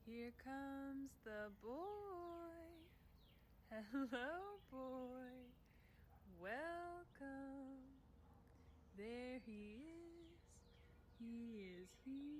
Here comes the boy. Hello, boy. Welcome. There he is. He is here.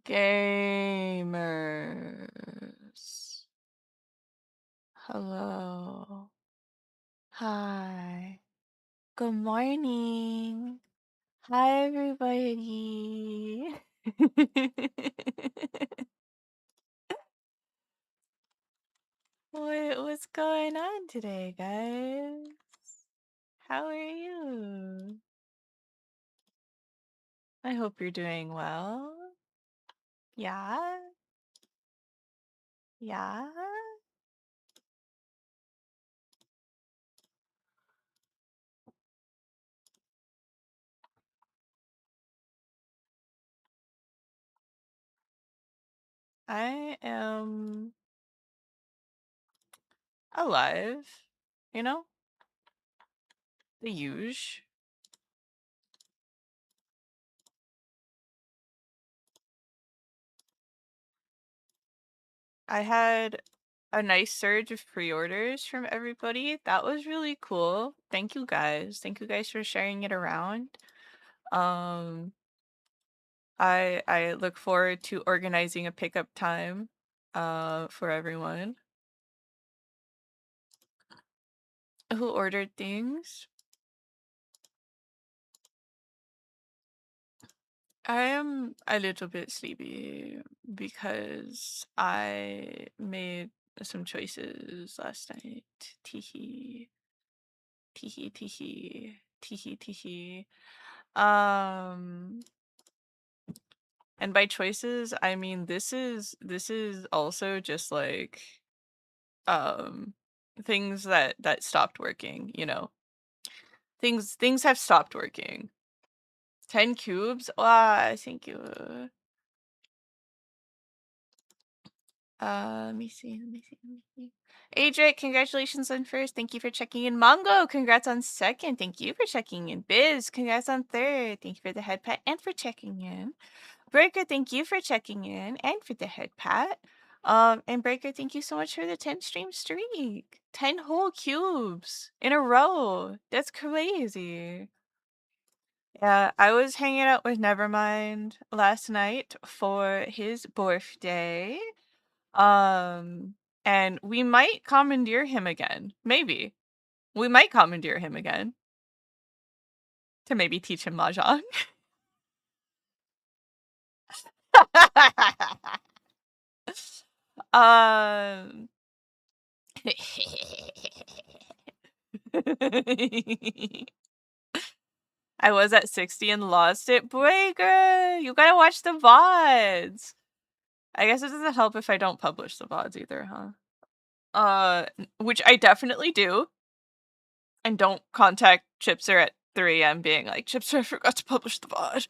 Gamers. Hello. Hi. Good morning. Hi, everybody. What's going on today, guys? How are you? I hope you're doing well. Yeah? Yeah? I am alive, you know? The huge. I had a nice surge of pre-orders from everybody. That was really cool. Thank you guys. Thank you guys for sharing it around. Um, I look forward to organizing a pickup time for everyone. Who ordered things? I am a little bit sleepy because I made some choices last night. Teehee. Teehee, teehee. Teehee, teehee. Um, and by choices, I mean this is also just like um things that stopped working, you know. Things have stopped working. 10 cubes? Ah, thank you. Let me see, let me see, let me see. Adric, congratulations on first. Thank you for checking in. Mongo, congrats on second. Thank you for checking in. Biz, congrats on third. Thank you for the head pat and for checking in. Breaker, thank you for checking in and for the head pat. And Breaker, thank you so much for the 10 stream streak. 10 whole cubes in a row. That's crazy. Yeah, I was hanging out with Nevermind last night for his birthday. Um, and we might commandeer him again. Maybe. We might commandeer him again to maybe teach him Mahjong. um I was at 60 and lost it. Breaker! You gotta watch the VODs. I guess it doesn't help if I don't publish the VODs either, huh? Which I definitely do. And don't contact Chipser at 3 a.m. being like, Chipser, I forgot to publish the VOD.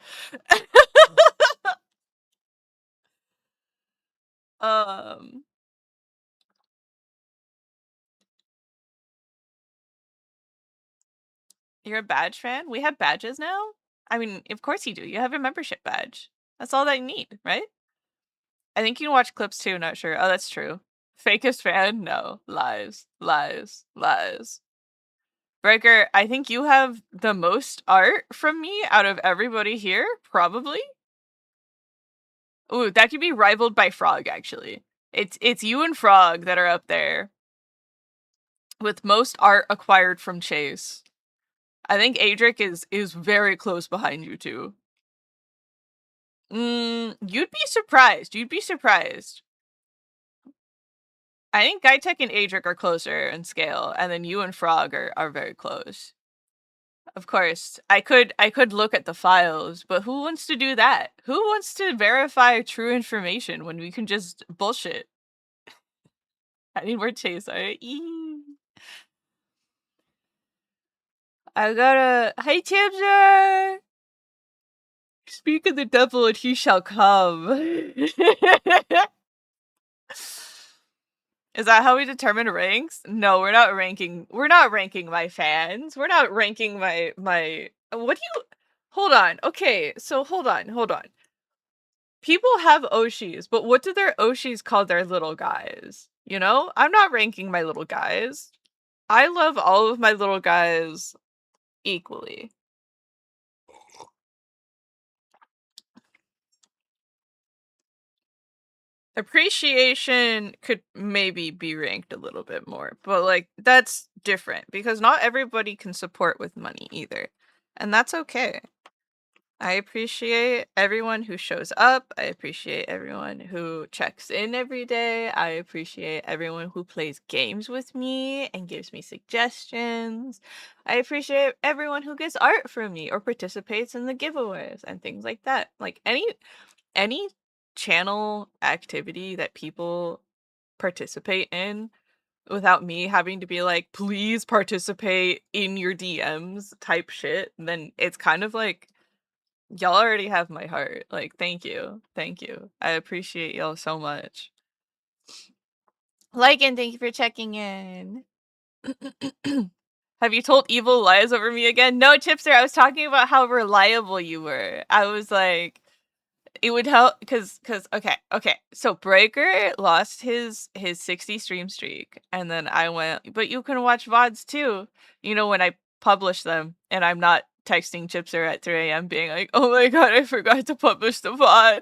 um, you're a badge fan? We have badges now? I mean, of course you do. You have a membership badge. That's all that you need, right? I think you can watch clips too, not sure. Oh, that's true. Fakest fan? No. Lies. Lies. Lies. Breaker, I think you have the most art from me out of everybody here, probably. Ooh, that could be rivaled by Frog, actually. It's you and Frog that are up there with most art acquired from Chase. I think Adric is very close behind you two. You'd be surprised. You'd be surprised. I think Gaitek and Adric are closer in scale, and then you and Frog are very close. Of course, I could look at the files, but who wants to do that? Who wants to verify true information when we can just bullshit? I need more Chase art. I gotta. Hey, Timser! Speak of the devil and he shall come. Is that how we determine ranks? No, we're not ranking. We're not ranking my fans. We're not ranking my. What do you. Hold on. Okay, so hold on. People have Oshis, but what do their Oshis call their little guys? You know? I'm not ranking my little guys. I love all of my little guys equally. Appreciation could maybe be ranked a little bit more, but like that's different because not everybody can support with money either. And that's okay. I appreciate everyone who shows up. I appreciate everyone who checks in every day. I appreciate everyone who plays games with me and gives me suggestions. I appreciate everyone who gets art from me or participates in the giveaways and things like that. Like any channel activity that people participate in without me having to be like, please participate in your DMs type shit, then it's kind of like y'all already have my heart. Like, thank you. Thank you. I appreciate y'all so much. Like and thank you for checking in. Have you told evil lies over me again? No, Chipster, I was talking about how reliable you were. I was like, it would help because okay. So Breaker lost his 60 stream streak, and then I went, but you can watch VODs too. You know, when I publish them, and I'm not texting Chipser at 3 a.m. being like, oh my god, I forgot to publish the VOD.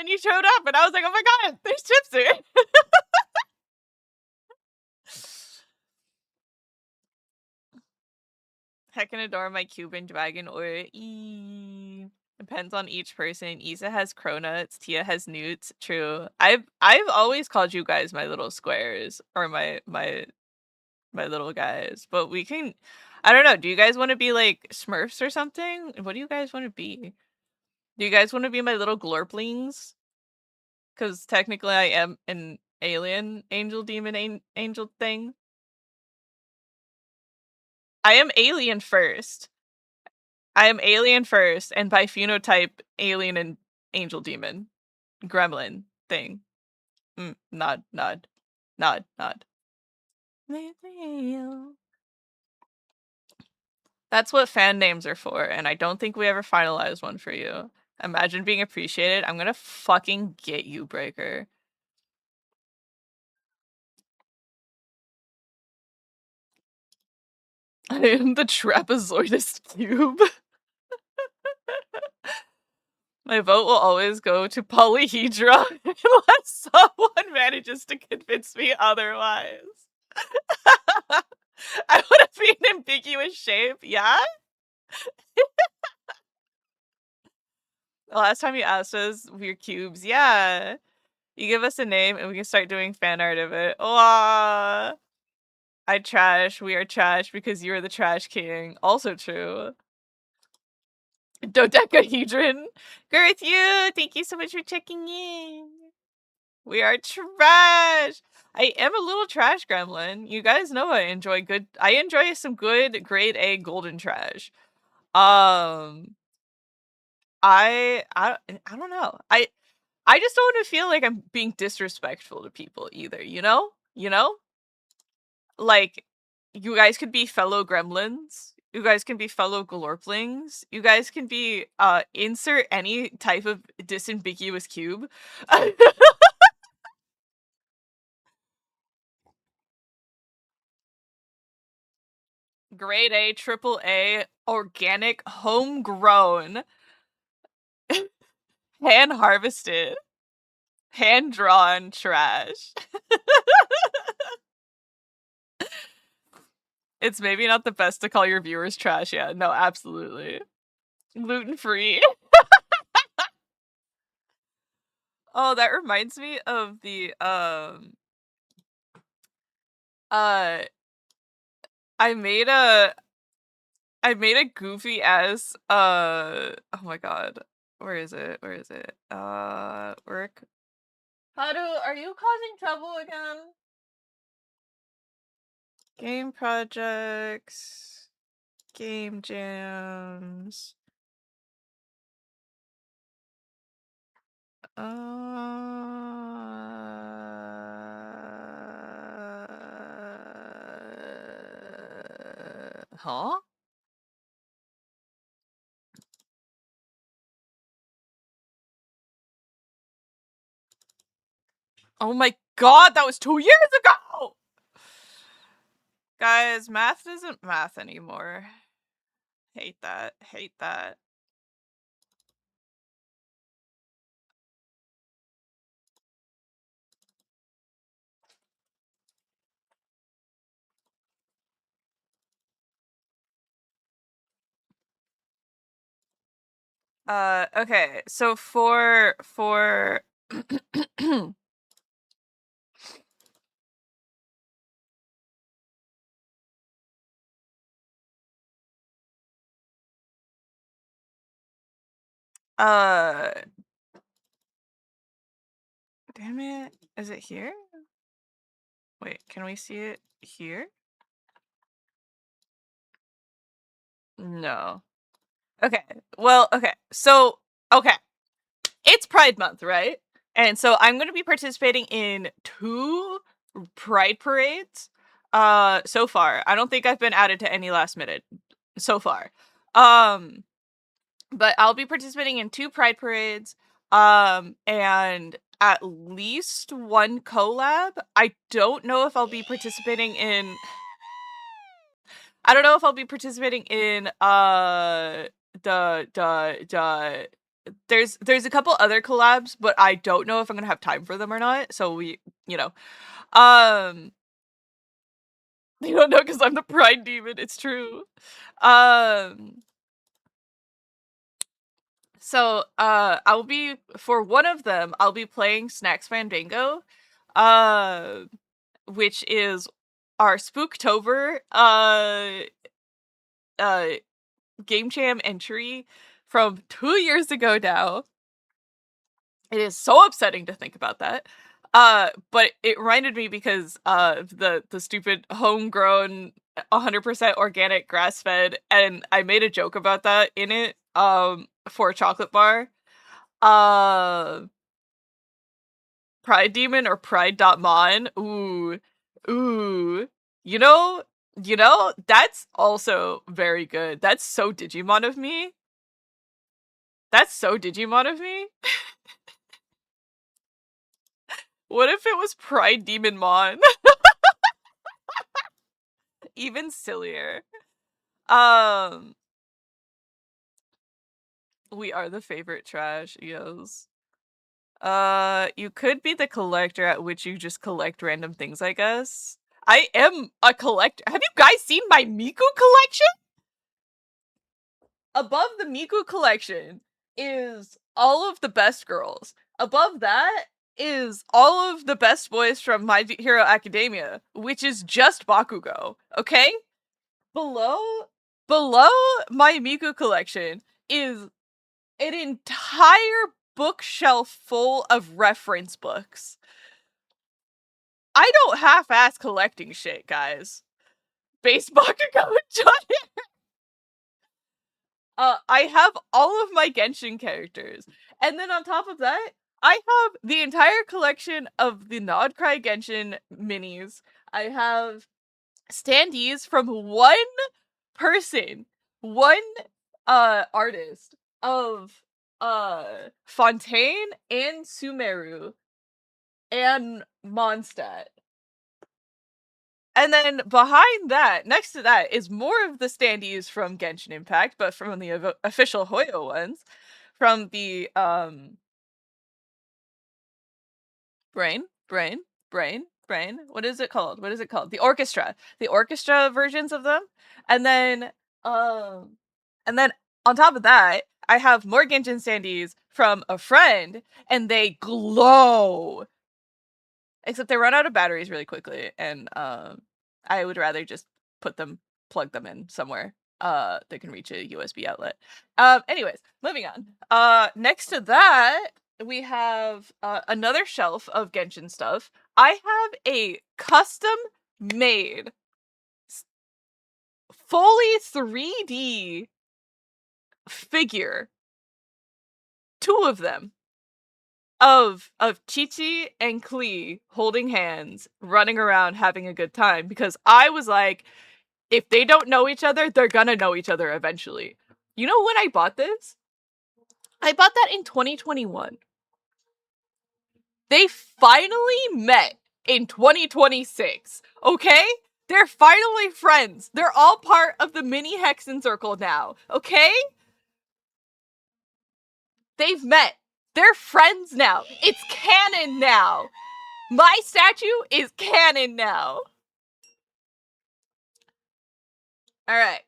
And you showed up, and I was like, oh my god, there's Chipster. Heckin' adore my Cuban dragon or depends on each person. Isa has cronuts, Tia has newts. True. I've always called you guys my little squares or my little guys. But we can I don't know, do you guys want to be like Smurfs or something? What do you guys want to be? Do you guys want to be my little glorplings? Because technically I am an alien angel demon angel thing. I am alien first. I am alien first, and by phenotype, alien and angel demon. Gremlin thing. Nod, nod. Nod, nod. That's what fan names are for, and I don't think we ever finalized one for you. Imagine being appreciated. I'm gonna fucking get you, Breaker. I am the trapezoidus cube. My vote will always go to polyhedra unless someone manages to convince me otherwise. I want to be an ambiguous shape, yeah? The last time you asked us, we're cubes, yeah. You give us a name and we can start doing fan art of it. Aww. I trash, we are trash because you are the trash king. Also true. Dodecahedron. Girth you, thank you so much for checking in. We are trash. I am a little trash gremlin. You guys know I enjoy some good grade A golden trash. I don't know. I just don't want to feel like I'm being disrespectful to people either, you know? You know? Like, you guys could be fellow gremlins. You guys can be fellow glorplings. You guys can be, insert any type of disambiguous cube. Grade A, triple A, organic, homegrown, hand harvested, hand drawn trash. It's maybe not the best to call your viewers trash. Yeah, no, absolutely. Gluten free. Oh, that reminds me of the uh I made a goofy ass oh my god. Where is it? Where is it? Work. Haru, are you causing trouble again? Game projects. Game jams. Huh? Oh my god, that was 2 years ago! Guys, math isn't math anymore. Hate that. Hate that. Okay, so for uh damn it. Is it here? Wait, can we see it here? No. Okay. Well, okay. So, okay. It's Pride Month, right? And so I'm going to be participating in 2 Pride parades so far. I don't think I've been added to any last minute so far. But I'll be participating in 2 Pride parades and at least 1 collab. I don't know if I'll be participating in the there's a couple other collabs, but I don't know if I'm gonna have time for them or not. So you know, um, you don't know because I'm the pride demon. It's true. Um, so I'll be for one of them. I'll be playing Snacks Fandango, uh, which is our Spooktober uh Game Jam entry from 2 years ago now. It is so upsetting to think about that. But it reminded me because the stupid homegrown 100% organic grass fed, and I made a joke about that in it for a chocolate bar. Uh Pride Demon or Pride.mon. Ooh. You know, that's also very good. That's so Digimon of me. That's so Digimon of me. What if it was Pride Demon Mon? Even sillier. Um, we are the favorite trash, yes. You could be the collector at which you just collect random things, I guess. I am a collector. Have you guys seen my Miku collection? Above the Miku collection is all of the best girls. Above that is all of the best boys from My Hero Academia, which is just Bakugo, okay? Below below my Miku collection is an entire bookshelf full of reference books. I don't half-ass collecting shit, guys. Base Bakugo and Giant. I have all of my Genshin characters. And then on top of that, I have the entire collection of the Nodcry Genshin minis. I have standees from one person, one artist of Fontaine and Sumeru and Mondstadt. And then behind that, next to that, is more of the standees from Genshin Impact, but from the official Hoyo ones, from the brain, brain, brain. What is it called? What is it called? The orchestra versions of them, and then um, and then on top of that, I have more Genshin standees from a friend, and they glow. Except they run out of batteries really quickly, and I would rather just plug them in somewhere that can reach a USB outlet. Anyways, moving on. Next to that, we have another shelf of Genshin stuff. I have a custom made fully 3D figure, two of them, of Qiqi and Klee holding hands, running around having a good time, because I was like, if they don't know each other, they're gonna know each other eventually. You know when I bought this? I bought that in 2021. They finally met in 2026. Okay? They're finally friends. They're all part of the mini Hexen circle now. Okay? They've met. They're friends now. It's canon now. My statue is canon now. Alright.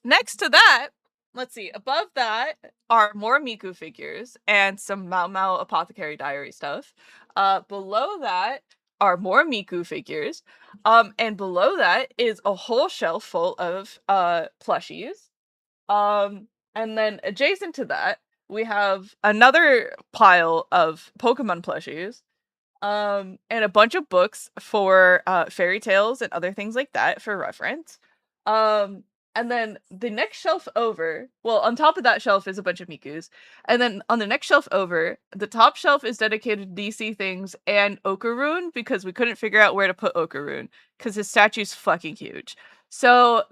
Next to that, let's see, above that are more Miku figures and some Mao Mao Apothecary Diary stuff. Below that are more Miku figures. And below that is a whole shelf full of plushies. And then adjacent to that, we have another pile of Pokemon plushies. And a bunch of books for fairy tales and other things like that for reference. And then the next shelf over, well, on top of that shelf is a bunch of Mikus. And then on the next shelf over, the top shelf is dedicated to DC things and Okarune, because we couldn't figure out where to put Okarune, because his statue's fucking huge. So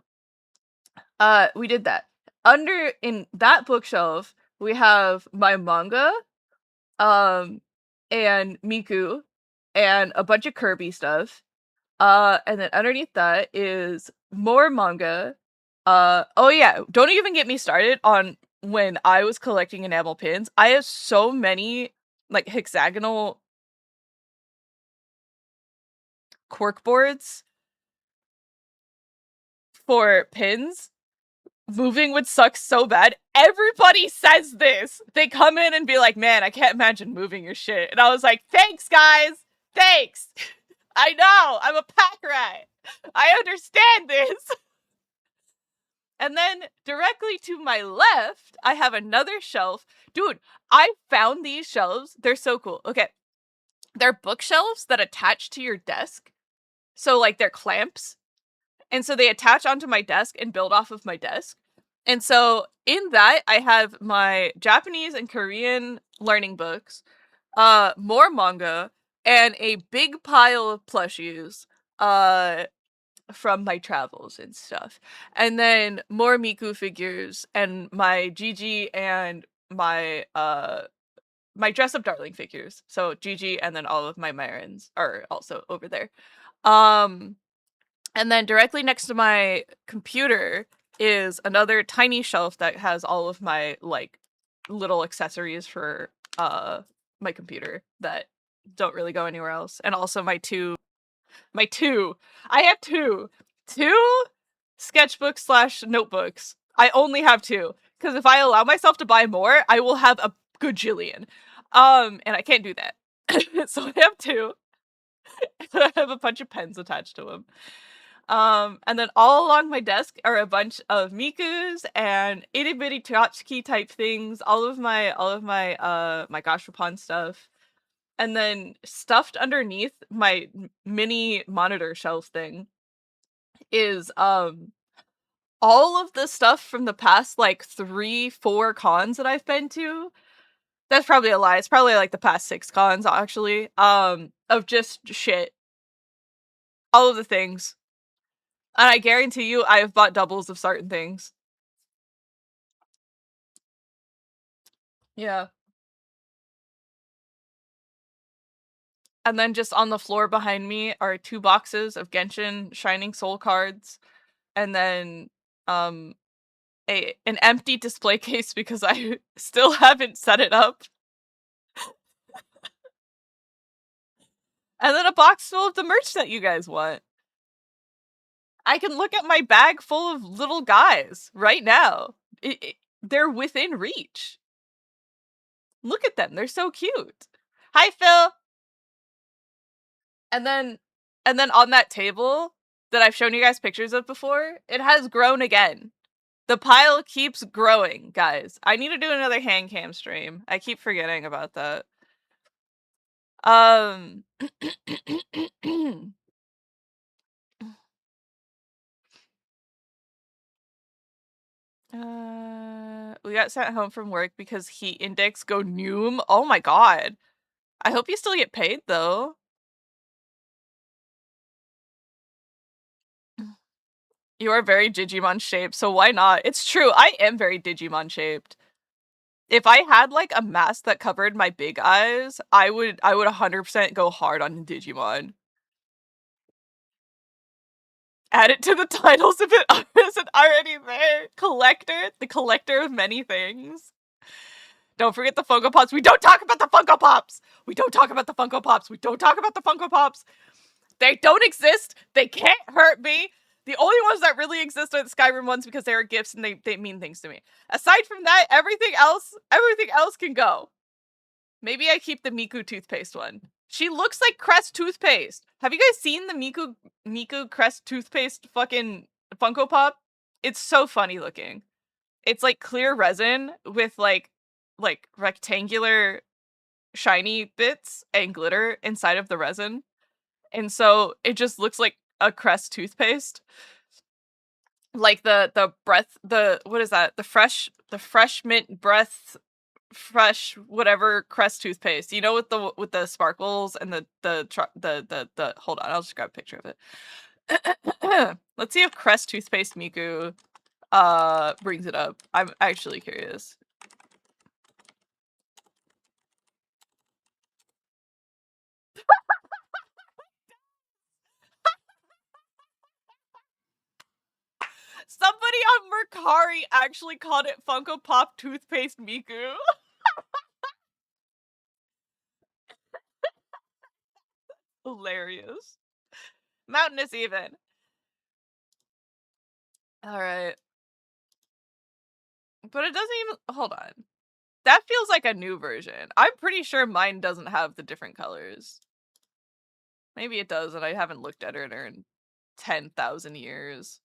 we did that. Under in that bookshelf, we have my manga, and Miku, and a bunch of Kirby stuff. And then underneath that is more manga. Oh yeah, don't even get me started on when I was collecting enamel pins, I have so many like hexagonal cork boards for pins. Moving would suck so bad. Everybody says this. They come in and be like, man, I can't imagine moving your shit. And I was like, thanks, guys. Thanks. I know. I'm a pack rat. I understand this. And then directly to my left, I have another shelf. Dude, I found these shelves. They're so cool. Okay. They're bookshelves that attach to your desk. So, like, they're clamps. And so they attach onto my desk and build off of my desk. And so in that, I have my Japanese and Korean learning books, more manga, and a big pile of plushies, from my travels and stuff. And then more Miku figures and my Gigi and my dress up darling figures. So Gigi and then all of my Marins are also over there. Um and then directly next to my computer is another tiny shelf that has all of my like little accessories for my computer that don't really go anywhere else. And also my two I have two sketchbooks slash notebooks. I only have two because if I allow myself to buy more, I will have a gajillion. And I can't do that. So I have two. I have a bunch of pens attached to them. And then all along my desk are a bunch of Mikus and itty bitty tchotchke type things, my gashapon stuff. And then stuffed underneath my mini monitor shelf thing is all of the stuff from the past like 3-4 cons that I've been to. That's probably a lie. It's probably like the past 6 cons actually. Of just shit. All of the things. And I guarantee you I have bought doubles of certain things. Yeah. And then just on the floor behind me are 2 boxes of Genshin Shining Soul cards, and then an empty display case because I still haven't set it up. And then a box full of the merch that you guys want. I can look at my bag full of little guys right now. They're within reach. Look at them. They're so cute. Hi, Phil. And then on that table that I've shown you guys pictures of before, it has grown again. The pile keeps growing, guys. I need to do another hand cam stream. I keep forgetting about that. We got sent home from work because heat index go noom. Oh my god. I hope you still get paid though. You are very Digimon shaped, so why not? It's true, I am very Digimon shaped. If I had like a mask that covered my big eyes, I would 100% go hard on Digimon. Add it to the titles if it isn't already there. Collector, the collector of many things. Don't forget the Funko Pops. We don't talk about the Funko Pops. We don't talk about the Funko Pops. We don't talk about the Funko Pops. They don't exist. They can't hurt me. The only ones that really exist are the Skyrim ones because they are gifts and they mean things to me. Aside from that, everything else can go. Maybe I keep the Miku toothpaste one. She looks like Crest toothpaste. Have you guys seen the Miku Crest toothpaste fucking Funko Pop? It's so funny looking. It's like clear resin with like rectangular shiny bits and glitter inside of the resin. And so it just looks like a Crest toothpaste. Like the breath, what is that? The fresh mint breath fresh whatever Crest toothpaste. You know, with the sparkles and the hold on, I'll just grab a picture of it. Let's see if Crest toothpaste Miku brings it up. I'm actually curious. Somebody on Hari actually called it Funko Pop Toothpaste Miku. Hilarious. Mountainous even. Alright. But it doesn't even- hold on. That feels like a new version. I'm pretty sure mine doesn't have the different colors. Maybe it does, and I haven't looked at her in 10,000 years.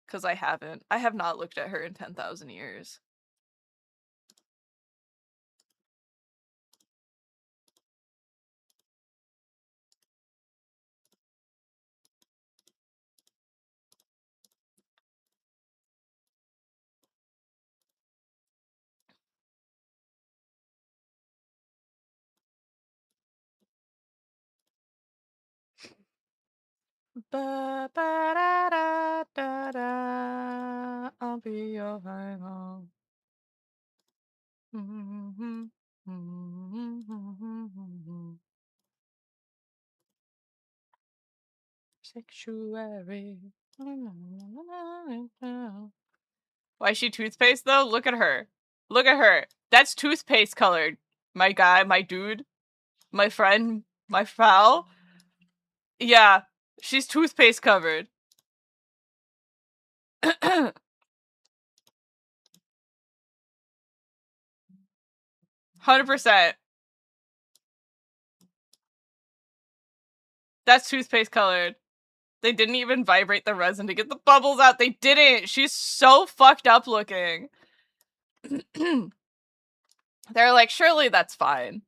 Because I haven't. I have not looked at her in 10,000 years. Ba ba da da da da. I'll be your final. Sanctuary. Why is she toothpaste though? Look at her. Look at her. That's toothpaste colored. My guy, my dude, my friend, my foul. Yeah, she's toothpaste covered. 100%. That's toothpaste colored. They didn't even vibrate the resin to get the bubbles out. They didn't. She's so fucked up looking. They're like, surely that's fine.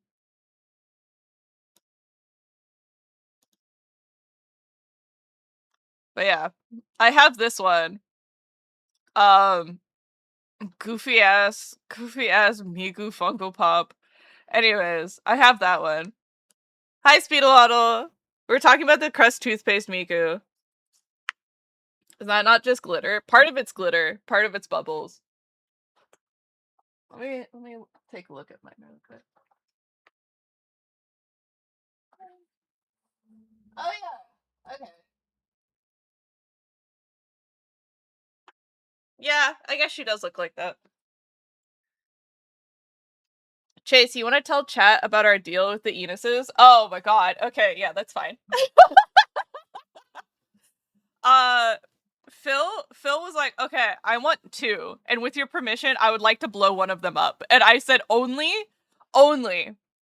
But yeah, I have this one. Goofy ass Miku Funko Pop. Anyways, I have that one. Hi, Speedalotl. We're talking about the crust toothpaste Miku. Is that not just glitter? Part of it's glitter, part of it's bubbles. Let me take a look at mine real quick. Oh yeah. Okay. Yeah, I guess she does look like that. Chase, you want to tell chat about our deal with the Enuses? Oh my god. Okay, yeah, that's fine. uh Phil was like, okay, I want two, and with your permission, I would like to blow one of them up. And I said, only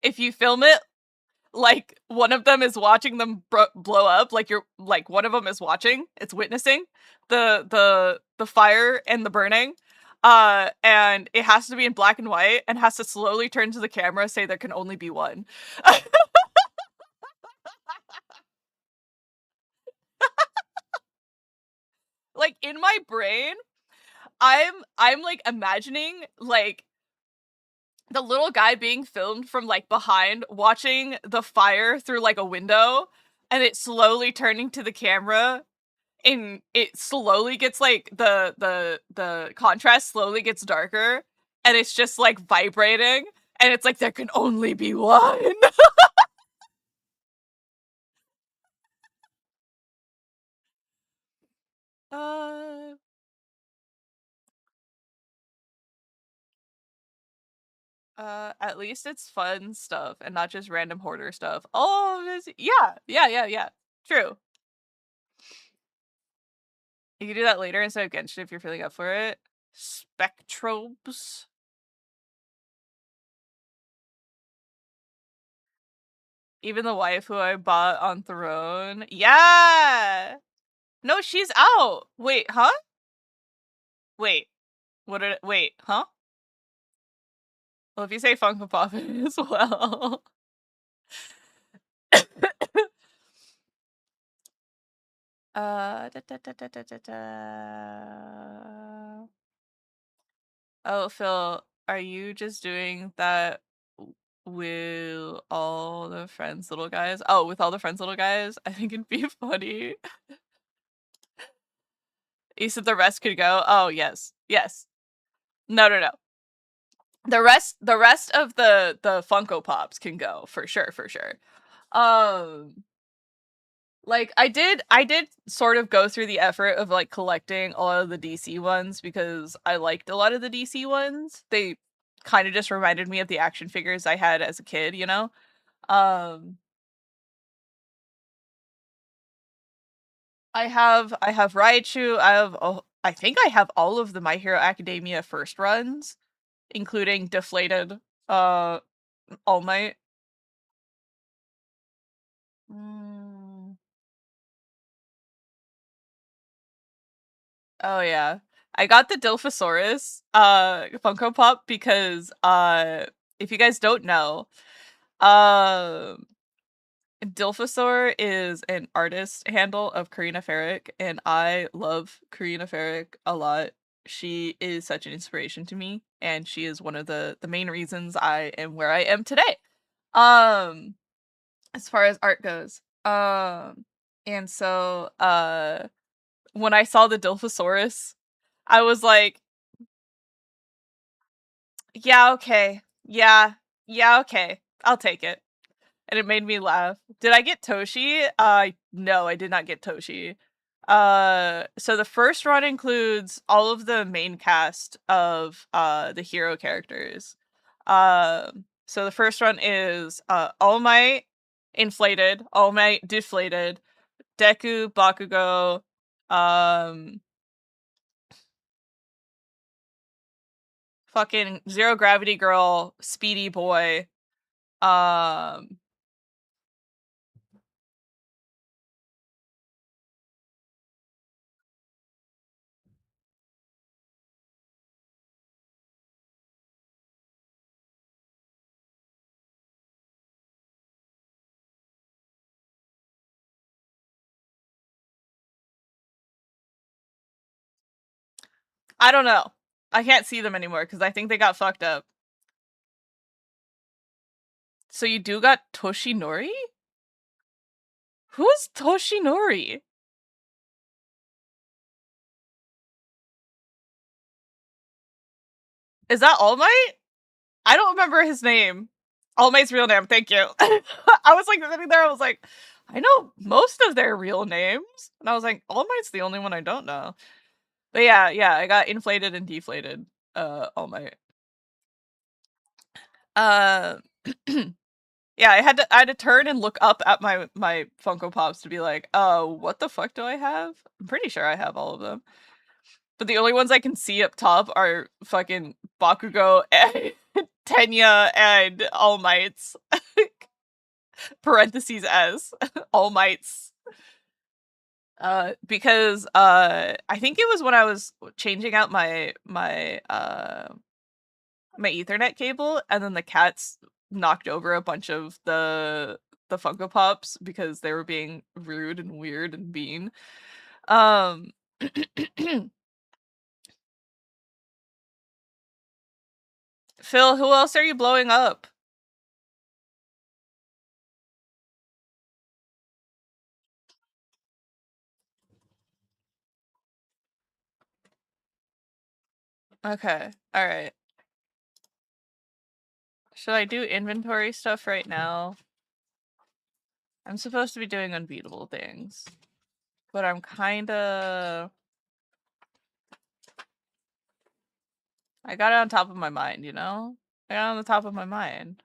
if you film it like one of them is watching them blow up, like you're like one of them is watching, it's witnessing the fire and the burning. And it has to be in black and white and has to slowly turn to the camera, say there can only be one. Like in my brain, I'm like imagining like the little guy being filmed from like behind, watching the fire through like a window, and it slowly turning to the camera, and it slowly gets like the contrast slowly gets darker, and it's just like vibrating, and it's like there can only be one. uh at least it's fun stuff and not just random hoarder stuff. Oh, yeah. True. You can do that later instead of Genshin if you're feeling up for it. Spectrobes. Even the wife who I bought on Throne. Yeah! No, she's out! Wait, huh? Wait. Wait, huh? Well, if you say Funko Pop as well. Oh, Phil, are you just doing that with all the friends little guys? Oh, with all the friends little guys? I think it'd be funny. You said the rest could go? Oh, yes. Yes. No. The rest of the Funko Pops can go, for sure. Like I did sort of go through the effort of like collecting a lot of the DC ones because I liked a lot of the DC ones. They kind of just reminded me of the action figures I had as a kid, you know? Um I have Raichu, I think I have all of the My Hero Academia first runs, including Deflated uh All Might. Mm. Oh yeah. I got the Dilphosaurus Funko Pop because if you guys don't know, um Dilphosaur is an artist handle of 𝒫𝓁𝒶𝓎, and I love 𝒫𝓁𝒶𝓎 a lot. She is such an inspiration to me, and she is one of the main reasons I am where I am today. Um as far as art goes. And so when I saw the Dilphosaurus, I was like, yeah, okay. Yeah. Yeah, okay. I'll take it. And it made me laugh. Did I get Toshi? No, I did not get Toshi. So the first run includes all of the main cast of the hero characters. So the first run is All Might inflated, All Might deflated, Deku, Bakugo, um fucking Zero Gravity Girl, Speedy Boy, um I don't know. I can't see them anymore because I think they got fucked up. So you do got Toshinori? Who's Toshinori? Is that All Might? I don't remember his name. All Might's real name, thank you. I was like sitting there, I was like, I know most of their real names. And I was like, All Might's the only one I don't know. But yeah, yeah, I got inflated and deflated All Might. Uh yeah, I had to turn and look up at my Funko Pops to be like, oh, what the fuck do I have? I'm pretty sure I have all of them. But the only ones I can see up top are fucking Bakugo and Tenya and All Mights. Parentheses S. All Mights. Because I think it was when I was changing out my Ethernet cable, and then the cats knocked over a bunch of the Funko Pops because they were being rude and weird and mean. Um Phil, who else are you blowing up? Okay. All right. Should I do inventory stuff right now? I'm supposed to be doing unbeatable things, but I'm kinda... I got it on top of my mind, you know? I got it on the top of my mind.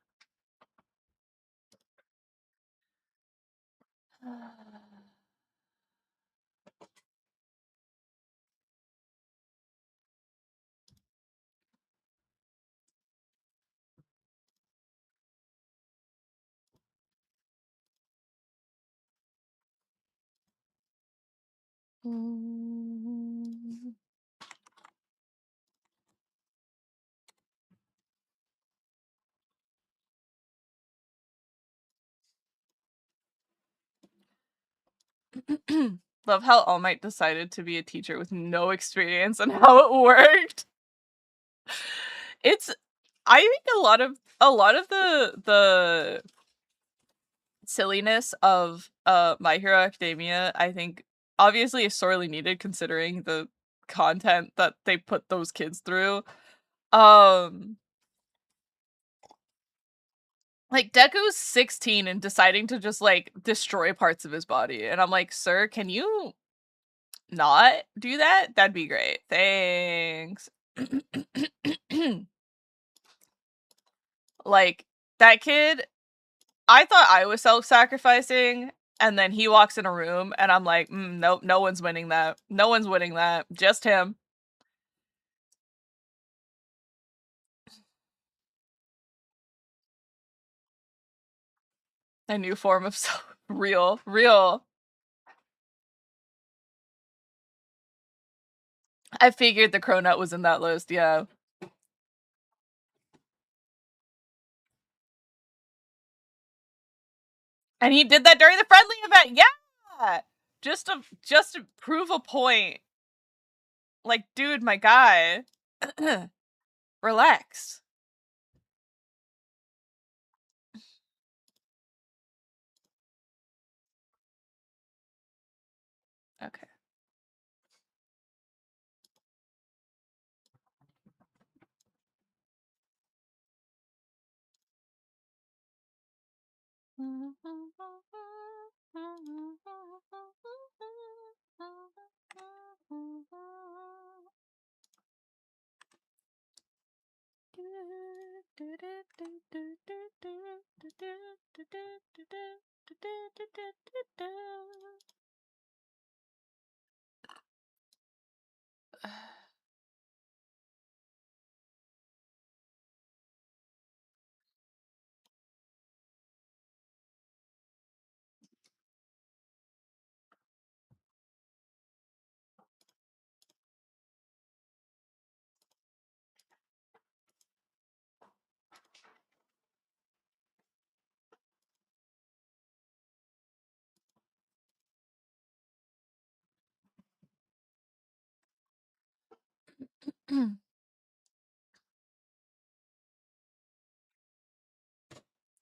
Love how All Might decided to be a teacher with no experience and how it worked. It's I think a lot of the silliness of My Hero Academia, I think obviously is sorely needed considering the content that they put those kids through. Um Like, Deku's 16 and deciding to just, like, destroy parts of his body, and I'm like, "Sir, can you not do that? That'd be great. Thanks." Like, that kid, I thought I was self-sacrificing, and then he walks in a room, and I'm like, nope, no one's winning that. No one's winning that. Just him." A new form of real, real. I figured the cronut was in that list, yeah. And he did that during the friendly event, yeah! Just to prove a point. Like, dude, my guy. Relax. Okay.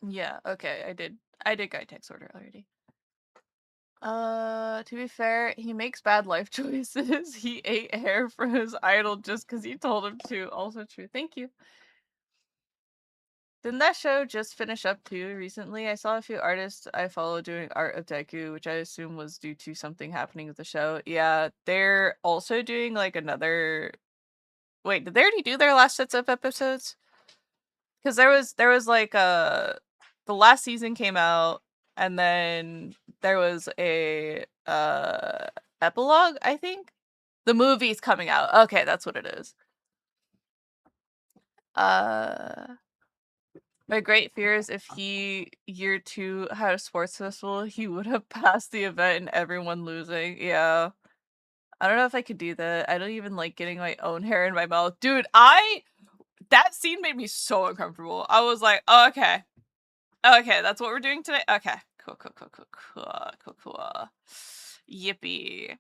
Yeah, okay, I did guy text order already. To be fair, he makes bad life choices. He ate hair from his idol just because he told him to. Also true. Thank you. Didn't that show just finish up too recently? I saw a few artists I follow doing art of Deku, which I assume was due to something happening with the show. Yeah, they're also doing like another. Wait, did they already do their last sets of episodes? Because there was like the last season came out, and then there was a epilogue, I think. The movie's coming out. Okay, that's what it is. Uh my great fear is if he year two had a sports festival, he would have passed the event and everyone losing. Yeah. I don't know if I could do that. I don't even like getting my own hair in my mouth. Dude, that scene made me so uncomfortable. I was like, oh, okay. Okay, that's what we're doing today? Okay. Cool, cool, cool, cool, cool, cool, cool. Yippee.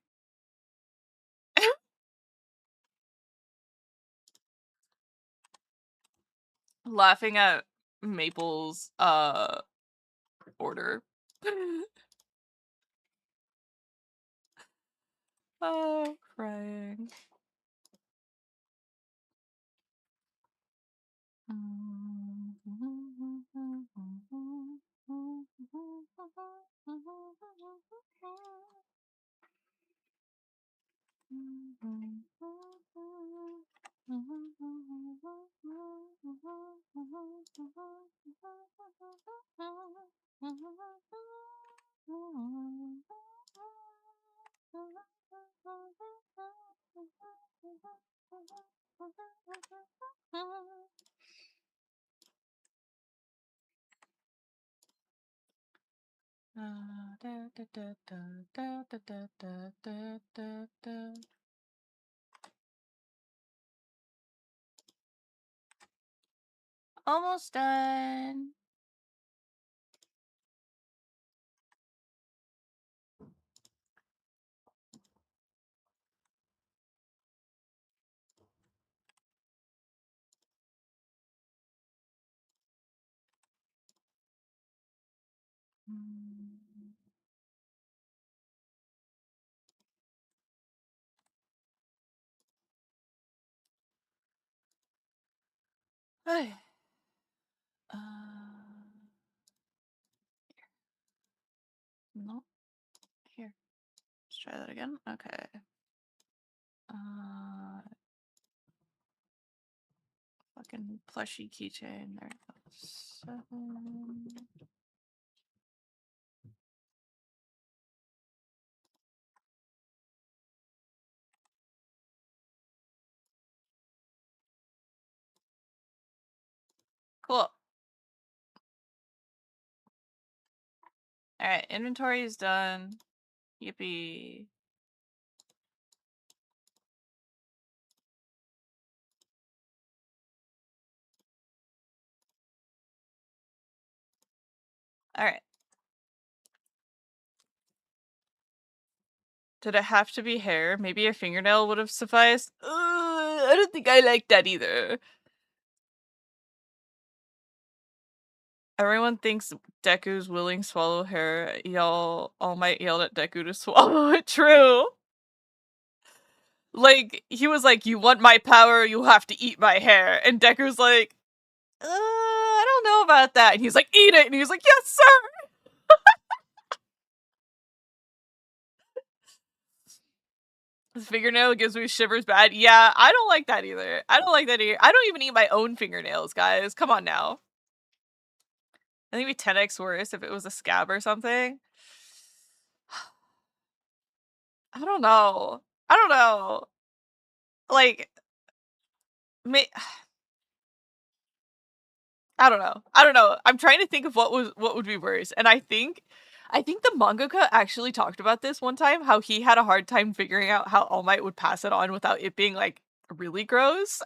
Laughing at Maple's order. Oh, crying. Almost done. Ay. Try that again. Okay. Fucking plushy keychain. There it goes. 7. Cool. All right, inventory is done. Yippee. All right. Did it have to be hair? Maybe a fingernail would have sufficed. I don't think I like that either. Everyone thinks Deku's willing to swallow hair. All Might yelled at Deku to swallow it. True. Like, he was like, you want my power, you have to eat my hair. And Deku's like, I don't know about that. And he's like, eat it. And he's like, yes, sir. His fingernail gives me shivers bad. Yeah, I don't like that either. I don't like that either. I don't even eat my own fingernails, guys. Come on now. I think it'd be 10x worse if it was a scab or something. I don't know. I don't know. Like, I don't know. I don't know. I'm trying to think of what would be worse. And I think the mangaka actually talked about this one time, how he had a hard time figuring out how All Might would pass it on without it being like really gross.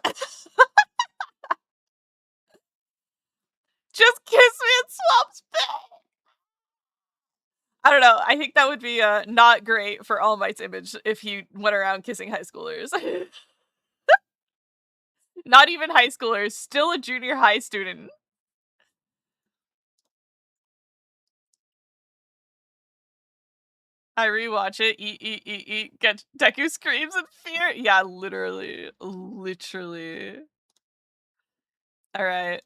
Just kiss me and swap spit. I don't know. I think that would be not great for All Might's image if he went around kissing high schoolers. Not even high schoolers, still a junior high student. I rewatch it, eat, get Deku screams in fear. Yeah, literally. Alright.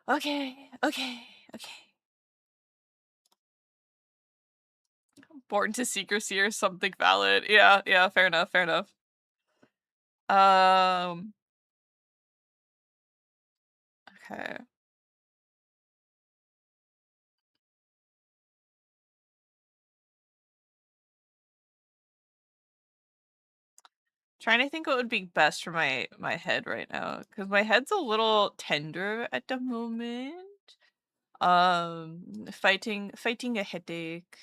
Okay. Born to secrecy or something valid. Yeah, fair enough. Okay. Trying to think what would be best for my head right now, because my head's a little tender at the moment. Fighting a headache.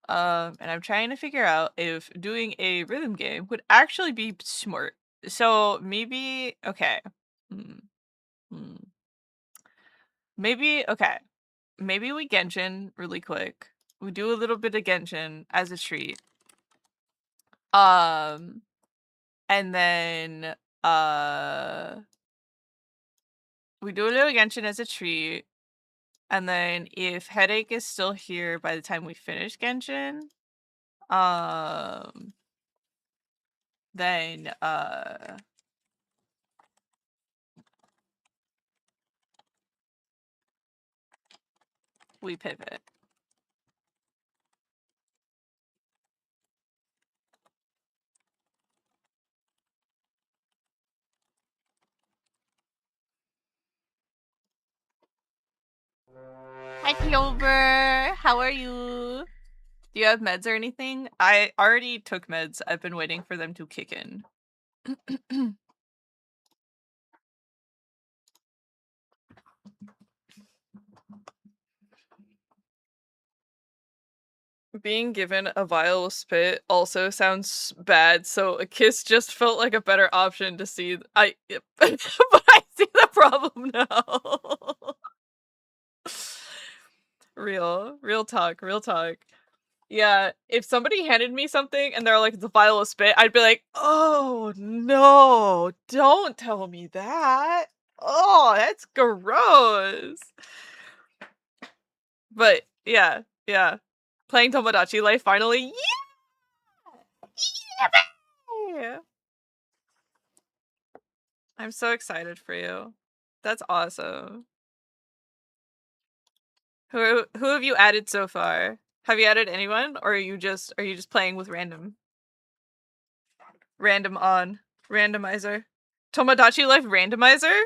And I'm trying to figure out if doing a rhythm game would actually be smart. So maybe okay. Hmm. Hmm. Maybe okay. Maybe we Genshin really quick. We do a little bit of Genshin as a treat. Um, and then we do a little Genshin as a treat. And then if headache is still here by the time we finish Genshin, um, then we pivot. Hi Clover, how are you? Do you have meds or anything? I already took meds. I've been waiting for them to kick in. Being given a vial of spit also sounds bad, so a kiss just felt like a better option to see. But I see the problem now. Real talk. Yeah, if somebody handed me something and they're like, it's a vial of spit, I'd be like, oh no, don't tell me that. Oh, that's gross. But yeah. Playing Tomodachi Life finally. Yeah! I'm so excited for you. That's awesome. Who have you added so far? Have you added anyone, or are you just playing with random on randomizer? Tomodachi Life randomizer?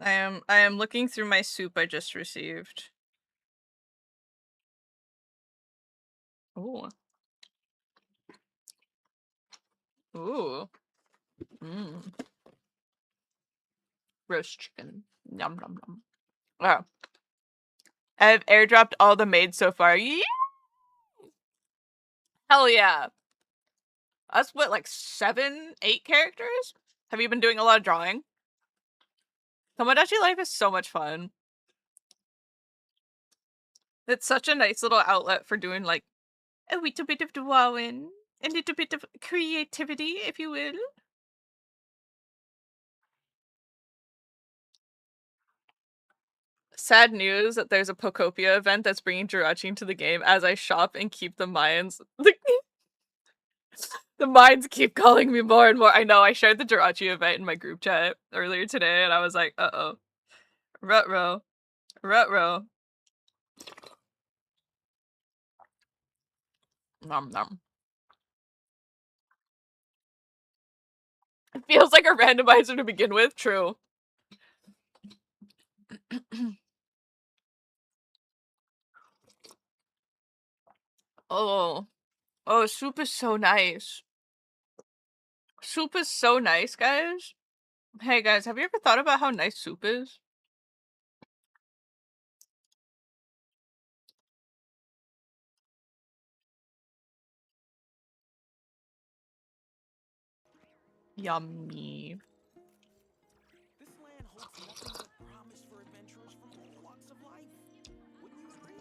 I am looking through my soup I just received. Ooh. Ooh. Mmm. Roast chicken. Yum yum yum. Wow. I've airdropped all the maids so far. Yeah! Hell yeah. That's what, like 7, 8 characters? Have you been doing a lot of drawing? Tomodachi Life is so much fun. It's such a nice little outlet for doing like a little bit of drawing, a little bit of creativity, if you will. Sad news that there's a Pokopia event that's bringing Jirachi into the game as I shop and keep the mines. The mines keep calling me more and more. I know, I shared the Jirachi event in my group chat earlier today and I was like, uh-oh. Rut-row. Rut-row. Nom nom. It feels like a randomizer to begin with, true. Oh. Oh, soup is so nice. Soup is so nice, guys. Hey guys, have you ever thought about how nice soup is? Yummy. This land holds nothing but promise for adventurers from all walks of life. Wouldn't you agree?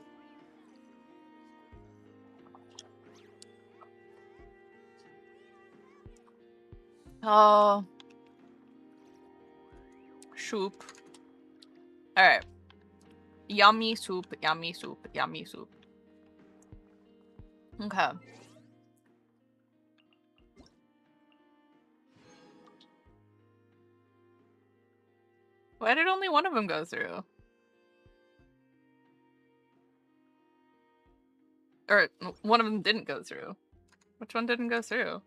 Oh. Soup. Alright. Yummy soup, yummy soup, yummy soup. Okay. Why did only one of them go through? Or one of them didn't go through. Which one didn't go through?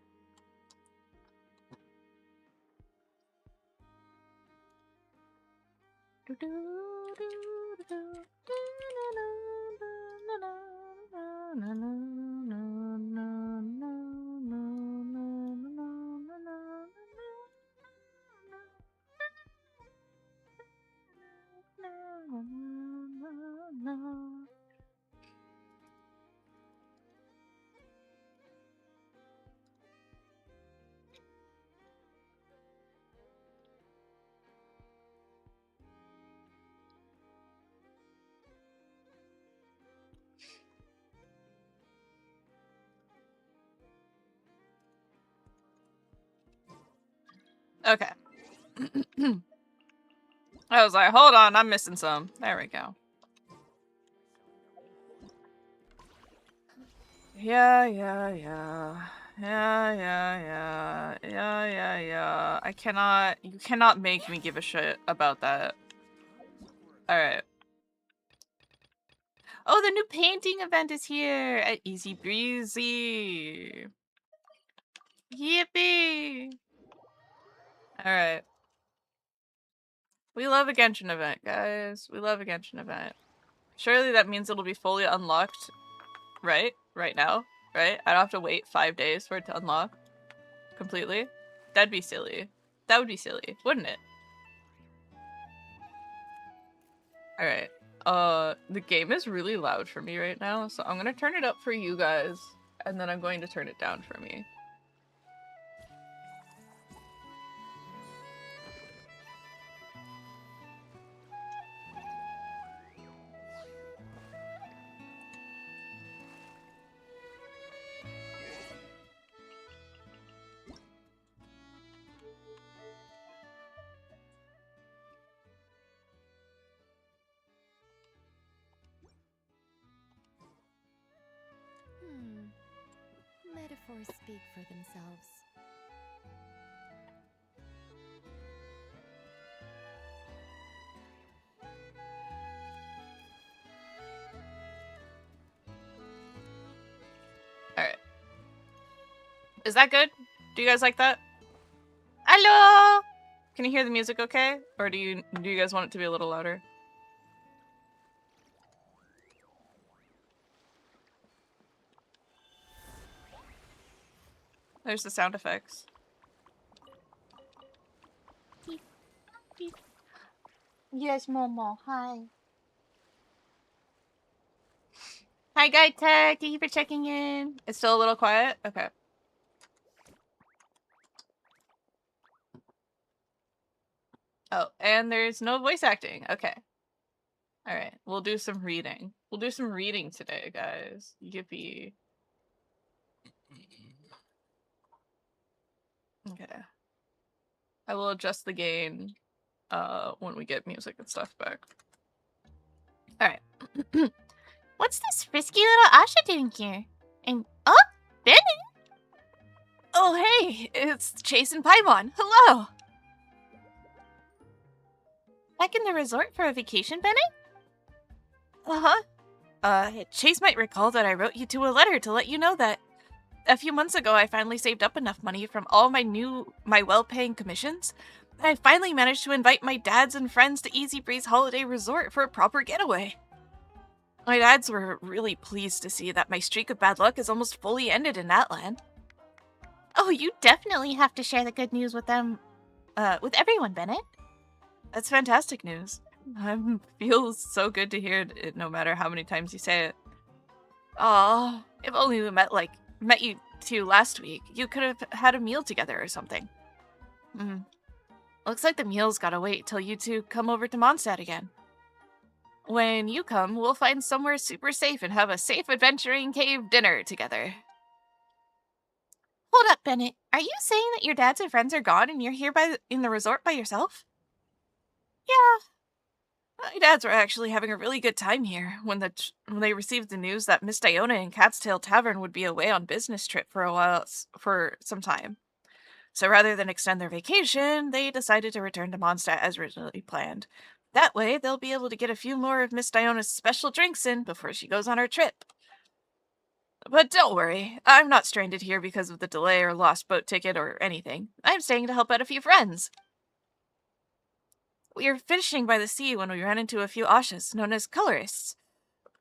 Okay. I was like, hold on, I'm missing some. There we go. Yeah. I cannot, you cannot make me give a shit about that. Alright. Oh, the new painting event is here at Easy Breezy. Yippee! Alright. We love a Genshin event, guys. We love a Genshin event. Surely that means it'll be fully unlocked, right? Right now, right? I don't have to wait 5 days for it to unlock completely. That'd be silly. That would be silly, wouldn't it? Alright. The game is really loud for me right now, so I'm gonna turn it up for you guys, and then I'm going to turn it down for me. colors speak for themselves. Alright. Is that good? Do you guys like that? Hello! Can you hear the music okay? Or do you guys want it to be a little louder? There's the sound effects. Beep, beep. Yes, Momo. Hi. Hi, Guy Tech. Thank you for checking in. It's still a little quiet? Okay. Oh, and there's no voice acting. Okay. Alright, we'll do some reading. We'll do some reading today, guys. Yippee. Okay. I will adjust the gain when we get music and stuff back. Alright. What's this frisky little Asha doing here? And oh, Benny! Oh, hey! It's Chase and Paimon. Hello! Back in the resort for a vacation, Benny? Uh-huh. Chase might recall that I wrote you two a letter to let you know that a few months ago I finally saved up enough money from all my well-paying commissions. I finally managed to invite my dads and friends to Easy Breeze Holiday Resort for a proper getaway. My dads were really pleased to see that my streak of bad luck is almost fully ended in that land. Oh, you definitely have to share the good news with them. With everyone, Bennett. That's fantastic news. It feels so good to hear it no matter how many times you say it. Aw, if only we met you two last week. You could have had a meal together or something. Looks like the meal's gotta wait till you two come over to Mondstadt again. When you come, we'll find somewhere super safe and have a safe adventuring cave dinner together. Hold up, Bennett. Are you saying that your dads and friends are gone and you're here in the resort by yourself? Yeah. My dads were actually having a really good time here when they received the news that Miss Diona and Cat's Tail Tavern would be away on business trip for some time. So rather than extend their vacation, they decided to return to Mondstadt as originally planned. That way, they'll be able to get a few more of Miss Diona's special drinks in before she goes on her trip. But don't worry, I'm not stranded here because of the delay or lost boat ticket or anything. I'm staying to help out a few friends. We were fishing by the sea when we ran into a few Ashas, known as colorists.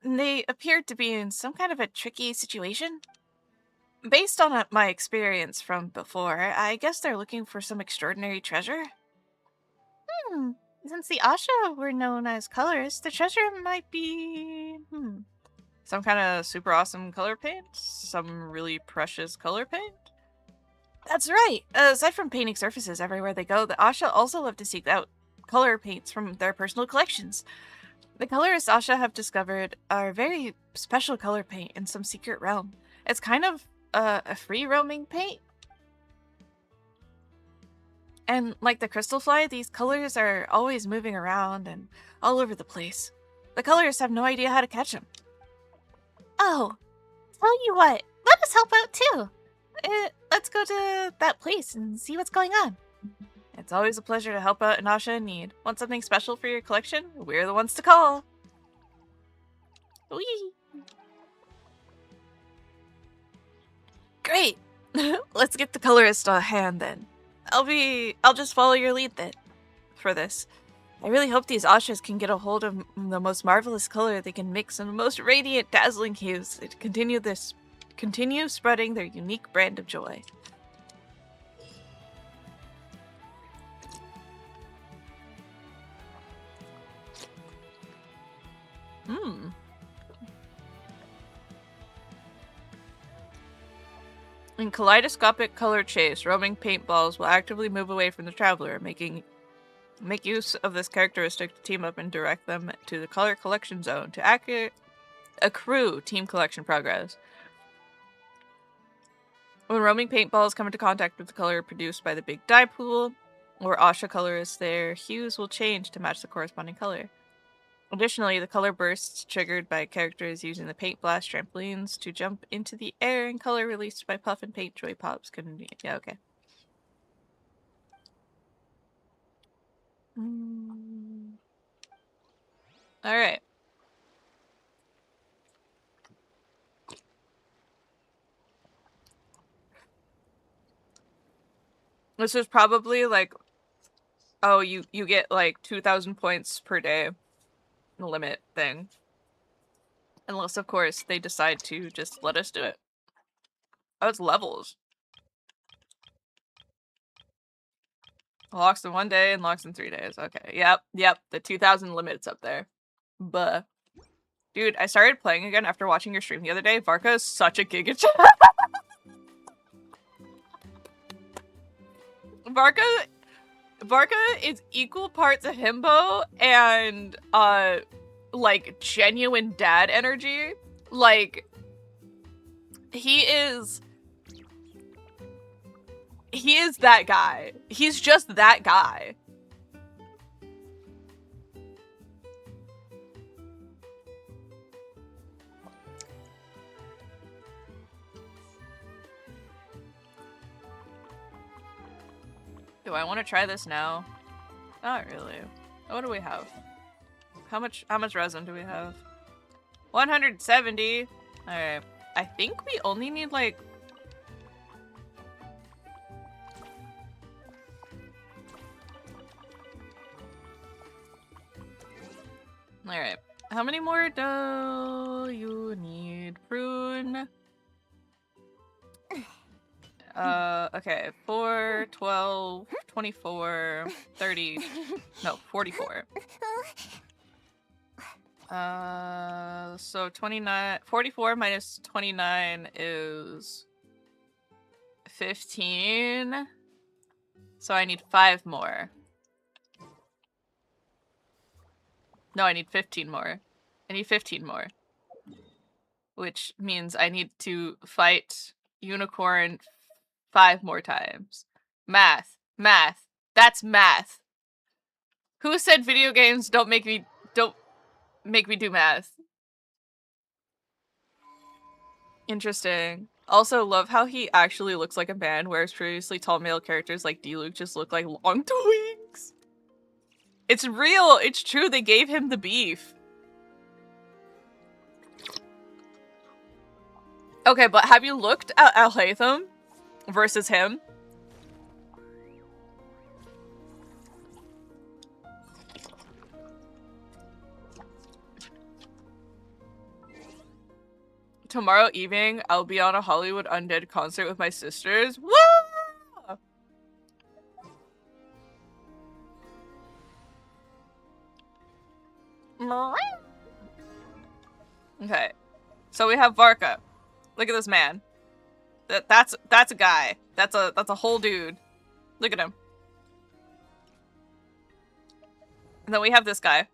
They appeared to be in some kind of a tricky situation. Based on my experience from before, I guess they're looking for some extraordinary treasure. Since the Asha were known as colorists, the treasure might be... Some kind of super awesome color paint? Some really precious color paint? That's right! Aside from painting surfaces everywhere they go, the Asha also love to seek out color paints from their personal collections. The colorists Asha have discovered are very special color paint in some secret realm. It's kind of a free roaming paint. And like the crystal fly, these colors are always moving around and all over the place. The colorists have no idea how to catch them. Oh, tell you what, let us help out too. Let's go to that place and see what's going on. It's always a pleasure to help out an Asha in need. Want something special for your collection? We're the ones to call. Whee! Great! Let's get the colorist on hand then. I'll just follow your lead then. For this. I really hope these Ashas can get a hold of the most marvelous color they can mix in the most radiant, dazzling hues to continue spreading their unique brand of joy. In kaleidoscopic color chase, roaming paintballs will actively move away from the traveler, make use of this characteristic to team up and direct them to the color collection zone to accrue team collection progress. When roaming paintballs come into contact with the color produced by the big dye pool, or Asha colorists, their hues will change to match the corresponding color. Additionally, the color bursts triggered by characters using the paint blast trampolines to jump into the air, and color released by puff and paint joy pops couldn't be. Yeah, okay. All right. This is probably like, oh, you get like 2,000 points per day limit thing. Unless, of course, they decide to just let us do it. Oh, it's levels. Locks in 1 day and locks in 3 days. Okay, yep, the 2,000 limit's up there. Buh. Dude, I started playing again after watching your stream the other day. Varka is such a giga chat. Varka is equal parts a himbo and, like, genuine dad energy. Like, he is that guy. He's just that guy. Do I want to try this now? Not really. What do we have? How much resin do we have? 170. Alright. I think we only need like... Alright. How many more do you need? Prune. Okay. 4, 12, 24, 30. No, 44. So 29, 44 minus 29 is 15. So I need 5 more. No, I need 15 more. I need 15 more. Which means I need to fight Unicorn 5 more times. Math. Math. That's math. Who said video games don't make me do math? Interesting. Also, love how he actually looks like a man, whereas previously tall male characters like D-Luke just look like long twigs. It's real. It's true. They gave him the beef. Okay, but have you looked at 𝒫𝓁𝒶𝓎 versus him? Tomorrow evening, I'll be on a Hollywood Undead concert with my sisters. Woo! Okay, so we have Varka. Look at this man. That's a guy. That's a whole dude. Look at him. And then we have this guy.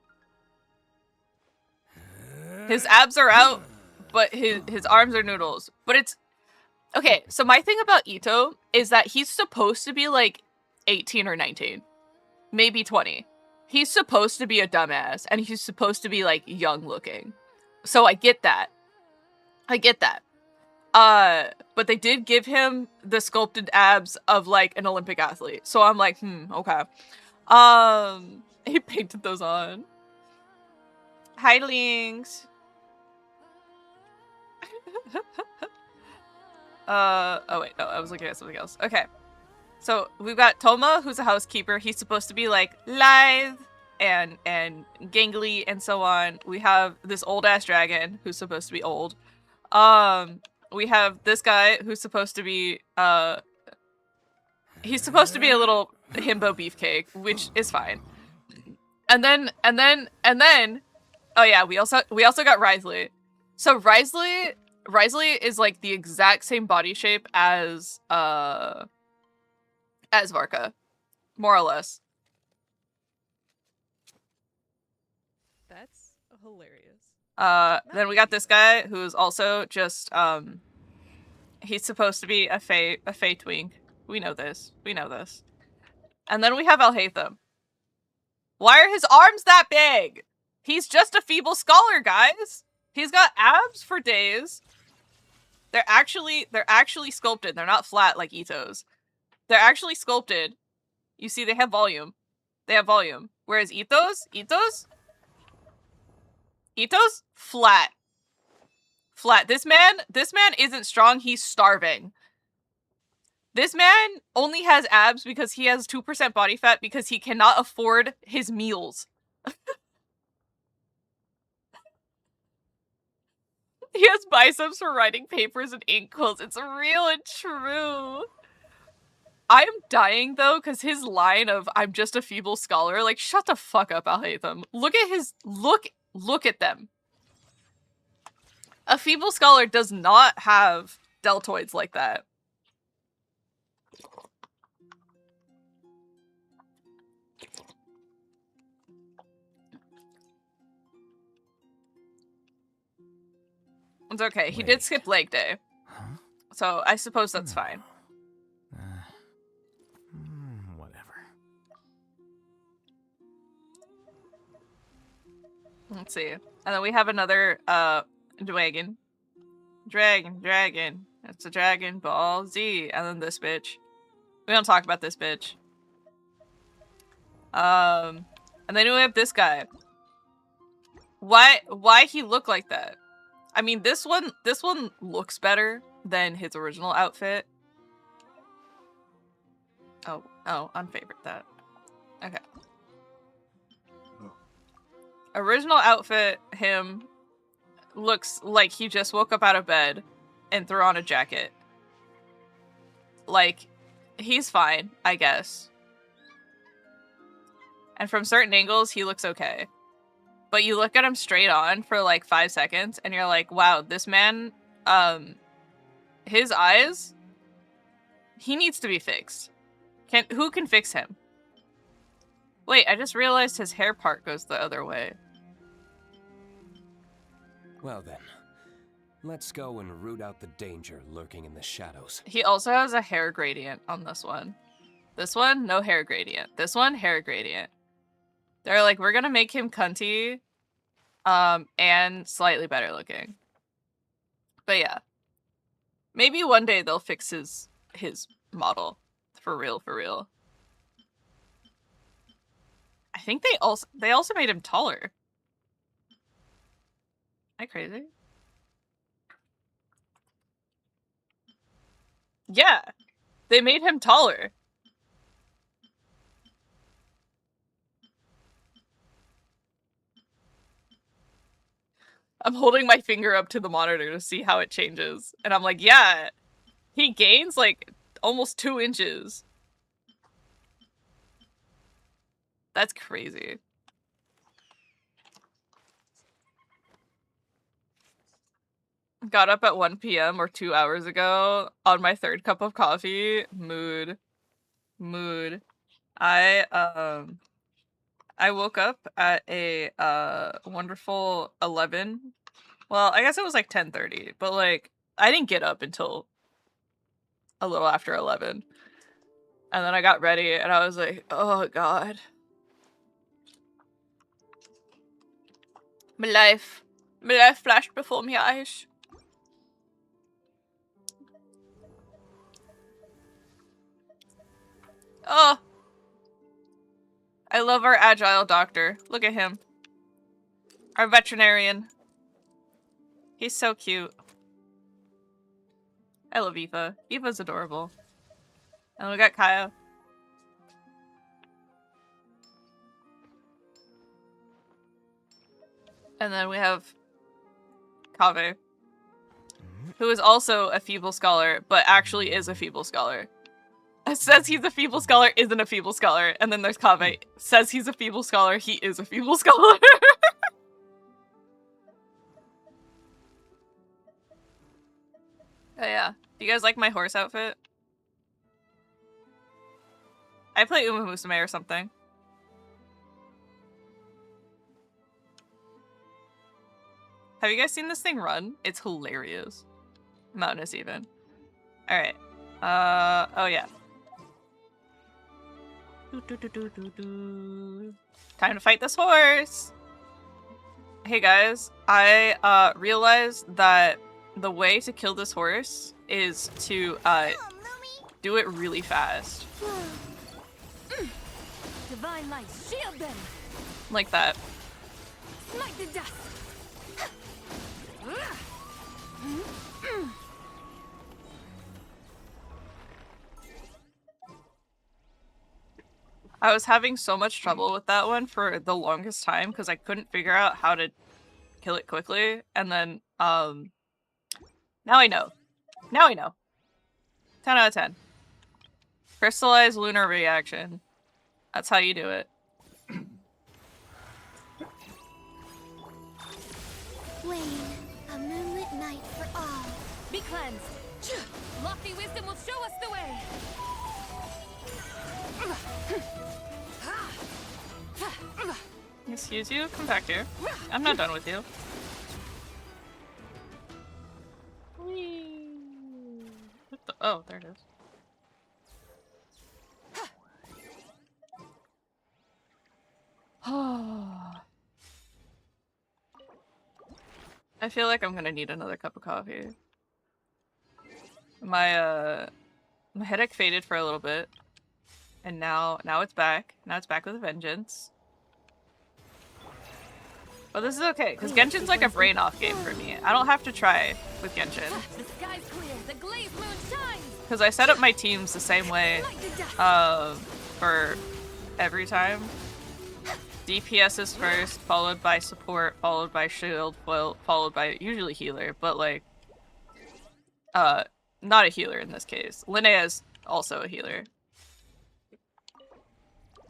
His abs are out, but his arms are noodles. But it's okay. So my thing about Ito is that he's supposed to be like 18 or 19, maybe 20. He's supposed to be a dumbass, and he's supposed to be like young looking. So I get that. I get that. But they did give him the sculpted abs of like an Olympic athlete. So I'm like, okay. He painted those on. Hi, Links. Oh wait, no, I was looking at something else. Okay. So we've got Toma, who's a housekeeper. He's supposed to be like lithe and gangly and so on. We have this old ass dragon who's supposed to be old. We have this guy who's supposed to be he's supposed to be a little himbo beefcake, which is fine. And then oh yeah, we also got Wriothesley. So Wriothesley is like the exact same body shape as Varka, more or less. That's hilarious. Then we got this guy who's also just he's supposed to be a Fae twink. We know this. And then we have 𝒫𝓁𝒶𝓎. Why are his arms that big? He's just a feeble scholar, guys. He's got abs for days. They're actually sculpted. They're not flat like Ito's. They're actually sculpted. You see, they have volume. They have volume. Whereas Ito's flat. Flat. This man isn't strong. He's starving. This man only has abs because he has 2% body fat because he cannot afford his meals. He has biceps for writing papers and ink quills. It's real and true. I am dying though, because his line of "I'm just a feeble scholar," like, shut the fuck up, Al-Haytham. Look at his look at them. A feeble scholar does not have deltoids like that. It's okay. He did skip leg day. Huh? So I suppose that's fine. Whatever. Let's see. And then we have another dragon. Dragon. It's a Dragon Ball Z. And then this bitch. We don't talk about this bitch. And then we have this guy. Why he look like that? I mean, this one looks better than his original outfit. Oh, unfavorite that. Okay. Original outfit, him looks like he just woke up out of bed and threw on a jacket. Like, he's fine, I guess. And from certain angles, he looks okay. But you look at him straight on for like 5 seconds and you're like, wow, this man, his eyes, he needs to be fixed. Who can fix him? Wait, I just realized his hair part goes the other way. Well then, let's go and root out the danger lurking in the shadows. He also has a hair gradient on this one. This one, no hair gradient. This one, hair gradient. They're like, we're gonna make him cunty, and slightly better looking. But yeah. Maybe one day they'll fix his model. For real. I think they also made him taller. Am I crazy? Yeah. They made him taller. I'm holding my finger up to the monitor to see how it changes. And I'm like, yeah, he gains like almost 2 inches. That's crazy. Got up at 1 p.m. or 2 hours ago on my 3rd cup of coffee. Mood. I woke up at a wonderful 11. Well, I guess it was like 10:30, but like I didn't get up until a little after 11. And then I got ready and I was like, oh god. My life flashed before my eyes. Oh. I love our agile doctor. Look at him. Our veterinarian. He's so cute. I love Eva. Eva's adorable. And we got Kaya. And then we have Kaveh, who is also a feeble scholar, but actually is a feeble scholar. Says he's a feeble scholar, isn't a feeble scholar. And then there's Kaveh. Says he's a feeble scholar, he is a feeble scholar. Oh yeah. Do you guys like my horse outfit? I play Uma Musume or something. Have you guys seen this thing run? It's hilarious. Mountainous even. Alright. Oh yeah. Time to fight this horse! Hey guys, I realized that the way to kill this horse is to do it really fast. Divine light, shield them! Like that. Smite the dust! I was having so much trouble with that one for the longest time because I couldn't figure out how to kill it quickly, and then now I know. Now I know. 10 out of 10. Crystallized lunar reaction. That's how you do it. Wane, a moonlit night for all. Be cleansed. Lofty wisdom will show us the way. Excuse you? Come back here. I'm not done with you. Whee! What the? Oh, there it is. I feel like I'm gonna need another cup of coffee. My headache faded for a little bit, and now it's back. Now it's back with a vengeance. But this is okay, because Genshin's like a brain-off game for me. I don't have to try with Genshin. The sky's clear, the glazed moon shines. Because I set up my teams the same way for every time. DPS is first, followed by support, followed by shield, followed by usually healer, but like not a healer in this case. Linnea is also a healer.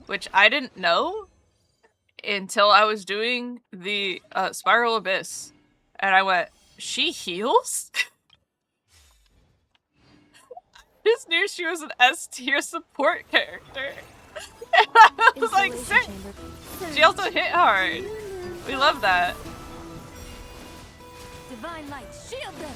Which I didn't know until I was doing the Spiral Abyss. And I went, she heals? Just knew she was an S tier support character. And I was like, sick. She also hit hard. We love that. Divine light, shield them.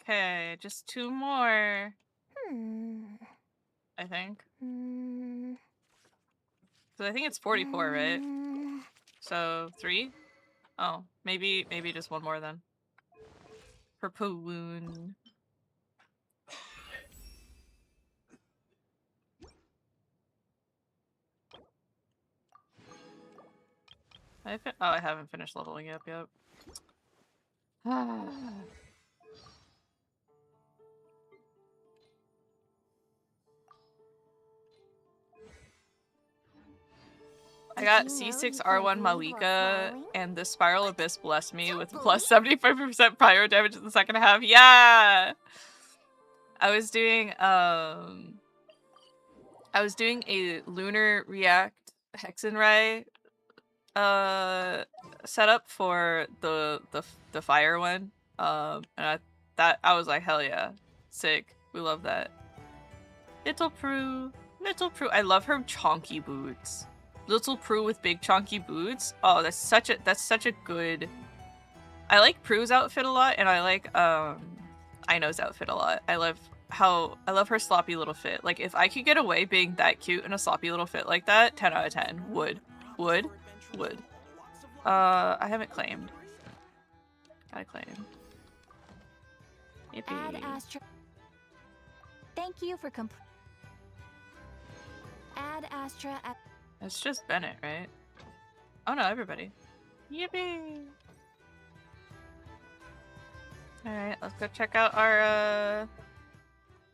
Okay, just 2 more. I think. So I think it's 44, right? So 3? Oh, maybe just 1 more then. Purple wound. I haven't finished leveling up yet. I got C6R1 Malika, and the Spiral Abyss blessed me with plus 75% prior damage in the second half. Yeah! I was doing a Lunar React Hexenrai setup for the fire one. And I was like, hell yeah. Sick. We love that. Little Prue. Little Prue. I love her chonky boots. Little Prue with big chonky boots. Oh, that's such a good. I like Prue's outfit a lot, and I like Aino's outfit a lot. I love her sloppy little fit. Like, if I could get away being that cute in a sloppy little fit like that, 10 out of 10. Would. I haven't claimed. Gotta claim. Yippee. Add Astra. Thank you for Add Astra. It's just Bennett, right? Oh no, everybody. Yippee! Alright, let's go check out our,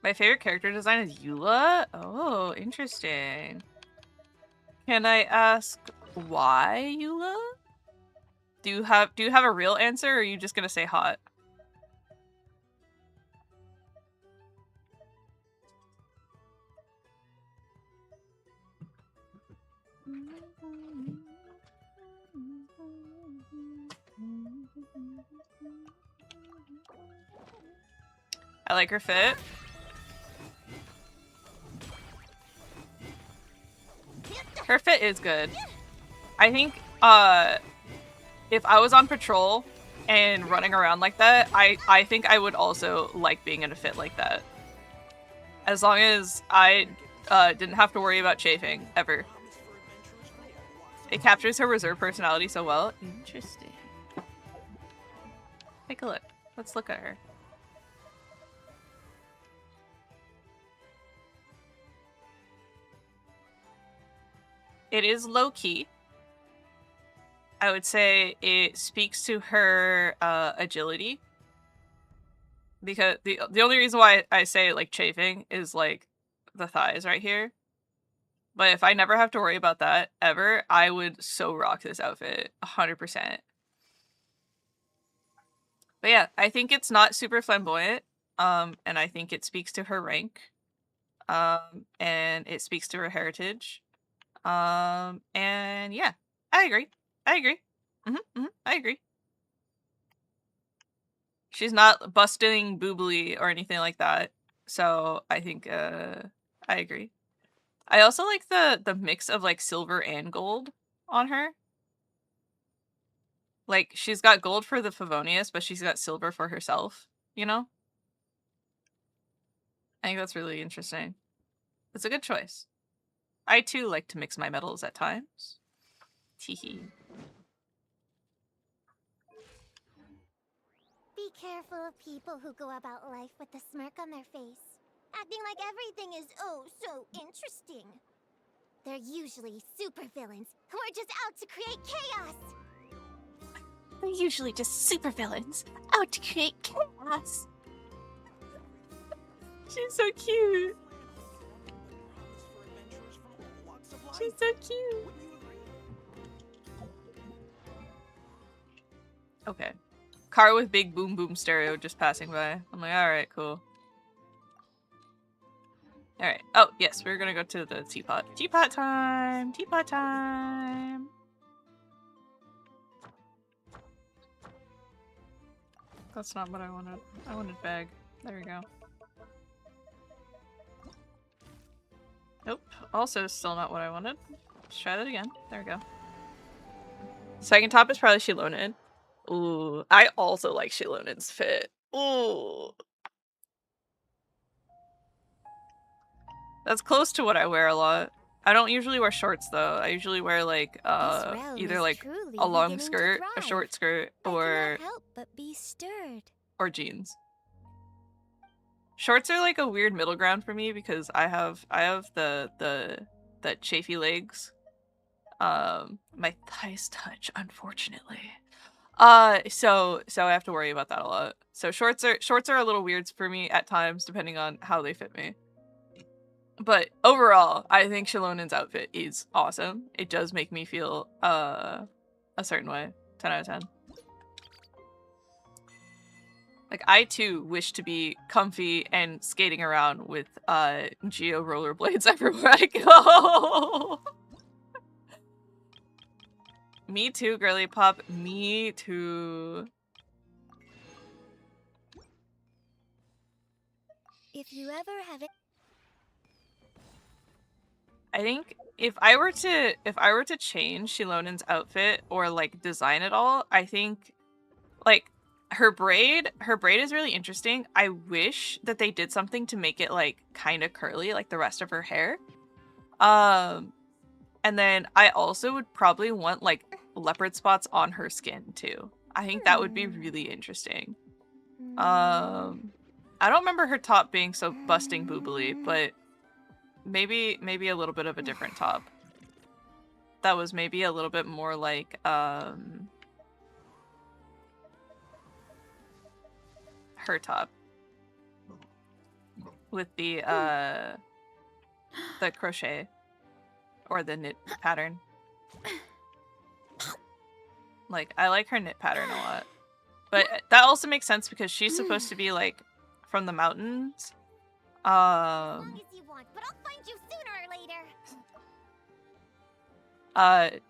My favorite character design is Eula? Oh, interesting. Can I ask why Eula? Do you have a real answer, or are you just gonna say hot? I like her fit. Her fit is good. I think if I was on patrol and running around like that, I think I would also like being in a fit like that. As long as I didn't have to worry about chafing ever. It captures her reserved personality so well. Interesting. Take a look. Let's look at her. It is low-key. I would say it speaks to her agility. Because the only reason why I say like chafing is like the thighs right here. But if I never have to worry about that ever, I would so rock this outfit 100%. But yeah, I think it's not super flamboyant. And I think it speaks to her rank. And it speaks to her heritage. And yeah, I agree. I agree. I agree. She's not busting boobly or anything like that. So I think I agree. I also like the mix of like silver and gold on her. Like she's got gold for the Favonius, but she's got silver for herself, you know? I think that's really interesting. It's a good choice. I too like to mix my metals at times. Teehee. Be careful of people who go about life with a smirk on their face, acting like everything is oh so interesting. They're usually supervillains who are just out to create chaos. They're usually just supervillains out to create chaos. She's so cute. She's so cute. Okay. Car with big boom boom stereo just passing by. I'm like, alright, cool. Alright. Oh, yes, we're gonna go to the teapot. Teapot time! Teapot time! That's not what I wanted. I wanted bag. There we go. Nope. Also still not what I wanted. Let's try that again. There we go. Second top is probably Shilonen. Ooh. I also like Shilonen's fit. Ooh. That's close to what I wear a lot. I don't usually wear shorts though. I usually wear like either like a long skirt, a short skirt, or help but be stirred. or jeans. Shorts are like a weird middle ground for me because I have the chafy legs. My thighs touch, unfortunately. So I have to worry about that a lot. So shorts are a little weird for me at times, depending on how they fit me. But overall, I think Shilonen's outfit is awesome. It does make me feel a certain way. 10 out of 10. Like, I too wish to be comfy and skating around with Geo rollerblades everywhere I go. Me too, girly pop. Me too. If you ever have it. I think if I were to change Shilonen's outfit or like design it all, I think like her braid is really interesting. I wish that they did something to make it like kind of curly like the rest of her hair. And then I also would probably want like leopard spots on her skin too. I think that would be really interesting. I don't remember her top being so busting boobily, but maybe a little bit of a different top. That was maybe a little bit more like her top with the crochet or the knit pattern. Like, I like her knit pattern a lot. But that also makes sense because she's supposed to be like from the mountains. As long as you want, but I'll find you sooner or later.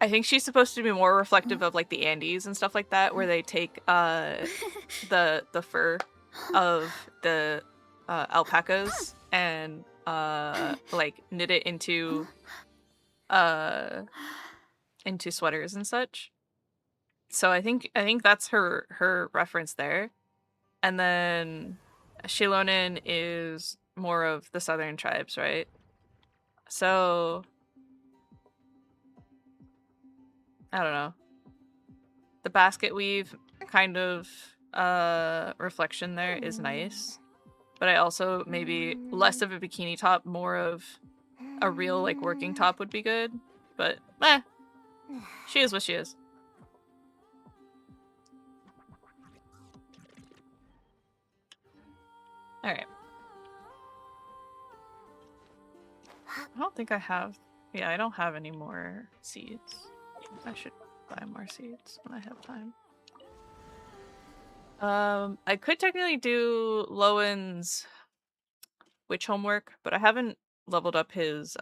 I think she's supposed to be more reflective of like the Andes and stuff like that, where they take the fur of the alpacas and like knit it uh into sweaters and such. So I think that's her reference there. And then Shilonen is more of the southern tribes, right? So I don't know. The basket weave kind of reflection there is nice. But I also maybe less of a bikini top, more of a real like working top would be good. But she is what she is. Alright. I don't think I have... Yeah, I don't have any more seeds. I should buy more seeds when I have time. I could technically do Lowen's witch homework, but I haven't leveled up his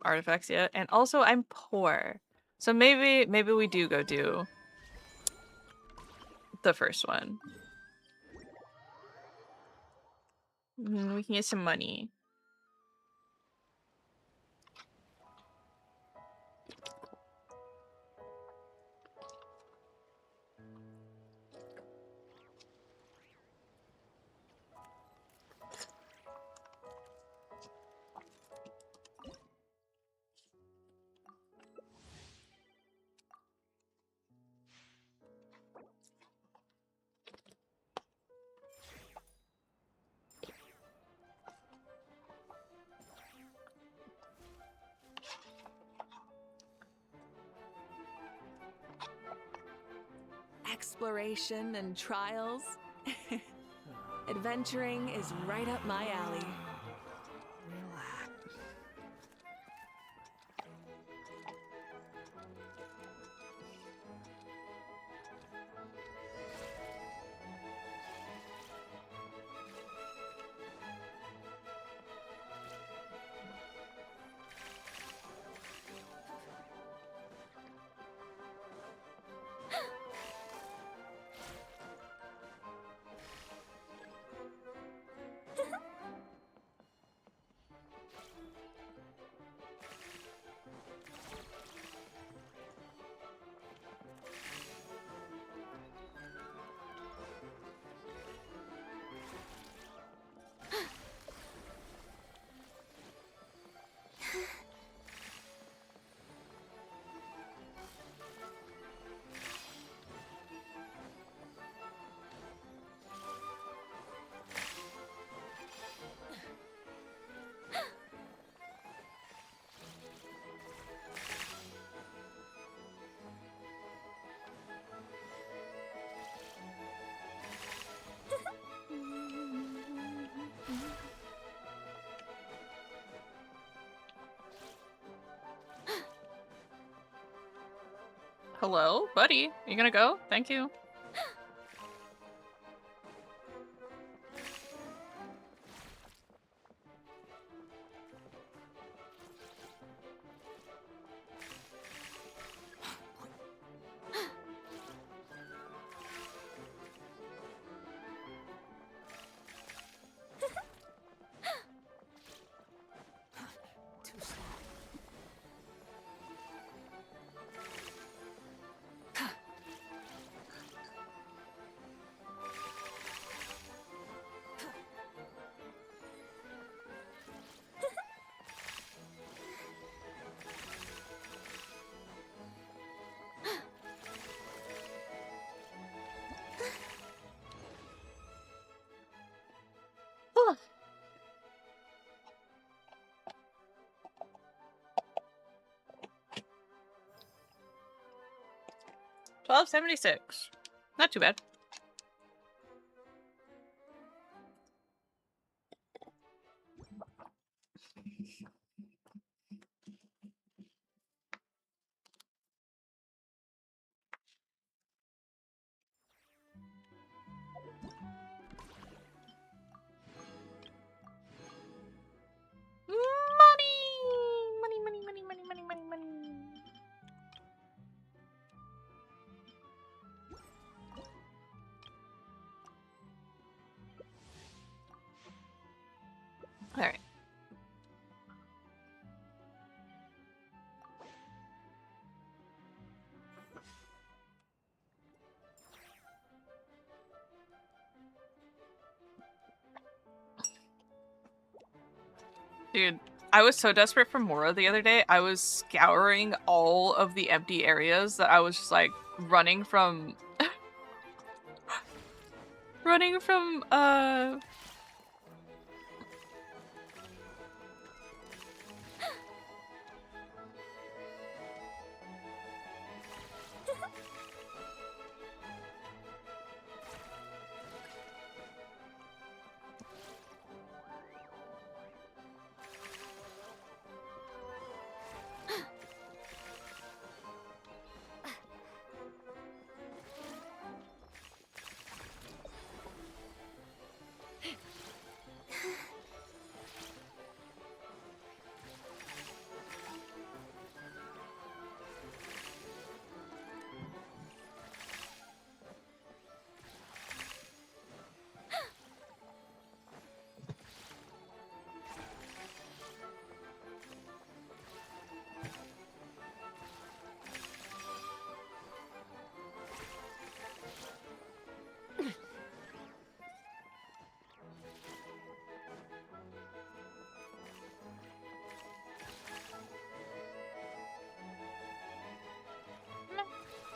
artifacts yet. And also I'm poor. So maybe we do go do the first one. We can get some money. Exploration and trials. Adventuring is right up my alley. Relax. Hello, buddy. You gonna go? Thank you. Too slow. Whew. 1276. Not too bad. Money! Money, money, money, money, money, money, money. Dude, I was so desperate for Mora the other day. I was scouring all of the empty areas that I was just like running from running from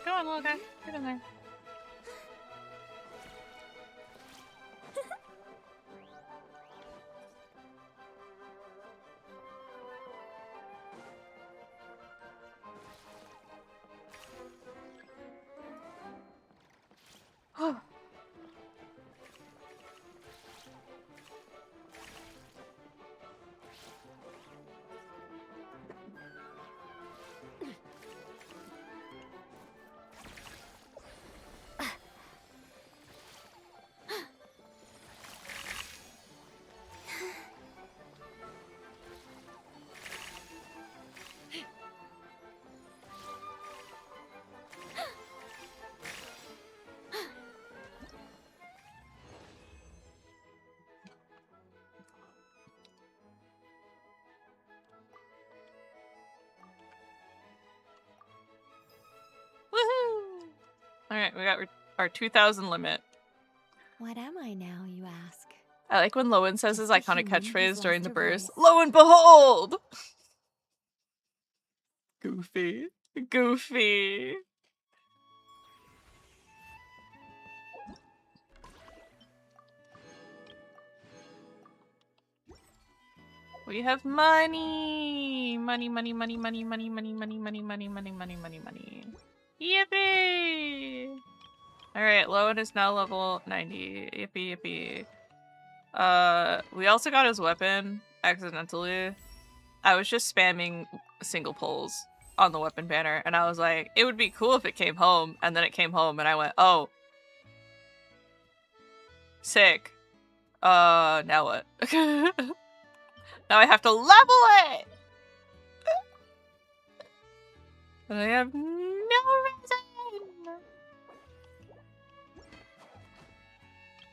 Go on, little guy. Get in there. Woohoo! Alright, we got our 2,000 limit. What am I now, you ask? I like when Lowen says his Just a iconic human who's catchphrase during lost the her burst. voice. Lo and behold! Goofy. Goofy. We have money! Money, money, money, money, money, money, money, money, money, money, money, money, money. Yippee! Alright, Lowen is now level 90. Yippee, yippee. We also got his weapon accidentally. I was just spamming single pulls on the weapon banner, and I was like, it would be cool if it came home, and then it came home, and I went, oh. Sick. Now what? Now I have to level it! And I have no reason!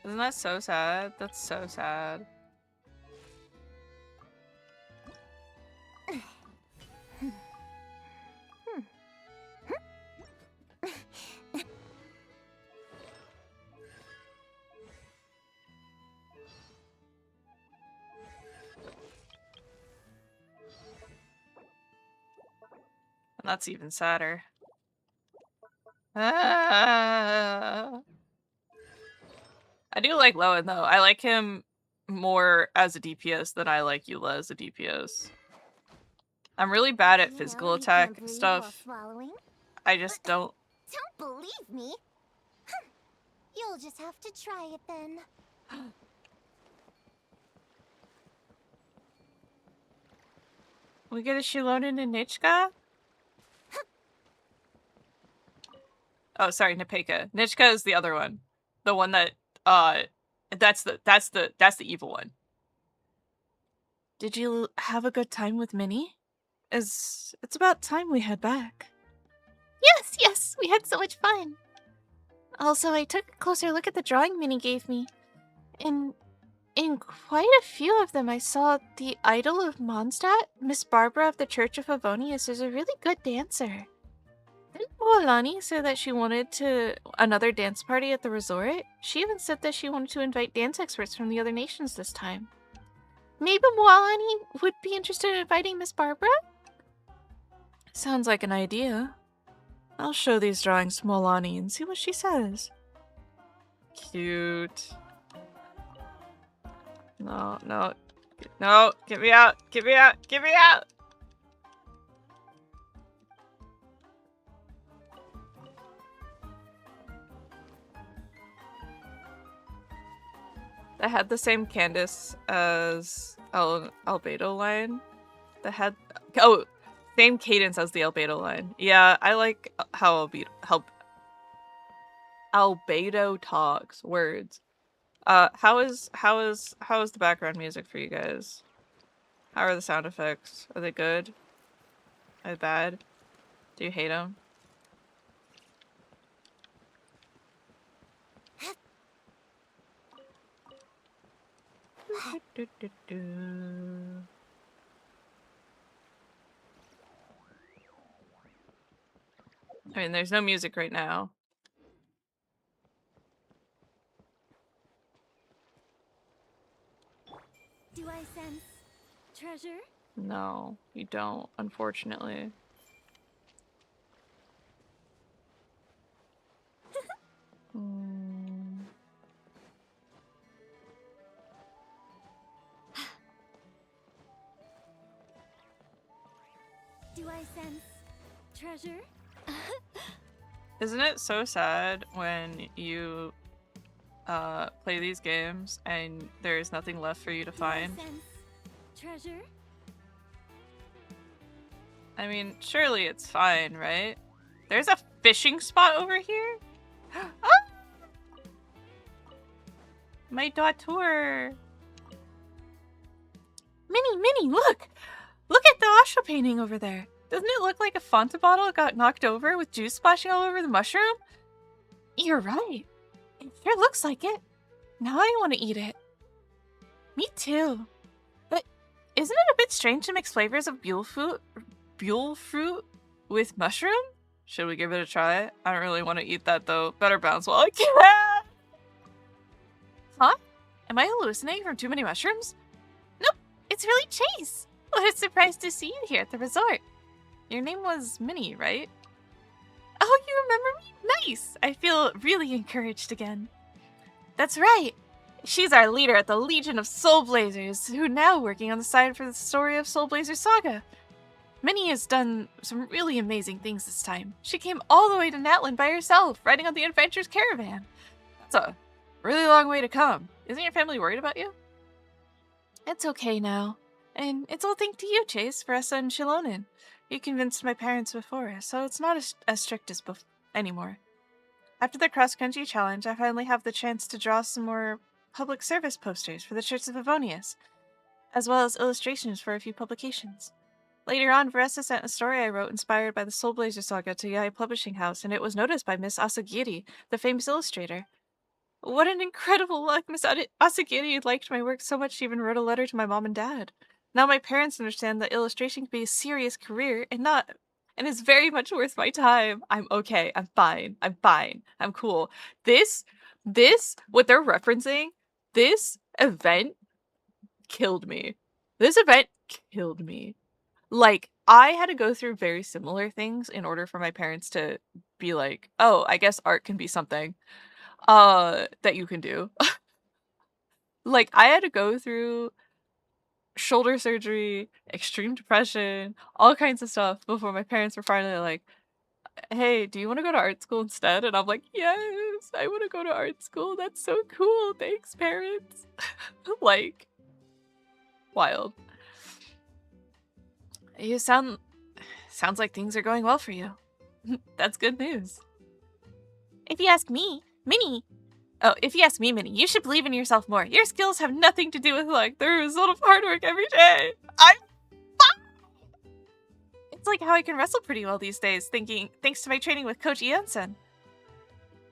Isn't that so sad? That's so sad. And that's even sadder. Ah. I do like Lowen though. I like him more as a DPS than I like Eula as a DPS. I'm really bad at physical You attack can't breathe stuff. while swallowing? I just don't. Don't believe me? You'll just have to try it then. We get a Shilonen and Nichka? Oh, sorry, Nepeka. Nichka is the other one. The one that that's the evil one. Did you have a good time with Minnie? It's about time we head back. Yes, yes, we had so much fun. Also, I took a closer look at the drawing Minnie gave me. In quite a few of them, I saw the idol of Mondstadt, Miss Barbara of the Church of Favonius, is a really good dancer. Didn't Moalani say that she wanted another dance party at the resort? She even said that she wanted to invite dance experts from the other nations this time. maybe Moani would be interested in inviting Miss Barbara? Sounds like an idea. I'll show these drawings to Molani and see what she says. Cute. No, no. No, get me out! Get me out! Get me out! That had the same Candace as Albedo line. That had same cadence as the Albedo line. Yeah, I like how Albedo talks words. How is the background music for you guys? How are the sound effects? Are they good? Are they bad? Do you hate them? I mean, there's no music right now. Do I sense treasure? No, you don't, unfortunately. Do I sense treasure? Isn't it so sad when you play these games and there's nothing left for you to find? Do I sense treasure? I mean, surely it's fine, right? There's a fishing spot over here? Ah! My daughter! Minnie, look! Look at the Asha painting over there! Doesn't it look like a Fanta bottle got knocked over with juice splashing all over the mushroom? You're right. It sure looks like it. Now I want to eat it. Me too. But isn't it a bit strange to mix flavors of Buell fruit with mushroom? Should we give it a try? I don't really want to eat that though. Better bounce while I can. Huh? Am I hallucinating from too many mushrooms? Nope, it's really Chase. What a surprise to see you here at the resort. Your name was Minnie, right? Oh, you remember me? Nice! I feel really encouraged again. That's right. She's our leader at the Legion of Soul Blazers, who now working on the side for the story of Soul Blazer Saga. Minnie has done some really amazing things this time. She came all the way to Natlan by herself, riding on the Adventurers Caravan. That's a really long way to come. Isn't your family worried about you? It's okay now. And it's all thanks to you, Chase, for us and Shilonen. You convinced my parents before, so it's not as strict as anymore. After the cross-country challenge, I finally have the chance to draw some more public service posters for the Church of Avonius, as well as illustrations for a few publications. Later on, Veressa sent a story I wrote inspired by the Soul Blazer saga to Yai Publishing House, and it was noticed by Miss Asagiri, the famous illustrator. What an incredible luck! Miss Asagiri liked my work so much she even wrote a letter to my mom and dad. Now my parents understand that illustration can be a serious career and is very much worth my time. I'm okay. I'm fine. I'm cool. This, what they're referencing, this event killed me. This event killed me. Like, I had to go through very similar things in order for my parents to be like, oh, I guess art can be something that you can do. Like, I had to go through shoulder surgery, extreme depression, all kinds of stuff before my parents were finally like, hey, do you want to go to art school instead? And I'm like, yes, I want to go to art school. That's so cool. Thanks, parents. Like, wild. You sounds like things are going well for you. That's good news. If you ask me, Minnie, you should believe in yourself more. Your skills have nothing to do with luck. They're a result of hard work every day. I'm fine. It's like how I can wrestle pretty well these days, thanks to my training with Coach Iansen.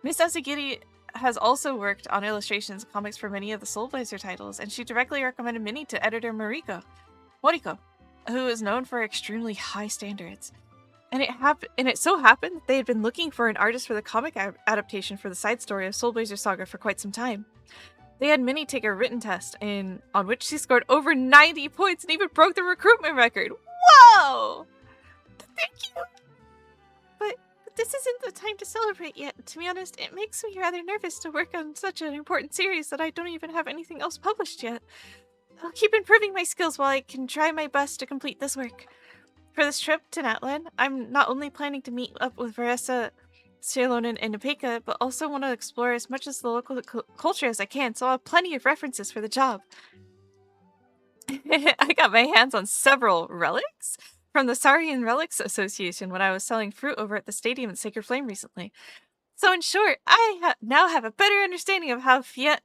Miss Asagiri has also worked on illustrations and comics for many of the Soul Blazer titles, and she directly recommended Minnie to editor Moriko, who is known for extremely high standards. And it so happened that they had been looking for an artist for the comic adaptation for the side story of Soul Blazer Saga for quite some time. They had Minnie take a written test, on which she scored over 90 points and even broke the recruitment record. Whoa! Thank you! But this isn't the time to celebrate yet. To be honest, it makes me rather nervous to work on such an important series that I don't even have anything else published yet. I'll keep improving my skills while I can try my best to complete this work. For this trip to Natlan, I'm not only planning to meet up with Varessa, 𝒫𝓁𝒶𝓎, and Nepeka, but also want to explore as much of the local culture as I can, so I'll have plenty of references for the job. I got my hands on several relics from the Saurian Relics Association when I was selling fruit over at the stadium in Sacred Flame recently. So in short, I now have a better understanding of how Fiatana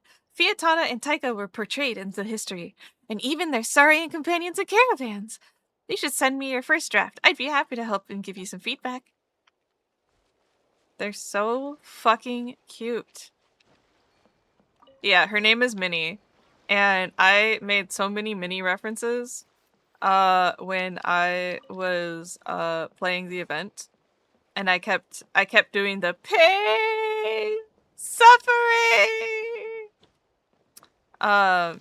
and Taika were portrayed in the history, and even their Saurian companions and caravans. You should send me your first draft. I'd be happy to help and give you some feedback. They're so fucking cute. Yeah, her name is Minnie. And I made so many Minnie references when I was playing the event. And I kept doing the pain, suffering,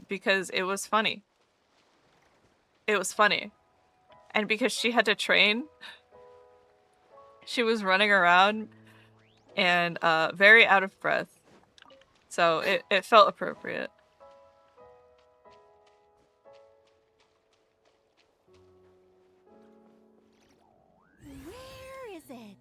because it was funny. It was funny. And because she had to train, she was running around and very out of breath. So it felt appropriate. Where is it?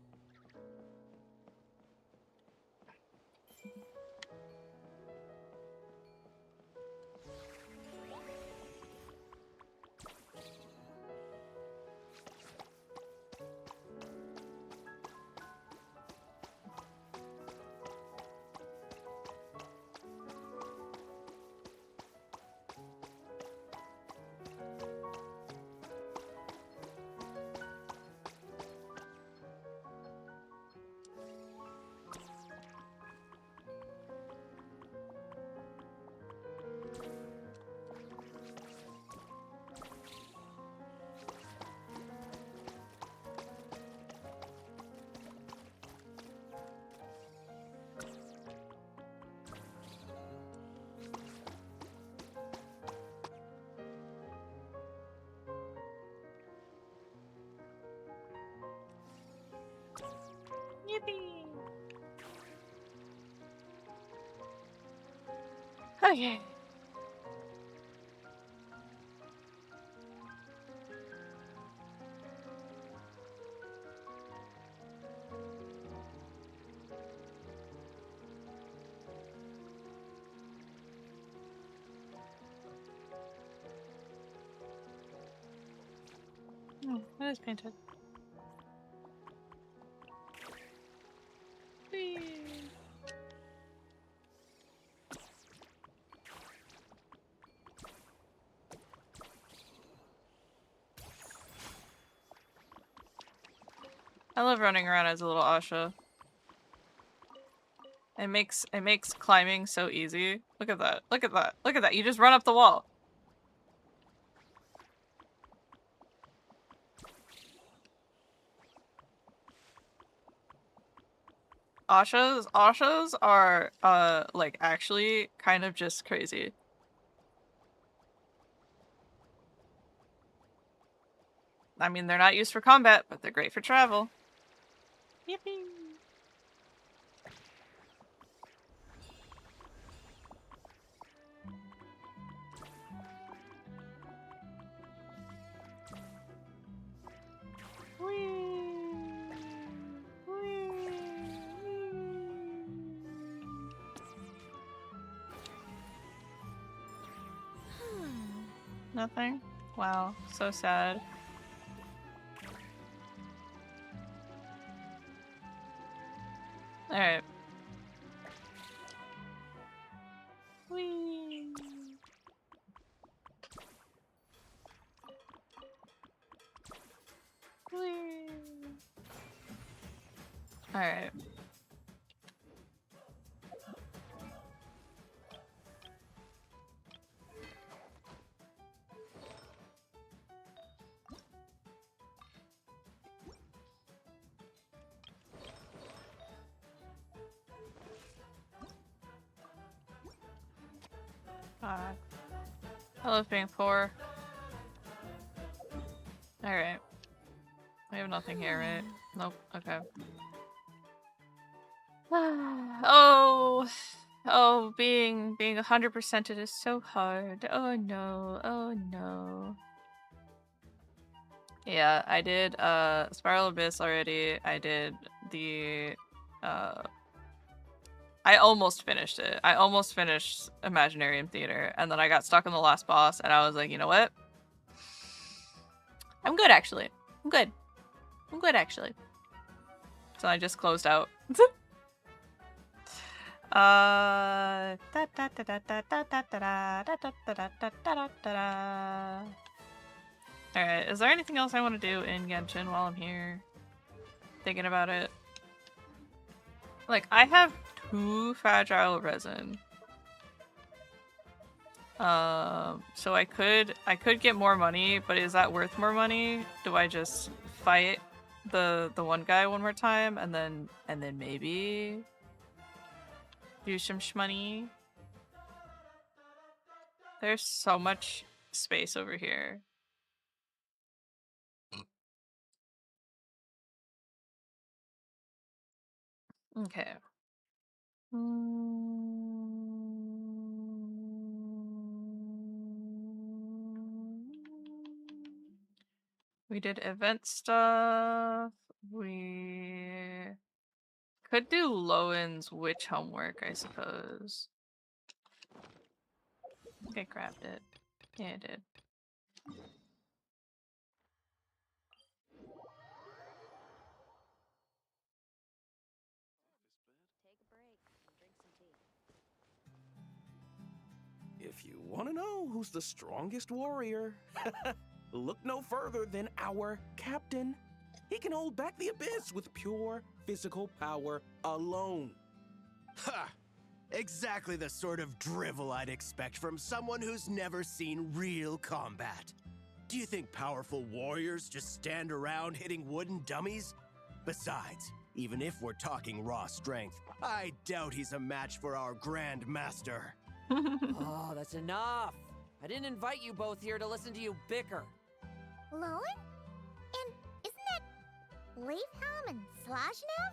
Yippee! Okay. Oh, that is painted. Whee! I love running around as a little Asha. It makes climbing so easy. Look at that. Look at that. Look at that. You just run up the wall. Ashas are like actually kind of just crazy. I mean, they're not used for combat, but they're great for travel. Yippee! Nothing? Wow, so sad. Alright. Whee! Whee! Alright. I love being poor. Alright. We have nothing here, right? Nope. Okay. Oh, oh, being 100%ed is so hard. Oh no, oh no. Yeah, I did Spiral Abyss already. I did the I almost finished it. I almost finished Imaginarium Theater, and then I got stuck on the last boss, and I was like, you know what? I'm good actually. I'm good. I'm good actually. So I just closed out. Alright, is there anything else I want to do in Genshin while I'm here? Thinking about it. Like, I have 2 fragile resin. So I could get more money, but is that worth more money? Do I just fight the one guy one more time and then maybe do some shmoney? There's so much space over here. Okay. We did event stuff. We could do Lowen's witch homework, I suppose. I think I grabbed it. Yeah, I did. If you want to know who's the strongest warrior, look no further than our captain. He can hold back the abyss with pure physical power alone. Ha! Exactly the sort of drivel I'd expect from someone who's never seen real combat. Do you think powerful warriors just stand around hitting wooden dummies? Besides, even if we're talking raw strength, I doubt he's a match for our Grand Master. Oh, that's enough. I didn't invite you both here to listen to you bicker. Lowen? And isn't that Leafhelm and 𝒫𝓁?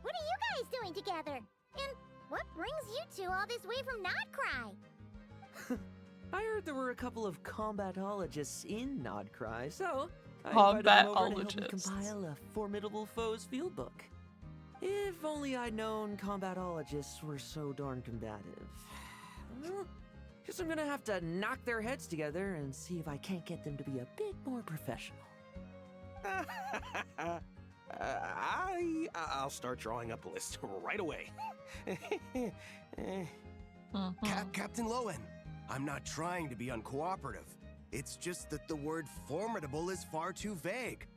What are you guys doing together? And what brings you two all this way from 𝒫𝓁? I heard there were a couple of combatologists in 𝒫𝓁, so I invited them over to help me compile a formidable foes field book. If only I'd known combatologists were so darn combative. Well, guess I'm gonna have to knock their heads together and see if I can't get them to be a bit more professional. I'll start drawing up a list right away. Captain Lowen, I'm not trying to be uncooperative. It's just that the word formidable is far too vague.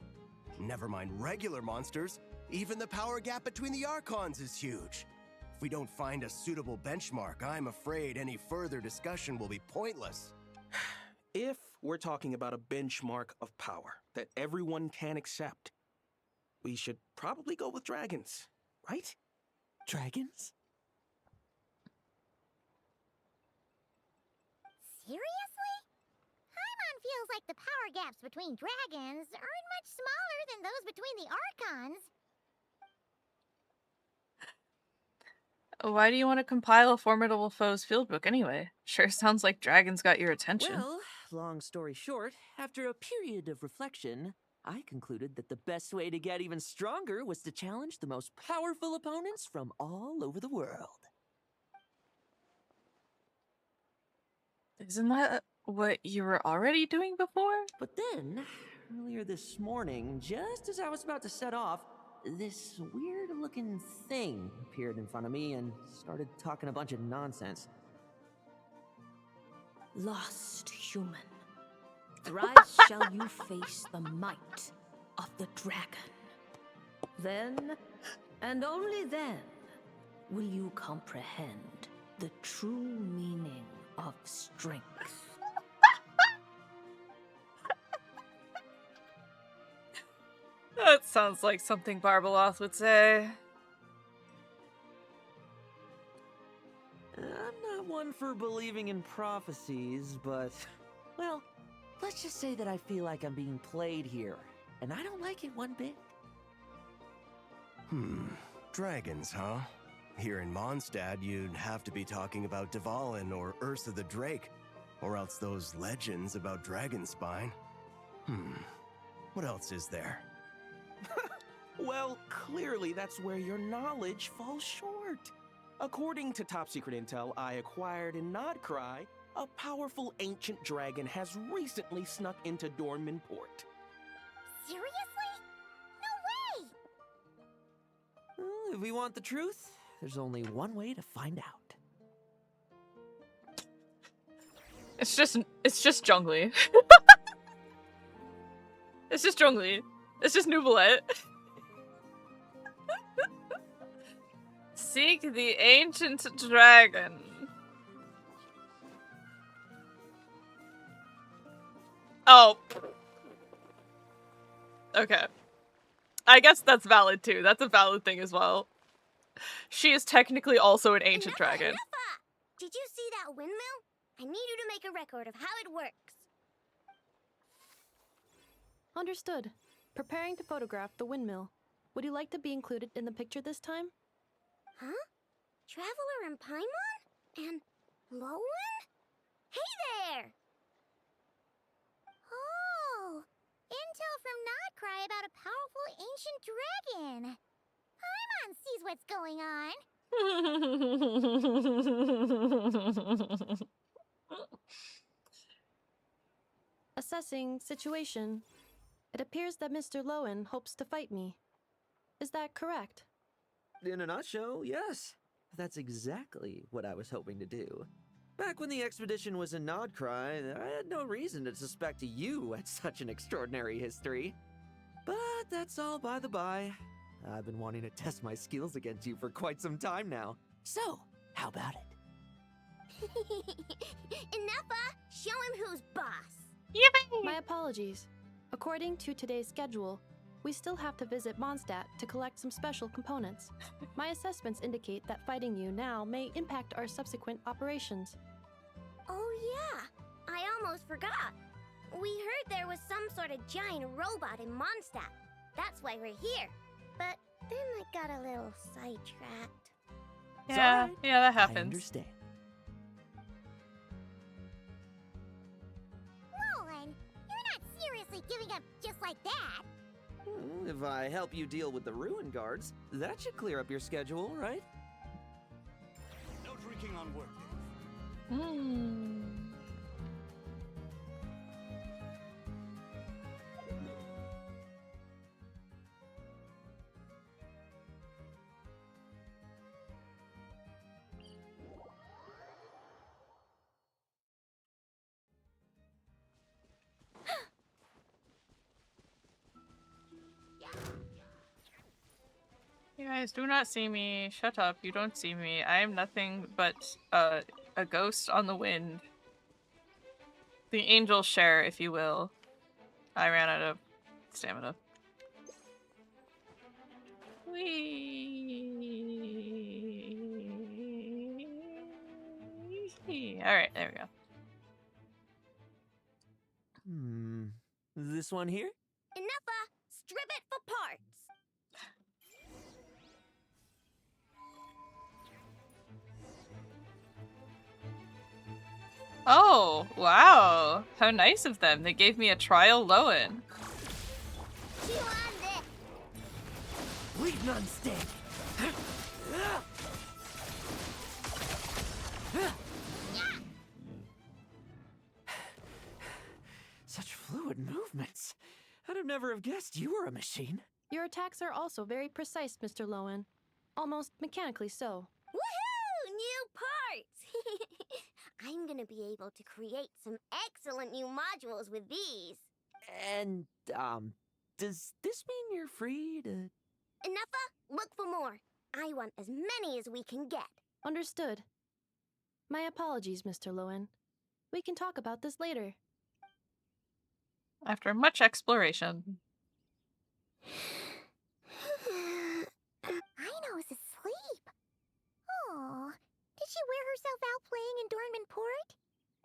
Never mind regular monsters, even the power gap between the Archons is huge. If we don't find a suitable benchmark, I'm afraid any further discussion will be pointless. If we're talking about a benchmark of power that everyone can accept, we should probably go with dragons, right? Dragons? Seriously? Paimon feels like the power gaps between dragons aren't much smaller than those between the Archons. Why do you want to compile a formidable foes field book anyway? Sure sounds like dragons got your attention. Well, long story short, after a period of reflection, I concluded that the best way to get even stronger was to challenge the most powerful opponents from all over the world. Isn't that what you were already doing before? But then, earlier this morning, just as I was about to set off, this weird-looking thing appeared in front of me and started talking a bunch of nonsense. Lost human, thrice shall you face the might of the dragon. Then, and only then, will you comprehend the true meaning of strength. That sounds like something Barbaloth would say. I'm not one for believing in prophecies, but Well, let's just say that I feel like I'm being played here, and I don't like it one bit. Dragons, huh? Here in Mondstadt, you'd have to be talking about Dvalin or Ursa the Drake, or else those legends about Dragonspine. What else is there? Well, clearly that's where your knowledge falls short. According to top secret intel I acquired in 𝒫𝓁𝒶𝓎, a powerful ancient dragon has recently snuck into Dornman Port. Seriously? No way! Well, if we want the truth, there's only one way to find out. It's just Zhongli. It's just Zhongli. It's just Nubalet. Seek the ancient dragon. Oh. Okay. I guess that's valid too. That's a valid thing as well. She is technically also an ancient dragon. Enough! Did you see that windmill? I need you to make a record of how it works. Understood. Preparing to photograph the windmill. Would you like to be included in the picture this time? Huh? Traveler and Paimon? And Lowen? Hey there! Oh! Intel from 𝒫𝓁𝒶𝓎 about a powerful ancient dragon. Paimon sees what's going on. Assessing situation. It appears that Mr. Lowen hopes to fight me. Is that correct? In a nutshell, yes. That's exactly what I was hoping to do. Back when the expedition was in 𝒫𝓁𝒶𝓎, I had no reason to suspect you had such an extraordinary history. But that's all by the by. I've been wanting to test my skills against you for quite some time now. So, how about it? Enough! Show him who's boss. My apologies. According to today's schedule, we still have to visit Mondstadt to collect some special components. My assessments indicate that fighting you now may impact our subsequent operations. Oh yeah, I almost forgot. We heard there was some sort of giant robot in Mondstadt. That's why we're here. But then I got a little sidetracked. Yeah, Right. yeah, that I happens. understand. Nolan, you're not seriously giving up just like that. If I help you deal with the ruin guards, that should clear up your schedule, right? No drinking on work days. Hmm. You guys do not see me. Shut up. You don't see me. I am nothing but a ghost on the wind. The angel share, if you will. I ran out of stamina. Whee! Alright, there we go. This one here? Enough! Strip it for parts. Oh, wow. How nice of them. They gave me a trial Lowen. Chew on this. Leave none stay. Such fluid movements. I'd have never have guessed you were a machine. Your attacks are also very precise, Mr. Lowen. Almost mechanically so. Woohoo! New parts! I'm gonna be able to create some excellent new modules with these. And, does this mean you're free to... Enough! Look for more. I want as many as we can get. Understood. My apologies, Mr. Lowen. We can talk about this later. After much exploration. Aino's asleep. Oh, did she wear herself out playing in Dornman Port?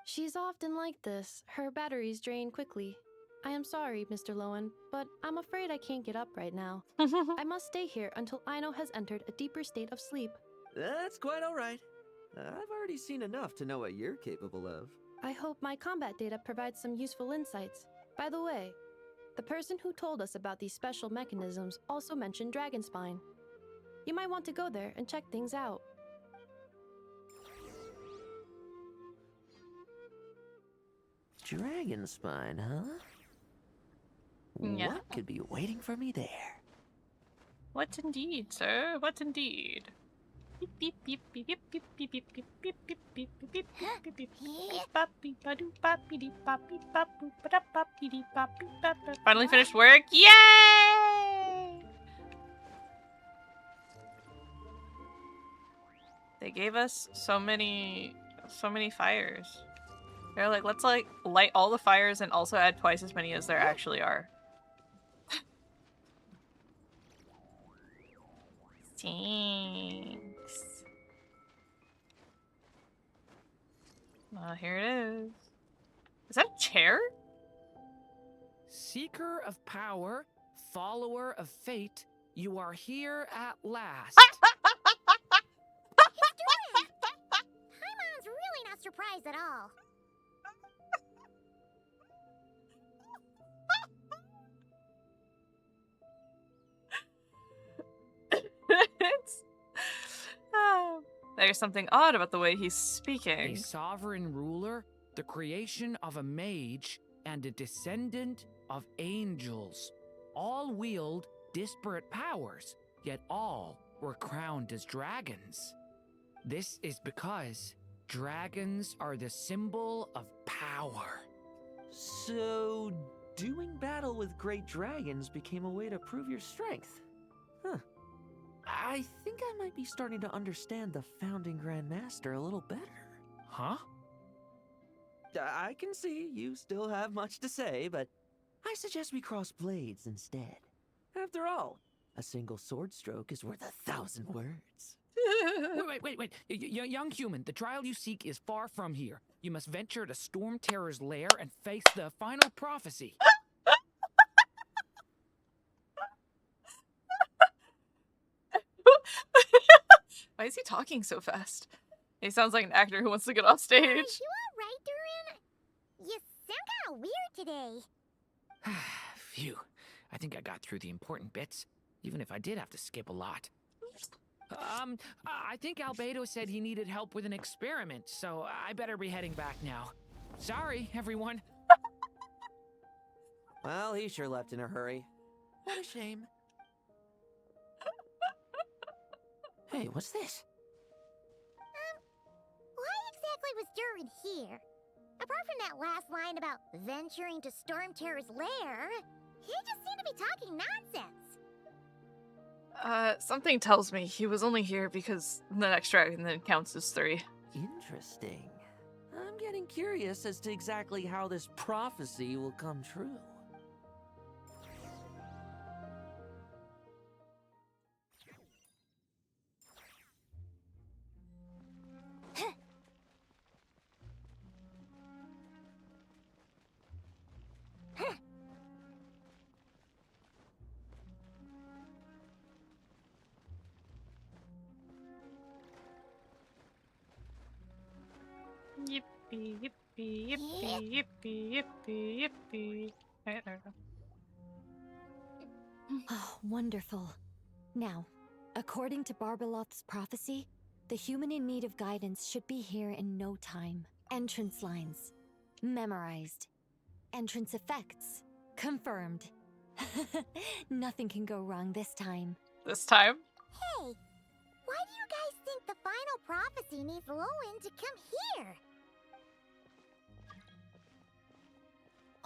She's often like this. Her batteries drain quickly. I am sorry, Mr. Lowen, but I'm afraid I can't get up right now. I must stay here until Aino has entered a deeper state of sleep. That's quite all right. I've already seen enough to know what you're capable of. I hope my combat data provides some useful insights. By the way, the person who told us about these special mechanisms also mentioned Dragon Spine. You might want to go there and check things out. Dragon Spine, huh? Yeah. What could be waiting for me there? What indeed, sir? What indeed? Finally finished work. Yay! They gave us so many fires. They're like, let's like light all the fires and also add twice as many as there actually are. Thanks. Well, here it is. Is that a chair? Seeker of power, follower of fate, you are here at last. Paimon's really not surprised at all. There's something odd about the way he's A speaking. sovereign ruler, the creation of a mage, and a descendant of angels. All wield disparate powers, yet all were crowned as dragons. This is because dragons are the symbol of power. So, doing battle with great dragons became a way to prove your strength. Huh. I think I might be starting to understand the founding Grand Master a little better. Huh? I can see you still have much to say, but I suggest we cross blades instead. After all, a single sword stroke is worth 1,000 words. Wait. Young human, the trial you seek is far from here. You must venture to 𝒫𝓁𝒶𝓎's lair and face the final prophecy. Why is he talking so fast? He sounds like an actor who wants to get off stage. Are you alright, Durin? You sound kinda weird today. Phew. I think I got through the important bits, even if I did have to skip a lot. I think Albedo said he needed help with an experiment, so I better be heading back now. Sorry, everyone. Well, he sure left in a hurry. What a shame. Hey, what's this? Why exactly was Durin here? Apart from that last line about venturing to 𝒫𝓁𝒶𝓎's lair, he just seemed to be talking nonsense. Something tells me he was only here because the next dragon then counts as 3. Interesting. I'm getting curious as to exactly how this prophecy will come true. Yippee, yippee, yippee, yippee, yippee, yippee. There we go. Oh, wonderful. Now, according to Barbeloth's prophecy, the human in need of guidance should be here in no time. Entrance lines. Memorized. Entrance effects. Confirmed. Nothing can go wrong this time. This time? Hey, why do you guys think the final prophecy needs Lowen to come here?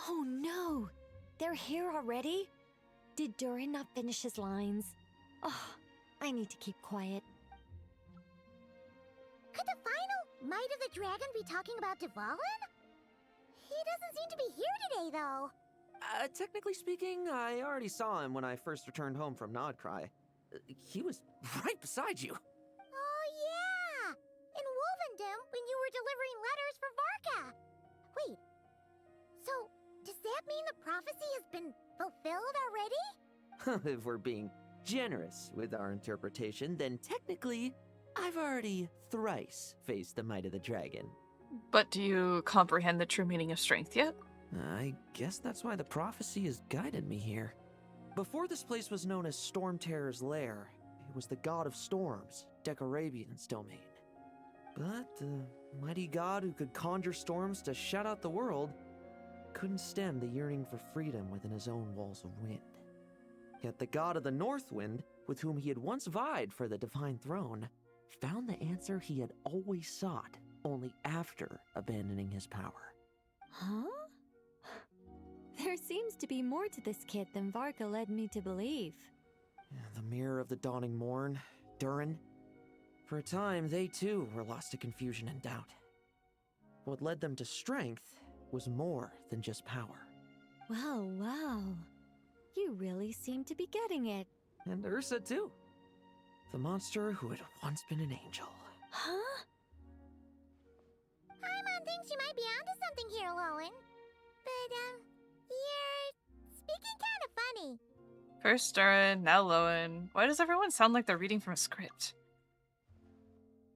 Oh no! They're here already? Did Durin not finish his lines? Oh, I need to keep quiet. Could the final Might of the Dragon be talking about Dvalin? He doesn't seem to be here today, though. Technically speaking, I already saw him when I first returned home from 𝒫𝓁𝒶𝓎. He was right beside you. Oh, yeah! In Wolvendom, when you were delivering letters for Varka. prophecy has been fulfilled already? If we're being generous with our interpretation, then technically, I've already thrice faced the might of the dragon. But do you comprehend the true meaning of strength yet? I guess that's why the prophecy has guided me here. Before this place was known as Storm Terror's lair, it was the god of storms, Decorabian's domain. But the mighty god who could conjure storms to shut out the world couldn't stem the yearning for freedom within his own walls of wind. Yet the god of the North Wind, with whom he had once vied for the divine throne, found the answer he had always sought only after abandoning his power. Huh? There seems to be more to this kid than Varka led me to believe. The mirror of the dawning morn, Durin. For a time, they too were lost to confusion and doubt. What led them to strength was more than just power. Wow, wow. You really seem to be getting it. And Ursa too. The monster who had once been an angel. Huh? Paimon thinks you might be onto something here, Lowen. But, you're speaking kind of funny. First Durin, now Lowen. Why does everyone sound like they're reading from a script?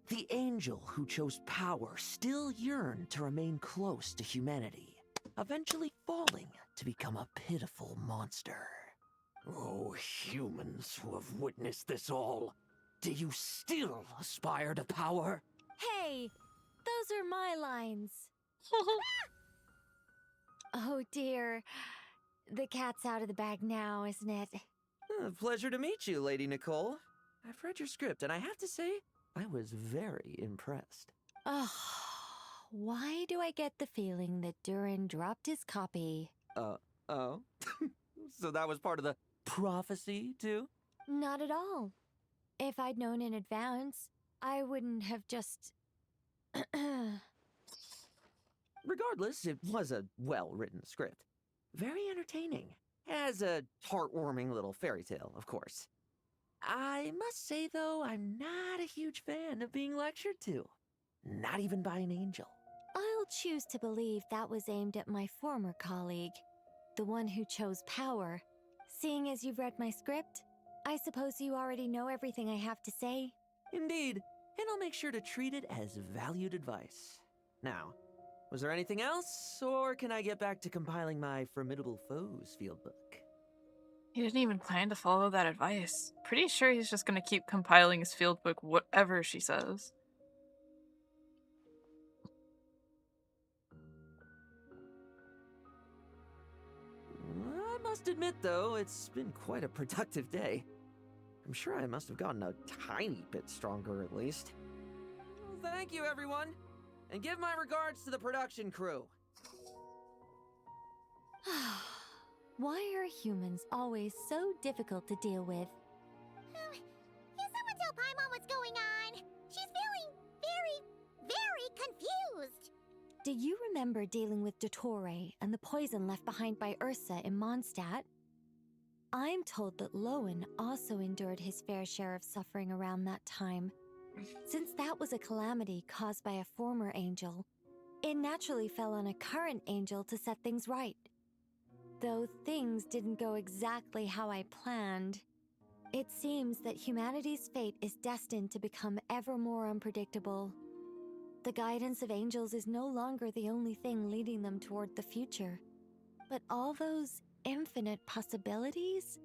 The angel who chose power still yearned to remain close to humanity, eventually falling to become a pitiful monster. Oh, humans who have witnessed this all, do you still aspire to power? Hey, those are my lines. Oh dear. The cat's out of the bag now, isn't it? Pleasure to meet you, Lady Nicole. I've read your script, and I have to say, I was very impressed. Oh, why do I get the feeling that Durin dropped his copy? Oh? So that was part of the prophecy, too? Not at all. If I'd known in advance, I wouldn't have just... Regardless, it was a well-written script. Very entertaining. As a heartwarming little fairy tale, of course. I must say, though, I'm not a huge fan of being lectured to. Not even by an angel. I'll choose to believe that was aimed at my former colleague, the one who chose power. Seeing as you've read my script, I suppose you already know everything I have to say? Indeed, and I'll make sure to treat it as valued advice. Now, was there anything else, or can I get back to compiling my Formidable Foes fieldbook? He didn't even plan to follow that advice. Pretty sure he's just gonna keep compiling his field book whatever she says. I must admit, though, it's been quite a productive day. I'm sure I must have gotten a tiny bit stronger, at least. Well, thank you, everyone, and give my regards to the production crew. Why are humans always so difficult to deal with? Can someone tell Paimon what's going on? She's feeling very confused. Do you remember dealing with 𝒫𝓁𝒶𝓎 and the poison left behind by Ursa in Mondstadt? I'm told that Lowen also endured his fair share of suffering around that time. Since that was a calamity caused by a former angel, it naturally fell on a current angel to set things right. Though things didn't go exactly how I planned, it seems that humanity's fate is destined to become ever more unpredictable. The guidance of angels is no longer the only thing leading them toward the future, but all those infinite possibilities?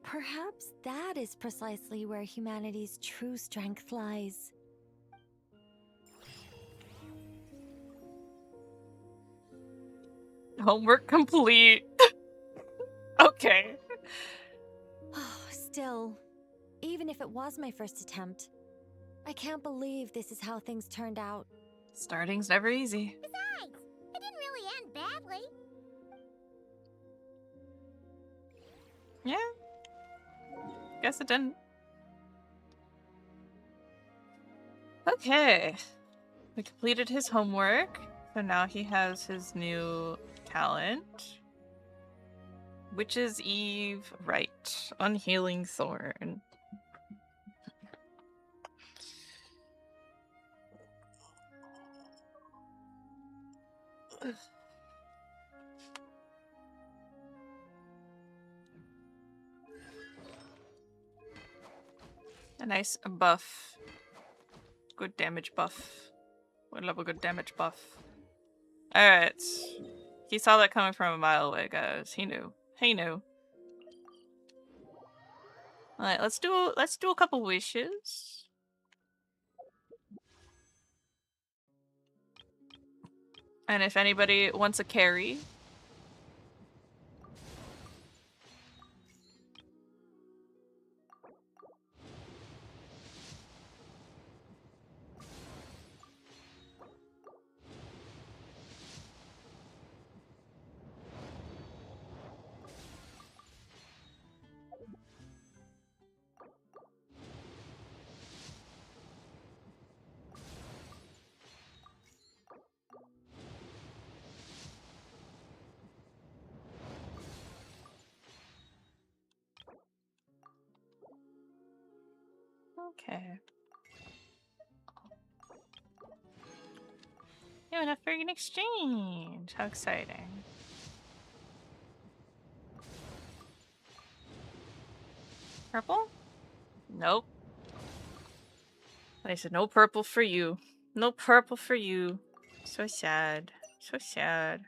Perhaps that is precisely where humanity's true strength lies. Homework complete. Okay. Still, even if it was my first attempt, I can't believe this is how things turned out. Starting's never easy. Besides, it didn't really end badly. Yeah. Guess it didn't. Okay. We completed his homework, so now he has his new talent. Witch's Eve, right. Unhealing Thorn. A nice buff. Good damage buff. We love a good damage buff. Alright. He saw that coming from a mile away, guys. He knew. He knew. Alright, let's do a couple wishes. And if anybody wants a carry. Okay. Yeah, enough for an exchange. How exciting. Purple? Nope. I said no purple for you. No purple for you. So sad. So sad.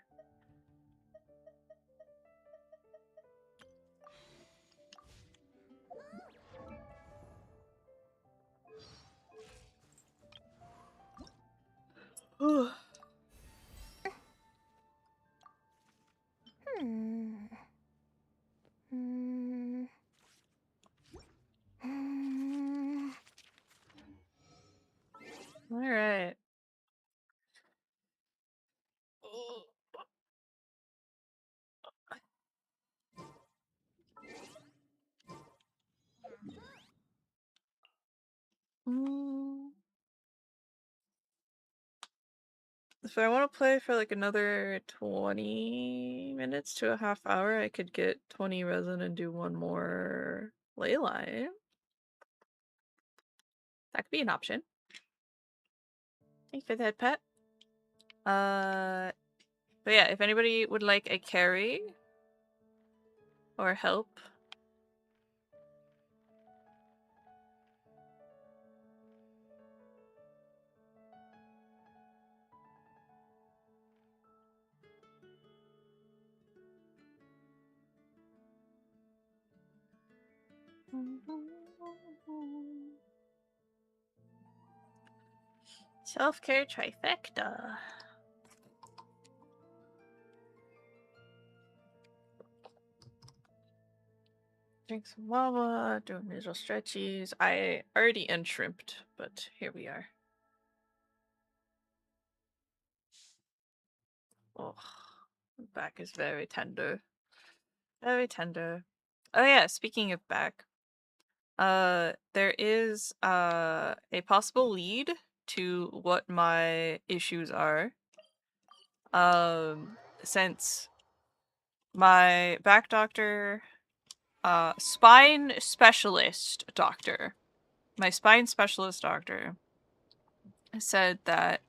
Ooh. All right. If I want to play for like another 20 minutes to a half hour, I could get 20 resin and do one more ley line. That could be an option. Thank you for that, pet. But yeah, if anybody would like a carry or help. Self-care trifecta. Drink some lava, doing visual stretchies. I already unshrimped, but here we are. Oh, back is very tender. Very tender. Oh yeah, speaking of back, there is a possible lead to what my issues are. Since my back doctor, spine specialist doctor, my spine specialist doctor said that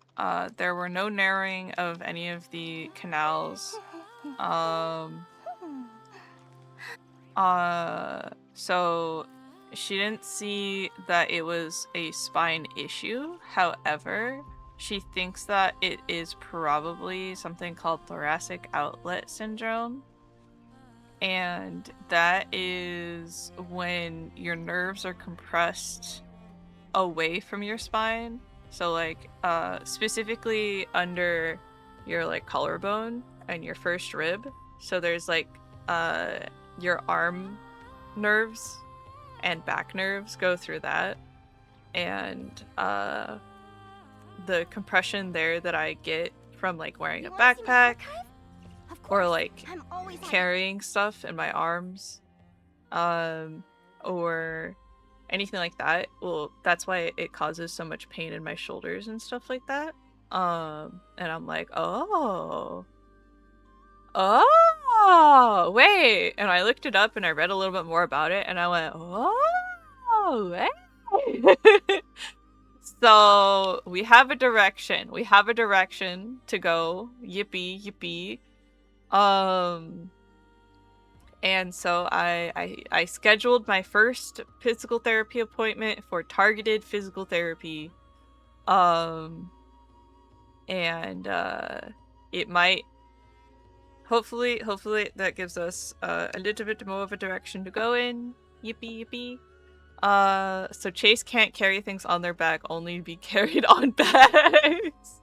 there were no narrowing of any of the canals. So she didn't see that it was a spine issue. However, she thinks that it is probably something called thoracic outlet syndrome. And that is when your nerves are compressed away from your spine. So like specifically under your like collarbone and your first rib. So there's like your arm nerves and back nerves go through that. And the compression there that I get from like wearing a backpack or like carrying stuff in my arms or anything like that, well, that's why it causes so much pain in my shoulders and stuff like that. And I'm like, oh, wait. And I looked it up and I read a little bit more about it and I went, oh, wait. So we have a direction. We have a direction to go. Yippee, yippee. And so I scheduled my first physical therapy appointment for targeted physical therapy. And it might hopefully that gives us a little bit more of a direction to go in. Yippee yippee. So Chase can't carry things on their back, only be carried on bags.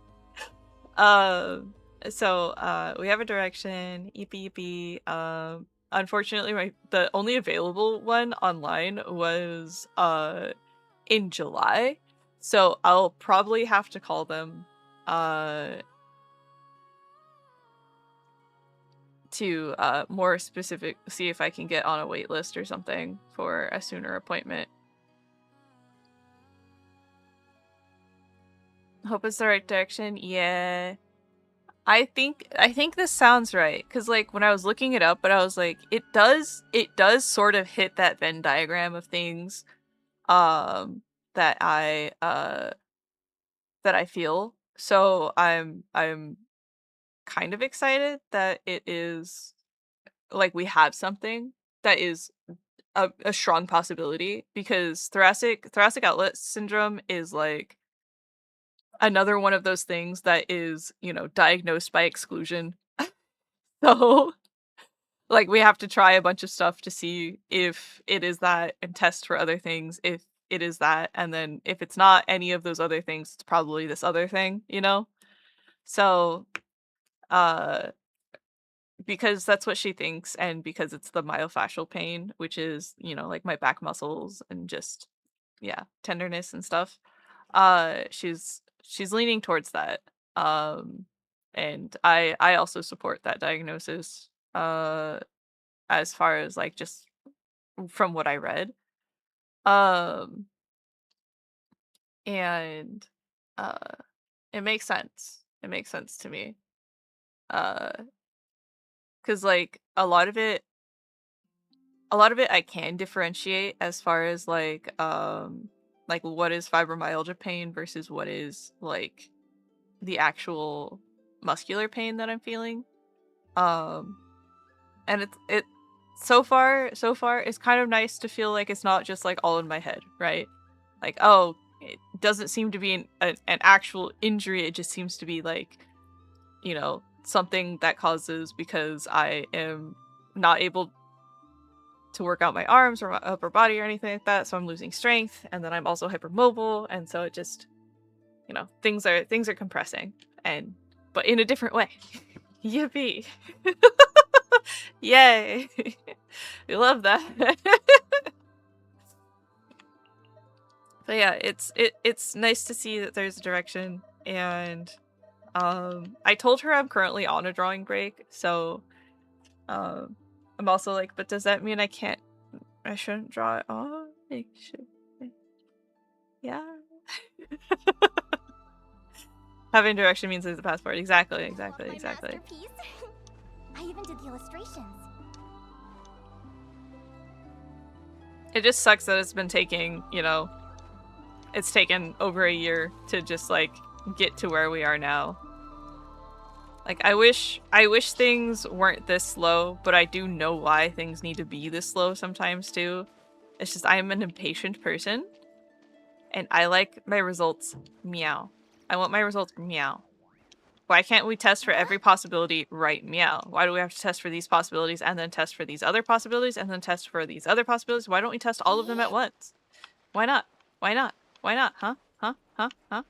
So we have a direction. Yippee yippee. Unfortunately, the only available one online was in July. So I'll probably have to call them to more specific, see if I can get on a wait list or something for a sooner appointment. Hope it's the right direction. Yeah. I think this sounds right, because like when I was looking it up, but I was like, it does sort of hit that Venn diagram of things that I feel. So I'm kind of excited that it is like we have something that is a strong possibility, because thoracic outlet syndrome is like another one of those things that is, you know, diagnosed by exclusion. So like we have to try a bunch of stuff to see if it is that, and test for other things if it is that, and then if it's not any of those other things, it's probably this other thing, you know? So uh because that's what she thinks, and because it's the myofascial pain, which is, you know, like my back muscles and just, yeah, tenderness and stuff. She's leaning towards that. Um and I also support that diagnosis as far as like just from what I read. Um and uh it makes sense. It makes sense to me. Uh cuz like a lot of it I can differentiate as far as like what is fibromyalgia pain versus what is like the actual muscular pain that I'm feeling. Um and it so far it's kind of nice to feel like it's not just like all in my head, right? Like, oh, it doesn't seem to be an actual injury, it just seems to be like, you know, something that causes because I am not able to work out my arms or my upper body or anything like that, so I'm losing strength, and then I'm also hypermobile, and so it just, you know, things are compressing, and but in a different way. Yippee. Yay. We love that. But yeah, it's nice to see that there's a direction, and I told her I'm currently on a drawing break, so I'm also like, but does that mean I shouldn't draw it on? Yeah. Having direction means there's a passport. Exactly. Masterpiece. I even did the illustrations. It just sucks that it's been taking, you know, it's taken over a year to just like get to where we are now. Like I wish things weren't this slow, but I do know why things need to be this slow sometimes too. It's just I'm an impatient person, and I like my results meow. I want my results meow. Why can't we test for every possibility right meow? Why do we have to test for these possibilities and then test for these other possibilities and then test for these other possibilities? Why don't we test all of them at once? Why not? Why not? Why not? Huh? Huh? Huh? Huh?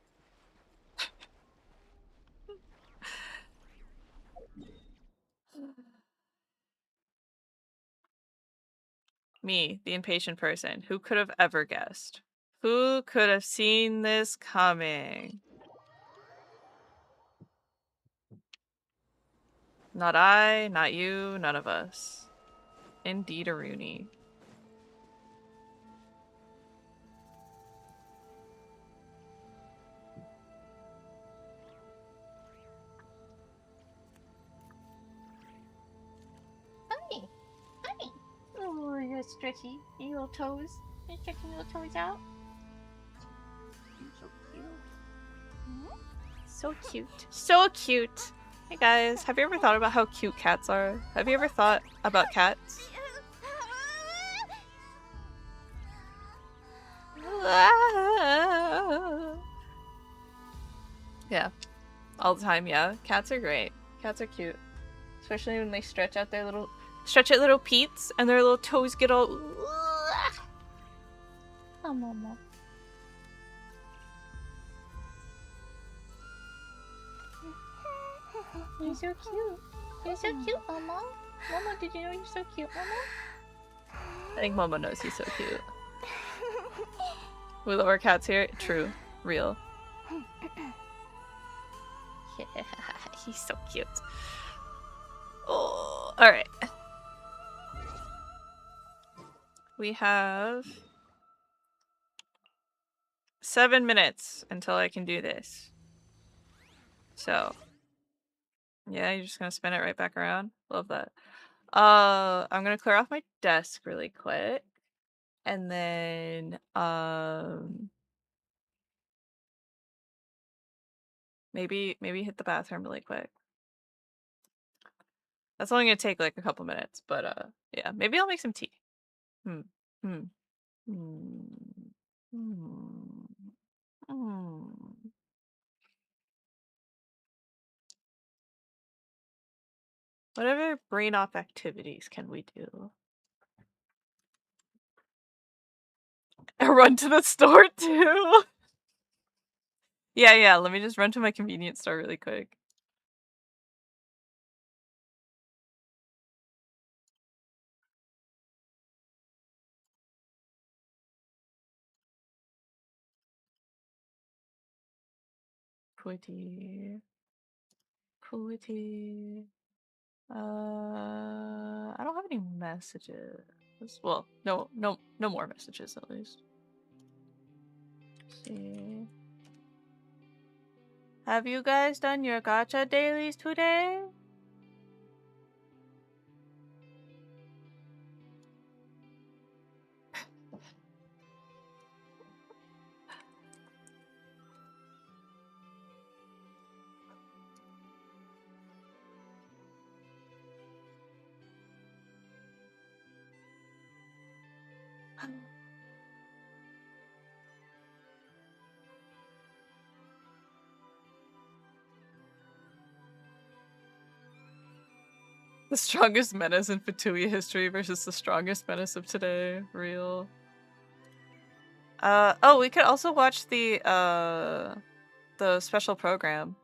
Me, the impatient person. Who could have ever guessed? Who could have seen this coming? Not I, not you, none of us. Indeed, Aruni. Hi. Hi. Oh, you're stretchy. Your little toes. You're stretching your toes out. So cute. So cute. So cute. Hey guys, have you ever thought about how cute cats are? Have you ever thought about cats? Yeah. All the time, yeah. Cats are great. Cats are cute. Especially when they stretch out little peats and their little toes get all... Oh, Momo. You're so cute. You're so cute, Momo. Momo, did you know you're so cute, Momo? I think Momo knows he's so cute. We love our cats here. True. Real. Yeah, he's so cute. Oh, alright. We have 7 minutes until I can do this. So, yeah, you're just gonna spin it right back around. Love that. I'm gonna clear off my desk really quick. And then, maybe hit the bathroom really quick. That's only gonna take like a couple minutes, but yeah, maybe I'll make some tea. Hmm. Hmm. Hmm. Hmm. Hmm. Whatever brain off activities can we do? I run to the store too. Yeah, let me just run to my convenience store really quick. Pretty. I don't have any messages. Well, no more messages at least. Let's see. Have you guys done your gacha dailies today? The strongest menace in Fatui history versus the strongest menace of today. Real. Oh, we could also watch the special program.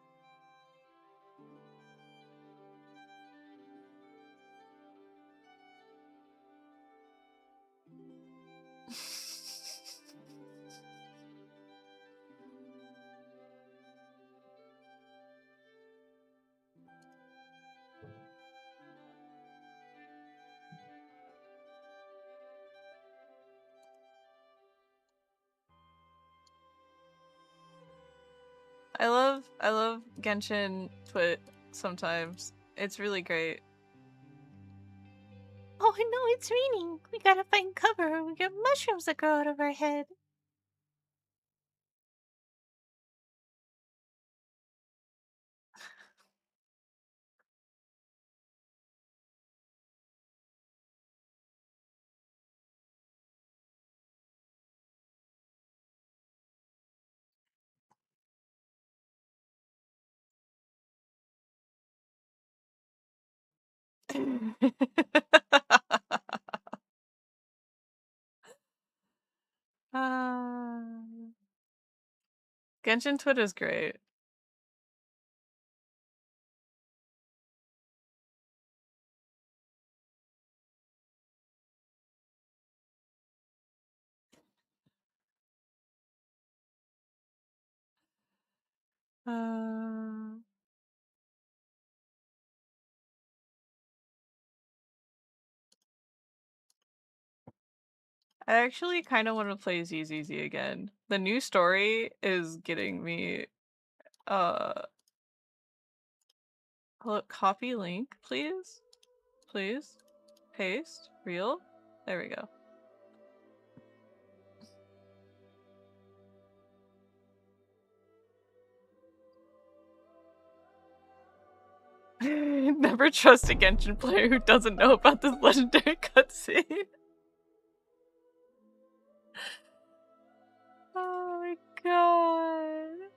I love Genshin Twit sometimes. It's really great. Oh no, it's raining. We gotta find cover. We got mushrooms that grow out of our head. Genshin Twit is great. I actually kind of want to play ZZZ again. The new story is getting me. Look, copy link, please. Please. Paste. Real. There we go. Never trust a Genshin player who doesn't know about this legendary cutscene. Oh my god.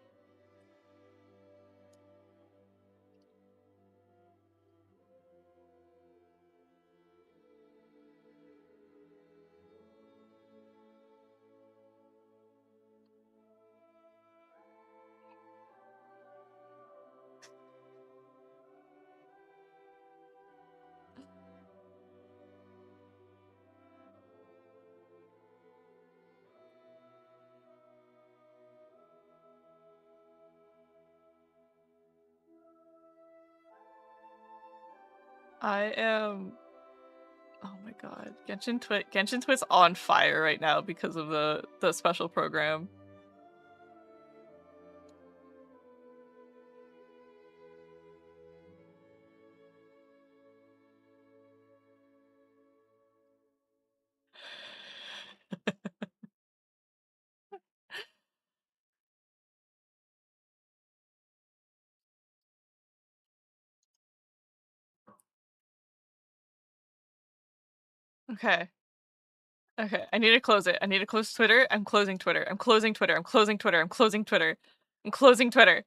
I am... Oh my god. Genshin Twit's on fire right now because of the special program. Okay. Okay, I need to close it. I need to close Twitter. I'm closing Twitter. I'm closing Twitter. I'm closing Twitter. I'm closing Twitter. I'm closing Twitter.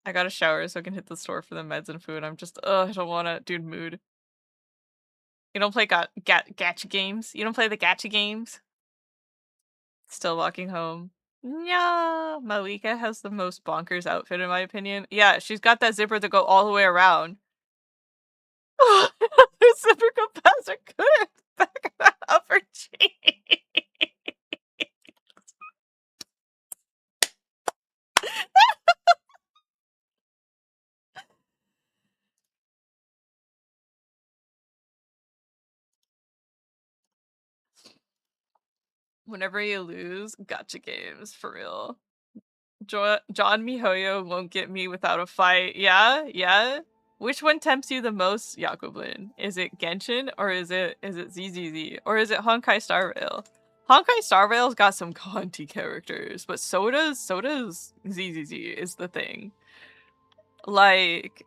I got a shower so I can hit the store for the meds and food. I'm just, I don't wanna. Dude, mood. You don't play gacha games? You don't play the gacha games? Still walking home. No, Malika has the most bonkers outfit in my opinion. Yeah, she's got that zipper that go all the way around. The zipper go past her good back of the upper cheek. Whenever you lose, gacha games, for real. John Mihoyo won't get me without a fight. Yeah? Yeah? Which one tempts you the most, Jakobin? Is it Genshin or is it ZZZ? Or is it Honkai Star Rail? Honkai Star Rail's got some Conti characters, but so does ZZZ is the thing. Like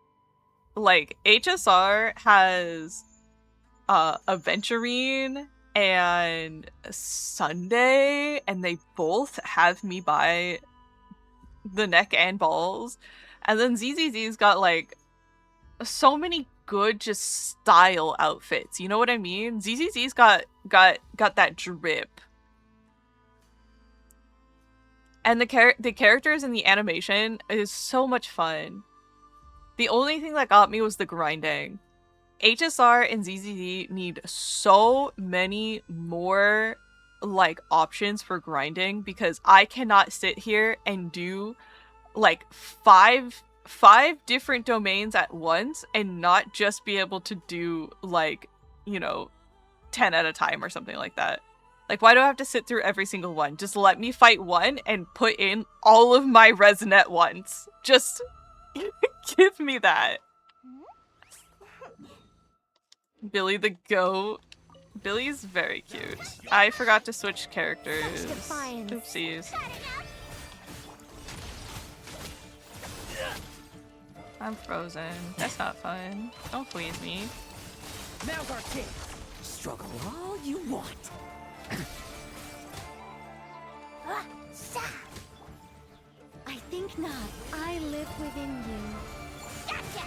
HSR has Aventurine and Sunday, and they both have me by the neck and balls. And then ZZZ's got like so many good just style outfits. You know what I mean? ZZZ's got that drip. And the characters and the animation is so much fun. The only thing that got me was the grinding. HSR and ZZZ need so many more like options for grinding because I cannot sit here and do like five different domains at once and not just be able to do like, you know, 10 at a time or something like that. Like, why do I have to sit through every single one? Just let me fight one and put in all of my resnet once. Just give me that. Billy the goat. Billy's very cute. I forgot to switch characters. Oopsies. I'm frozen. That's not fun. Don't please me. Now's our chance. Struggle all you want. I think not. I live within you. Gotcha!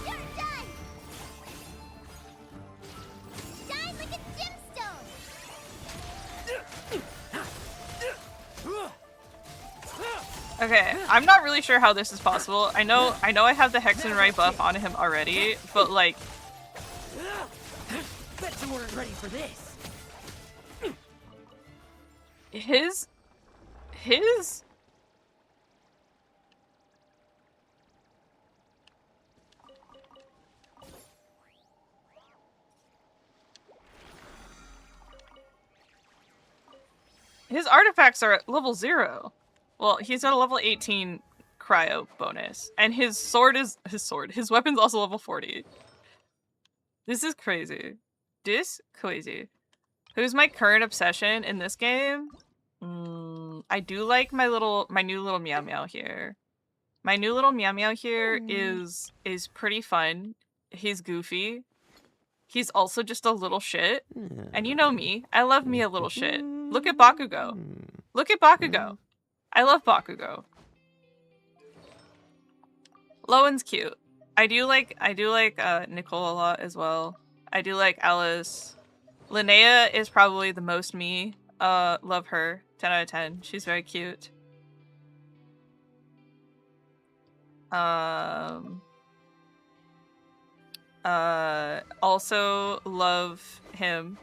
You're done! Shine like a gemstone! Okay, I'm not really sure how this is possible. I know I have the Hexenrai buff on him already, but like... Bet you weren't ready for this. His artifacts are at level 0. Well, he's got a level 18 cryo bonus. And his weapon's also level 40. This is crazy. Who's my current obsession in this game? I do like my new little Meow Meow here. My new little Meow Meow here is pretty fun. He's goofy. He's also just a little shit. And you know me. I love me a little shit. Look at Bakugo. Look at Bakugo. I love Bakugo. Lowen's cute. I do like Nicole a lot as well. I do like Alice. Linnea is probably the most me. Love her. 10 out of 10. She's very cute. Also love him.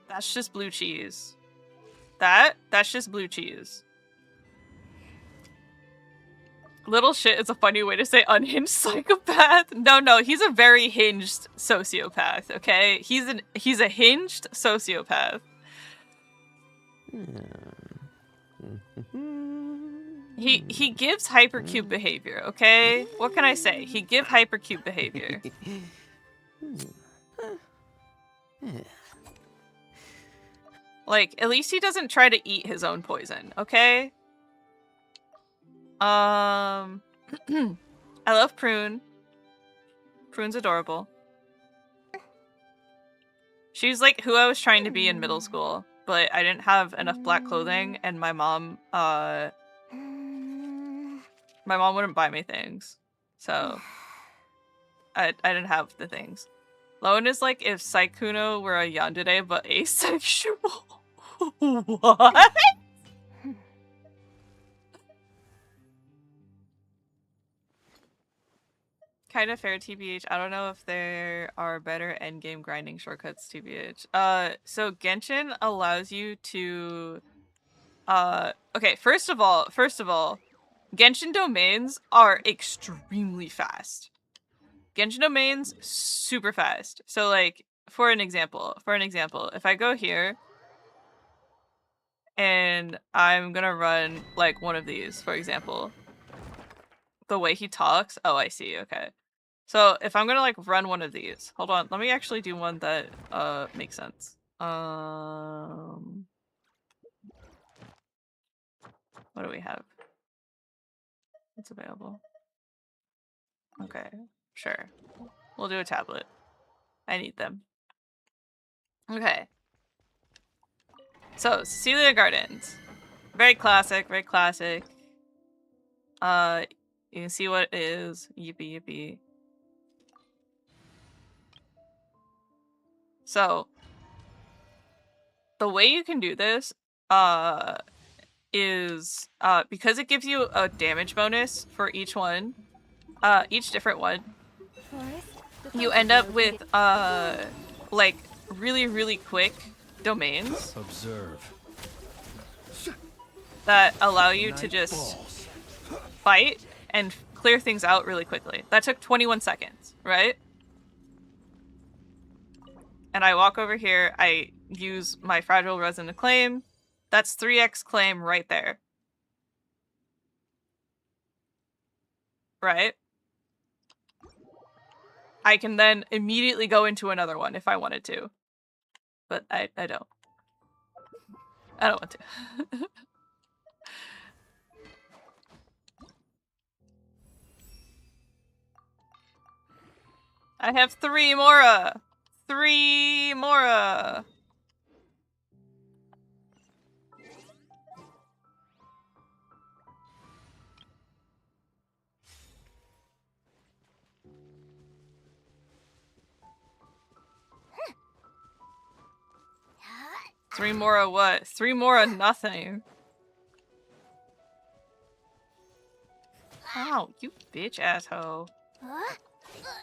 That's just blue cheese. That's just blue cheese. Little shit is a funny way to say unhinged psychopath. No, he's a very hinged sociopath, okay? He's a hinged sociopath. He gives hypercube behavior, okay? What can I say? He gives hypercube behavior. Like, at least he doesn't try to eat his own poison, okay? I love Prune. Prune's adorable. She's like who I was trying to be in middle school, but I didn't have enough black clothing, and my mom wouldn't buy me things. So I didn't have the things. Lowen is like if 𝒫𝓁𝒶𝓎 were a yandere but asexual. What? Kind of fair, TBH. I don't know if there are better endgame grinding shortcuts, TBH. So Genshin allows you to okay, first of all, Genshin domains are extremely fast. Genshin domains super fast. So like for an example, if I go here and I'm gonna run like one of these, for example, the way he talks, oh, I see, okay. So if I'm gonna like run one of these, hold on, let me actually do one that makes sense. What do we have? What's available? Okay, sure. We'll do a tablet. I need them. Okay. So, Cecilia Gardens. Very classic, very classic. You can see what it is. Yippee yippee. So, the way you can do this, is, because it gives you a damage bonus for each one, each different one, you end up with, like, really, really quick domains. Observe. That allow you to just fight and clear things out really quickly. That took 21 seconds, right? And I walk over here, I use my Fragile Resin to claim. That's 3x claim right there. Right? I can then immediately go into another one if I wanted to. But I don't. I don't want to. I have 3 Mora! 3 Mora! Three Mora what? 3 Mora nothing. Ow, you bitch asshole.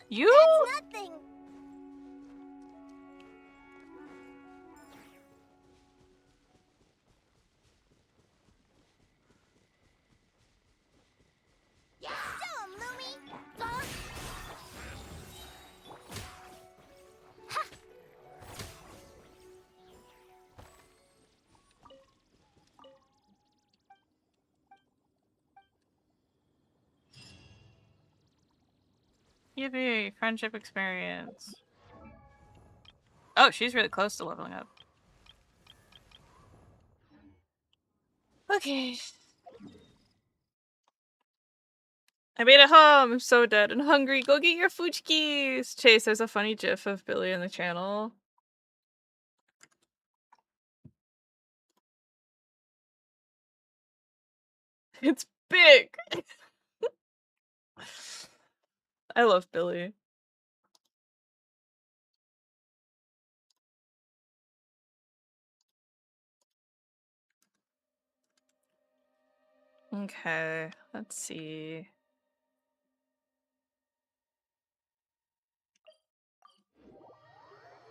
You? That's nothing. Show 'em, Lumi. Yippee, friendship experience. Oh, she's really close to leveling up. Okay. I made it home! I'm so dead and hungry. Go get your fujikis! Chase, there's a funny gif of Billy in the channel. It's big! I love Billy. Okay, let's see.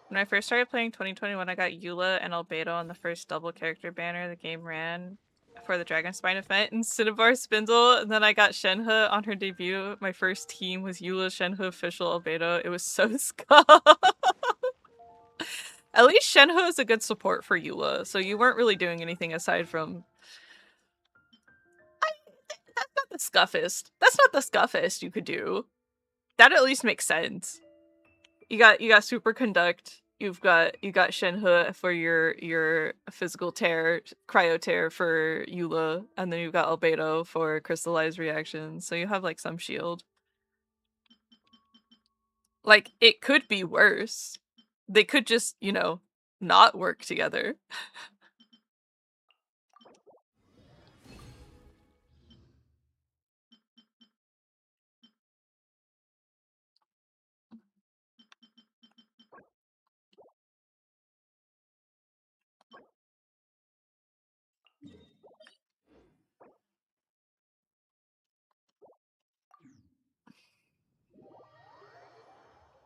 When I first started playing 2021, I got Eula and Albedo on the first double character banner the game ran before the Dragonspine event, and Cinnabar Spindle, and then I got Shenhe on her debut. My first team was Eula, Shenhe, Official, Albedo. It was so scum. At least Shenhe is a good support for Eula, so you weren't really doing anything aside from... That's not the scuffest. That's not the scuffest you could do. That at least makes sense. You got Super Conduct. You got Shenhe for your physical tear, cryo tear for Eula, and then you've got Albedo for crystallized reactions. So you have like some shield. Like it could be worse. They could just, you know, not work together.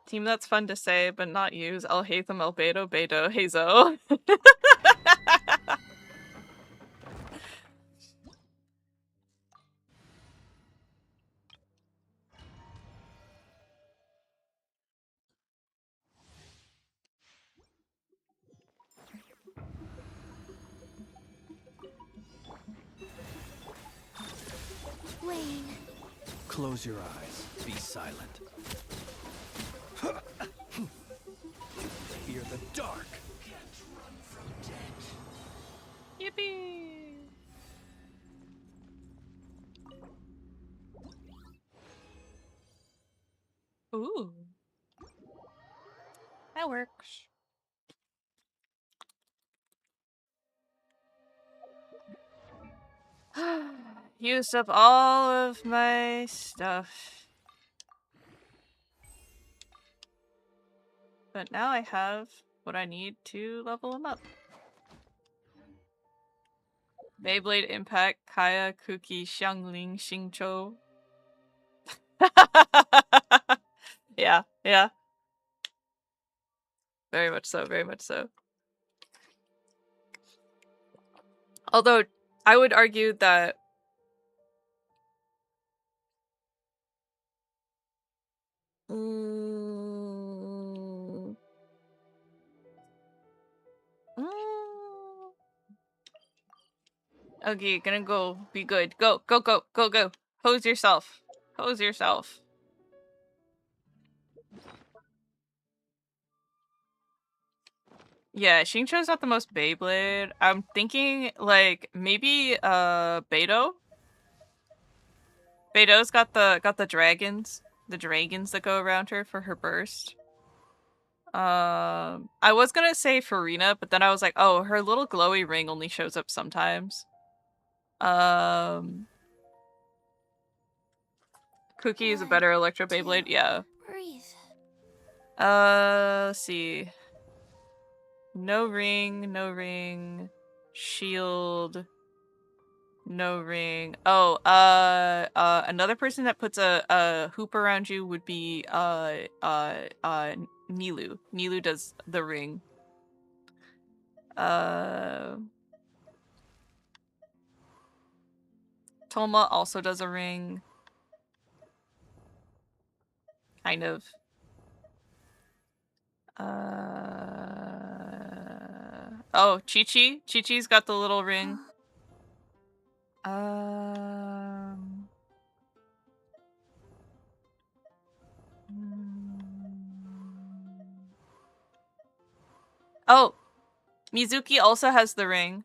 Team that's fun to say, but not use. I'll hate them, Albedo, Beto, Hazo. Wayne. Close your eyes. Be silent. Fear the dark. Can't run from death. Yippee! Ooh. That works. Used up all of my stuff. But now I have what I need to level him up. Beyblade Impact, Kaya, Kuki, Xiangling, Xingqiu. Yeah, yeah. Very much so, very much so. Although, I would argue that Okay, gonna go. Be good. Go, go, go, go, go. Hose yourself. Hose yourself. Yeah, Xingqiu's not the most Beyblade. I'm thinking, like, maybe, Beto? Beto's got the dragons. The dragons that go around her for her burst. I was gonna say Farina, but then I was like, oh, her little glowy ring only shows up sometimes. Cookie is a better Electro Beyblade, yeah. Breathe. Let's see. No ring, no ring. Shield. No ring. Oh, another person that puts a hoop around you would be, Nilu. Nilu does the ring. Toma also does a ring. Kind of. Oh, Chi-Chi? Chi-Chi's got the little ring. Oh! Mizuki also has the ring.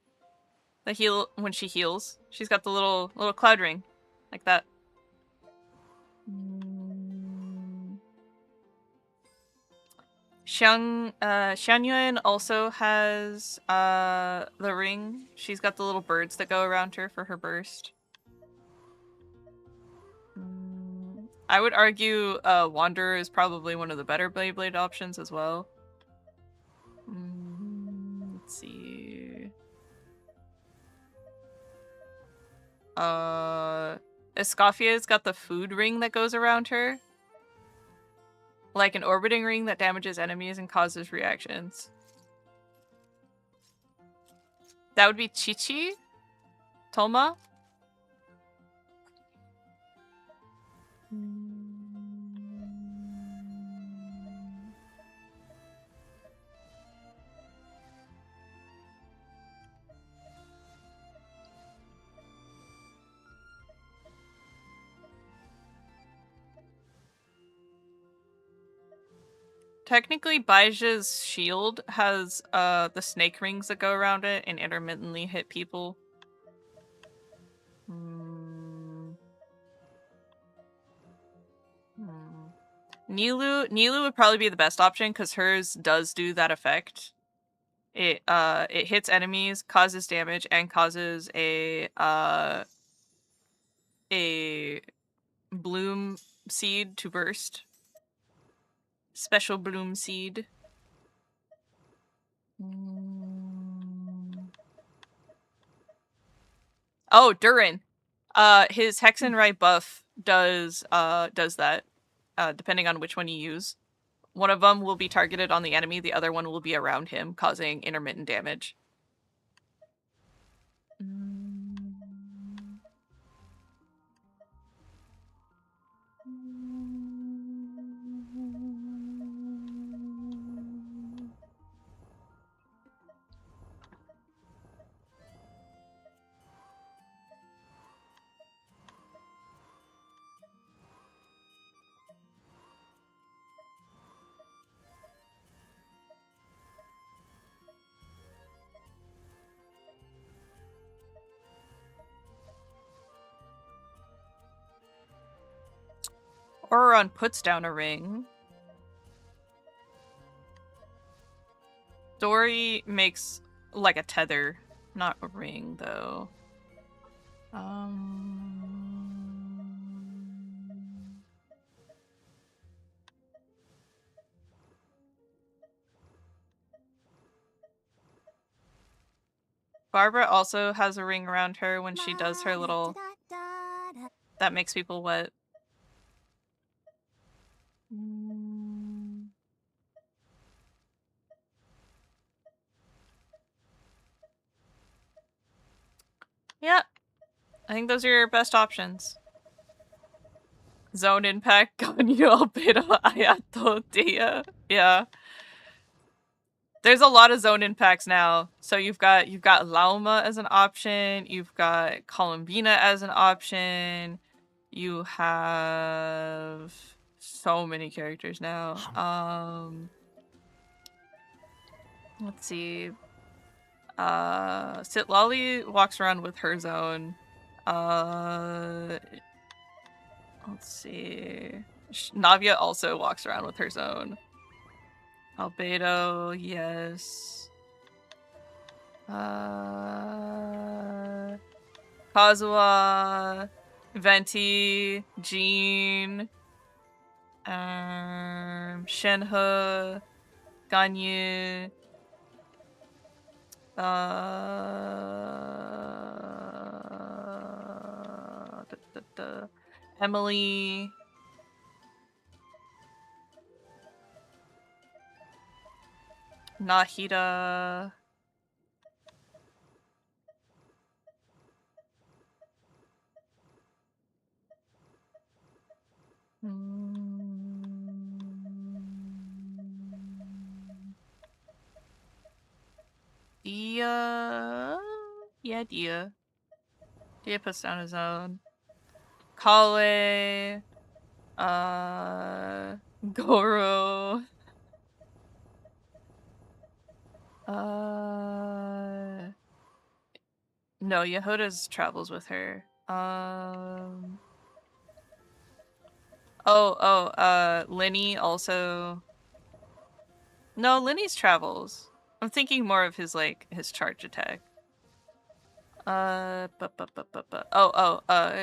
The heal when she heals. She's got the little cloud ring. Like that. Xianyuan also has the ring. She's got the little birds that go around her for her burst. I would argue Wanderer is probably one of the better Beyblade options as well. Let's see. Escoffia's got the food ring that goes around her. Like an orbiting ring that damages enemies and causes reactions. That would be Chi-Chi. Toma? Technically, Baija's shield has the snake rings that go around it and intermittently hit people. Nilou would probably be the best option because hers does do that effect. It hits enemies, causes damage, and causes a bloom seed to burst. Special bloom seed. Oh, Durin. His Hexenrai buff does that. Depending on which one you use. One of them will be targeted on the enemy, the other one will be around him, causing intermittent damage. Oron puts down a ring. Dory makes like a tether, not a ring though. Barbara also has a ring around her when she does her little... That makes people wet. Yeah, I think those are your best options. Zone impact, Ganyu, Albedo, Ayato, Dia. Yeah. There's a lot of zone impacts now. So you've got Lauma as an option, you've got Columbina as an option, you have so many characters now. Let's see. Sitlali walks around with her zone. Let's see. Navia also walks around with her zone. Albedo, yes. Kazuha, Venti, Jean, Shenhe, Ganyu, Emily, Nahida, Dia. Yeah, Dia. Dia puts down his own. Kale. Goro. No, Yehoda's travels with her. Linny also. No, Linny's travels. I'm thinking more of his, like, his charge attack.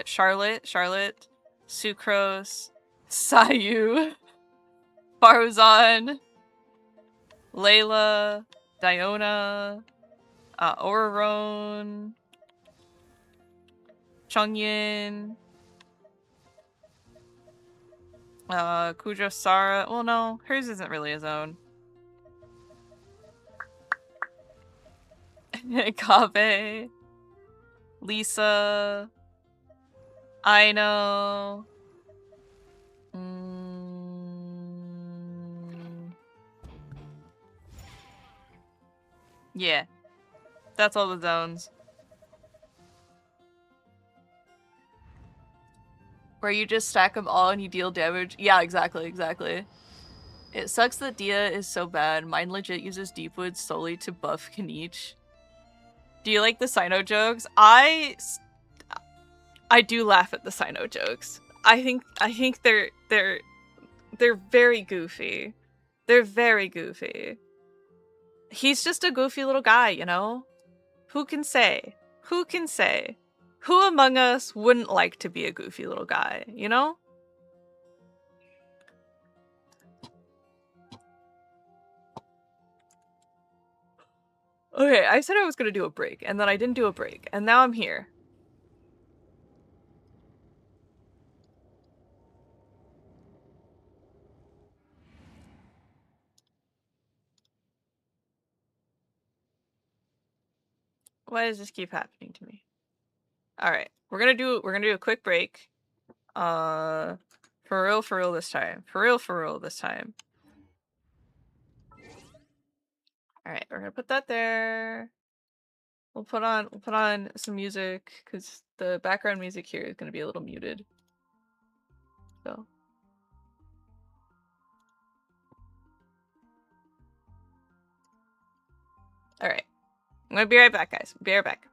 Charlotte, Sucrose, Sayu, Barzan, Layla, Diona, Oraron, Chongyin, Kujo Sara. Well, no, hers isn't really his own. Kabe. Lisa. I know. Yeah. That's all the zones. Where you just stack them all and you deal damage. Yeah, exactly. It sucks that Dia is so bad. Mine legit uses Deepwood solely to buff Kaniche. Do you like the Sino jokes? I do laugh at the Sino jokes. I think they're very goofy. They're very goofy. He's just a goofy little guy, you know? Who can say? Who can say? Who among us wouldn't like to be a goofy little guy, you know? Okay, I said I was gonna do a break, and then I didn't do a break, and now I'm here. Why does this keep happening to me? Alright, we're gonna do a quick break. For real this time. For real this time. Alright, we're gonna put that there. We'll put on some music, because the background music here is gonna be a little muted. So. Alright. I'm gonna be right back, guys. Be right back.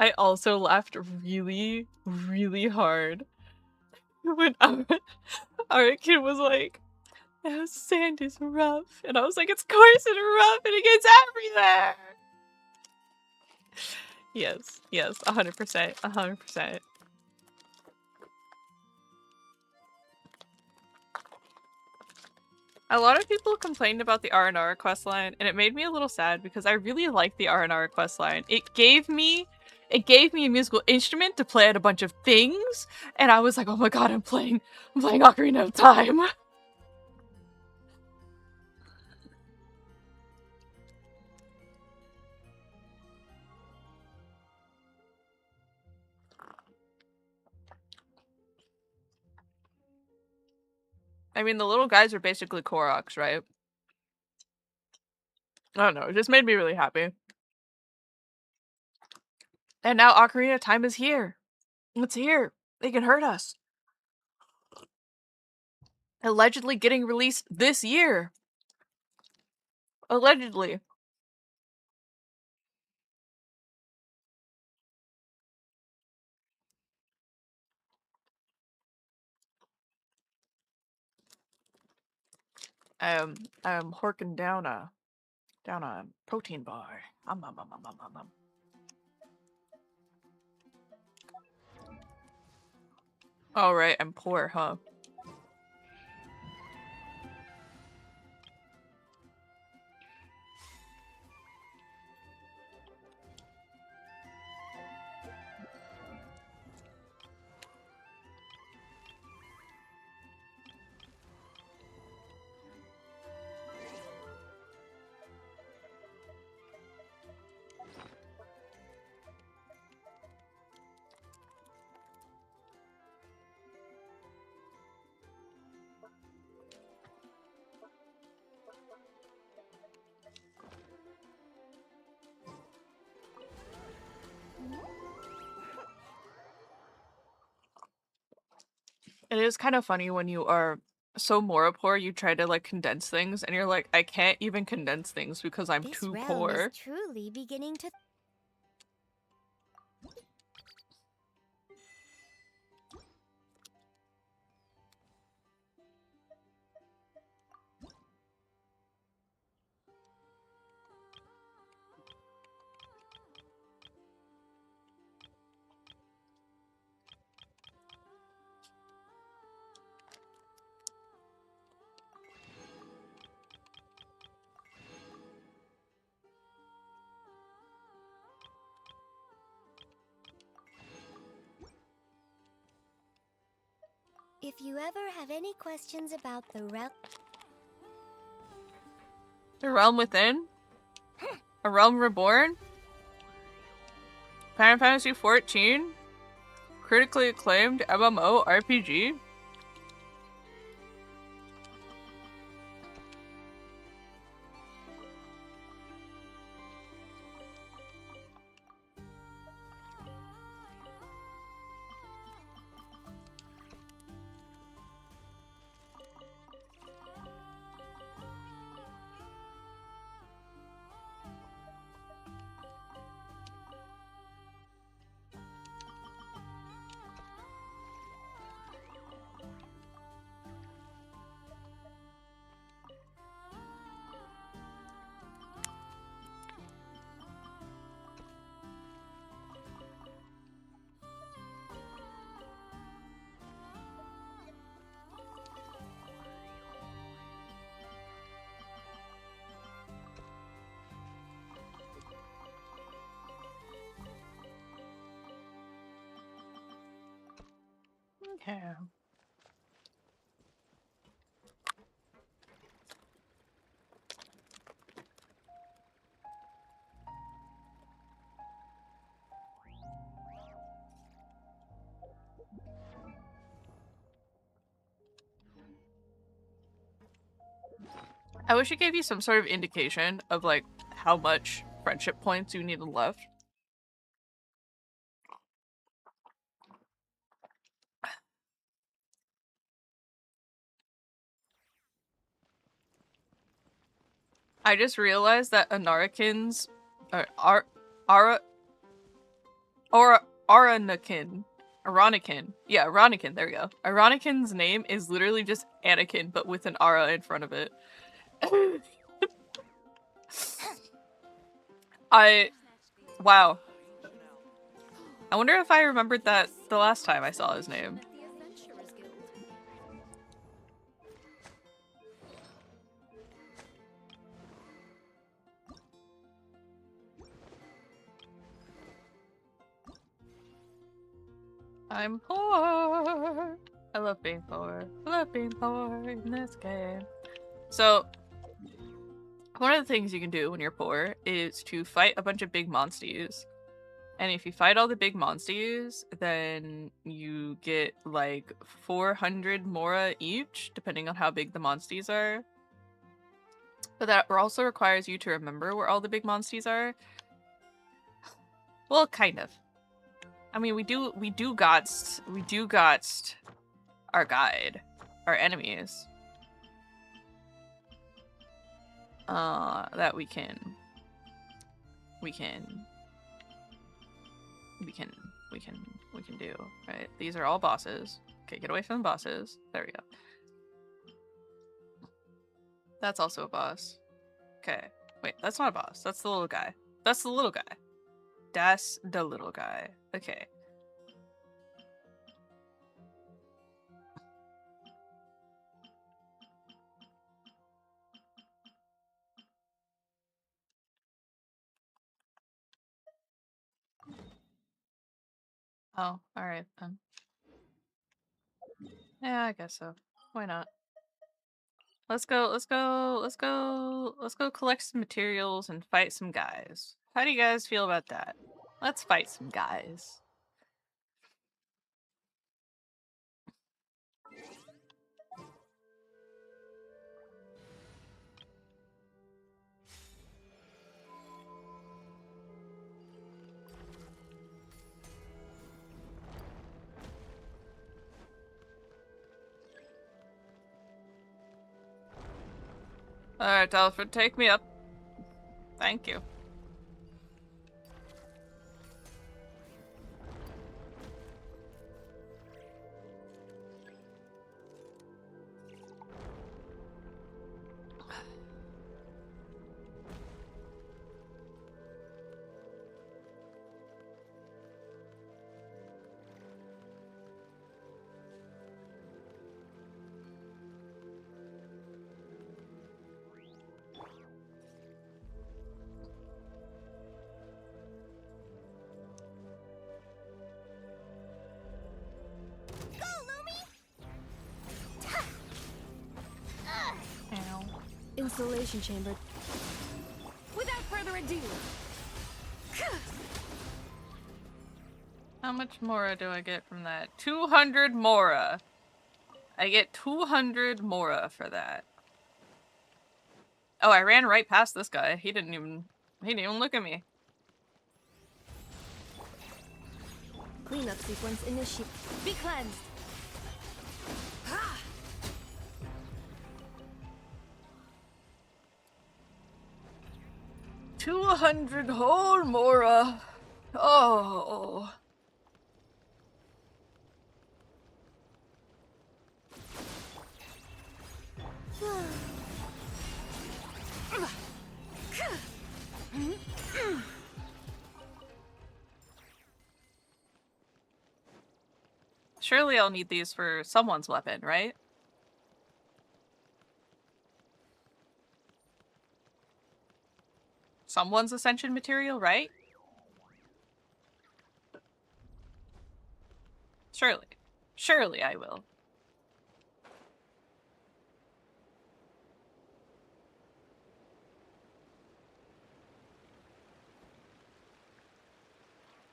I also laughed really, really hard when our kid was like, "Oh, sand is rough," and I was like, "It's coarse and rough, and it gets everywhere." Yes, yes, 100%, 100%. A lot of people complained about the R&R questline, and it made me a little sad because I really liked the R&R questline. It gave me a musical instrument to play at a bunch of things, and I was like, oh my god, I'm playing Ocarina of Time. I mean, the little guys are basically Koroks, right? I don't know, it just made me really happy. And now Ocarina of Time is here. It's here. They can hurt us. Allegedly getting released this year. Allegedly. I'm horking down a protein bar. All right, I'm poor, huh? It is kind of funny when you are so poor, you try to like condense things, and you're like, I can't even condense things because I'm too poor. This realm is truly beginning to. If you ever have any questions about the realm. The Realm Within? A Realm Reborn? Final Fantasy XIV? Critically acclaimed MMO RPG? Okay. I wish it gave you some sort of indication of like how much friendship points you needed left. I just realized that Anarikins, Ara, Or Aranakin. Aranakin. Yeah, Aranakin. There we go. Aranakin's name is literally just Anakin, but with an Ara in front of it. Wow. I wonder if I remembered that the last time I saw his name. I'm poor. I love being poor. I love being poor in this game. So, one of the things you can do when you're poor is to fight a bunch of big monsters. And if you fight all the big monsters, then you get like 400 mora each, depending on how big the monsters are. But that also requires you to remember where all the big monsters are. Well, kind of. I mean, we do got our guide, our enemies. That we can do, right? These are all bosses. Okay, get away from the bosses. There we go. That's also a boss. Okay. Wait, that's not a boss. That's the little guy. That's the little guy. That's the little guy. Okay. Oh, alright then. Yeah, I guess so. Why not? Let's go collect some materials and fight some guys. How do you guys feel about that? Let's fight some guys. Alright, Alfred, take me up. Thank you. Installation chamber. Without further ado. How much mora do I get from that? 200 mora. I get 200 mora for that. Oh, I ran right past this guy. He didn't even look at me. Cleanup sequence initiate. Be cleansed. 200 whole mora. Oh. Surely I'll need these for someone's weapon, right? Someone's ascension material, right? Surely. Surely I will.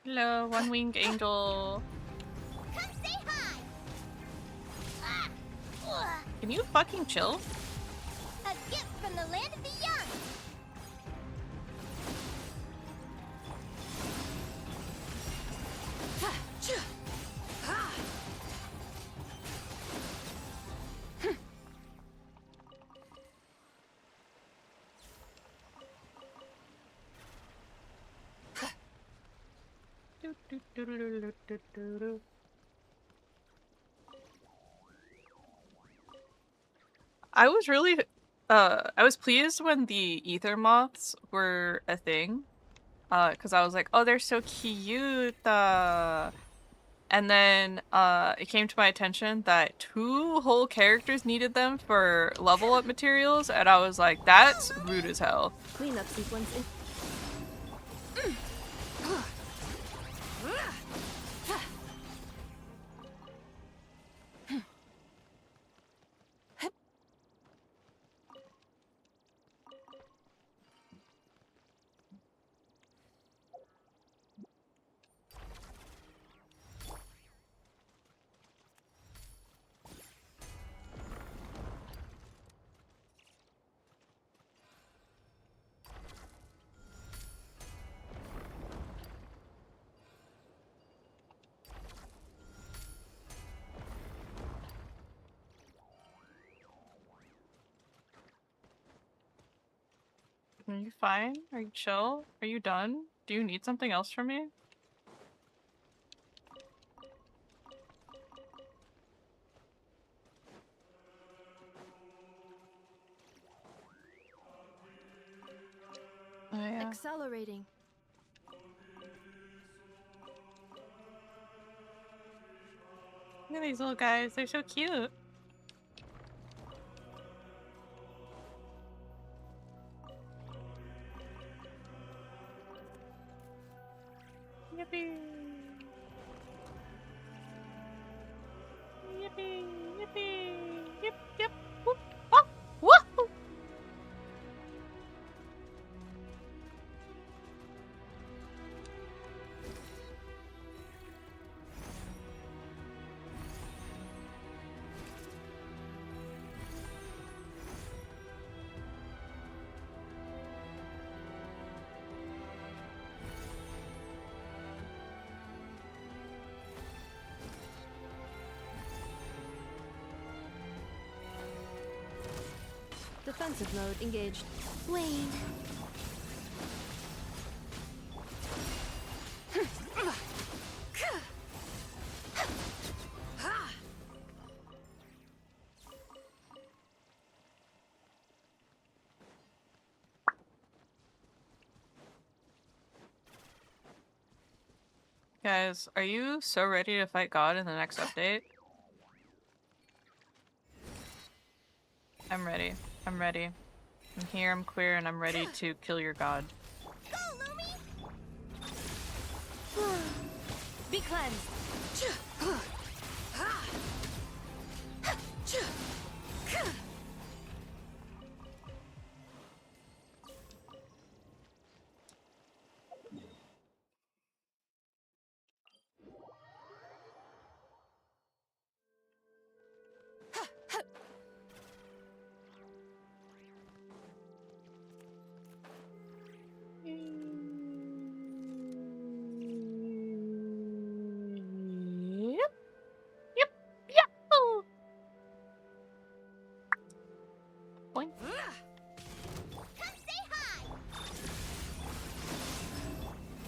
Hello, one-winged angel. Come say hi. Can you fucking chill? A gift from the land of the young. I was really, I was pleased when the ether moths were a thing, because I was like, oh, they're so cute, and then, it came to my attention that 2 whole characters needed them for level up materials, and I was like, that's rude as hell. Cleanup sequence in Are you fine? Are you chill? Are you done? Do you need something else from me? Oh, yeah. accelerating. Look at these little guys. They're so cute. Yippee! Yippee! Yippee! Yip! Yip! Whoop! Ah! Woohoo! Defensive mode engaged. Wayne. Guys, are you so ready to fight God in the next update? I'm ready. I'm ready. I'm here, I'm queer, and I'm ready to kill your god. Go, Lumi! Be cleansed. Yep. Yep. Yahoo! Boing. Come say hi!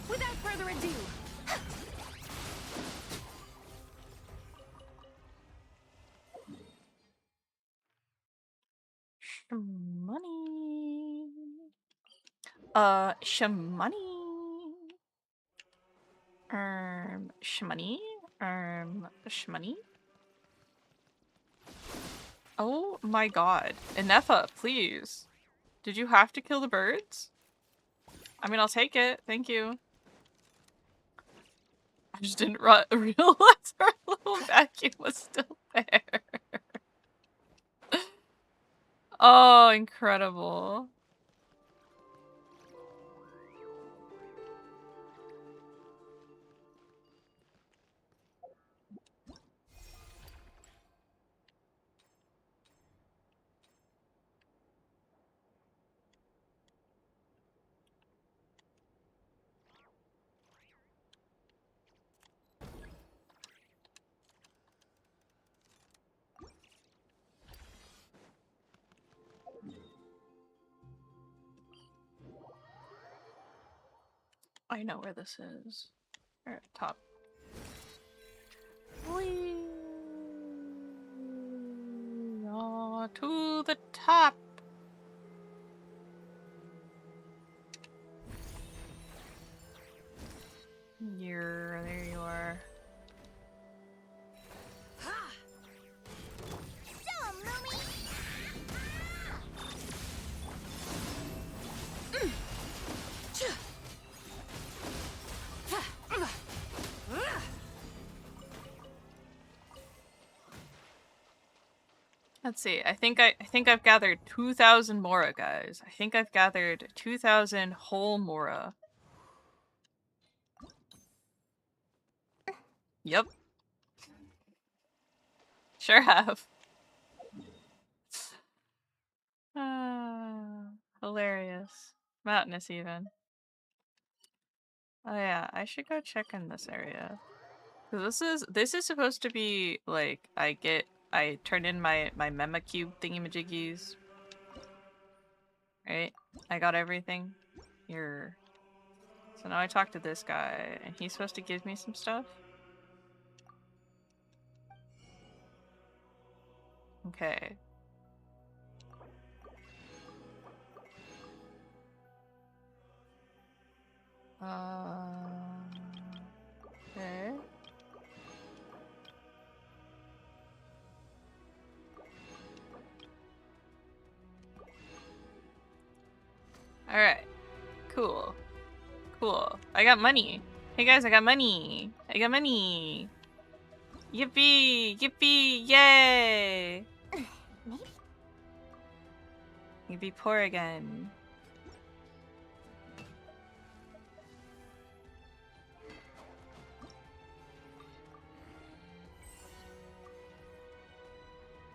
Without further ado, Shmoney. Shmoney. Shmoney. Shmoney. Oh my god. Inefa, please. Did you have to kill the birds? I mean, I'll take it. Thank you. I just didn't realize our little vacuum was still there. Oh, incredible. I know where this is. Or top. Whee! Oh, to the top. There you are. Let's see. I think I've gathered 2,000 Mora, guys. I think I've gathered 2,000 whole Mora. Yep. Sure have. Hilarious. Mountainous even. Oh yeah, I should go check in this area. Cause this is supposed to be like I turn in my mema cube thingy-majiggies. Right? I got everything. Here. So now I talk to this guy and he's supposed to give me some stuff. Okay. Okay. Alright. Cool. Cool. I got money. Hey guys, I got money. I got money. Yippee! Yippee! Yay! You'd be poor again.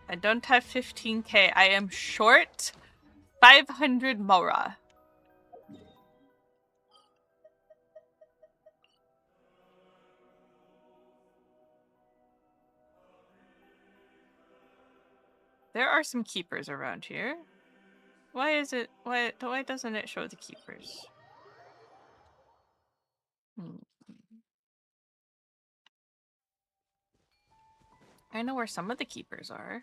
I don't have 15k. I am short 500 Mora. There are some keepers around here. Why doesn't it show the keepers? I know where some of the keepers are.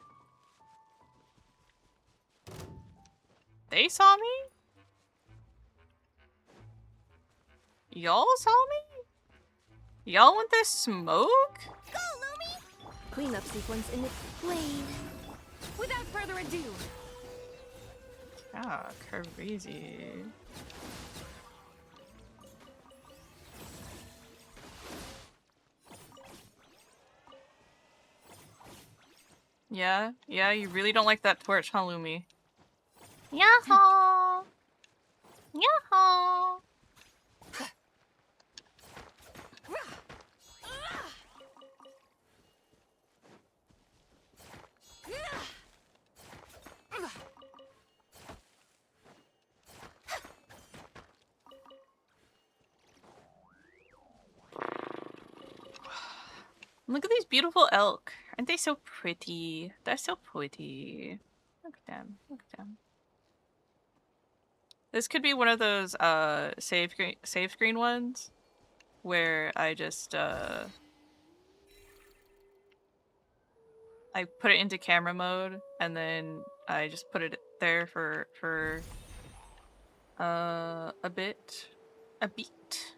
They saw me? Y'all saw me? Y'all want this smoke? Go, Lumi! Cleanup sequence in the lane. Without further ado. Ah, crazy. Yeah, you really don't like that torch, huh, Lumi? Yahoo! Yahoo! Look at these beautiful elk. Aren't they so pretty? They're so pretty. Look at them. Look at them. This could be one of those save screen ones where I just I put it into camera mode and then I just put it there for a beat.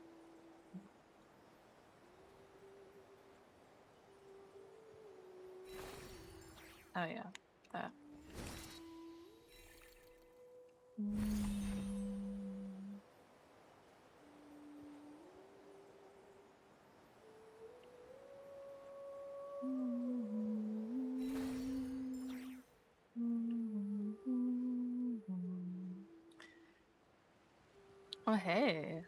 Oh yeah, that. Oh hey.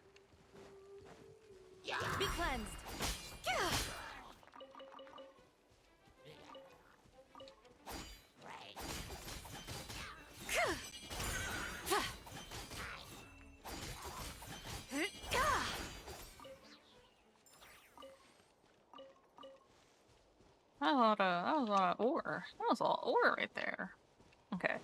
Be cleansed. That was a lot of ore. That was a lot of ore right there. Okay.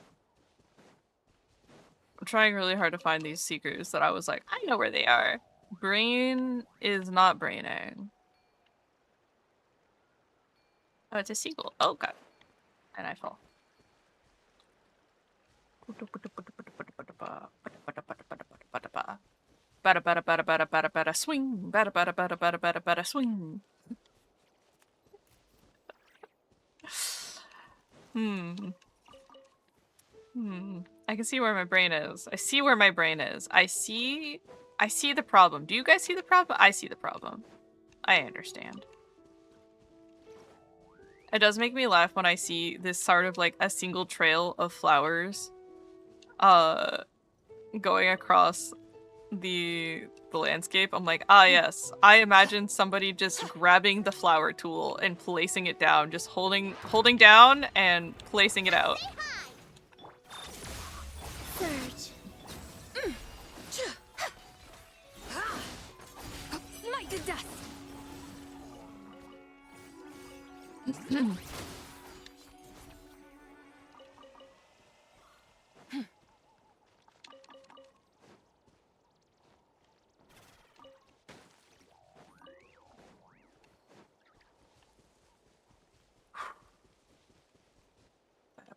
I'm trying really hard to find these seekers that I was like, I know where they are. Brain is not braining. Oh, it's a seagull. Oh god. And I fall. Bada bada bada bada bada bada swing. Bada bada bada bada bada bada swing. I can see where my brain is. I see where my brain is. I see the problem. Do you guys see the problem? I see the problem. I understand. It does make me laugh when I see this sort of like a single trail of flowers going across the landscape. I'm like, ah yes. I imagine somebody just grabbing the flower tool and placing it down, just holding down and placing it out. Surge. Smite to dust.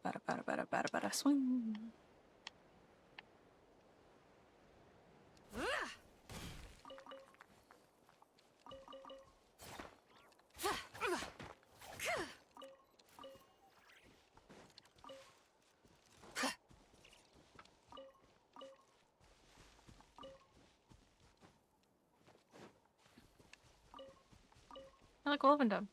Bada bada bada bada bada swing. I like Wolvendom.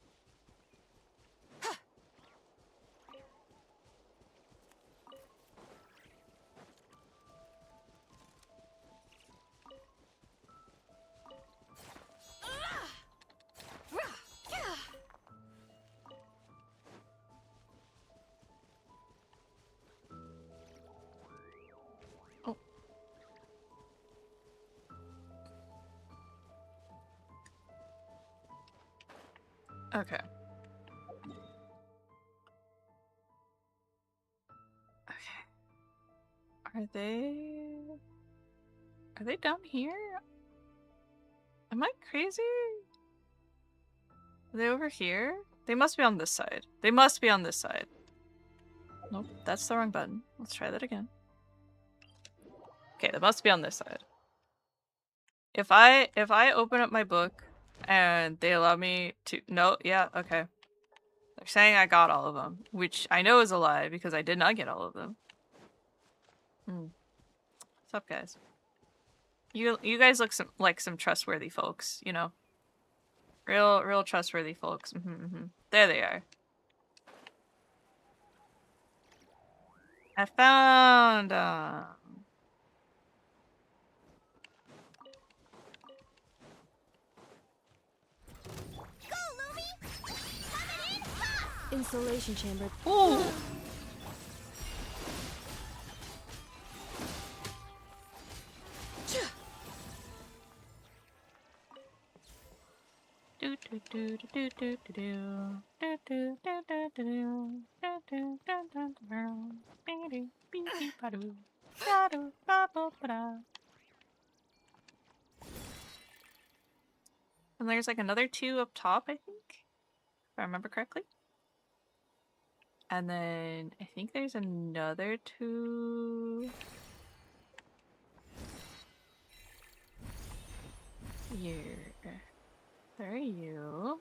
Oh. Okay. Are they down here? Am I crazy? Are they over here? They must be on this side. They must be on this side. Nope, that's the wrong button. Let's try that again. Okay, they must be on this side. If I open up my book and they allow me to yeah, okay. They're saying I got all of them, which I know is a lie because I did not get all of them. What's up, guys? You guys look like some trustworthy folks, you know. Real trustworthy folks. There they are. I found Installation chamber. Ooh. And there's like another 2 up top, I think, if I remember correctly. And then I think there's another 2 here. There are you.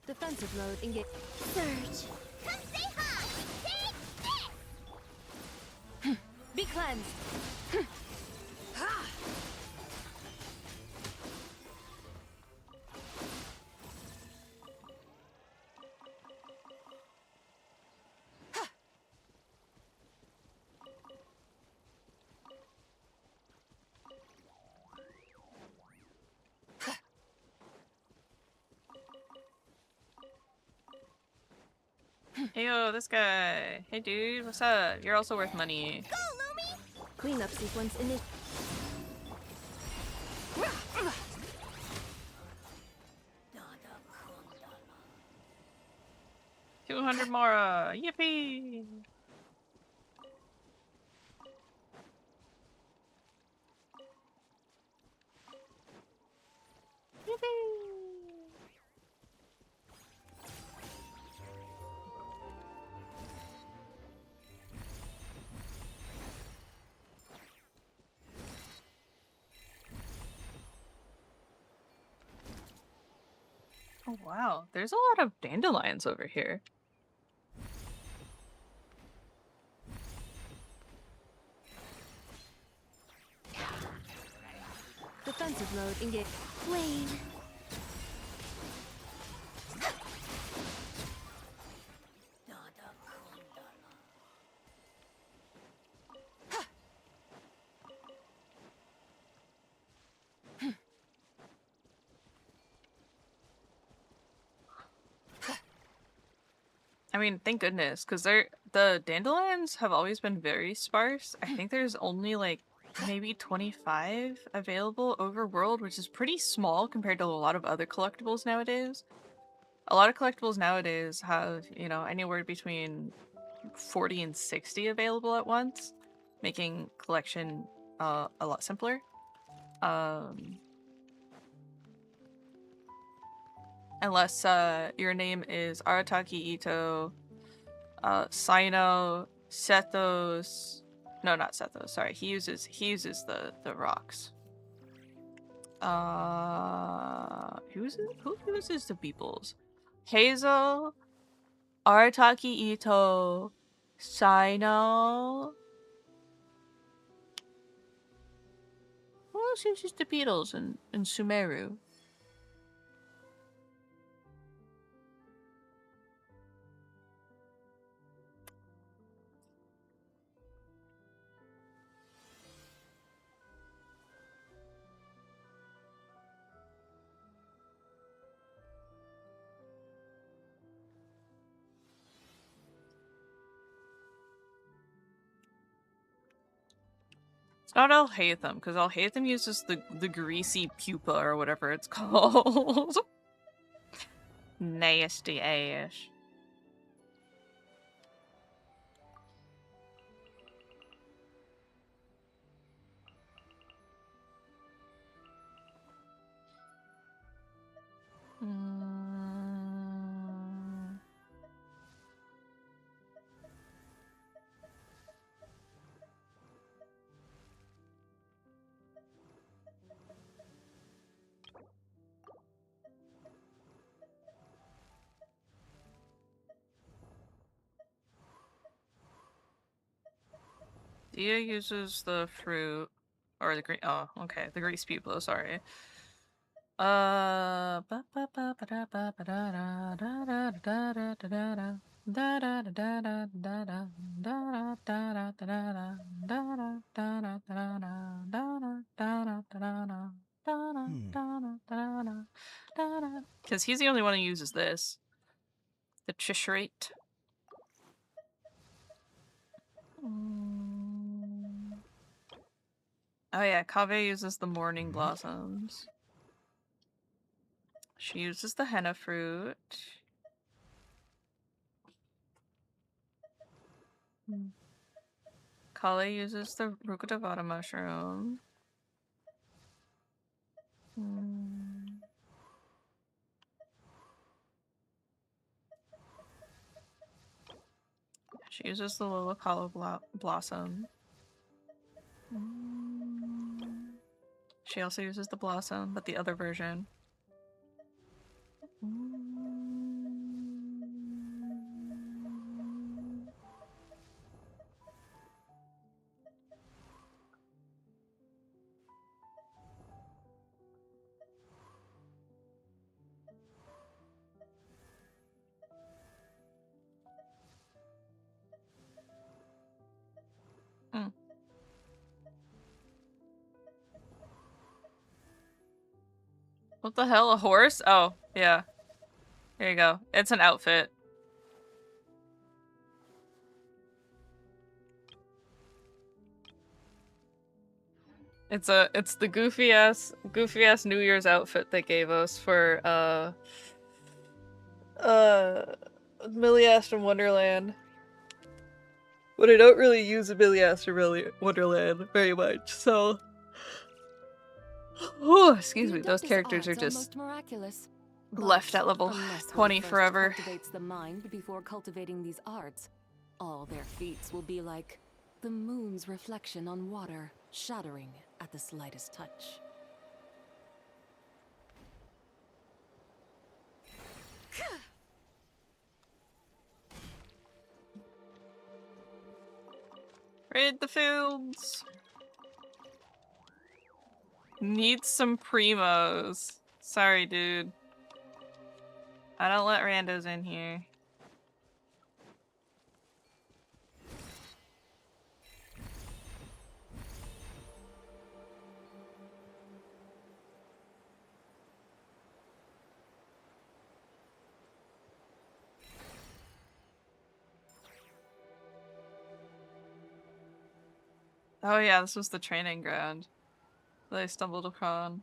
Defensive mode engage. Surge. Be cleansed. Hey yo, this guy. Hey dude, what's up? You're also worth money. Cleanup sequence init. 200 more. Yippee! Oh wow, there's a lot of dandelions over here. Defensive mode engaged. Wayne. I mean, thank goodness, because the dandelions have always been very sparse. I think there's only like maybe 25 available overworld, which is pretty small compared to a lot of other collectibles nowadays. A lot of collectibles nowadays have, you know, anywhere between 40 and 60 available at once, making collection a lot simpler. Unless your name is Arataki Ito, 𝒫𝓁𝒶𝓎. No, not 𝒫𝓁. Sorry, he uses the rocks. Who uses the beeples? Hazel, Arataki Ito, 𝒫𝓁. Who else uses the beetles in Sumeru? It's not Alhaitham, because Alhaitham uses the greasy pupa or whatever it's called. Nasty ass. Dia uses the fruit, or the green. Oh, okay, the grease pupa. Sorry. Because he's the only one who uses this. The 𝒫𝓁𝒶𝓎. Oh yeah, Kaveh uses the morning blossoms. She uses the henna fruit. Kale uses the Rukkhadevata mushroom. She uses the Lilipala blossom. She also uses the blossom, but the other version. What the hell? A horse? Oh, yeah. There you go. It's an outfit. It's the goofy ass New Year's outfit they gave us for Milliast from Wonderland. But I don't really use Milliast from Wonderland very much, so Oh, excuse me. Those Inductus characters are arts just miraculous. left at level Unless one 20 first forever. cultivates the mind before cultivating these arts, all their feats will be like the moon's reflection on water, shattering at the slightest touch. Raid the fields. Need some primos. Sorry, dude. I don't let randos in here. Oh yeah, this was the training ground that I stumbled upon.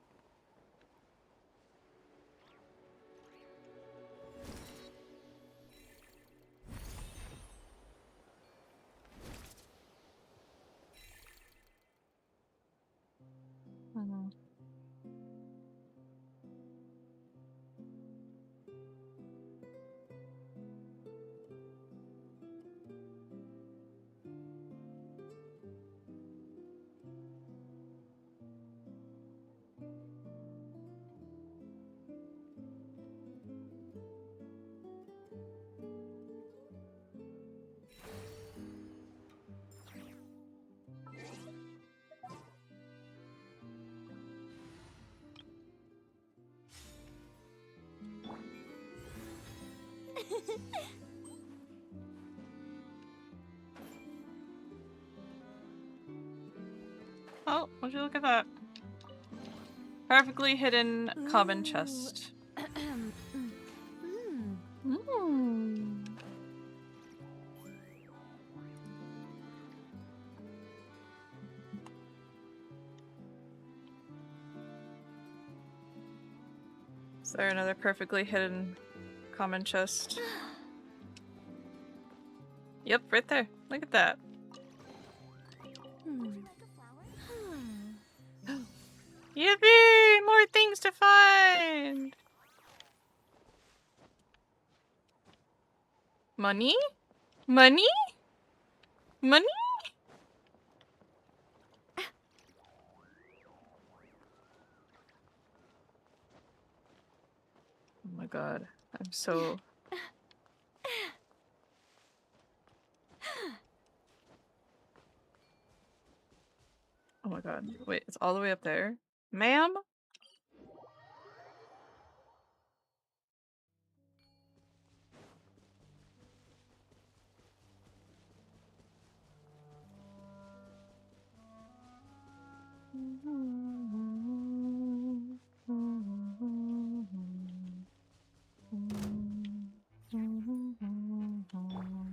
Oh, would you look at that? Perfectly hidden common chest. Is there another perfectly hidden common chest? Yep, right there. Look at that. Yippee! More things to find! Money? Money? Money? Oh my god. I'm so... Oh my god. Wait, it's all the way up there? Ma'am?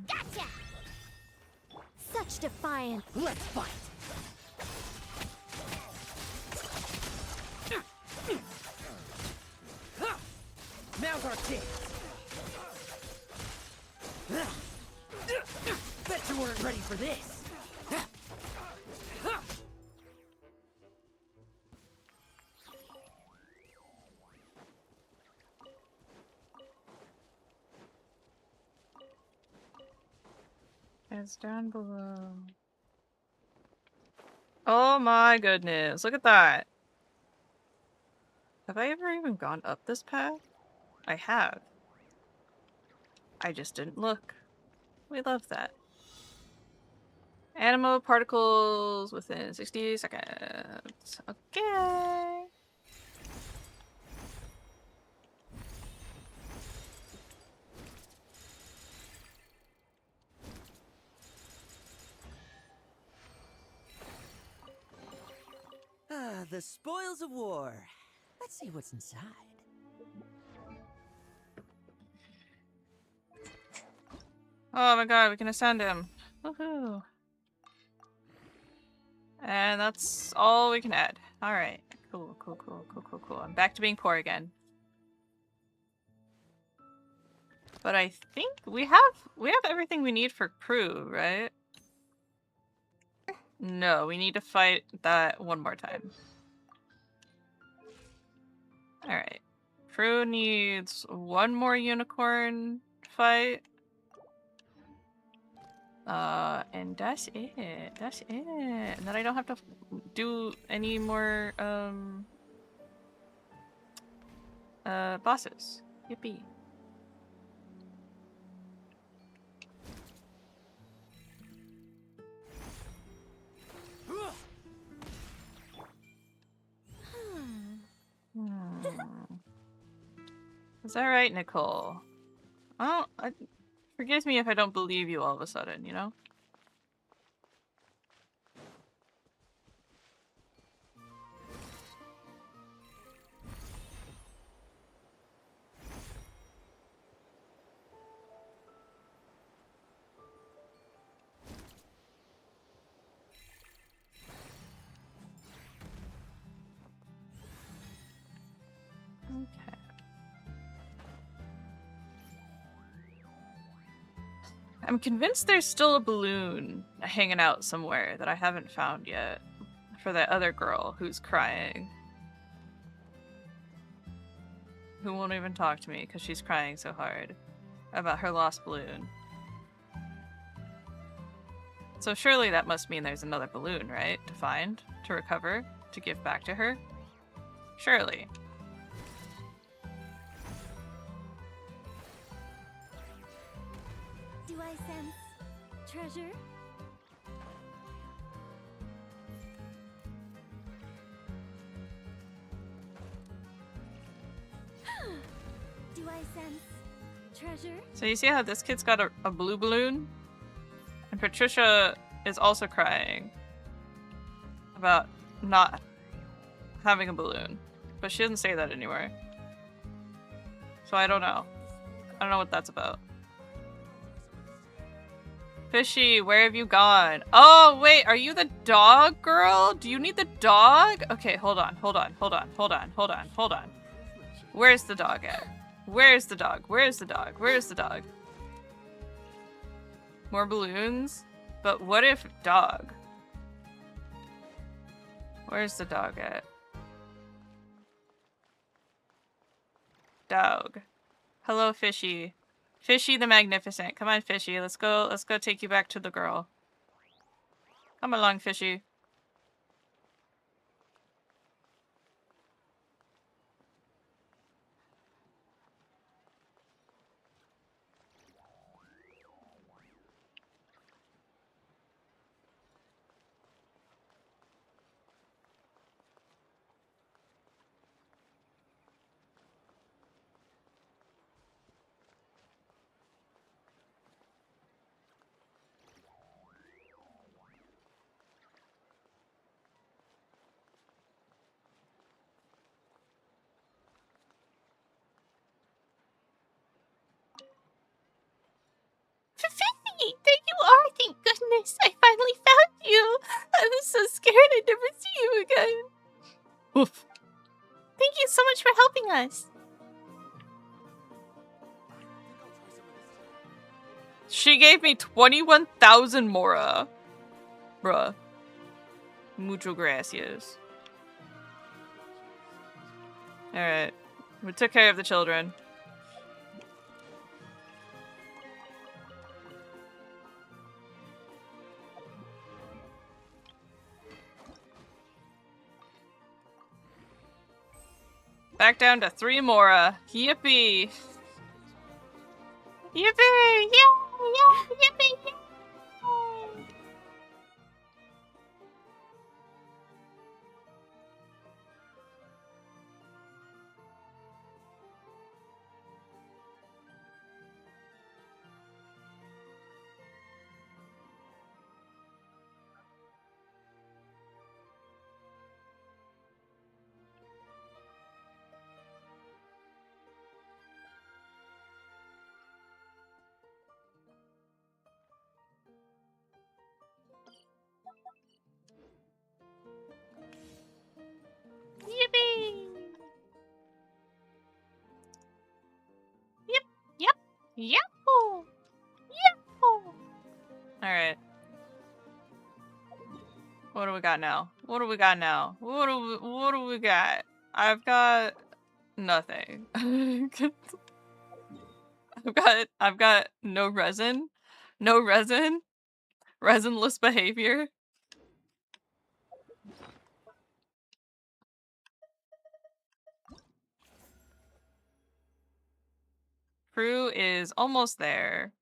Gotcha! Such defiance. Let's fight! Now's our chance! Bet you weren't ready for this! It's down below. Oh my goodness, look at that. Have I ever even gone up this path? I have. I just didn't look. We love that. Animo particles within 60 seconds. Okay. Ah, the spoils of war. Let's see what's inside. Oh my god, we can ascend him. Woohoo. And that's all we can add. Alright. Cool, cool, cool, cool, cool, cool. I'm back to being poor again. But I think we have everything we need for crew, right? No, we need to fight that one more time. Alright. Crew needs one more unicorn fight. And that's it. That's it. And then I don't have to do any more, bosses. Yippee. Is that right, Nicole? Forgive me if I don't believe you all of a sudden, you know? Okay. I'm convinced there's still a balloon hanging out somewhere that I haven't found yet. For that other girl who's crying. Who won't even talk to me because she's crying so hard about her lost balloon. So surely that must mean there's another balloon, right? To find, to recover, to give back to her? Surely. Do I sense treasure? Do I sense treasure? So you see how this kid's got a blue balloon? And Patricia is also crying about not having a balloon. But she doesn't say that anywhere. So I don't know. I don't know what that's about. Fishy, where have you gone? Oh, wait, are you the dog girl? Do you need the dog? Okay, hold on. Where's the dog at? Where's the dog? Where's the dog? Where's the dog? More balloons? But what if dog? Where's the dog at? Dog. Hello, Fishy. Fishy the Magnificent. Come on, Fishy. Let's go take you back to the girl. Come along, Fishy. Fifi! There you are! Thank goodness! I finally found you! I was so scared I'd never see you again. Oof. Thank you so much for helping us. She gave me 21,000 mora. Bruh. Mucho gracias. Alright. We took care of the children. Back down to 3 mora. Yippee! Yippee! Yeah! Yeah! Yippee! Yeah! Yippee! Yep! Yep! Yahoo! Yahoo! Alright. What do we got now? What do we got now? What do we got? I've got nothing. I've got no resin. No resin. Resinless behavior. Crew is almost there.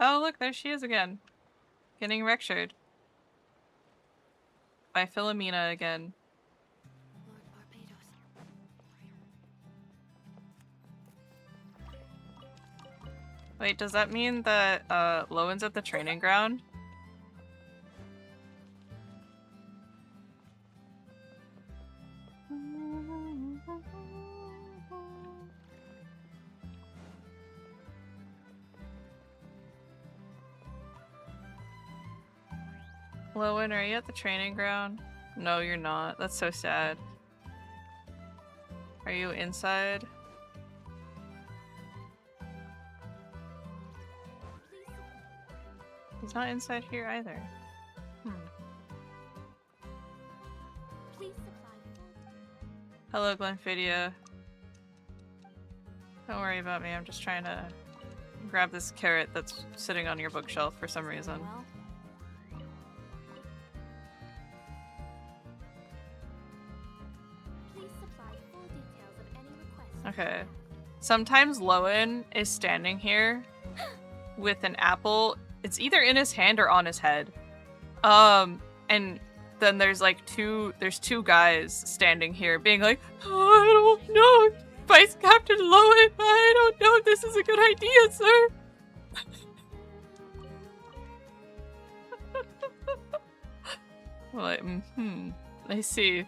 Oh, look, there she is again. Getting lectured. By Philomena again. Wait, does that mean that Lowen's at the training ground? Lowen, are you at the training ground? No, you're not. That's so sad. Are you inside? He's not inside here either. Hello, Glenfidia. Don't worry about me, I'm just trying to grab this carrot that's sitting on your bookshelf for some reason. Okay. Sometimes Lowen is standing here with an apple. It's either in his hand or on his head. And then there's like two guys standing here being like, oh, I don't know, Vice Captain Lowen, I don't know if this is a good idea, sir. Like, I see.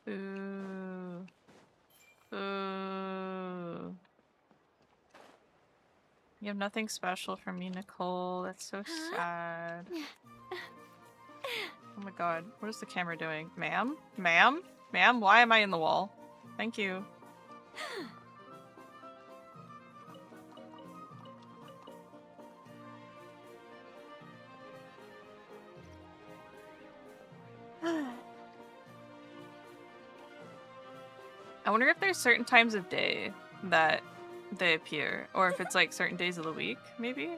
Ooh. Ooh. You have nothing special for me, Nicole. That's so sad. Oh my god. What is the camera doing? Ma'am? Ma'am? Ma'am? Why am I in the wall? Thank you. I wonder if there's certain times of day that they appear, or if it's like certain days of the week, maybe?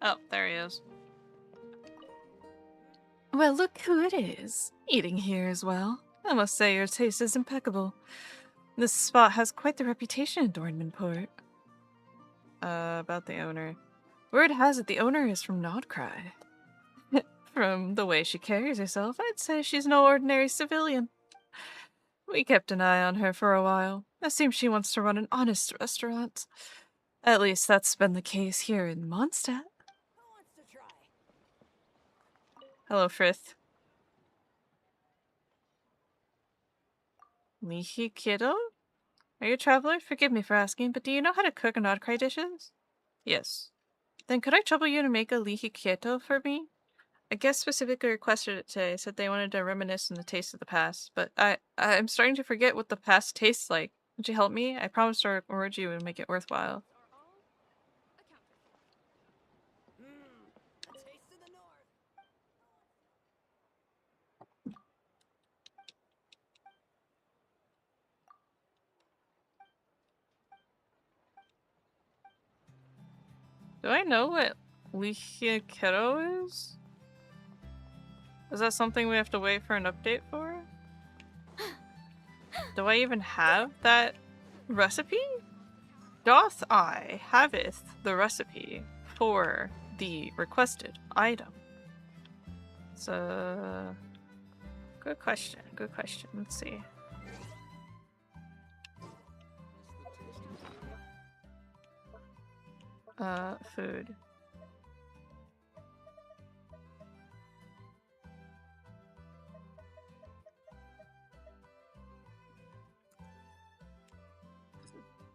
Oh, there he is. Well, look who it is. Eating here as well. I must say your taste is impeccable. This spot has quite the reputation in Dornmanport. About the owner. Word has it the owner is from 𝒫𝓁𝒶𝓎. From the way she carries herself, I'd say she's no ordinary civilian. We kept an eye on her for a while. It seems she wants to run an honest restaurant. At least that's been the case here in Mondstadt. Hello, Frith. 𝒫𝓁𝒶𝓎? Are you a traveler? Forgive me for asking, but do you know how to cook 𝒫𝓁𝒶𝓎 dishes? Yes. Then could I trouble you to make a 𝒫𝓁𝒶𝓎 for me? A guest specifically requested it today, said they wanted to reminisce on the taste of the past, but I'm starting to forget what the past tastes like. Would you help me? I promise to reward you and make it worthwhile. Do I know what 𝒫𝓁𝒶𝓎 is? Is that something we have to wait for an update for? Do I even have that recipe? Doth I haveth the recipe for the requested item? So, good question, good question. Let's see. Food.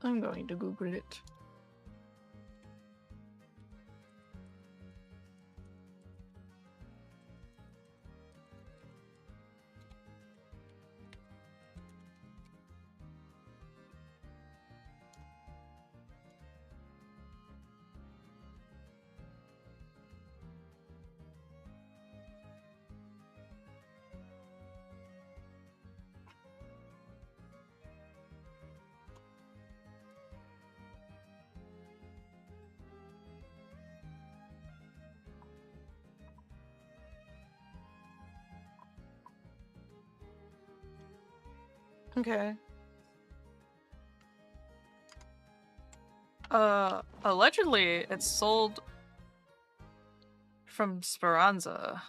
I'm going to Google it. Okay. Allegedly, it's sold from 𝒫𝓁𝒶𝓎.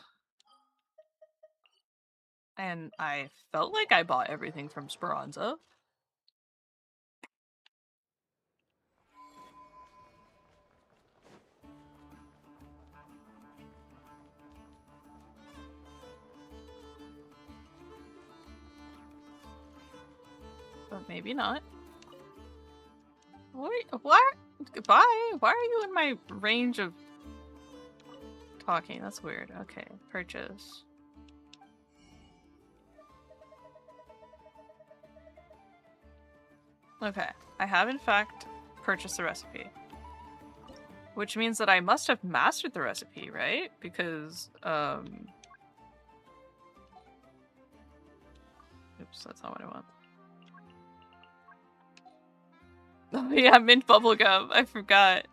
And I felt like I bought everything from 𝒫𝓁𝒶𝓎. But maybe not. Why? Goodbye? Why are you in my range of talking? That's weird. Okay, purchase. Okay, I have in fact purchased the recipe. Which means that I must have mastered the recipe, right? Because, oops, that's not what I want. Oh yeah, mint bubblegum. I forgot.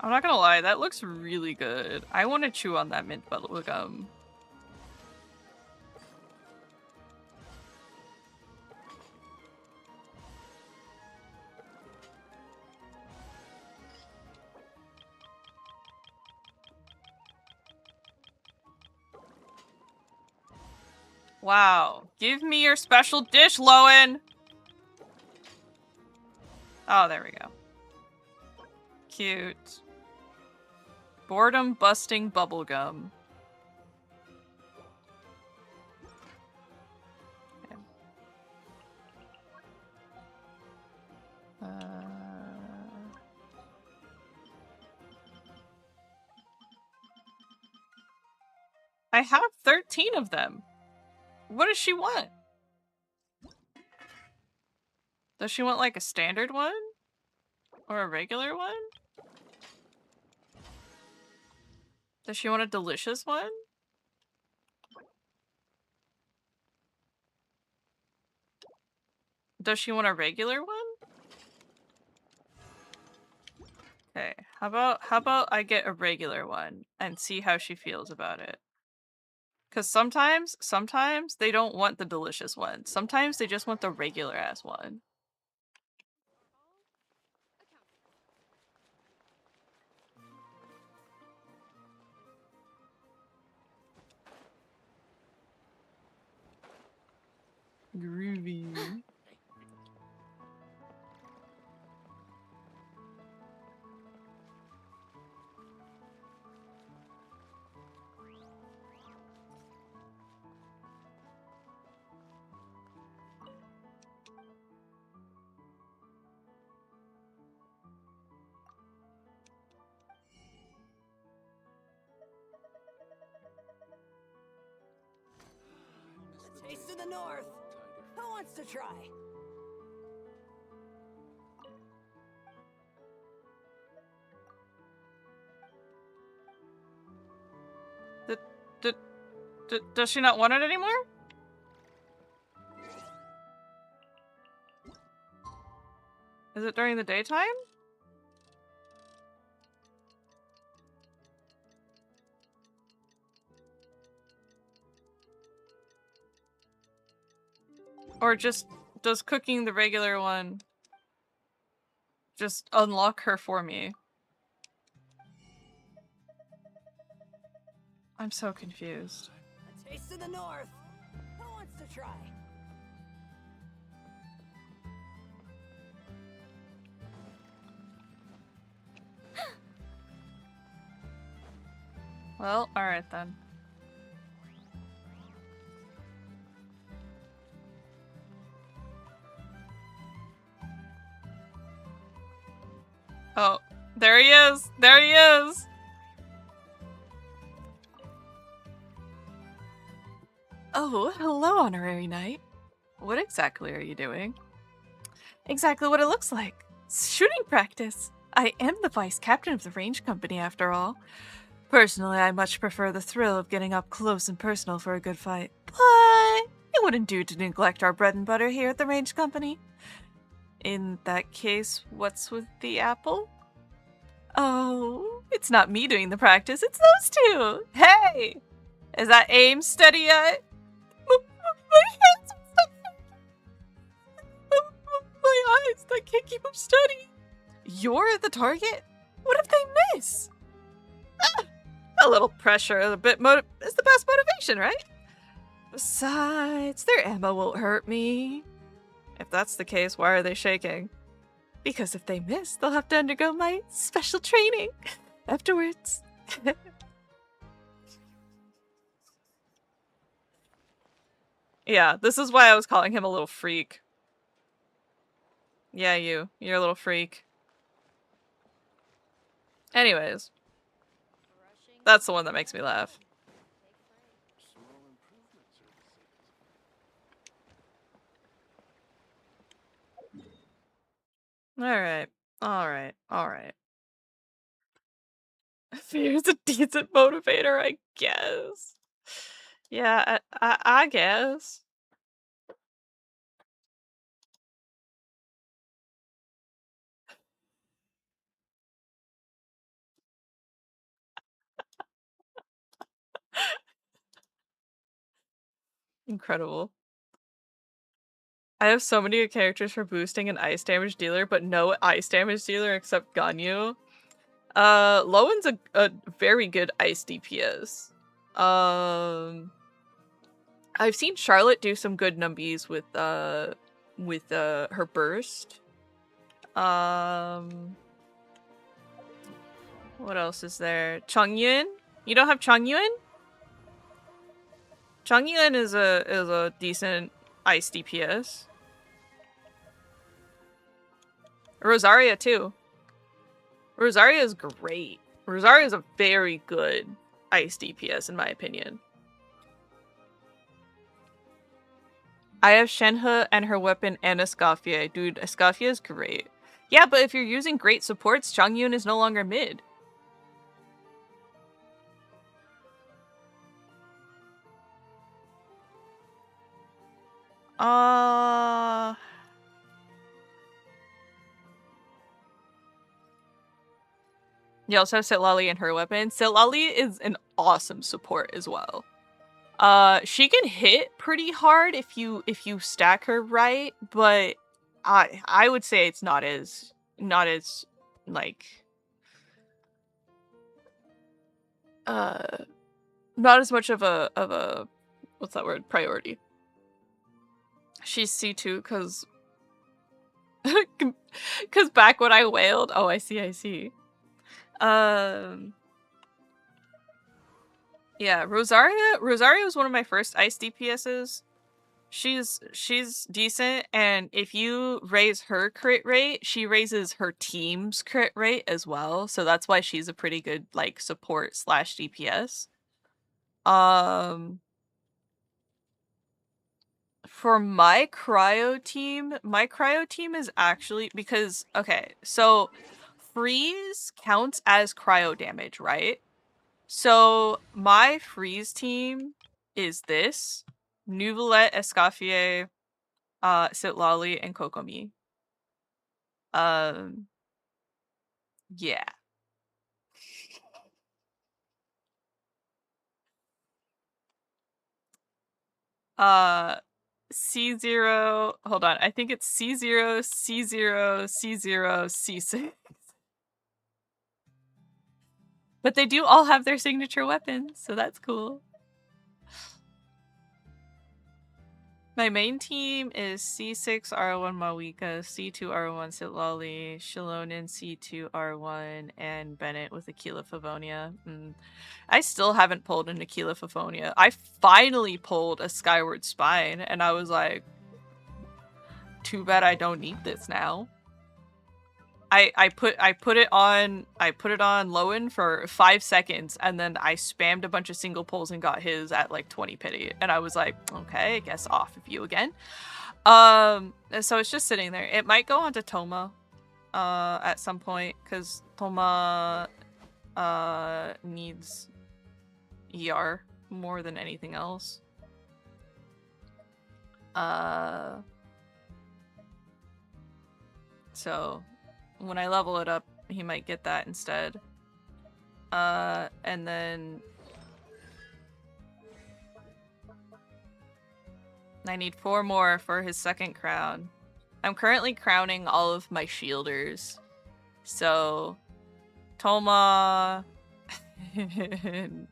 I'm not gonna lie, that looks really good. I want to chew on that mint bubblegum. Wow. Give me your special dish, Lowen! Oh, there we go. Cute. Boredom busting bubblegum. Okay. I have 13 of them. What does she want? Does she want like a standard one? Or a regular one? Does she want a delicious one? Does she want a regular one? Okay, how about I get a regular one and see how she feels about it. Cause sometimes they don't want the delicious one. Sometimes they just want the regular ass one. Groovy. A taste of the north. Who wants to try? Does she not want it anymore? Is it during the daytime? Or just does cooking the regular one just unlock her for me? I'm so confused. A taste of the north. Who wants to try? Well, alright then. Oh, there he is! There he is! Oh, hello, Honorary Knight. What exactly are you doing? Exactly what it looks like. Shooting practice. I am the vice captain of the range company, after all. Personally, I much prefer the thrill of getting up close and personal for a good fight. But it wouldn't do to neglect our bread and butter here at the range company. In that case, what's with the apple? Oh, it's not me doing the practice, it's those two! Hey! Is that aim steady yet? My hands are stuck. My eyes, I can't keep them steady. You're the target? What if they miss? Ah, a little pressure, is the best motivation, right? Besides, their ammo won't hurt me. If that's the case, why are they shaking? Because if they miss, they'll have to undergo my special training afterwards. Yeah, this is why I was calling him a little freak. Yeah, you're a little freak. Anyways. That's the one that makes me laugh. Alright. Alright. Alright. Fear's a decent motivator, I guess. Yeah, I guess. Incredible. I have so many characters for boosting an ice damage dealer, but no ice damage dealer except Ganyu. Lowen's a very good ice DPS. I've seen Charlotte do some good numbies with her burst. What else is there? Chongyun? You don't have Chongyun? Chongyun is a decent ice DPS. Rosaria too. Rosaria is great. Rosaria is a very good ice DPS in my opinion. I have Shenhe and her weapon and Escoffier. Dude, Escoffier is great. Yeah, but if you're using great supports, Chongyun is no longer mid. You also have 𝒫𝓁 and her weapon. 𝒫𝓁 is an awesome support as well. She can hit pretty hard if you stack her right, but I would say it's not as like not as much of a what's that word, priority. She's C2 because back when I wailed, oh I see. Yeah, Rosaria is one of my first ice DPSs. She's decent, and if you raise her crit rate, she raises her team's crit rate as well. So that's why she's a pretty good like support / DPS. For my cryo team is actually because okay, so freeze counts as cryo damage, right? So my freeze team is this: Nuvolette, Escoffier, 𝒫𝓁, and Kokomi. Yeah. C0, hold on, I think it's C0, C0, C0, C6. But they do all have their signature weapons, so that's cool. My main team is C6 R1 Mawika, C2 R1 𝒫𝓁, Shilonin C2 R1, and Bennett with Aquila Favonia. I still haven't pulled an Aquila Favonia. I finally pulled a Skyward Spine, and I was like, too bad I don't need this now. I put it on Lowen for 5 seconds, and then I spammed a bunch of single pulls and got his at like 20 pity, and I was like, okay, I guess off of you again. So it's just sitting there. It might go on to Toma at some point, because Toma needs ER more than anything else. So when I level it up, he might get that instead. And then I need 4 more for his second crown. I'm currently crowning all of my shielders. So Toma,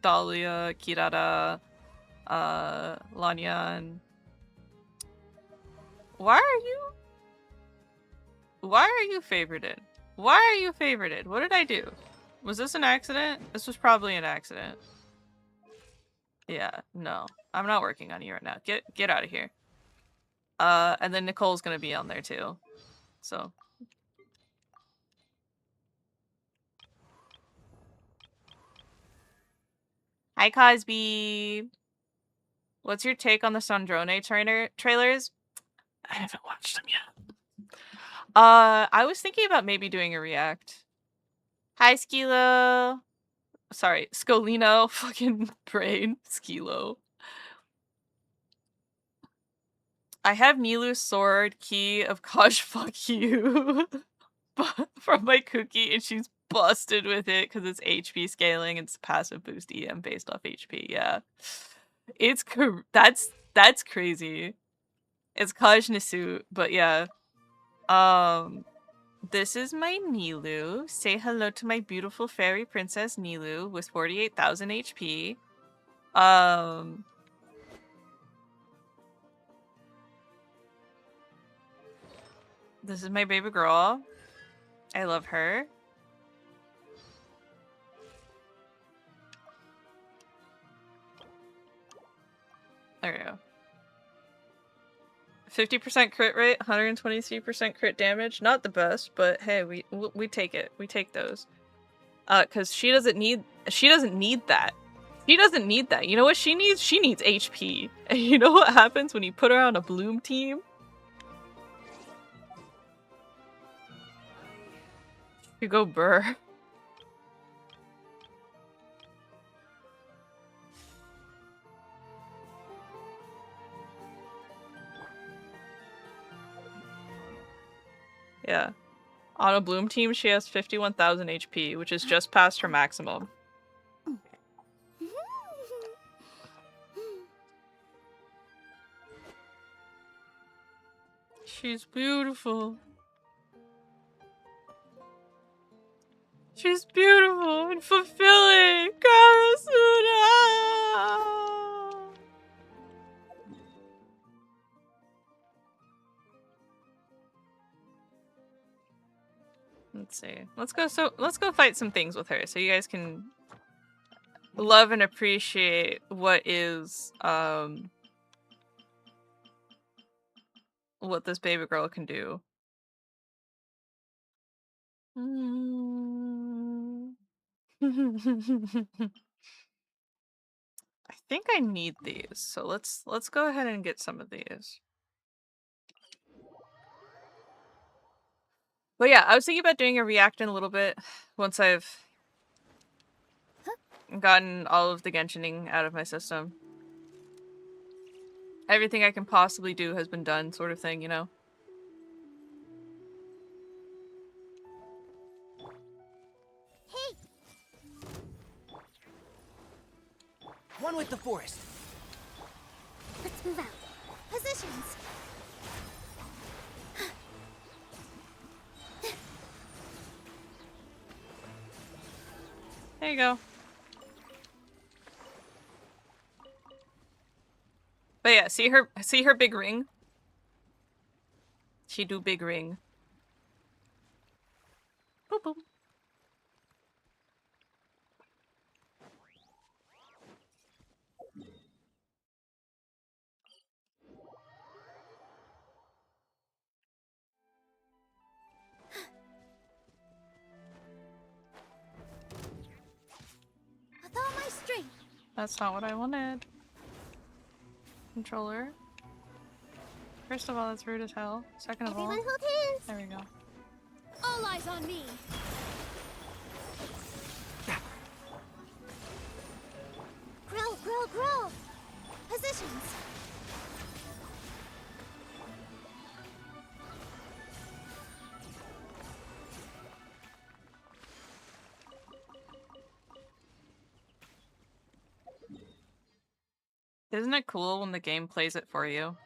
Dahlia, Kirara, Lanyan. Why are you favorited? Why are you favorited? What did I do? Was this an accident? This was probably an accident. Yeah, no. I'm not working on you right now. Get out of here. And then Nicole's gonna be on there too. So. Hi, Cosby. What's your take on the 𝒫𝓁 trailers? I haven't watched them yet. I was thinking about maybe doing a react. Hi, Skilo. Sorry, Scolino. Fucking brain. Skilo. I have Nilu's sword, key of Kosh fuck you from my cookie, and she's busted with it because it's HP scaling and it's passive boost EM based off HP. Yeah. It's that's crazy. It's Kaj Nisu, but yeah. This is my Nilu. Say hello to my beautiful fairy princess Nilu with 48,000 HP. This is my baby girl. I love her. There we go. 50% crit rate, 123% crit damage. Not the best, but hey, we take it. We take those. Cause she doesn't need that. She doesn't need that. You know what she needs? She needs HP. And you know what happens when you put her on a Bloom team? You go burr. Yeah. On a Bloom team, she has 51,000 HP, which is just past her maximum. She's beautiful. She's beautiful and fulfilling. Karasuna! Let's see. Let's go fight some things with her so you guys can love and appreciate what is what this baby girl can do. I think I need these, so let's go ahead and get some of these. But yeah, I was thinking about doing a react in a little bit once I've gotten all of the genshining out of my system. Everything I can possibly do has been done, sort of thing, you know? Hey! One with the forest. Let's move out. Positions! There you go. But yeah, see her big ring? She do big ring. Boop boop. With all my strength! That's not what I wanted. Controller. First of all, that's rude as hell. Second of all, Everyone hold hands! there we go. All eyes on me. Grow, grow, grow! Positions! Isn't it cool when the game plays it for you?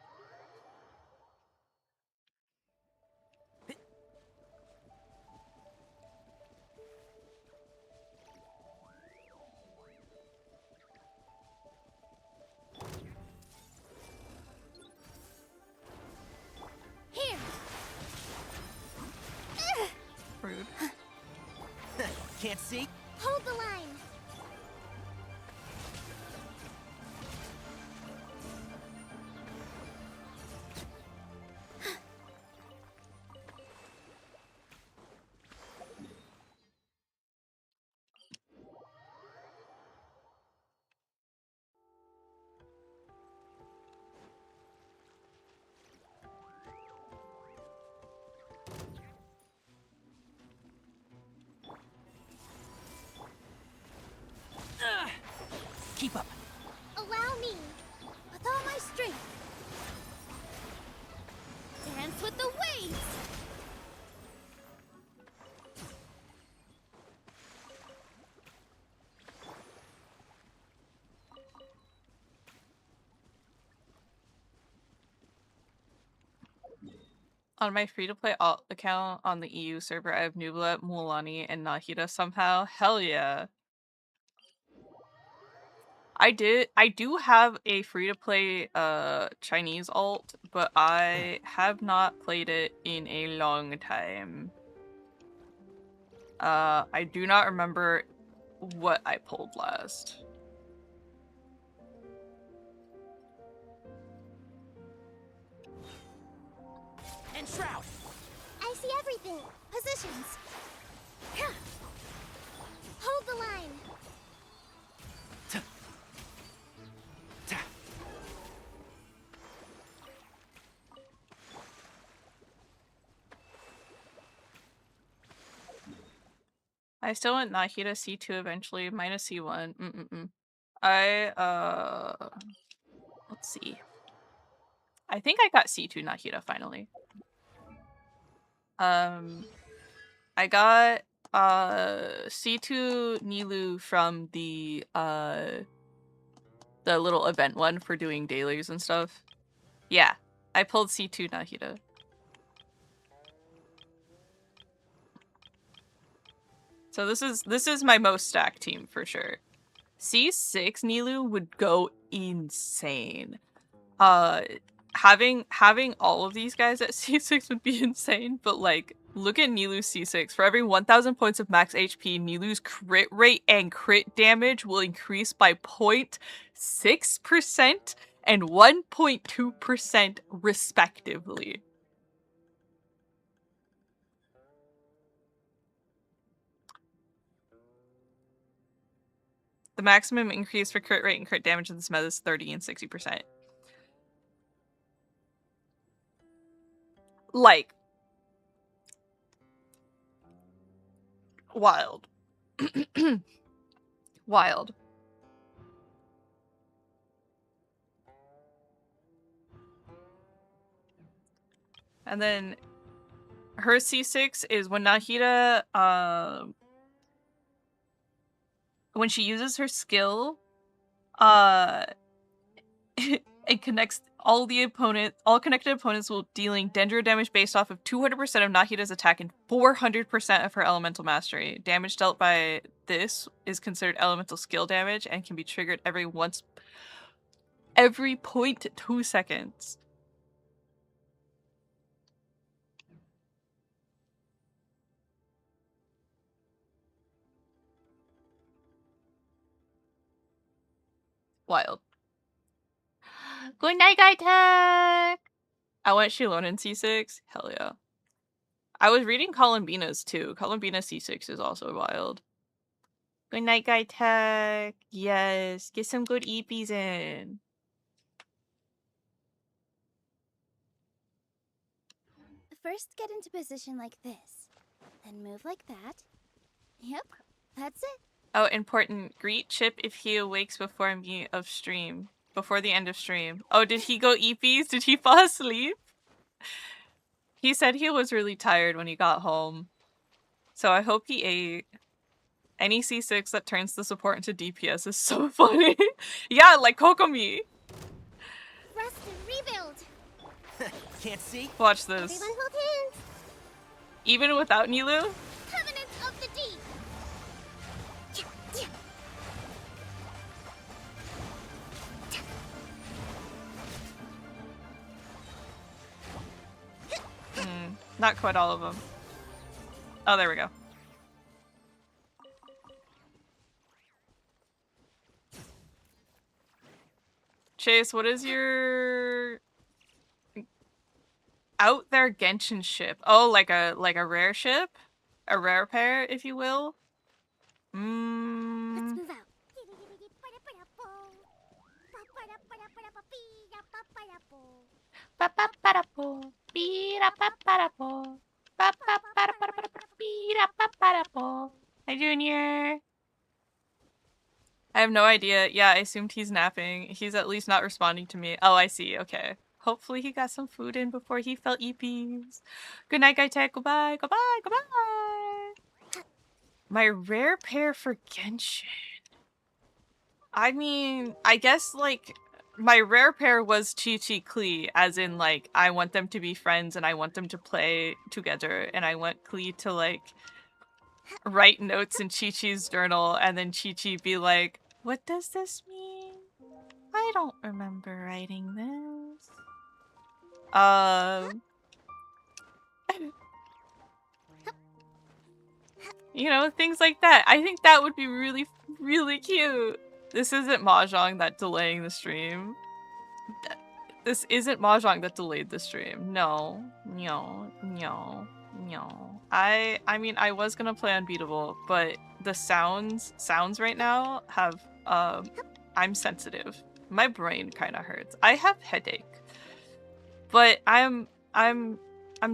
Here! Rude. Can't see? Hold the line! Keep up. Allow me! With all my strength! Dance with the waves! On my free-to-play alt account on the EU server, I have Nubla, Mualani, and Nahida somehow. Hell yeah. I do have a free-to-play Chinese alt, but I have not played it in a long time. I do not remember what I pulled last. And shroud. I see everything! Positions! Hold the line! I still went Nahida C2 eventually, minus C1. Let's see. I think I got C2 Nahida finally. I got C2 Nilu from the little event one for doing dailies and stuff. Yeah, I pulled C2 Nahida. So this is my most stacked team for sure. C6 Nilu would go insane. Having all of these guys at C6 would be insane, but like look at Nilu C6. For every 1000 points of max HP, Nilu's crit rate and crit damage will increase by 0.6% and 1.2% respectively. The maximum increase for crit rate and crit damage in this meta is 30 and 60%. Like, wild. Wild. And then her C6 is when Nahida, when she uses her skill, it connects all connected opponents will dealing Dendro damage based off of 200% of Nahida's attack and 400% of her elemental mastery. Damage dealt by this is considered elemental skill damage and can be triggered every 0.2 seconds. Wild. Good night, guy tech! I went Shilon in C6. Hell yeah. I was reading Columbina's too. Columbina C6 is also wild. Good night, guy tech. Yes, get some good EPs in. First get into position like this. Then move like that. Yep, that's it. Oh, important. Greet Chip if he awakes before the end of stream. Oh, did he go EPs? Did he fall asleep? He said he was really tired when he got home. So I hope he ate. Any C6 that turns the support into DPS is so funny. Yeah, like Kokomi. Rest and rebuild. Can't see? Watch this. Everyone hold hands. Even without Nilu? Covenants of the Deep. Not quite all of them. Oh, there we go. Chase, what is your out there genshin ship? Oh, like a rare ship? A rare pair, if you will? Let's move out. Hi, Junior. I have no idea. Yeah, I assumed he's napping. He's at least not responding to me. Oh, I see. Okay. Hopefully he got some food in before he felt EPs. Good night, Guy Tech. Goodbye. Goodbye. Goodbye. My rare pair for Genshin. I mean, I guess, like, my rare pair was 𝒫𝓁𝒶𝓎, as in, like, I want them to be friends and I want them to play together, and I want 𝒶𝓎 to, like, write notes in 𝒫𝓁's journal, and then 𝒫𝓁 be like, what does this mean? I don't remember writing this. You know, things like that. I think that would be really, really cute. This isn't Mahjong that delaying the stream. This isn't Mahjong that delayed the stream. No. No. No. No. I mean, I was gonna play Unbeatable, but the sounds right now have, I'm sensitive. My brain kind of hurts. I have headache. But I'm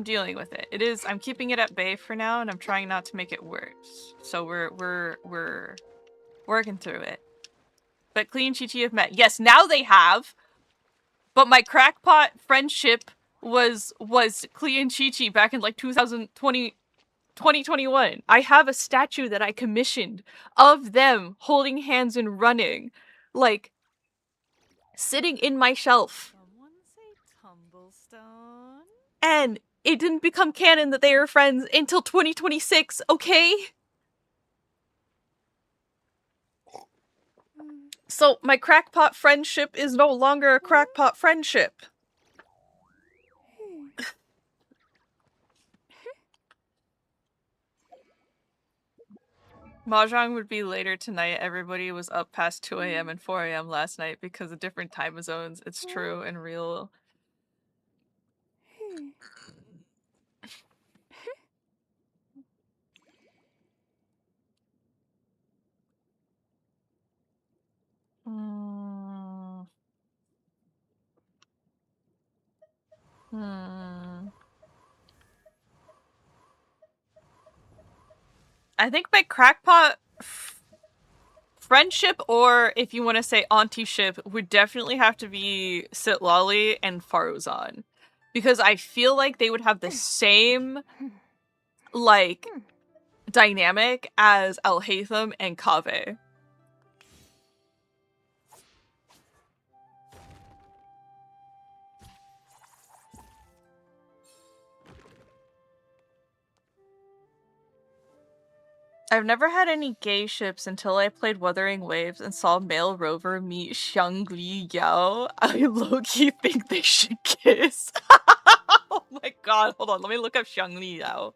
dealing with it. I'm keeping it at bay for now, and I'm trying not to make it worse. So we're working through it. But 𝒶𝓎 and 𝒫𝓁 have met. Yes, now they have. But my crackpot friendship was 𝒶𝓎 and 𝒫𝓁 back in like 2020, 2021. I have a statue that I commissioned of them holding hands and running. Like, sitting in my shelf. Someone say Tumblestone? And it didn't become canon that they were friends until 2026, okay? So my crackpot friendship is no longer a crackpot friendship. Mahjong would be later tonight. Everybody was up past 2 a.m. and 4 a.m. last night because of different time zones. It's true and real. I think my crackpot friendship, or if you want to say auntie-ship, would definitely have to be 𝒫𝓁𝒶𝓎 and Faruzan. Because I feel like they would have the same, like, dynamic as 𝒫𝓐𝒻 and 𝒁𝒂veh. I've never had any gay ships until I played Wuthering Waves and saw male rover meet 𝒫𝓐𝒶𝓐. I low-key think they should kiss. Oh my god, hold on, let me look up 𝒫𝓐𝒶𝓐.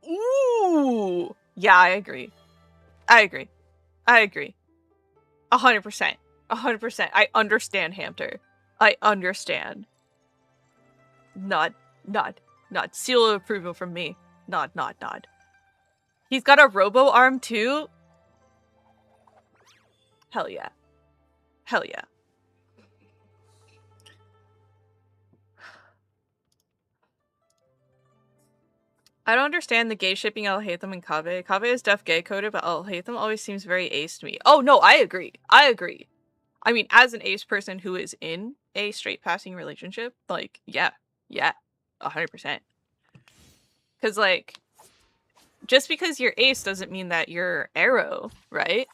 Ooh! Yeah, I agree. I agree. I agree. 100%. 100%. I understand, Hamter. I understand. Nod. Nod. Nod. Seal of approval from me. Nod, nod, nod. He's got a robo arm too? Hell yeah. Hell yeah. I don't understand the gay shipping 𝒫𝓐𝒻 and 𝒂veh. 𝒂veh is def gay coded, but 𝒫𝓐𝒻 always seems very ace to me. Oh no, I agree. I agree. I mean, as an ace person who is in a straight passing relationship, like, yeah. Yeah. 100%. Because, like, just because you're ace doesn't mean that you're arrow, right?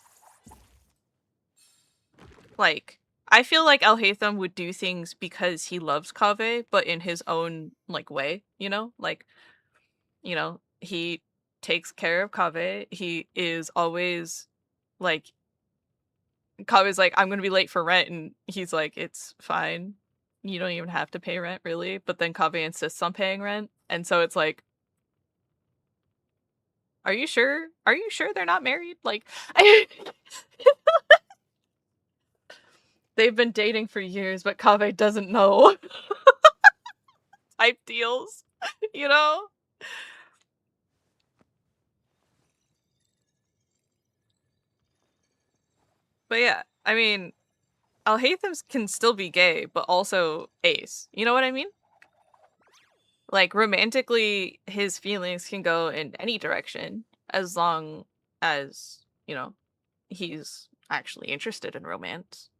Like, I feel like 𝒫𝓐𝒻 would do things because he loves 𝒂veh, but in his own, like, way, you know? Like, you know, he takes care of 𝒂veh. He is always, like, 𝒂veh's like, I'm gonna be late for rent, and he's like, it's fine. You don't even have to pay rent, really. But then 𝒂veh insists on paying rent, and so it's like, are you sure? Are you sure they're not married? Like, they've been dating for years, but 𝒂veh doesn't know. Type deals, you know? But yeah, I mean, 𝒫𝓐𝒻 can still be gay, but also ace. You know what I mean? Like, romantically, his feelings can go in any direction as long as, you know, he's actually interested in romance.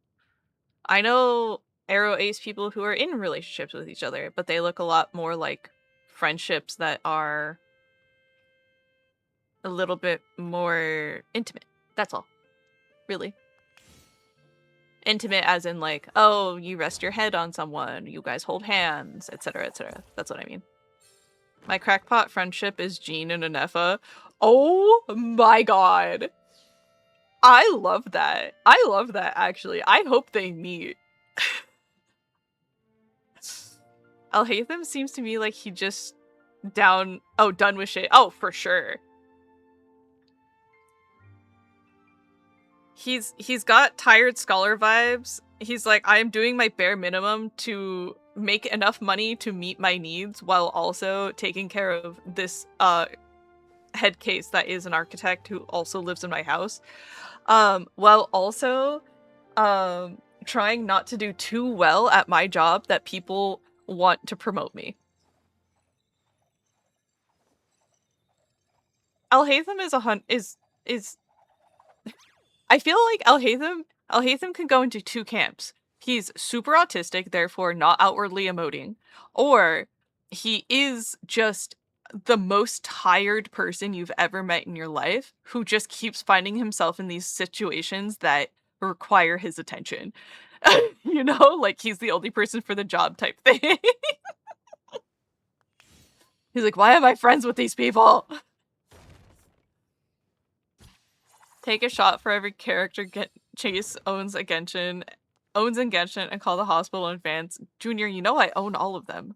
I know arrow ace people who are in relationships with each other, but they look a lot more like friendships that are a little bit more intimate. That's all. Really. Intimate as in like, oh, you rest your head on someone, you guys hold hands, etc., etc. That's what I mean. My crackpot friendship is Jean and Anefa. Oh my god. I love that. I love that, actually. I hope they meet. 𝒫𝓐𝒻 seems to me like he just done with shit. Oh, for sure. He's got tired scholar vibes. He's like, I am doing my bare minimum to make enough money to meet my needs while also taking care of this head case that is an architect who also lives in my house. While also trying not to do too well at my job that people want to promote me. Alhaitham is I feel like Alhaitham can go into two camps. He's super autistic, therefore not outwardly emoting, or he is just the most tired person you've ever met in your life who just keeps finding himself in these situations that require his attention. You know, like he's the only person for the job type thing. He's like, why am I friends with these people? Take a shot for every character Chase owns in Genshin, and call the hospital in advance. Junior, you know I own all of them.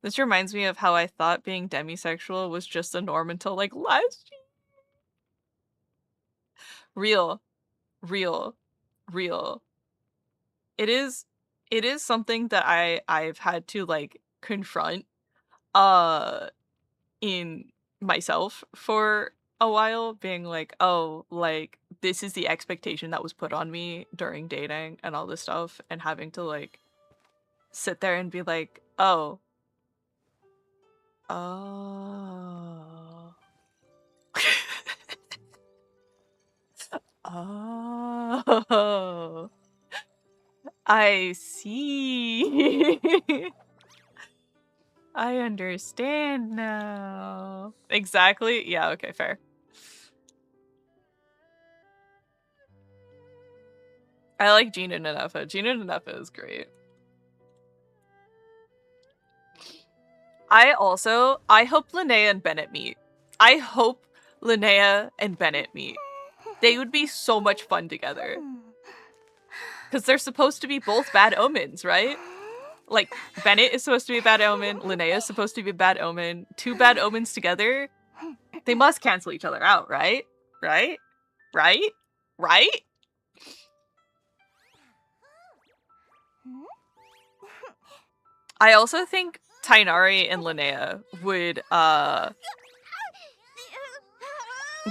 This reminds me of how I thought being demisexual was just the norm until like last year. Real. Real. Real. It is something that I've had to like confront in myself for a while, being like, oh, like this is the expectation that was put on me during dating and all this stuff, and having to like sit there and be like, oh. Oh. Oh. I see. I understand now. Exactly. Yeah, okay, fair. I like Gina Nanefa. Gina Nanefa is great. I hope Linnea and Bennett meet. I hope Linnea and Bennett meet. They would be so much fun together. Because they're supposed to be both bad omens, right? Like, Bennett is supposed to be a bad omen, Linnea is supposed to be a bad omen. Two bad omens together, they must cancel each other out, right? Right? Right? Right? I also think Tainari and Linnea would,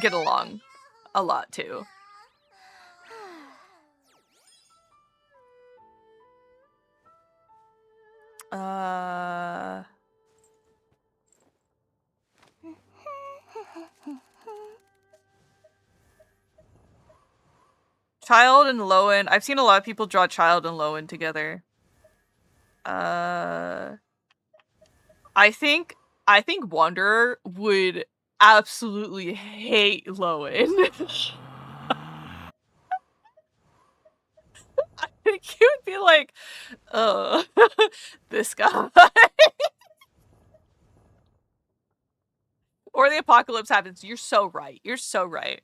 get along a lot, too. Child and Lowen. I've seen a lot of people draw Child and Lowen together. I think Wanderer would absolutely hate Lowen. I think he would be like, this guy. Or the apocalypse happens. You're so right. You're so right.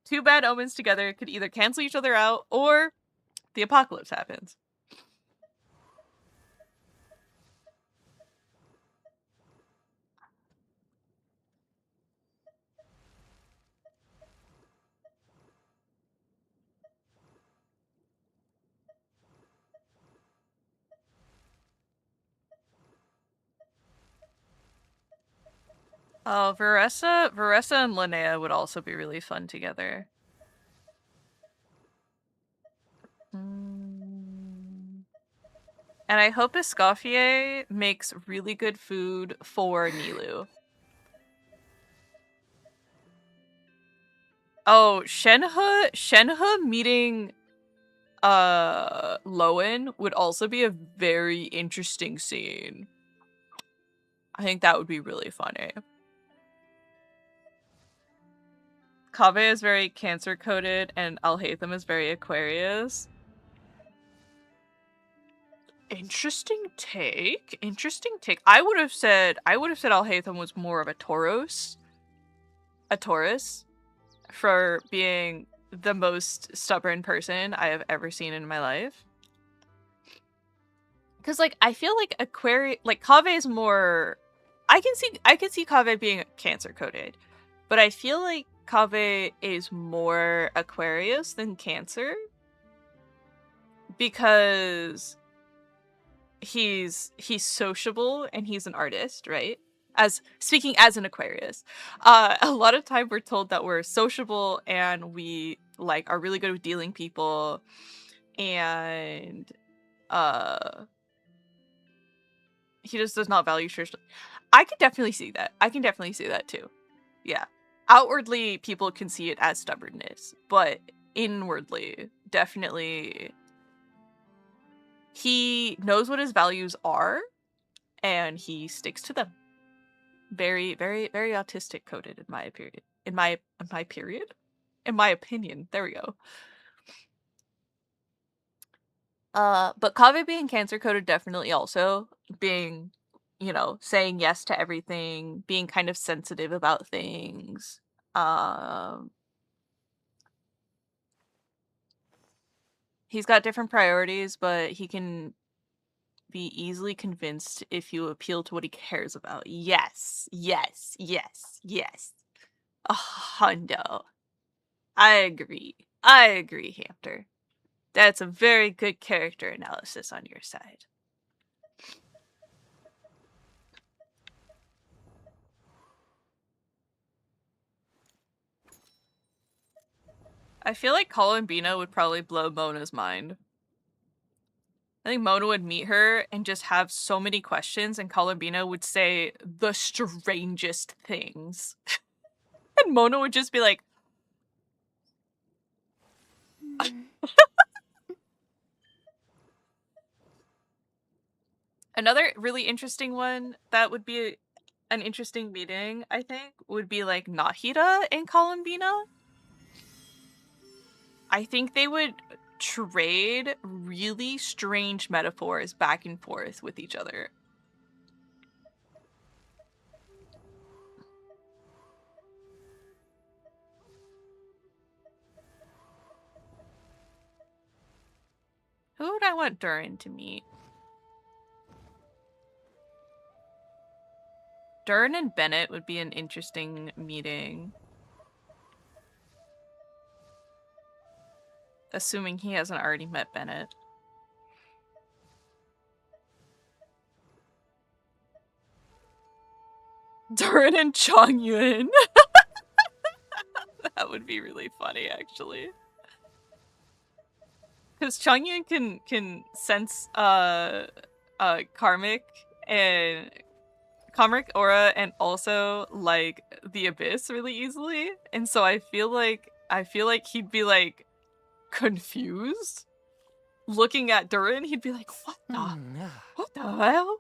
Two bad omens together could either cancel each other out, or the apocalypse happens. Oh, Veressa and Linnea would also be really fun together. And I hope Escoffier makes really good food for Nilou. Oh, Shenhe meeting Lowen would also be a very interesting scene. I think that would be really funny. Kaveh is very Cancer coded and Alhaitham is very Aquarius. Interesting take. Interesting take. I would have said Alhaitham was more of a Taurus. A Taurus. For being the most stubborn person I have ever seen in my life. Cause like I feel like Aquarius, like Kaveh is more. I can see Kaveh being Cancer coded, but I feel like Kaveh is more Aquarius than Cancer because he's sociable and he's an artist, right? Speaking as an Aquarius, a lot of time we're told that we're sociable and we like are really good with dealing people, and he just does not value church. I can definitely see that. I can definitely see that too. Yeah. Outwardly, people can see it as stubbornness, but inwardly, definitely, he knows what his values are, and he sticks to them. Very, very, very autistic coded in my period. In my period? In my opinion. There we go. But Kaveh being cancer coded definitely also being, you know, saying yes to everything, being kind of sensitive about things. He's got different priorities, but he can be easily convinced if you appeal to what he cares about. Yes, yes, yes, yes. A hundo. I agree. I agree, Hamter. That's a very good character analysis on your side. I feel like Columbina would probably blow Mona's mind. I think Mona would meet her and just have so many questions, and Columbina would say the strangest things. And Mona would just be like, another really interesting one that would be an interesting meeting, I think, would be like Nahida and Columbina. I think they would trade really strange metaphors back and forth with each other. Who would I want Durin to meet? Durin and Bennett would be an interesting meeting. Assuming he hasn't already met Bennett. Durin and Chongyun. That would be really funny, actually. Because Chongyun can sense karmic aura and also like the abyss really easily, and so I feel like he'd be like confused looking at Durin. He'd be like, what the hell?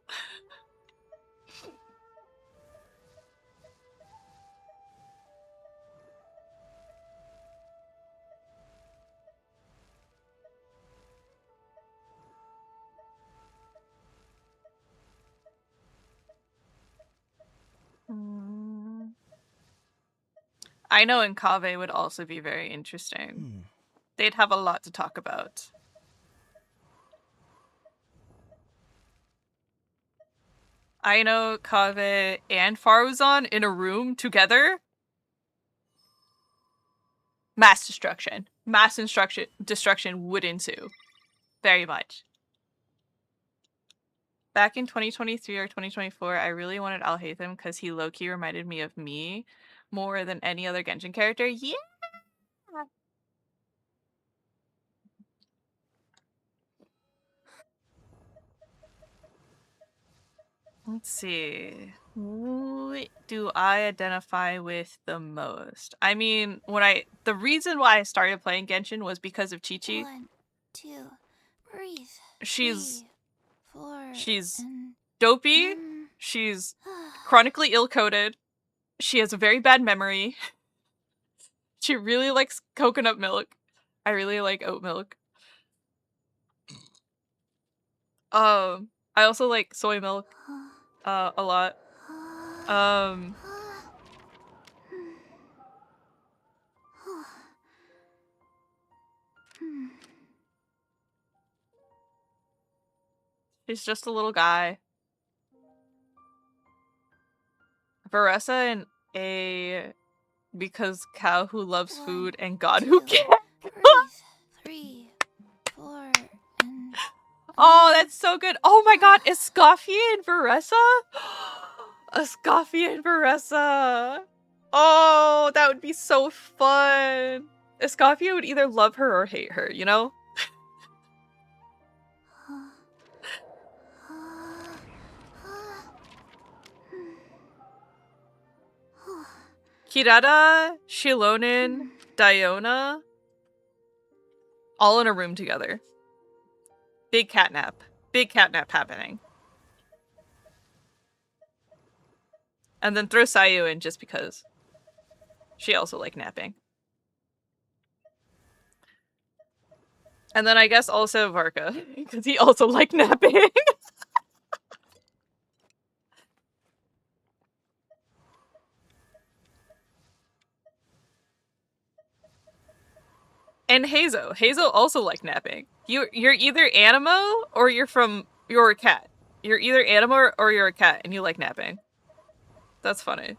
I know and Kaveh would also be very interesting. They'd have a lot to talk about. I know Kaveh and Faruzan in a room together. Mass destruction. Mass destruction would ensue. Very much. Back in 2023 or 2024, I really wanted Alhaitham because he low-key reminded me of me more than any other Genshin character. Yeah! Let's see. Who do I identify with the most? I mean, the reason why I started playing Genshin was because of Qiqi. 1, 2, breathe. She's 3, 4. She's dopey. She's chronically ill-coded. She has a very bad memory. She really likes coconut milk. I really like oat milk. I also like soy milk a lot. He's just a little guy. Varessa and A because cow who loves food and God who can't. Breathe. 3, 4, and... Oh, that's so good. Oh my god, Escoffier and Varessa? Escoffier and Varessa. Oh, that would be so fun. Escoffier would either love her or hate her, you know? Kirada, Shilonen, Diona, all in a room together. Big catnap. Big catnap happening. And then throw Sayu in just because. She also liked napping. And then I guess also Varka, because he also liked napping. And Hazo. Hazo also liked napping. You're either Animo or you're a cat. You're either Animo or you're a cat and you like napping. That's funny.